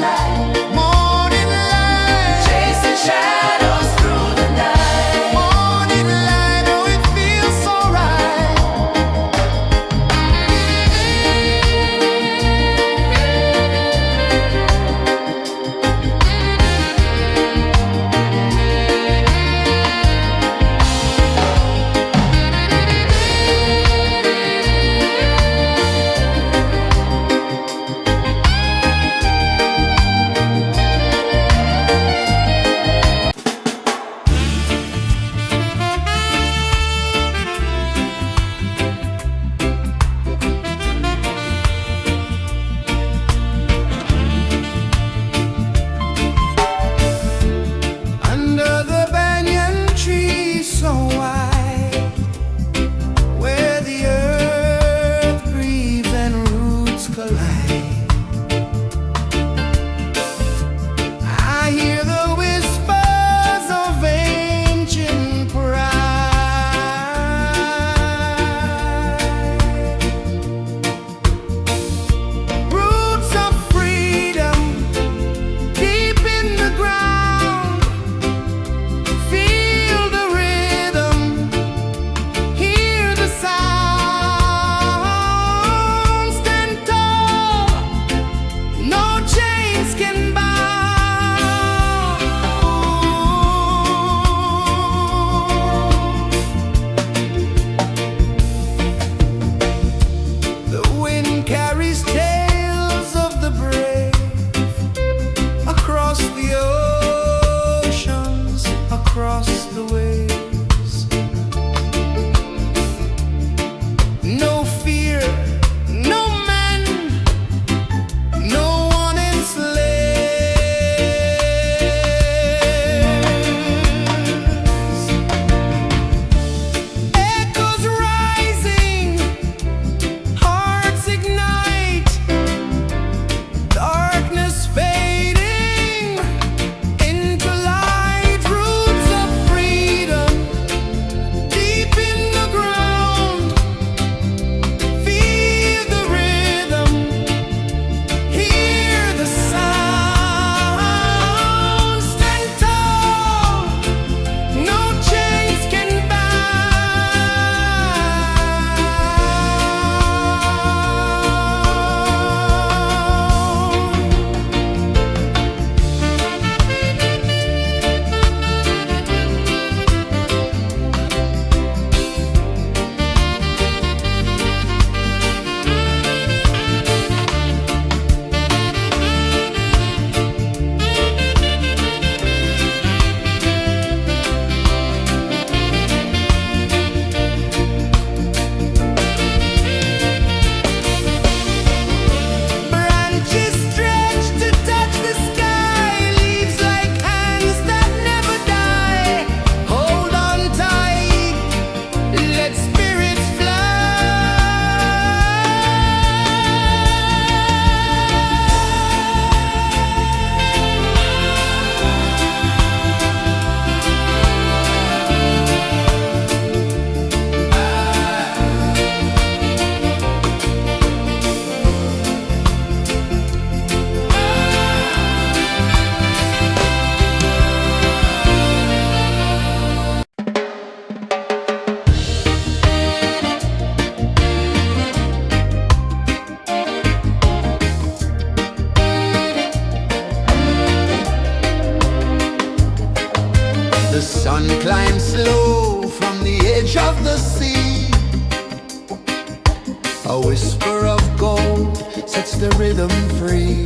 A whisper of gold sets the rhythm free.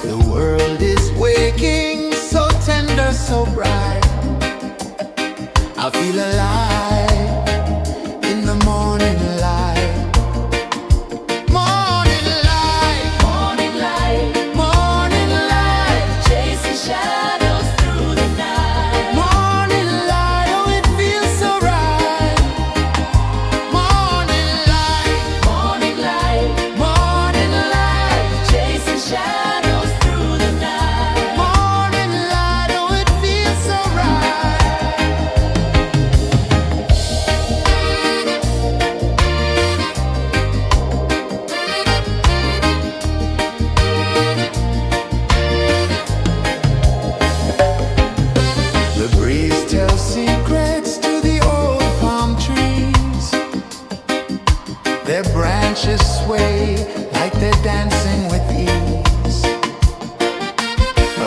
The world is waking, so tender, so bright. I feel alive in the morning light. Morning light,
Morning light,
morning light,
chasing shadows through the night.
morning light. Oh, it feels so right. Morning light,
Morning light,
morning light,
chasing shadows through the night.
morning light. Oh, it feels so right. The breeze tells secrets to the old palm trees. Their branches sway like they're dancing with ease.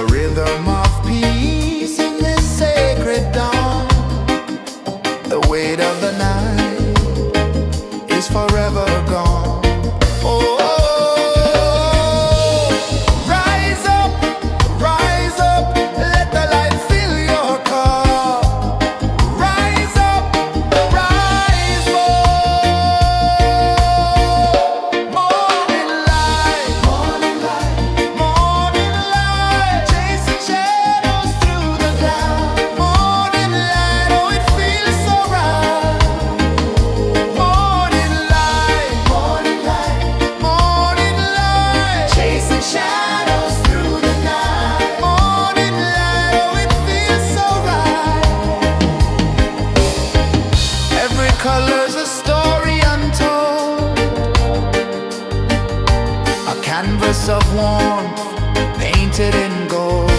A rhythm of peace in this sacred dawn. The weight of the night is forever gone. Oh, rise up, let the light fill your cup. Rise up, rise more. Morning light, morning light, chasing shadows through the cloud. Morning light, oh, it feels so right. Morning light, morning light, chasing shadows through the night. Morning light, oh, it feels so right. Every color's a story untold, a canvas of warmth painted in gold.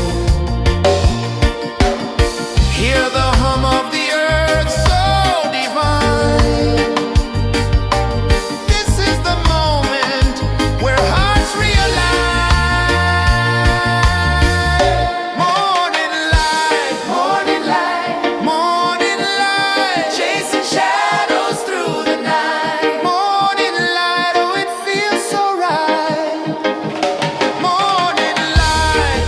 Hear the hum of the earth so divine. This is the moment where hearts realign. Morning light, morning light, chasing shadows through the night. Morning light, oh, it feels so right. Morning light,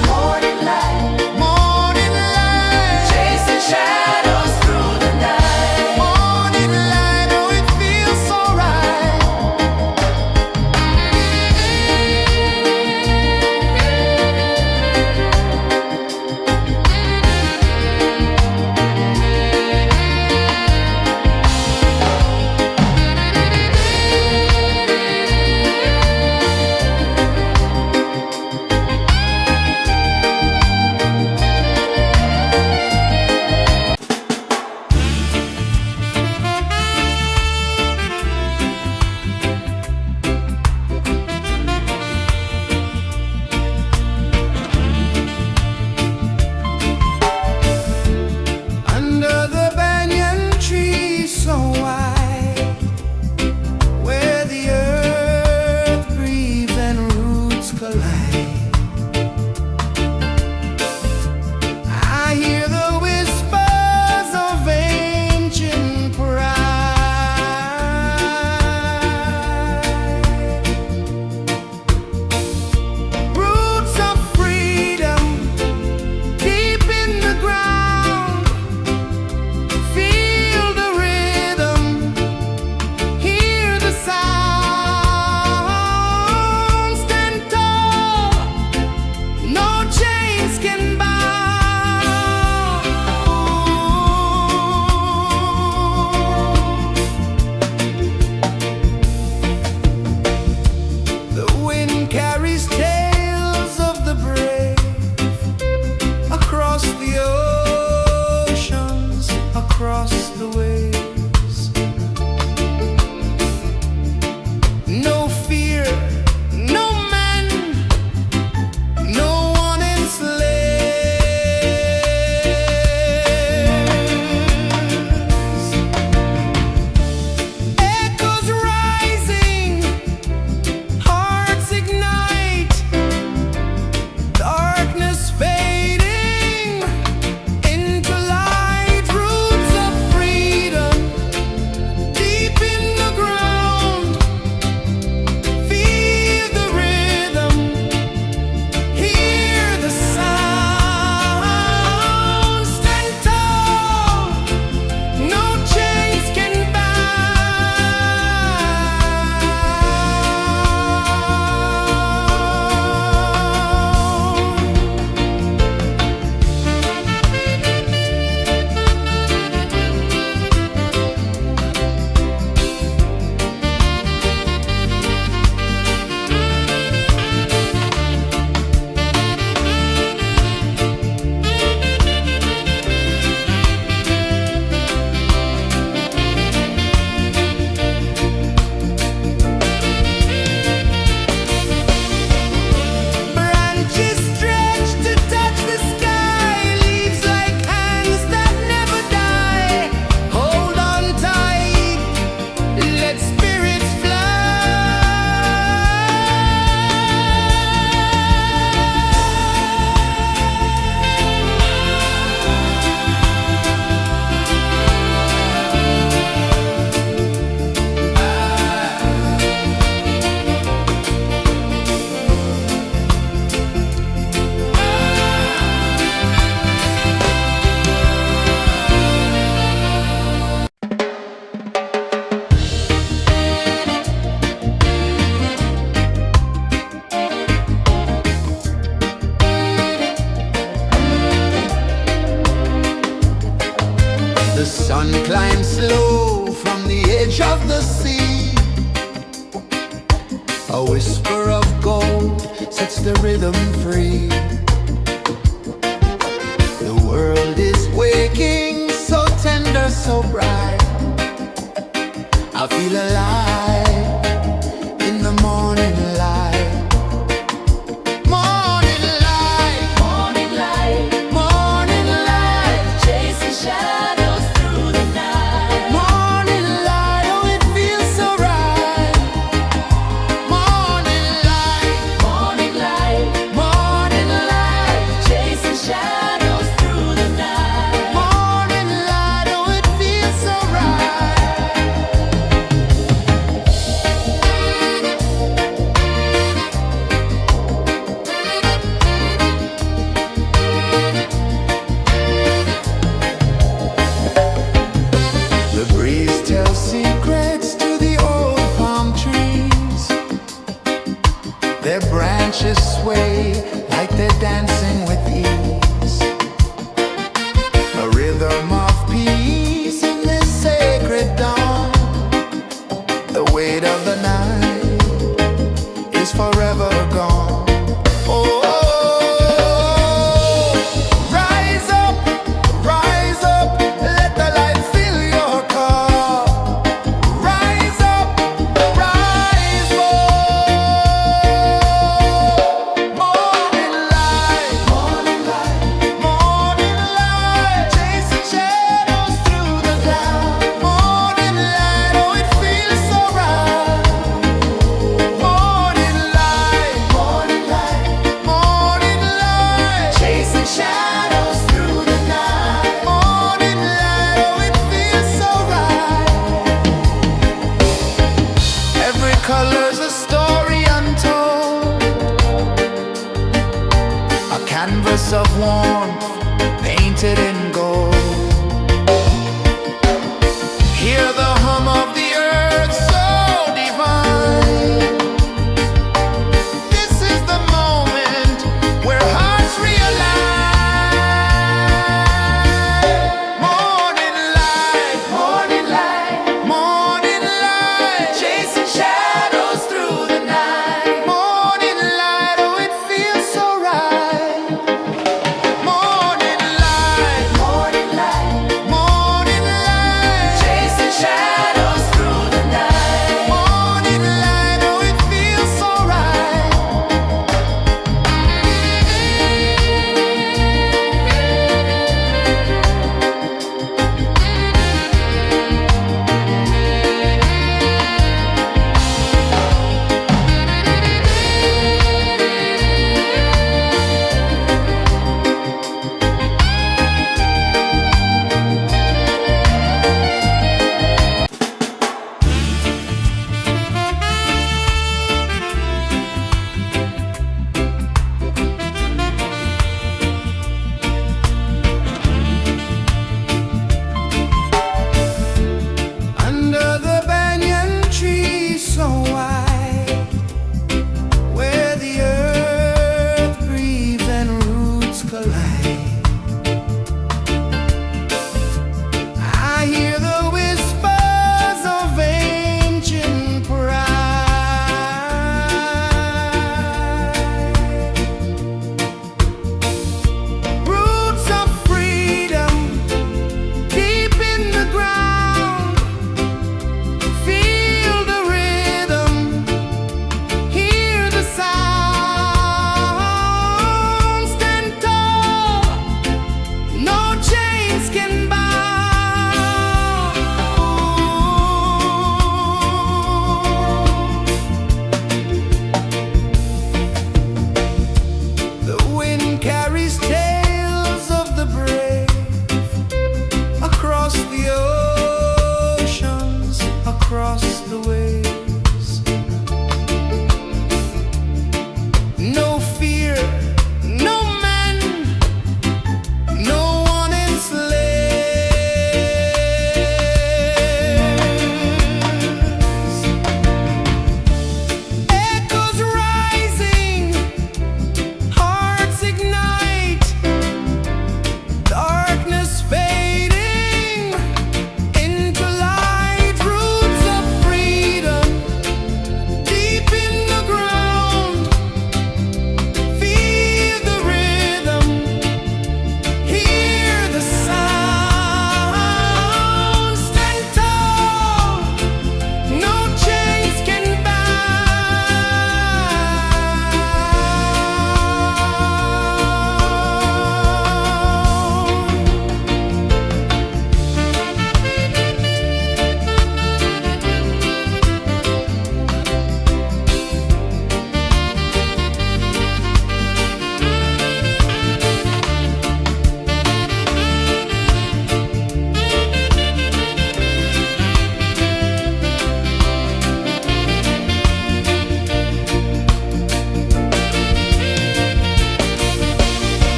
A whisper of gold sets the rhythm free. The world is waking, so tender, so bright. I feel alive in the morning light. Morning light,
Morning light,
morning light,
chasing shadows through the night.
morning light. Oh, it feels so right. Morning light,
Morning light,
morning light,
chasing shadows through the night.
morning light. Oh, it feels so right. The breeze tells secrets to the old palm trees. Their branches sway like they're dancing with ease. A rhythm of peace in this sacred dawn. The weight of the night is forever gone. Oh, rise up, let the light fill your cup. Rise up, rise up. Morning light, morning light, chasing shadows through the cloud. Morning light, oh, it feels so right. Morning light, morning light, chasing shadows through the night. Morning light, oh, it feels so right. Every color's a story untold, a canvas of warmth painted in gold. Hear the hum of the earth so divine. This is the moment where hearts realign. Morning light, morning light, chasing shadows through the night. Morning light, oh, it feels so right. Morning light, chasing shadows through the night. Morning light, oh, it feels so right. Under the banyan tree so wide, where the earth breathes and roots collide, I hear the whispers of ancient pride. Roots of freedom deep in the ground. Feel the rhythm, hear the sound. Stand tall, no chains can bound. The wind carries tales of the brave across the oceans, across the waves. No fear, no man, no one enslaves. Echoes rising, hearts ignite, darkness fading into light. Roots of freedom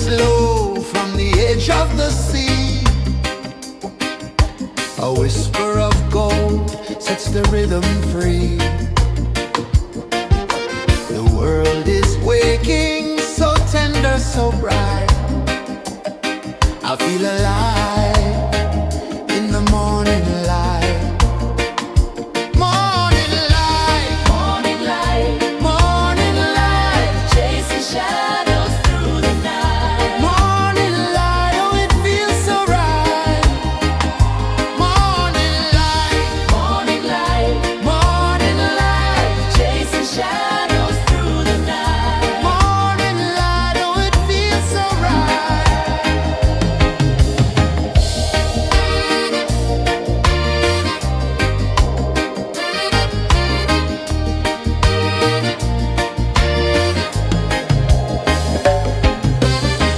slow from the edge of the sea. A whisper of gold sets the rhythm free. The world is waking, so tender, so bright. I feel alive in the morning light. Morning light,
Morning light,
morning light,
chasing shadows through the night.
morning light, oh it feels so right. Morning light,
Morning light,
morning light,
chasing shadows through the night.
morning light, oh it feels so right.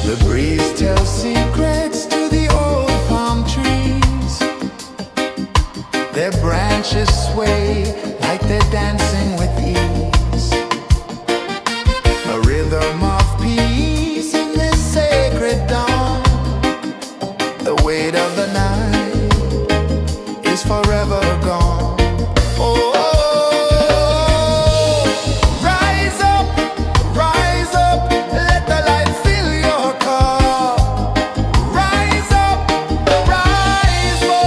The breeze tells secrets to the old palm trees. Their branches sway like they're dancing with ease. A rhythm of peace in this sacred dawn. The weight of the night is forever gone. Oh, rise up, let the light fill your cup. Rise up, rise up.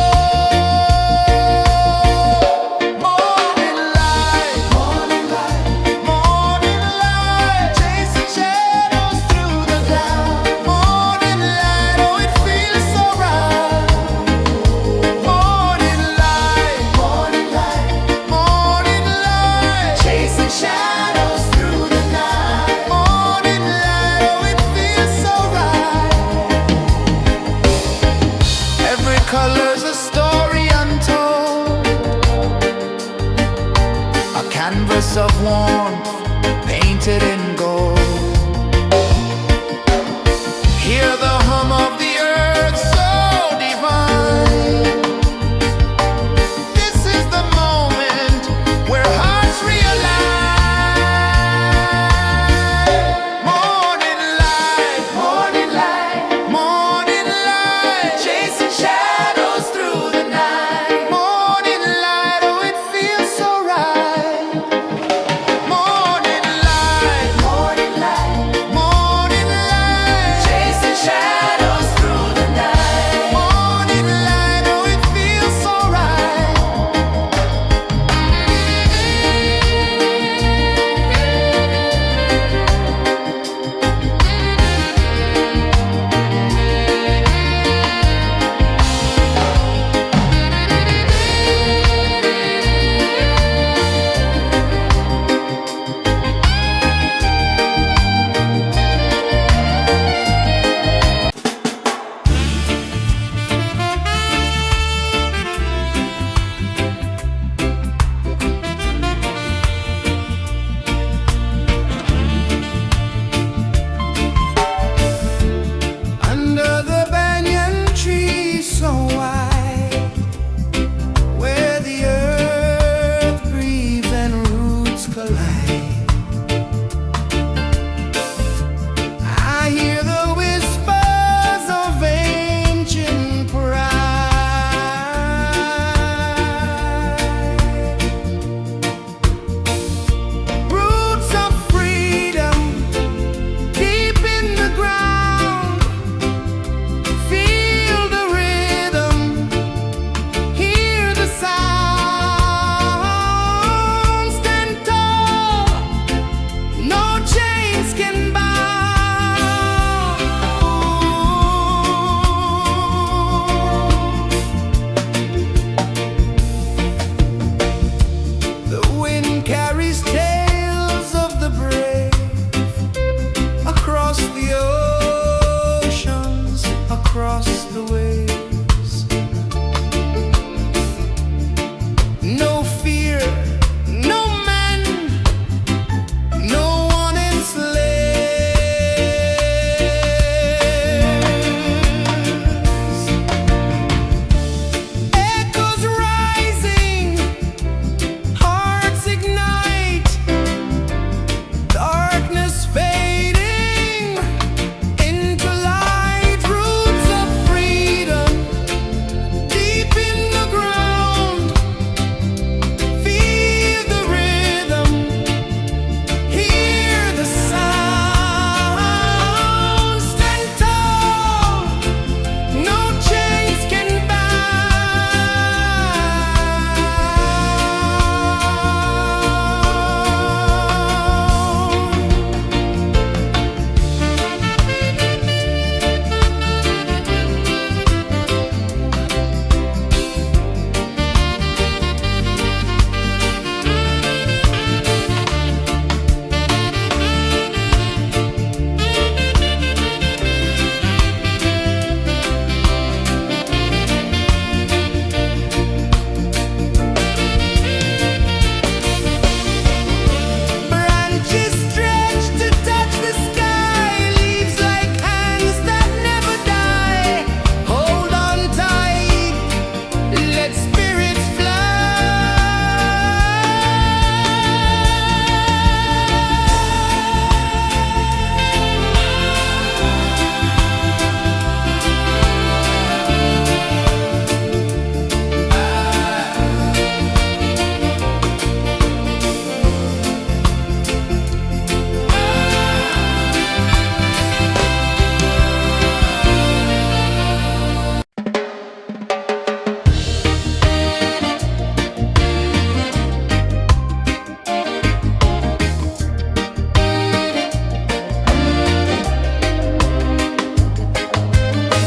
Morning light, morning light, morning light, chasing shadows through the cloud. Morning light, oh it feels so right. Morning light, morning light, morning light, chasing shadows through the night. Morning light, oh it feels so right. Every color's a story untold, a canvas of warmth painted in gold. Hear the hum of the earth so divine. This is the moment where hearts realign. Morning light, morning light, morning light, chasing shadows through the night. Morning light, oh it feels so right.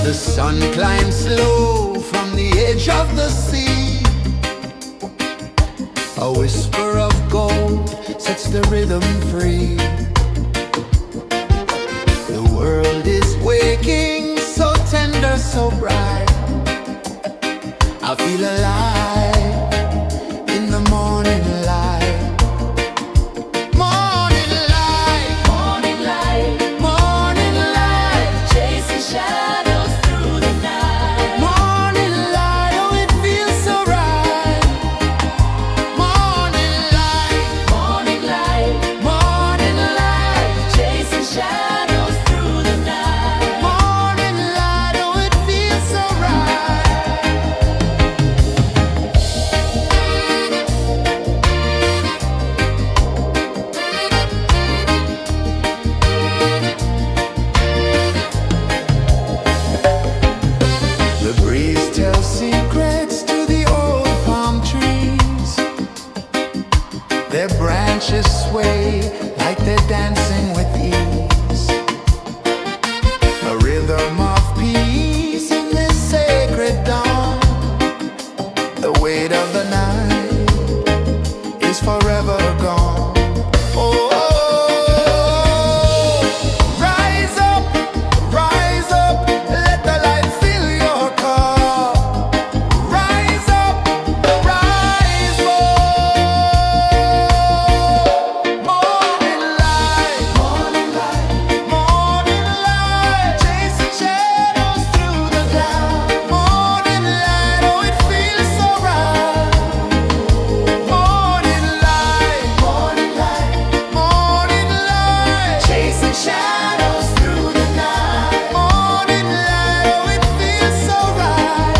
The sun climbs slow from the edge of the sea. A whisper of gold sets the rhythm free. The world is waking, so tender, so bright. I feel alive in the morning light. Morning light,
Morning light,
morning light,
chasing shadows through the night.
morning light, oh it feels so right. Morning light,
Morning light,
morning light,
chasing shadows through the night.
morning light, oh it feels so right. The breeze tells secrets to the old palm trees. Their branches sway like they're dancing with ease. A rhythm of peace in this sacred dawn. The weight of the night is forever gone. Oh, rise up, let the light fill your car. Rise up, rise up. Morning light, morning light, morning light, chasing shadows through the cloud. Morning light, oh it feels so right. Morning light, morning light, morning light, chasing shadows through the night. Morning light, oh it feels so right.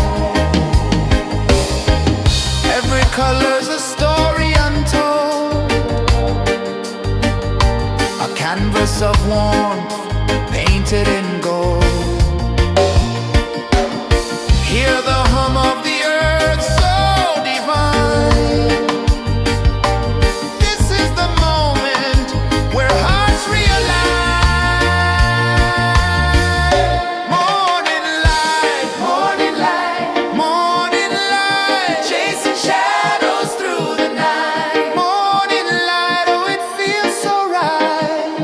Every color's a story untold, a canvas of warmth painted in gold. Hear the hum of the earth so divine. This is the moment where hearts realign. Morning light, morning light, morning light, chasing shadows through the night. Morning light, oh it feels so right.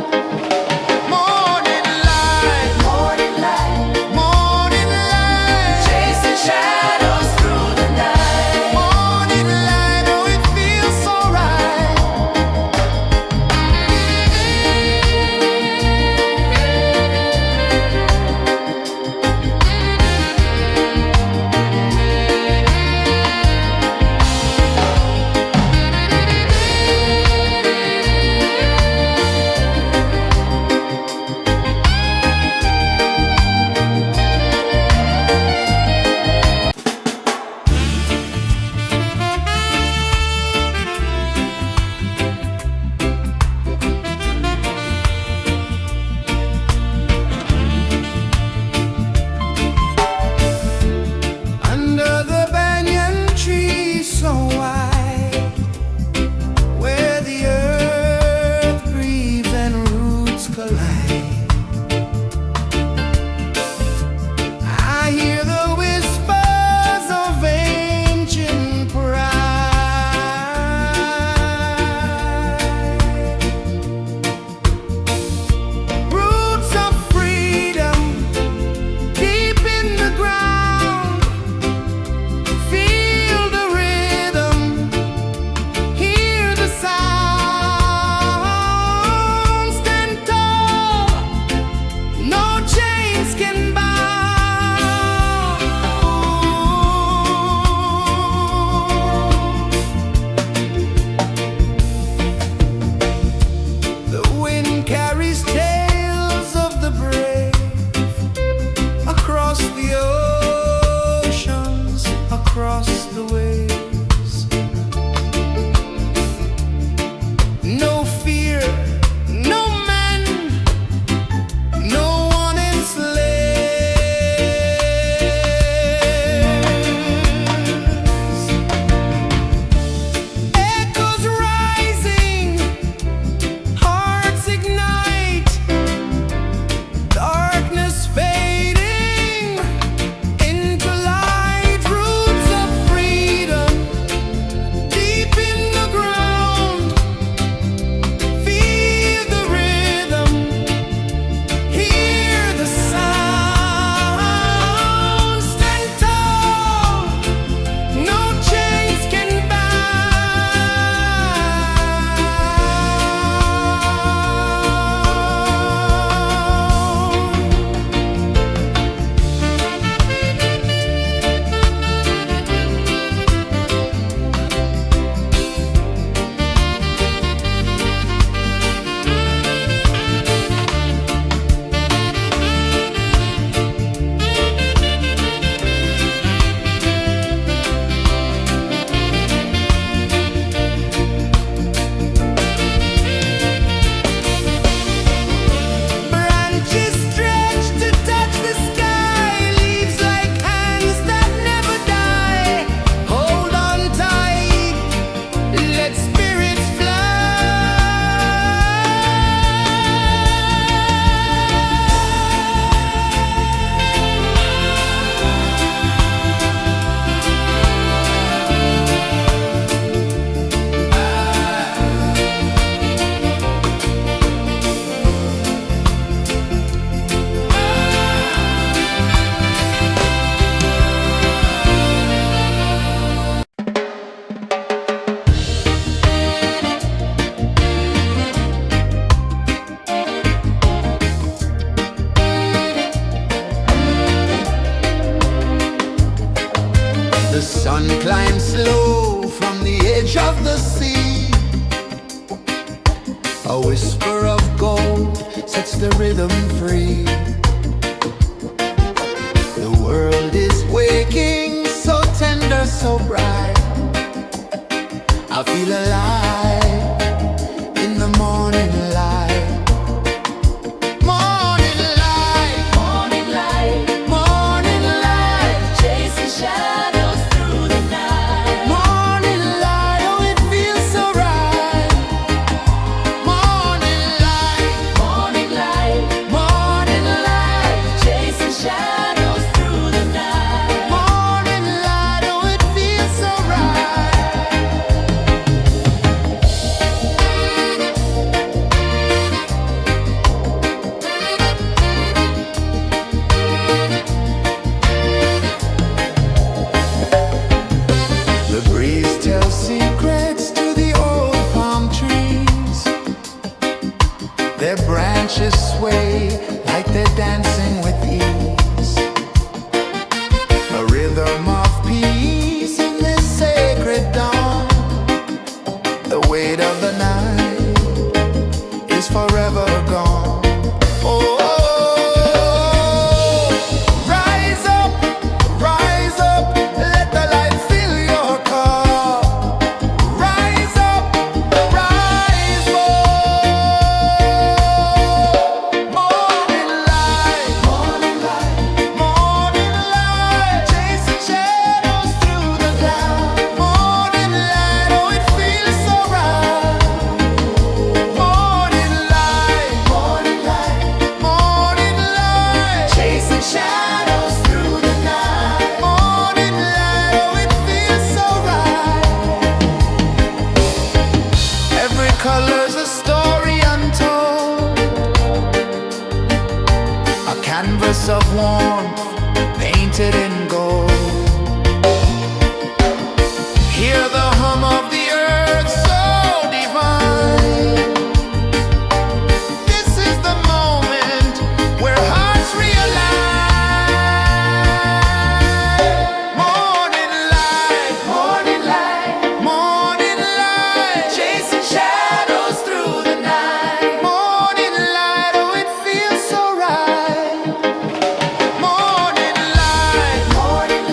The sun climbs slow from the edge of the sea. A whisper of gold sets the rhythm free. The world is waking, so tender, so bright. I feel alive in the morning light. Morning light,
Morning light,
morning light,
chasing shadows through the night.
morning light, oh it feels so right. Morning light,
Morning light,
morning light,
chasing shadows through the night.
morning light, oh it feels so right. The breeze tells secrets to the old palm trees. Their branches sway like they're dancing with ease. A rhythm of peace in this sacred dawn. The weight of the night is forever gone. Oh, rise up, let the light fill your car. Rise up, rise up. Morning light, morning light, morning light, chasing shadows through the cloud. Morning light, oh it feels so right. Morning light, morning light, morning light, chasing shadows through the night. Morning light, oh it feels so right. Every color's a story untold, a canvas of warmth painted in gold. Hear the hum of the earth so divine. This is the moment where hearts realign. Morning light, morning light, morning light, chasing shadows through the night. Morning light, oh it feels so right. Morning light, morning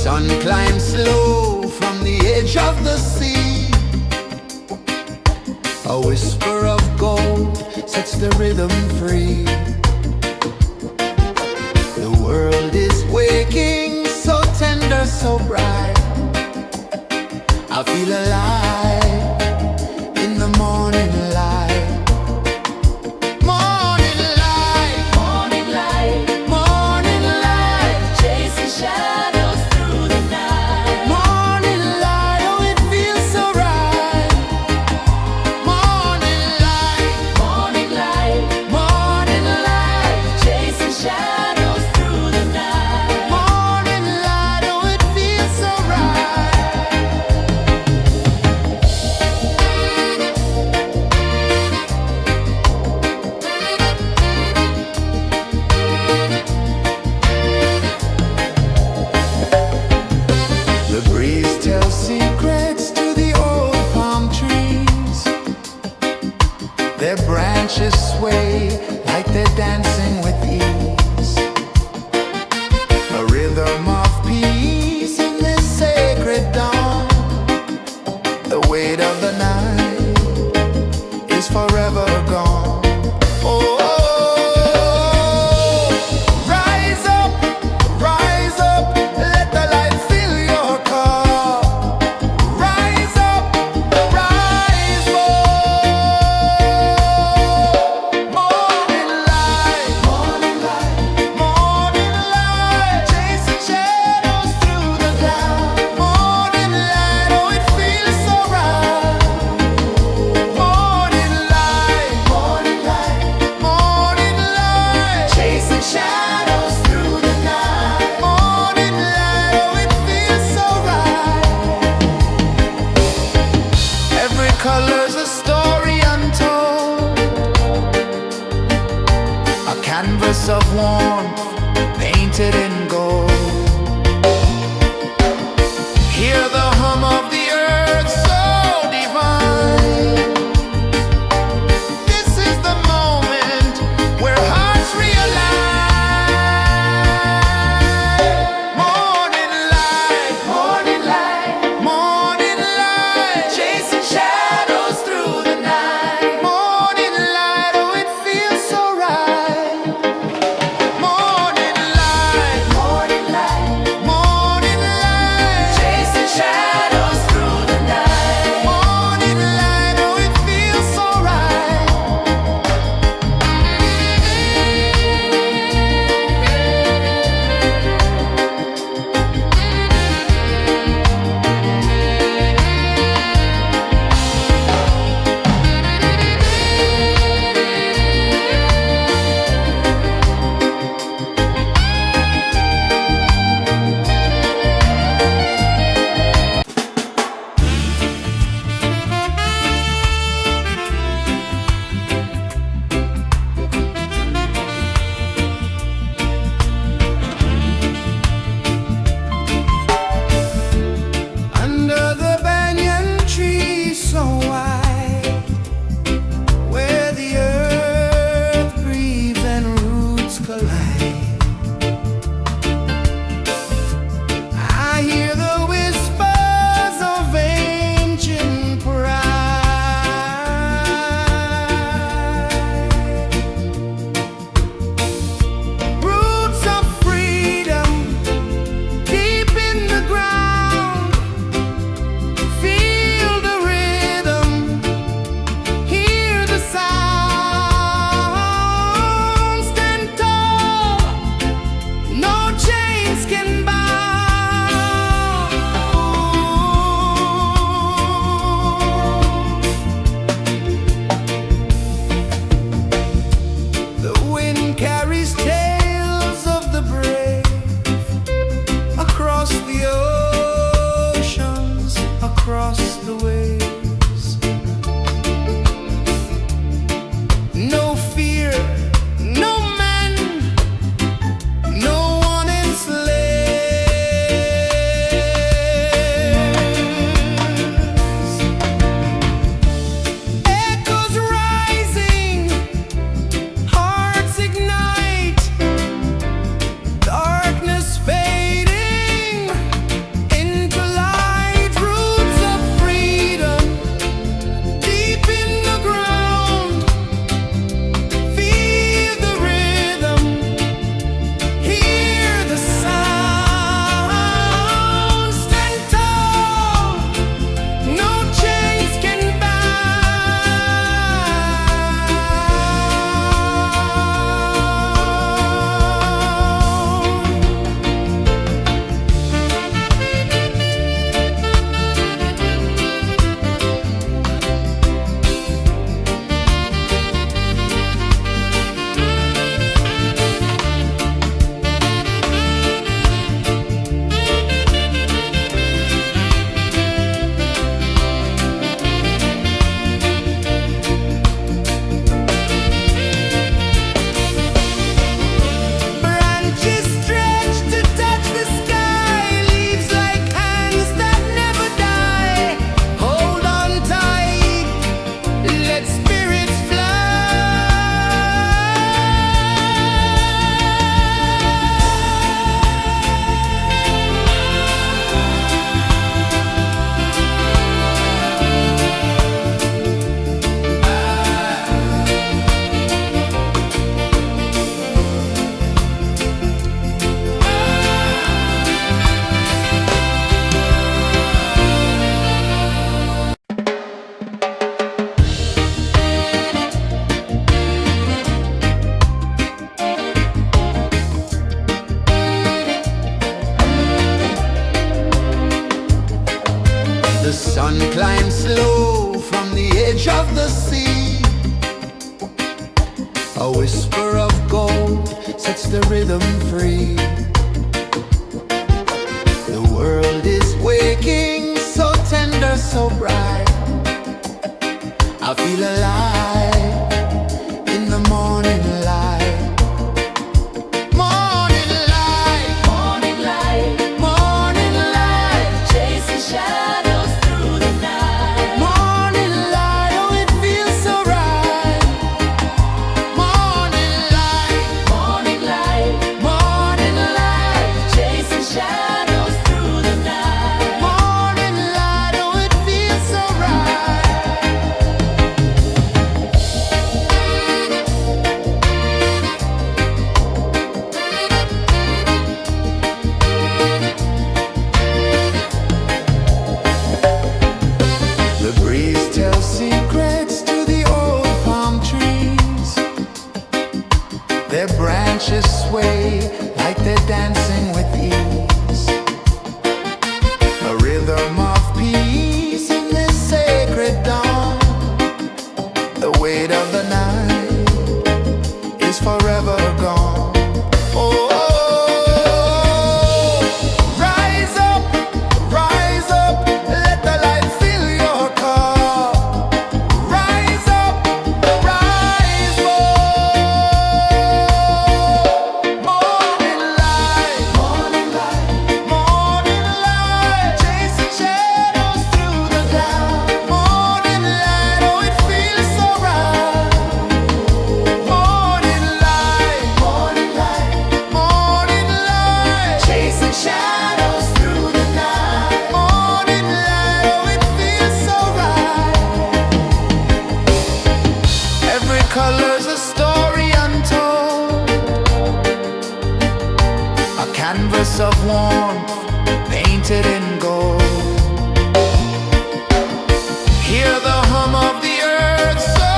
Sun climbs slow from the edge of the sea. A whisper of gold sets the rhythm free. The world is waking, so tender, so bright. I feel alive in the morning light. Morning light,
Morning light,
morning light,
chasing shadows through the night.
morning light, oh it feels so right. Morning light,
Morning light,
morning light,
chasing shadows through the night.
morning light, oh it feels so right. The breeze tells secrets to the old palm trees. Their branches sway like they're dancing with ease. A rhythm of peace in this sacred dawn. The weight of the night is forever gone. Oh, rise up, let the light fill your car. Rise up, rise more. Morning light, morning light, morning light, chasing shadows through the cloud. Morning light, oh it feels so right. Morning light, morning light, morning light, chasing shadows through the night. Morning light, oh it feels so right. Every color's a story untold, a canvas of warmth painted in gold. Hear the hum of the earth so divine. This is the moment where hearts realign. Morning light, morning light, morning light, chasing shadows through the night. Morning light, oh it feels so right. Morning light, whisper of gold sets the rhythm free. The world is waking, so tender, so bright. I feel alive in the morning light. Morning light,
Morning light,
morning light,
chasing shadows through the night.
morning light, oh it feels so right. Morning light,
Morning light,
morning light,
chasing shadows through the night.
morning light, oh it feels so right. The breeze tells secrets to the old palm trees. Their branches sway like they're dancing with ease. A rhythm of peace in this sacred dawn. The weight of the night is forever gone. Oh, rise up, let the light fill your cup. Rise up, rise more. Morning light, morning light, morning light, chasing shadows through the cloud. Morning light, oh it feels so right. Morning light, morning light, morning light, chasing shadows through the night. Morning light, oh it feels so right. Every color's a story untold, a canvas of warmth painted in gold. Hear the hum of the earth so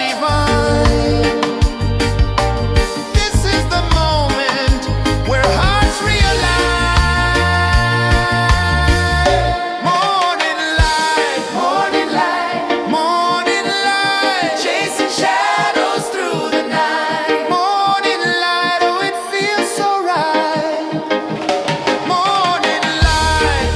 divine. This is the moment where hearts realign. Morning light, morning light, morning light, chasing shadows through the night. Morning light, oh it feels so right. Morning light,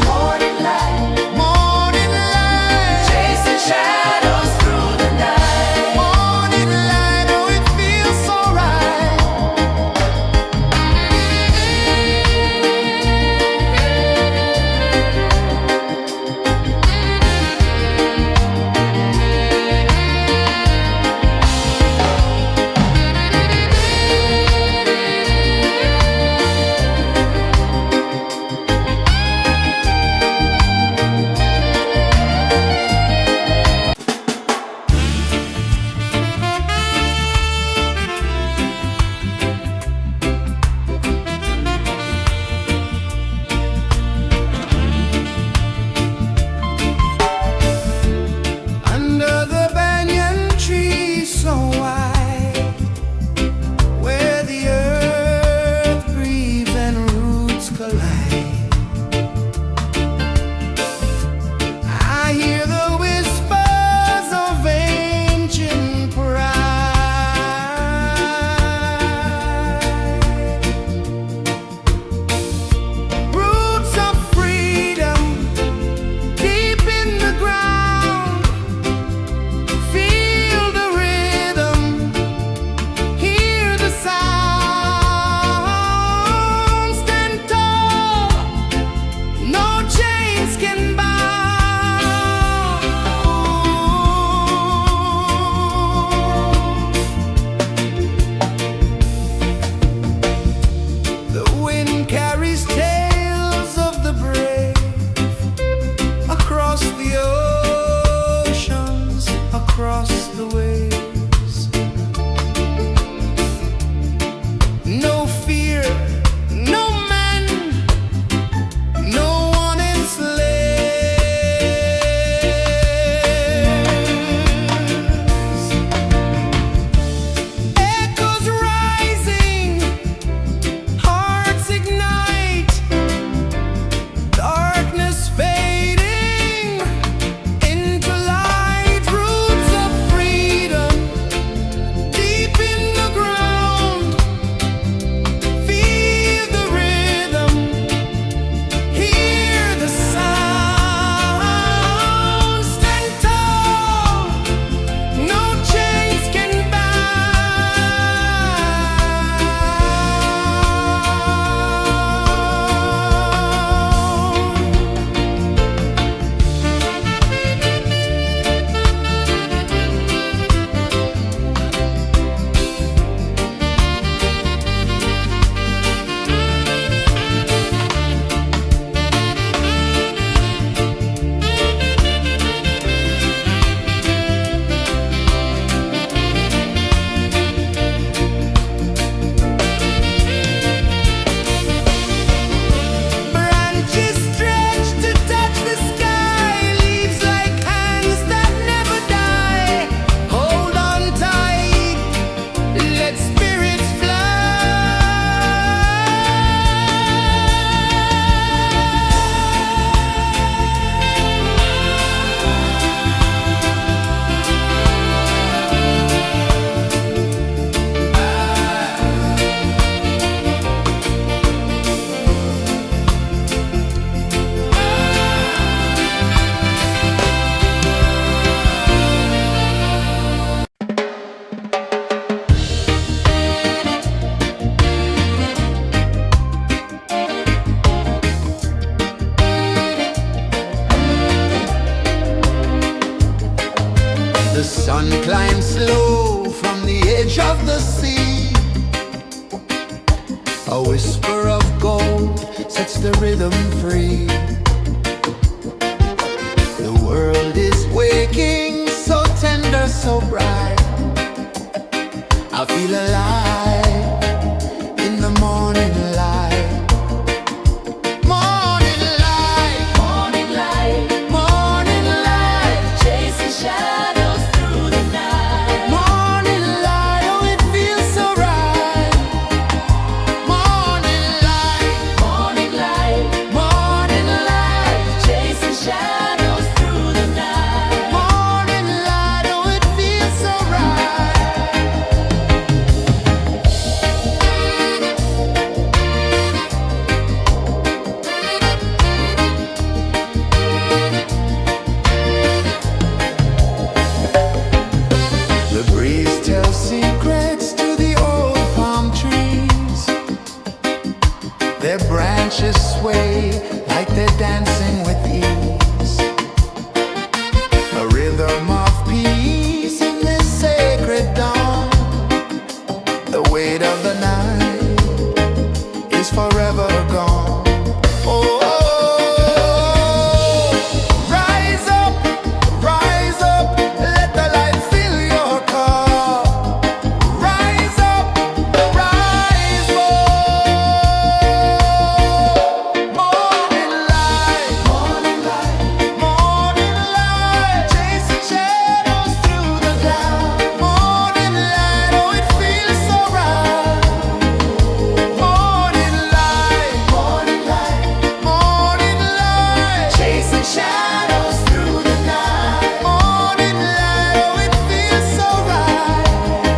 A whisper of gold sets the rhythm free. The world is waking, so tender, so bright. I feel alive in the morning light. Morning light,
Morning light,
morning light,
chasing shadows through the night.
morning light, oh it feels so right. Morning light,
Morning light,
morning light,
chasing shadows through the night.
morning light, oh it feels so right. The breeze tells secrets to the old palm trees. Their branches sway like they're dancing with ease. A rhythm of peace in this sacred dawn. The weight of the night is forever gone. Oh, rise up, let the light fill your cup. Rise up, rise more. Morning light, morning light, chasing shadows through the cloud. Morning light, oh it feels so right. Morning light, morning light, chasing shadows through the night. Morning light, oh it feels so right.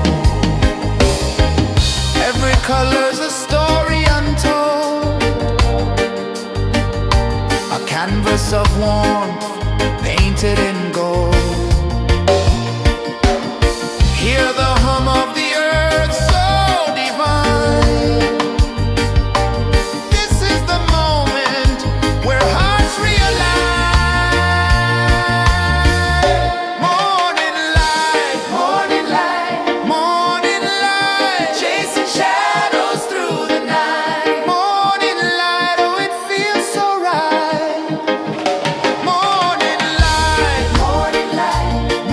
Every color's a story untold, a canvas of warmth painted in gold. Hear the hum of the earth so divine. This is the moment where hearts realign. Morning light, morning light, chasing shadows through the night. Morning light, oh it feels so right. Morning light,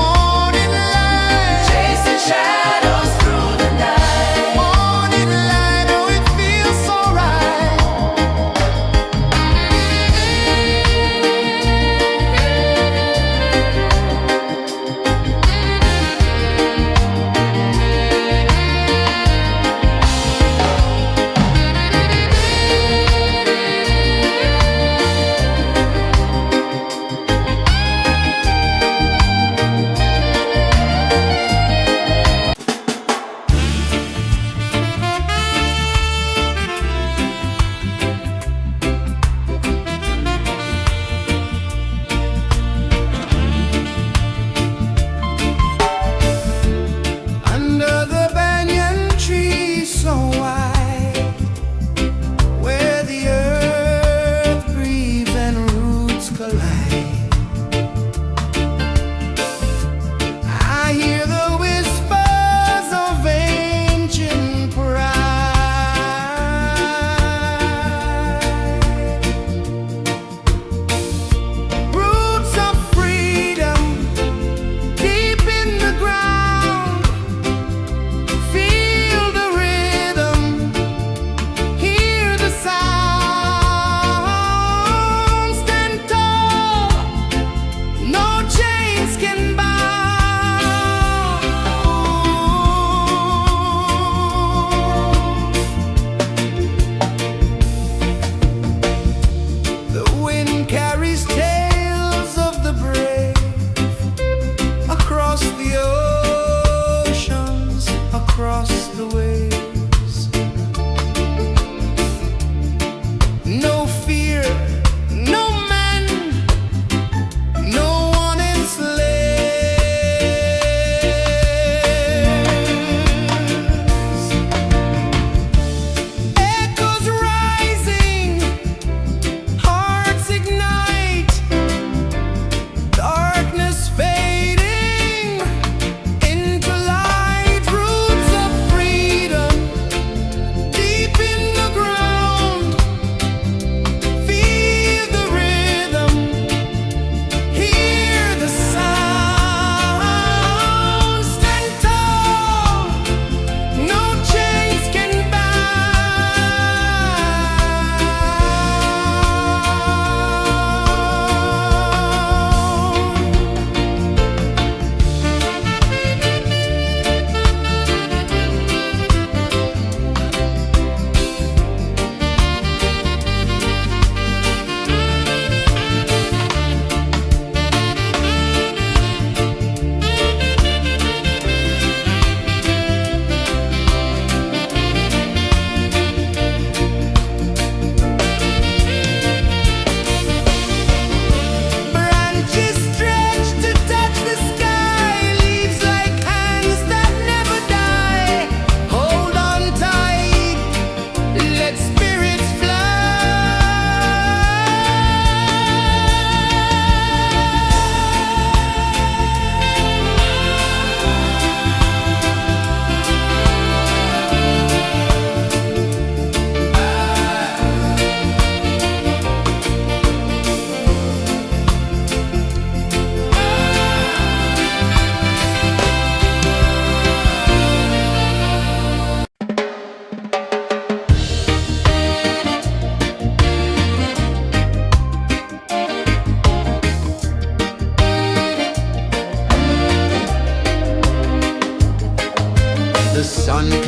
morning light,
Chasing shadows through the night.
morning light, oh it feels so right. Under the banyan tree so wide, where the earth breathes and roots collide, I hear the whispers of ancient pride. Roots of freedom deep in the ground. Feel the rhythm, hear the sound. Stand tall, no chains can bound. The wind carries tales of the brave across the oceans, across the waves. No fear, no man, no one enslaves. Echoes rising, hearts ignite, darkness fading into light. Roots of freedom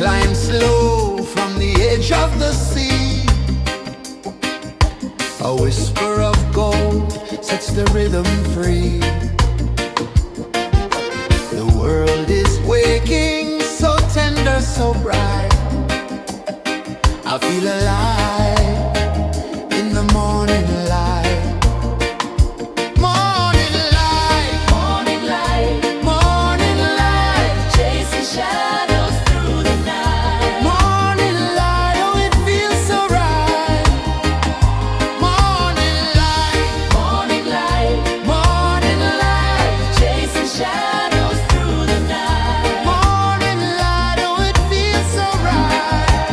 climb slow from the edge of the sea. A whisper of gold sets the rhythm free. The world is waking, so tender, so bright. I feel alive in the morning light. Morning light,
Morning light,
morning light,
chasing shadows through the night.
morning light, oh it feels so right. Morning light,
Morning light,
morning light,
chasing shadows through the night.
morning light, oh it feels so right.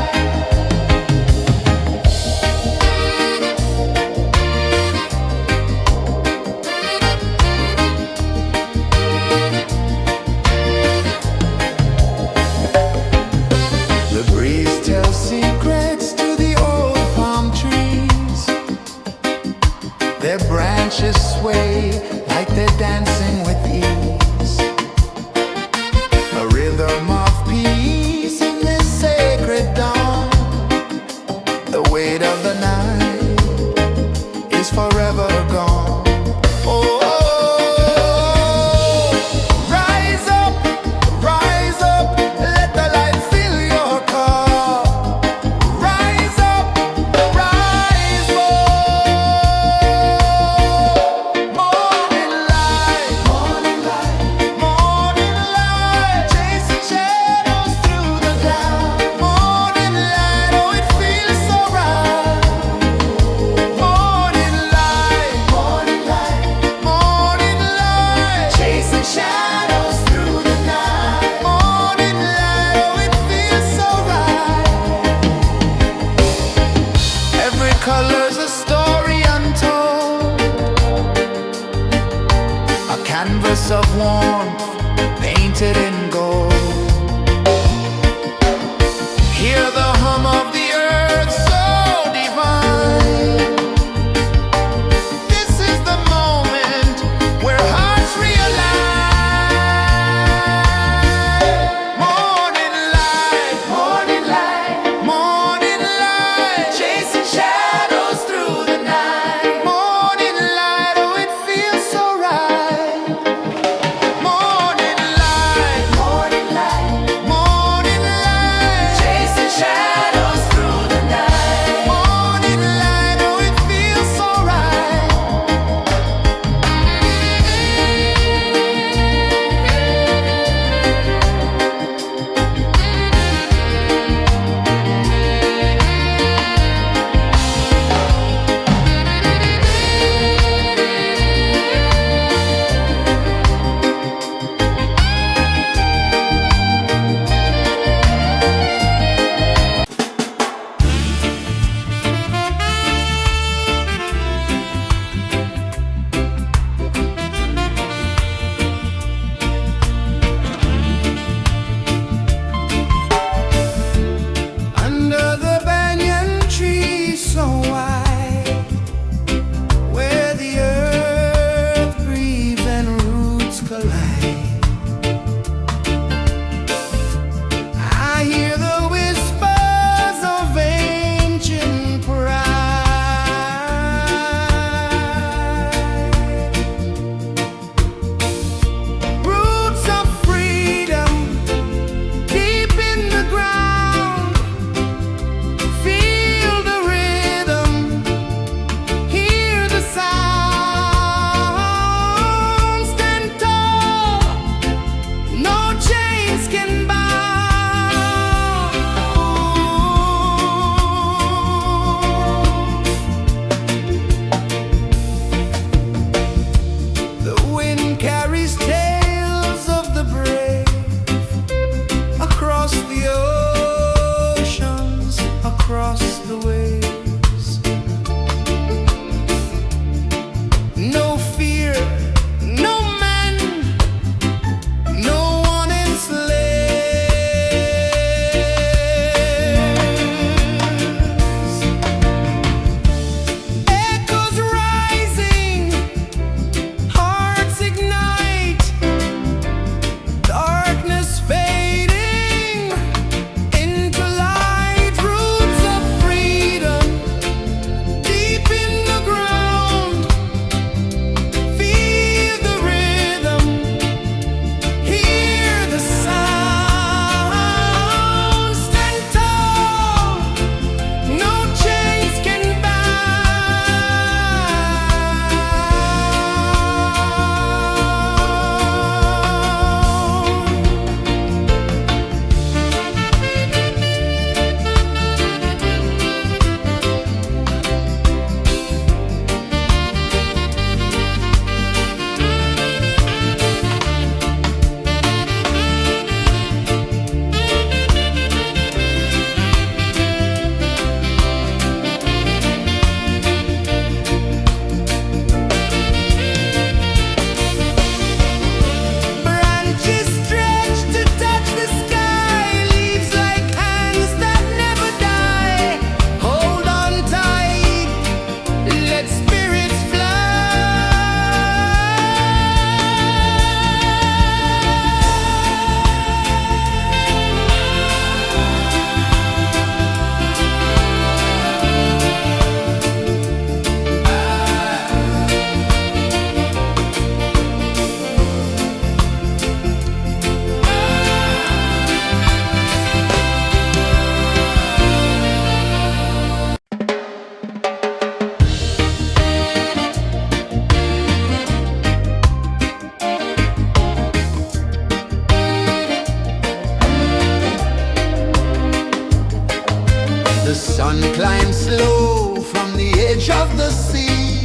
The sun climbs slow from the edge of the sea.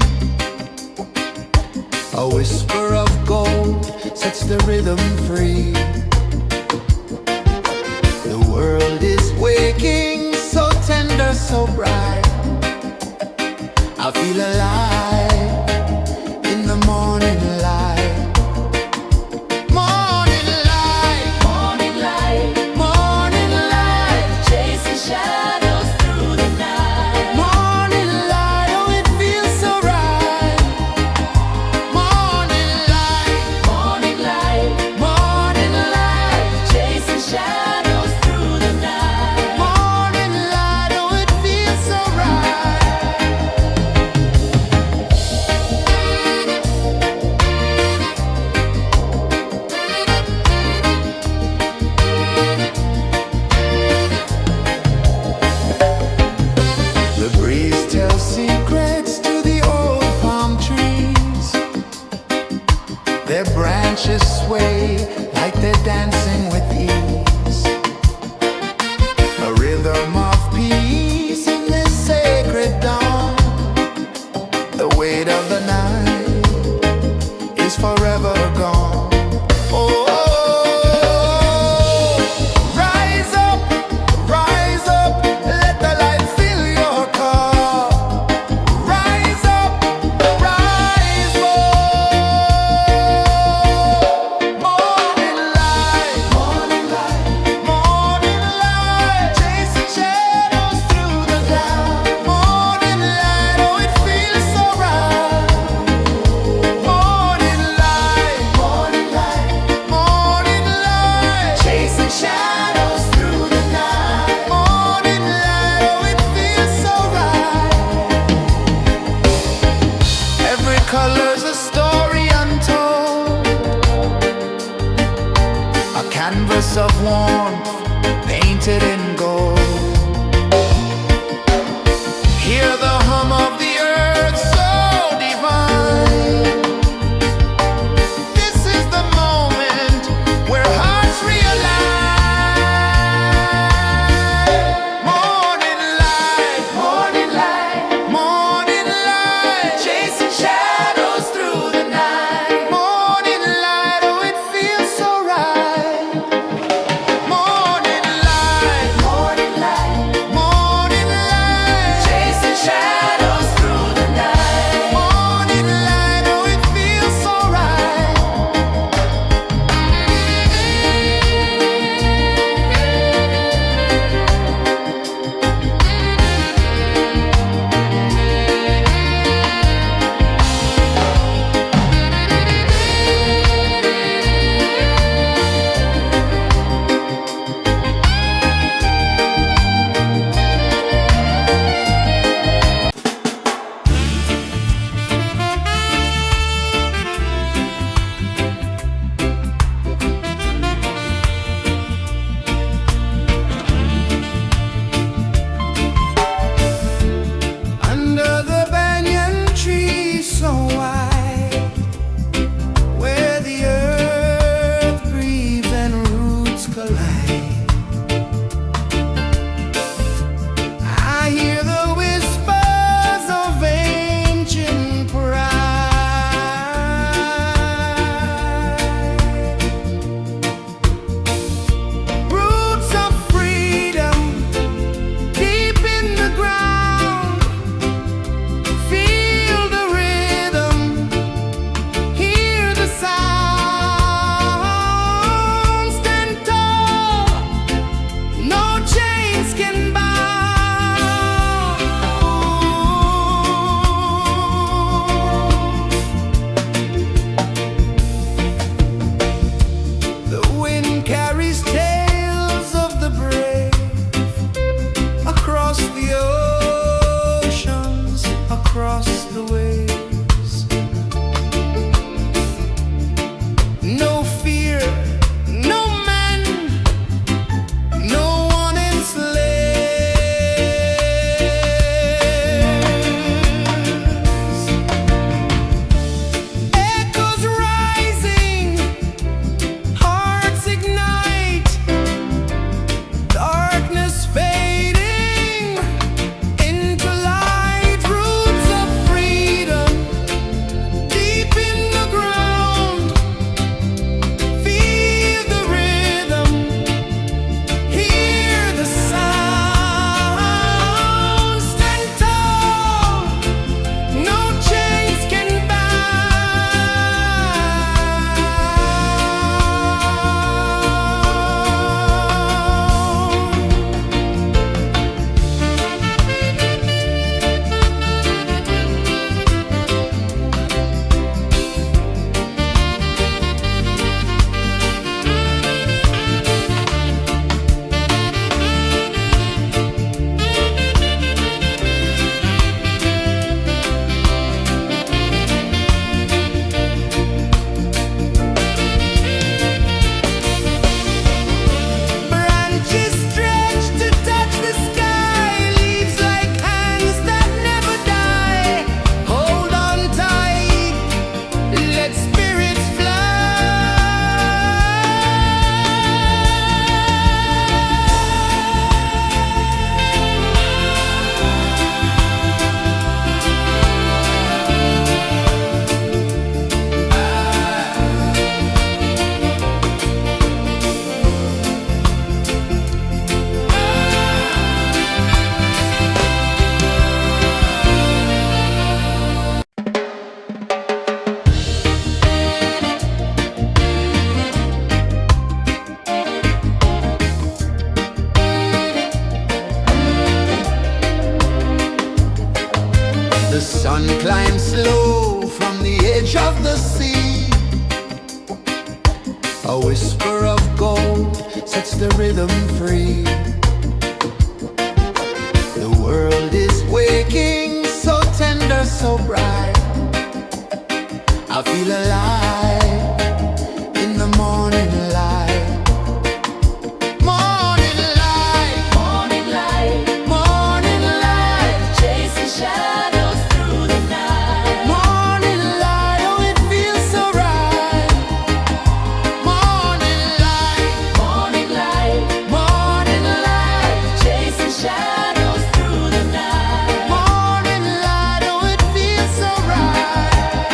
A whisper of gold sets the rhythm free. The world is waking, so tender, so bright. I feel alive in the morning light. Morning light,
Morning light,
morning light,
chasing shadows through the night.
morning light, oh it feels so right. Morning light,
Morning light,
morning light,
chasing shadows through the night.
morning light, oh it feels so right. The breeze tells secrets to the old palm trees. Their branches sway like they're dancing with ease. A rhythm of peace in this sacred dawn. The weight of the night is forever gone. Oh, rise up, let the light fill your cup. Rise up, rise up. Morning light, morning light, morning light, chasing shadows through the cloud. Morning light, oh it feels so right. Morning light, morning light, morning light, chasing shadows through the night. Morning light, oh it feels so right. Every color's a story untold, a canvas of warmth painted in gold. Hear the hum of the earth so divine. This is the moment where hearts realign. Morning light, morning light, morning light, chasing shadows through the night. Morning light, oh it feels so right. Morning light, The sun climbs slow from the edge of the sea. A whisper of gold sets the rhythm free. The world is waking, so tender, so bright. I feel alive in the morning light. Morning light,
Morning light,
morning light,
chasing shadows through the night.
morning light, oh it feels so right. Morning light,
Morning light,
morning light,
chasing shadows through the night.
morning light, oh it feels so right.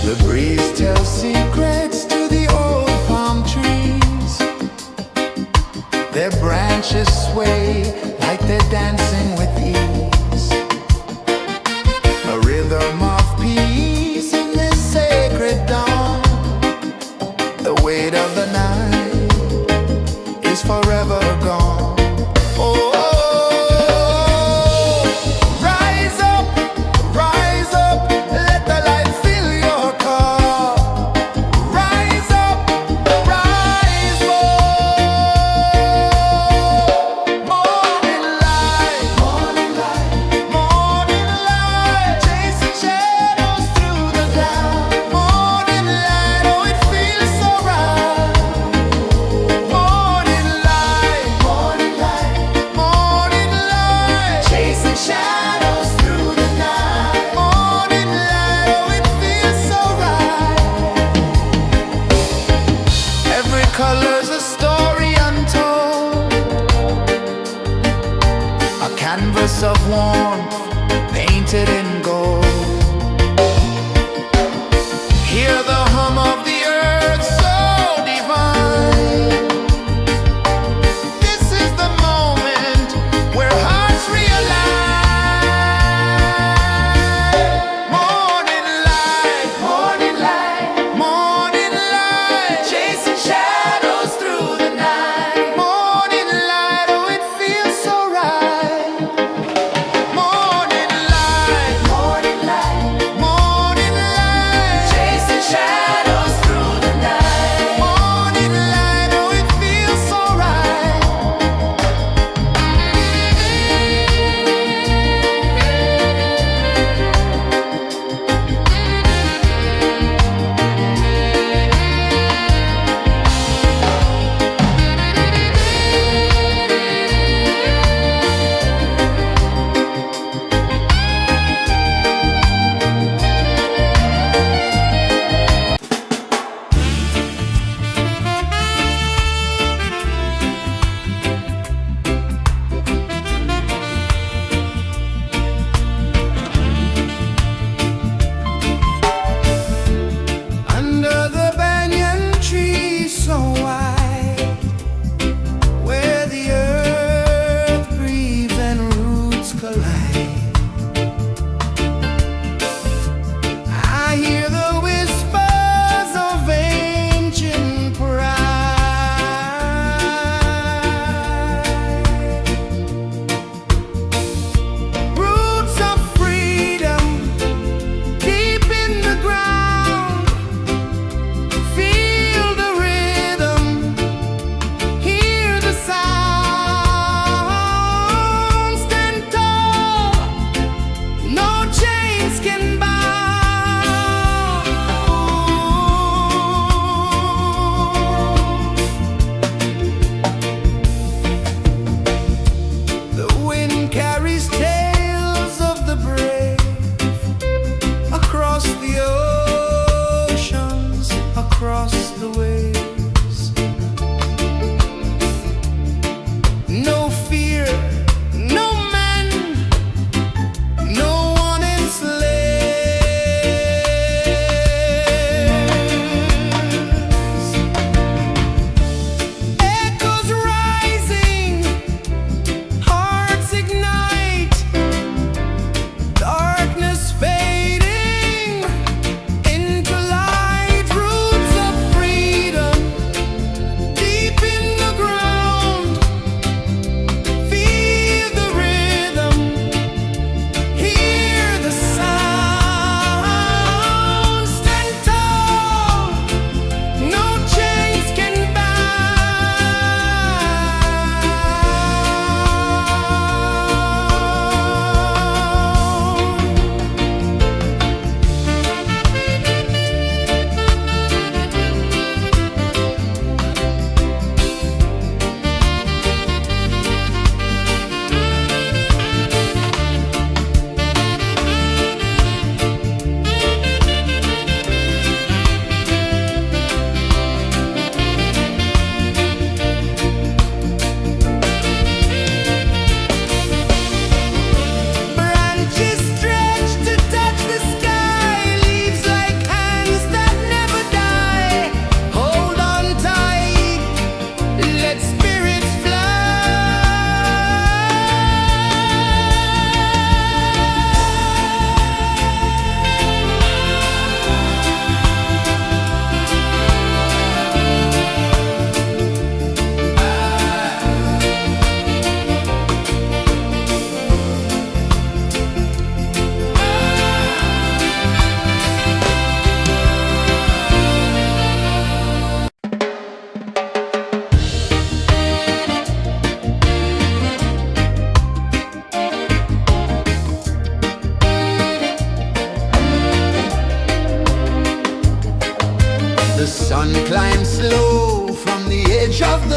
The breeze tells secrets to the old palm trees. Their branches sway like they're dancing with ease. A rhythm of peace in this sacred dawn. The weight of the night is forever gone. Oh, rise up, let the light fill your cup. Rise up, rise more. Morning light, morning light, chasing shadows through the cloud. Morning light, oh it feels so right. Morning light, chasing shadows through the night. Morning light, oh it feels so right. Every color's a story untold, a canvas of warmth painted in gold. Hear the hum of the earth so divine. This is the moment where hearts realign. Morning light, morning light, chasing shadows through the night. Morning light, oh it feels so right. Morning light,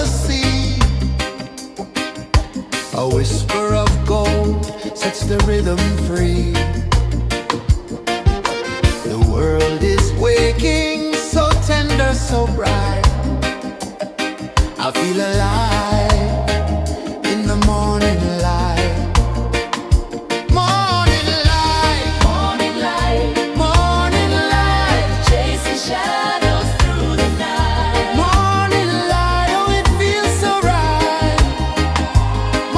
sea. A whisper of gold sets the rhythm free. The world is waking, so tender, so bright. I feel alive in the morning light. Morning light,
Morning light,
morning light,
chasing shadows through the night.
morning light, oh it feels so right.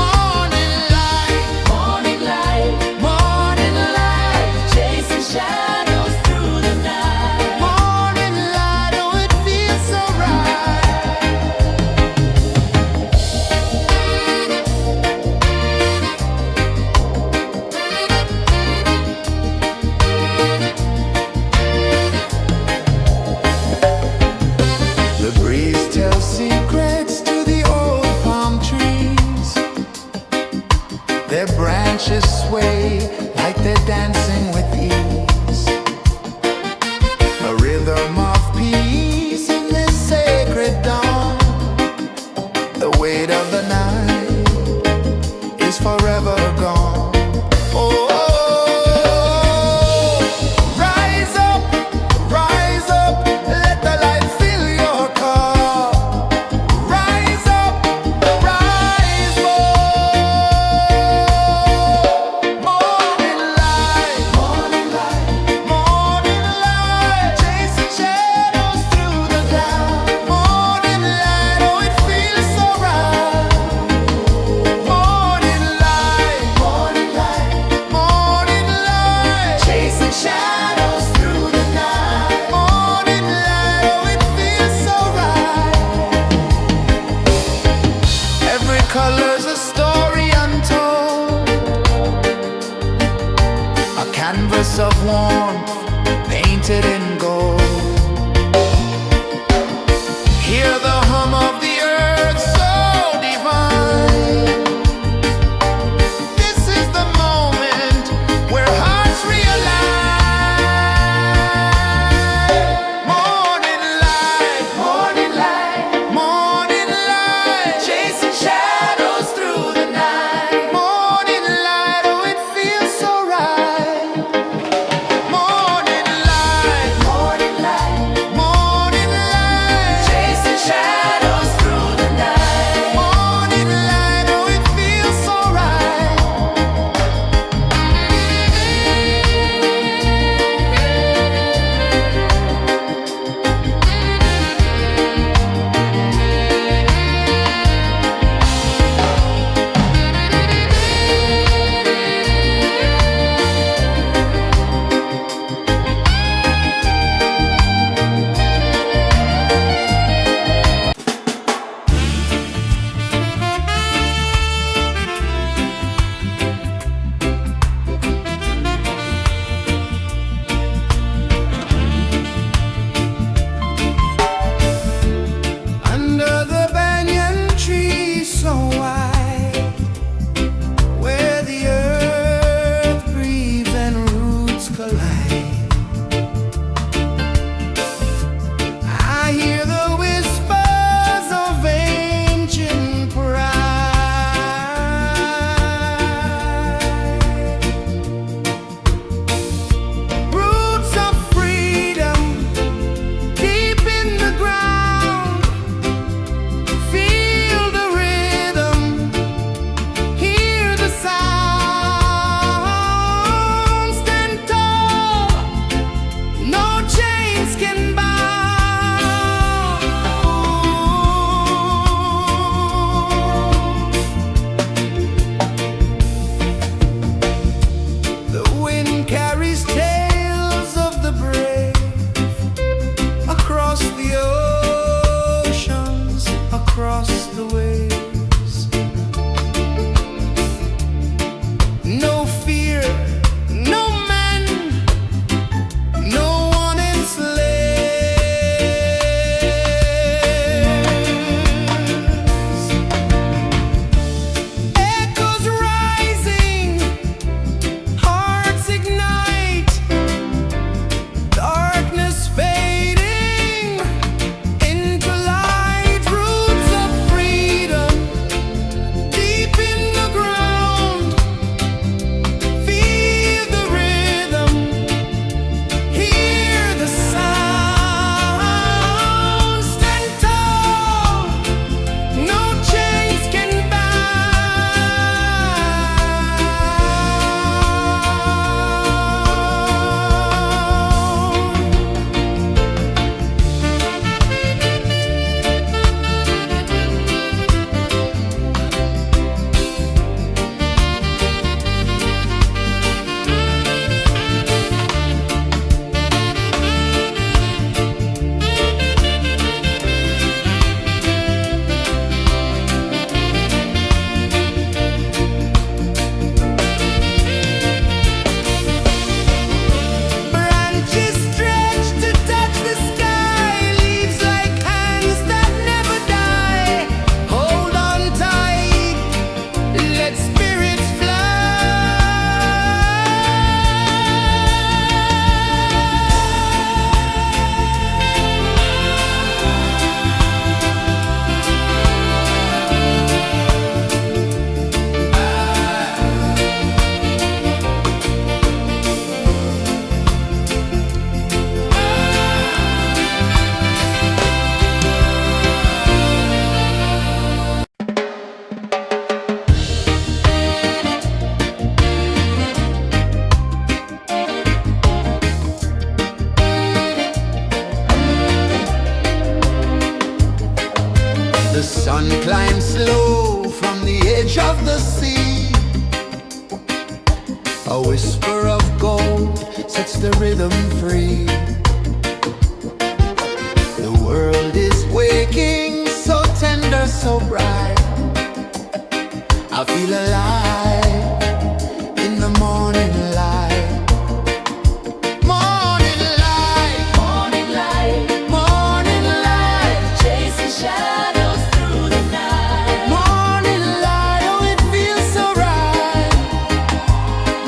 Morning light,
Morning light,
morning light,
chasing shadows through the night.
morning light, oh it feels so right. The breeze tells secrets to the old palm trees. Their branches sway like they're dancing with ease. A rhythm of peace in this sacred dawn. The weight of the night is forever gone. Oh, rise up, let the light fill your cup. Rise up, rise more. Morning light, morning light, morning light, chasing shadows through the cloud. Morning light, oh it feels so right. Morning light, morning light, morning light, chasing shadows through the night. Morning light, oh it feels so right. Every color's a story untold, a canvas of warmth painted in gold. Hear the hum of the earth so divine. This is the moment where hearts realign. Morning light, morning light, morning light, chasing shadows through the night. Morning light, oh it feels so right. Morning light, morning light, morning light, chasing shadows through the night. Morning light, oh it feels so right. Under the banyan tree so wide, where the earth breathes and roots collide, I hear the whispers of ancient pride. Roots of freedom deep in the ground. Feel the rhythm, hear the sound. Stand tall, no chains can bound. The wind carries tales of the brave across the oceans, across the waves. No fear, no man, no one enslaves. Echoes rising, hearts ignite. sun climbs slow from the edge of the sea. A whisper of gold sets the rhythm free. The world is waking, so tender, so bright. I feel alive in the morning light. Morning light,
Morning light,
morning light,
chasing shadows through the night.
morning light, oh it feels so right.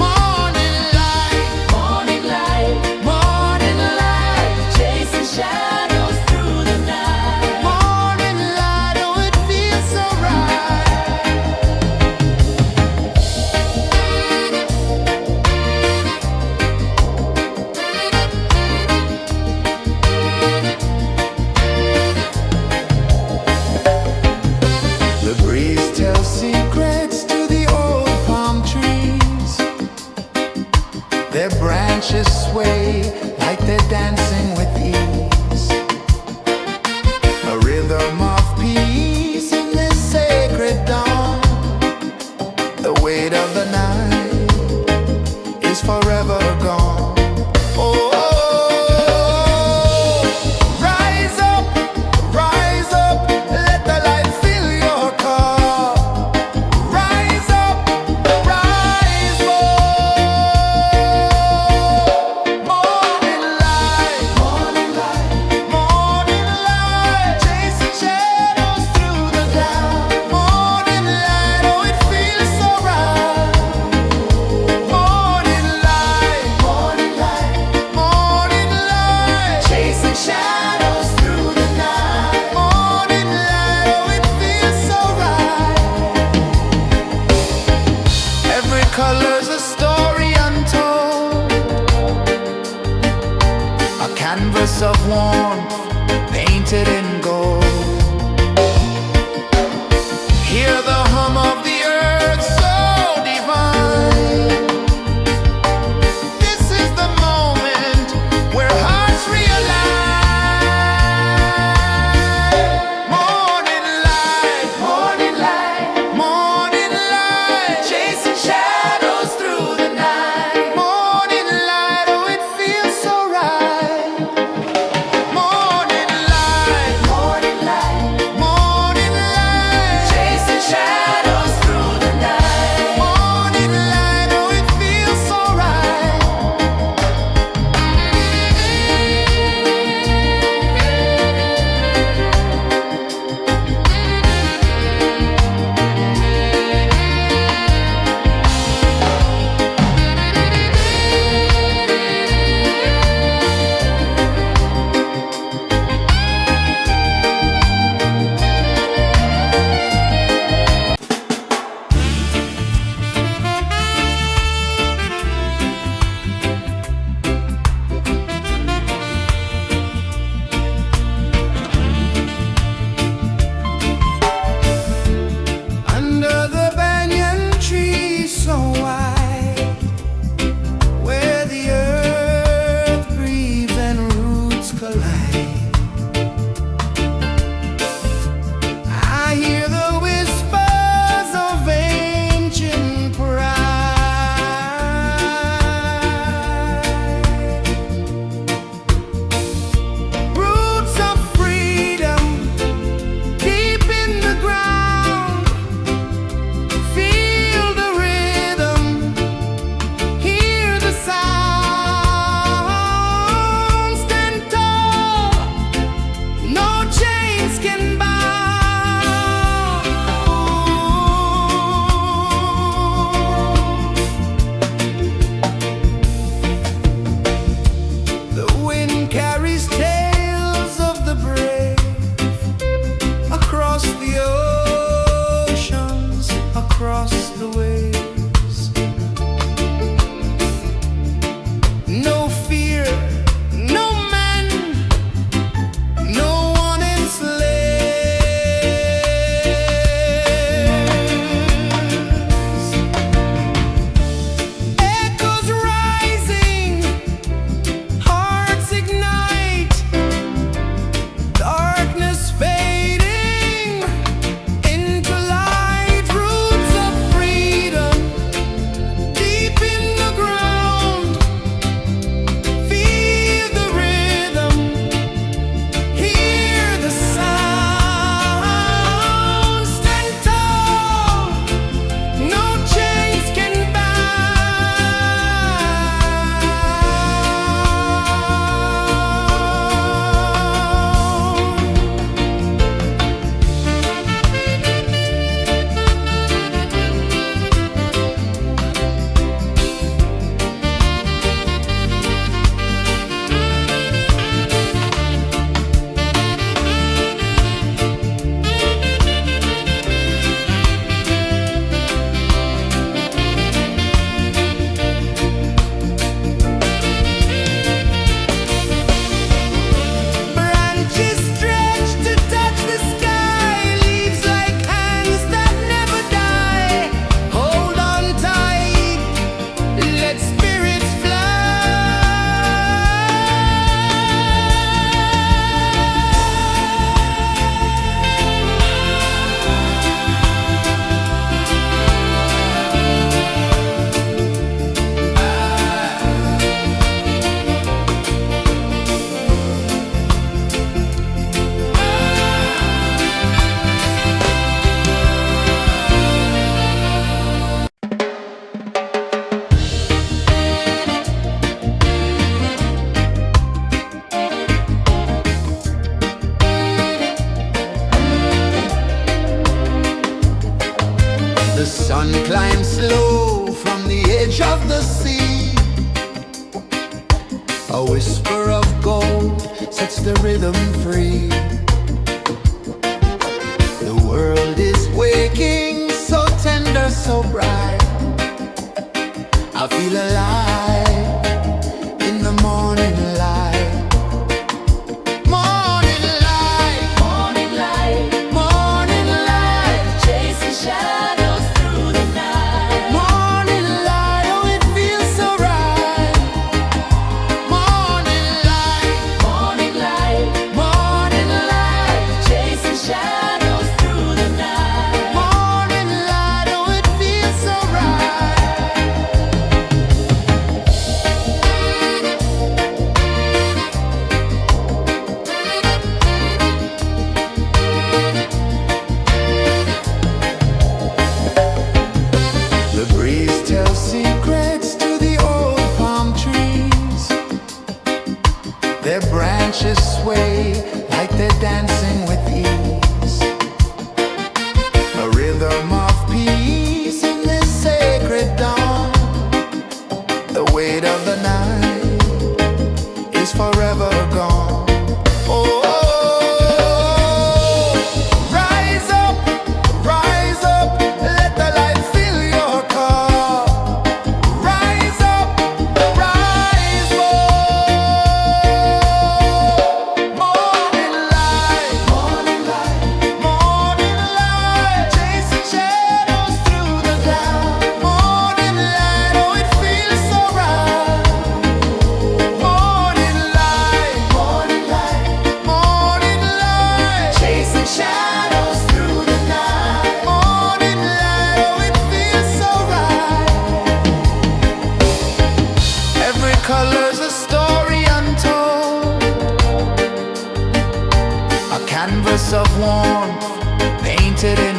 Morning light,
Morning light,
morning light,
chasing shadows through the night.
morning light, oh it feels so right. The breeze tells secrets to the old palm trees. Their branches sway like they're dancing with ease. A rhythm of peace in this sacred dawn. The weight of the night is forever gone. Oh, rise up, let the light fill your cup. Rise up, rise up. Morning light, morning light, morning light, chasing shadows through the cloud. Morning light, oh it feels so right. Morning light, morning light, morning light, chasing shadows through the night. Morning light, oh it feels so right. Every color's a story untold, a canvas of warmth painted in gold. Hear the hum of the earth so divine. This is the moment where hearts realign. Morning light, morning light, morning light, chasing shadows through the night. Morning light, oh it feels so right. Morning light, A whisper of gold sets the rhythm free. The world is waking, so tender, so bright. I feel alive in the morning light. Morning light,
Morning light,
morning light,
chasing shadows through the night.
morning light, oh it feels so right. Morning light,
Morning light,
morning light,
chasing shadows through the night.
morning light, oh it feels so right. The breeze tells secrets to the old palm trees. Their branches sway like they're dancing with ease. A rhythm of peace in this sacred dawn. The weight of the night is forever gone. Oh, rise up, let the light fill your cup. Rise up, rise up. Morning light, morning light, morning light, chasing shadows through the cloud. Morning light, oh it feels so right. Morning light, morning light, morning light, chasing shadows through the night. Morning light, oh it feels so right. Every color's a story untold, a canvas of warmth painted in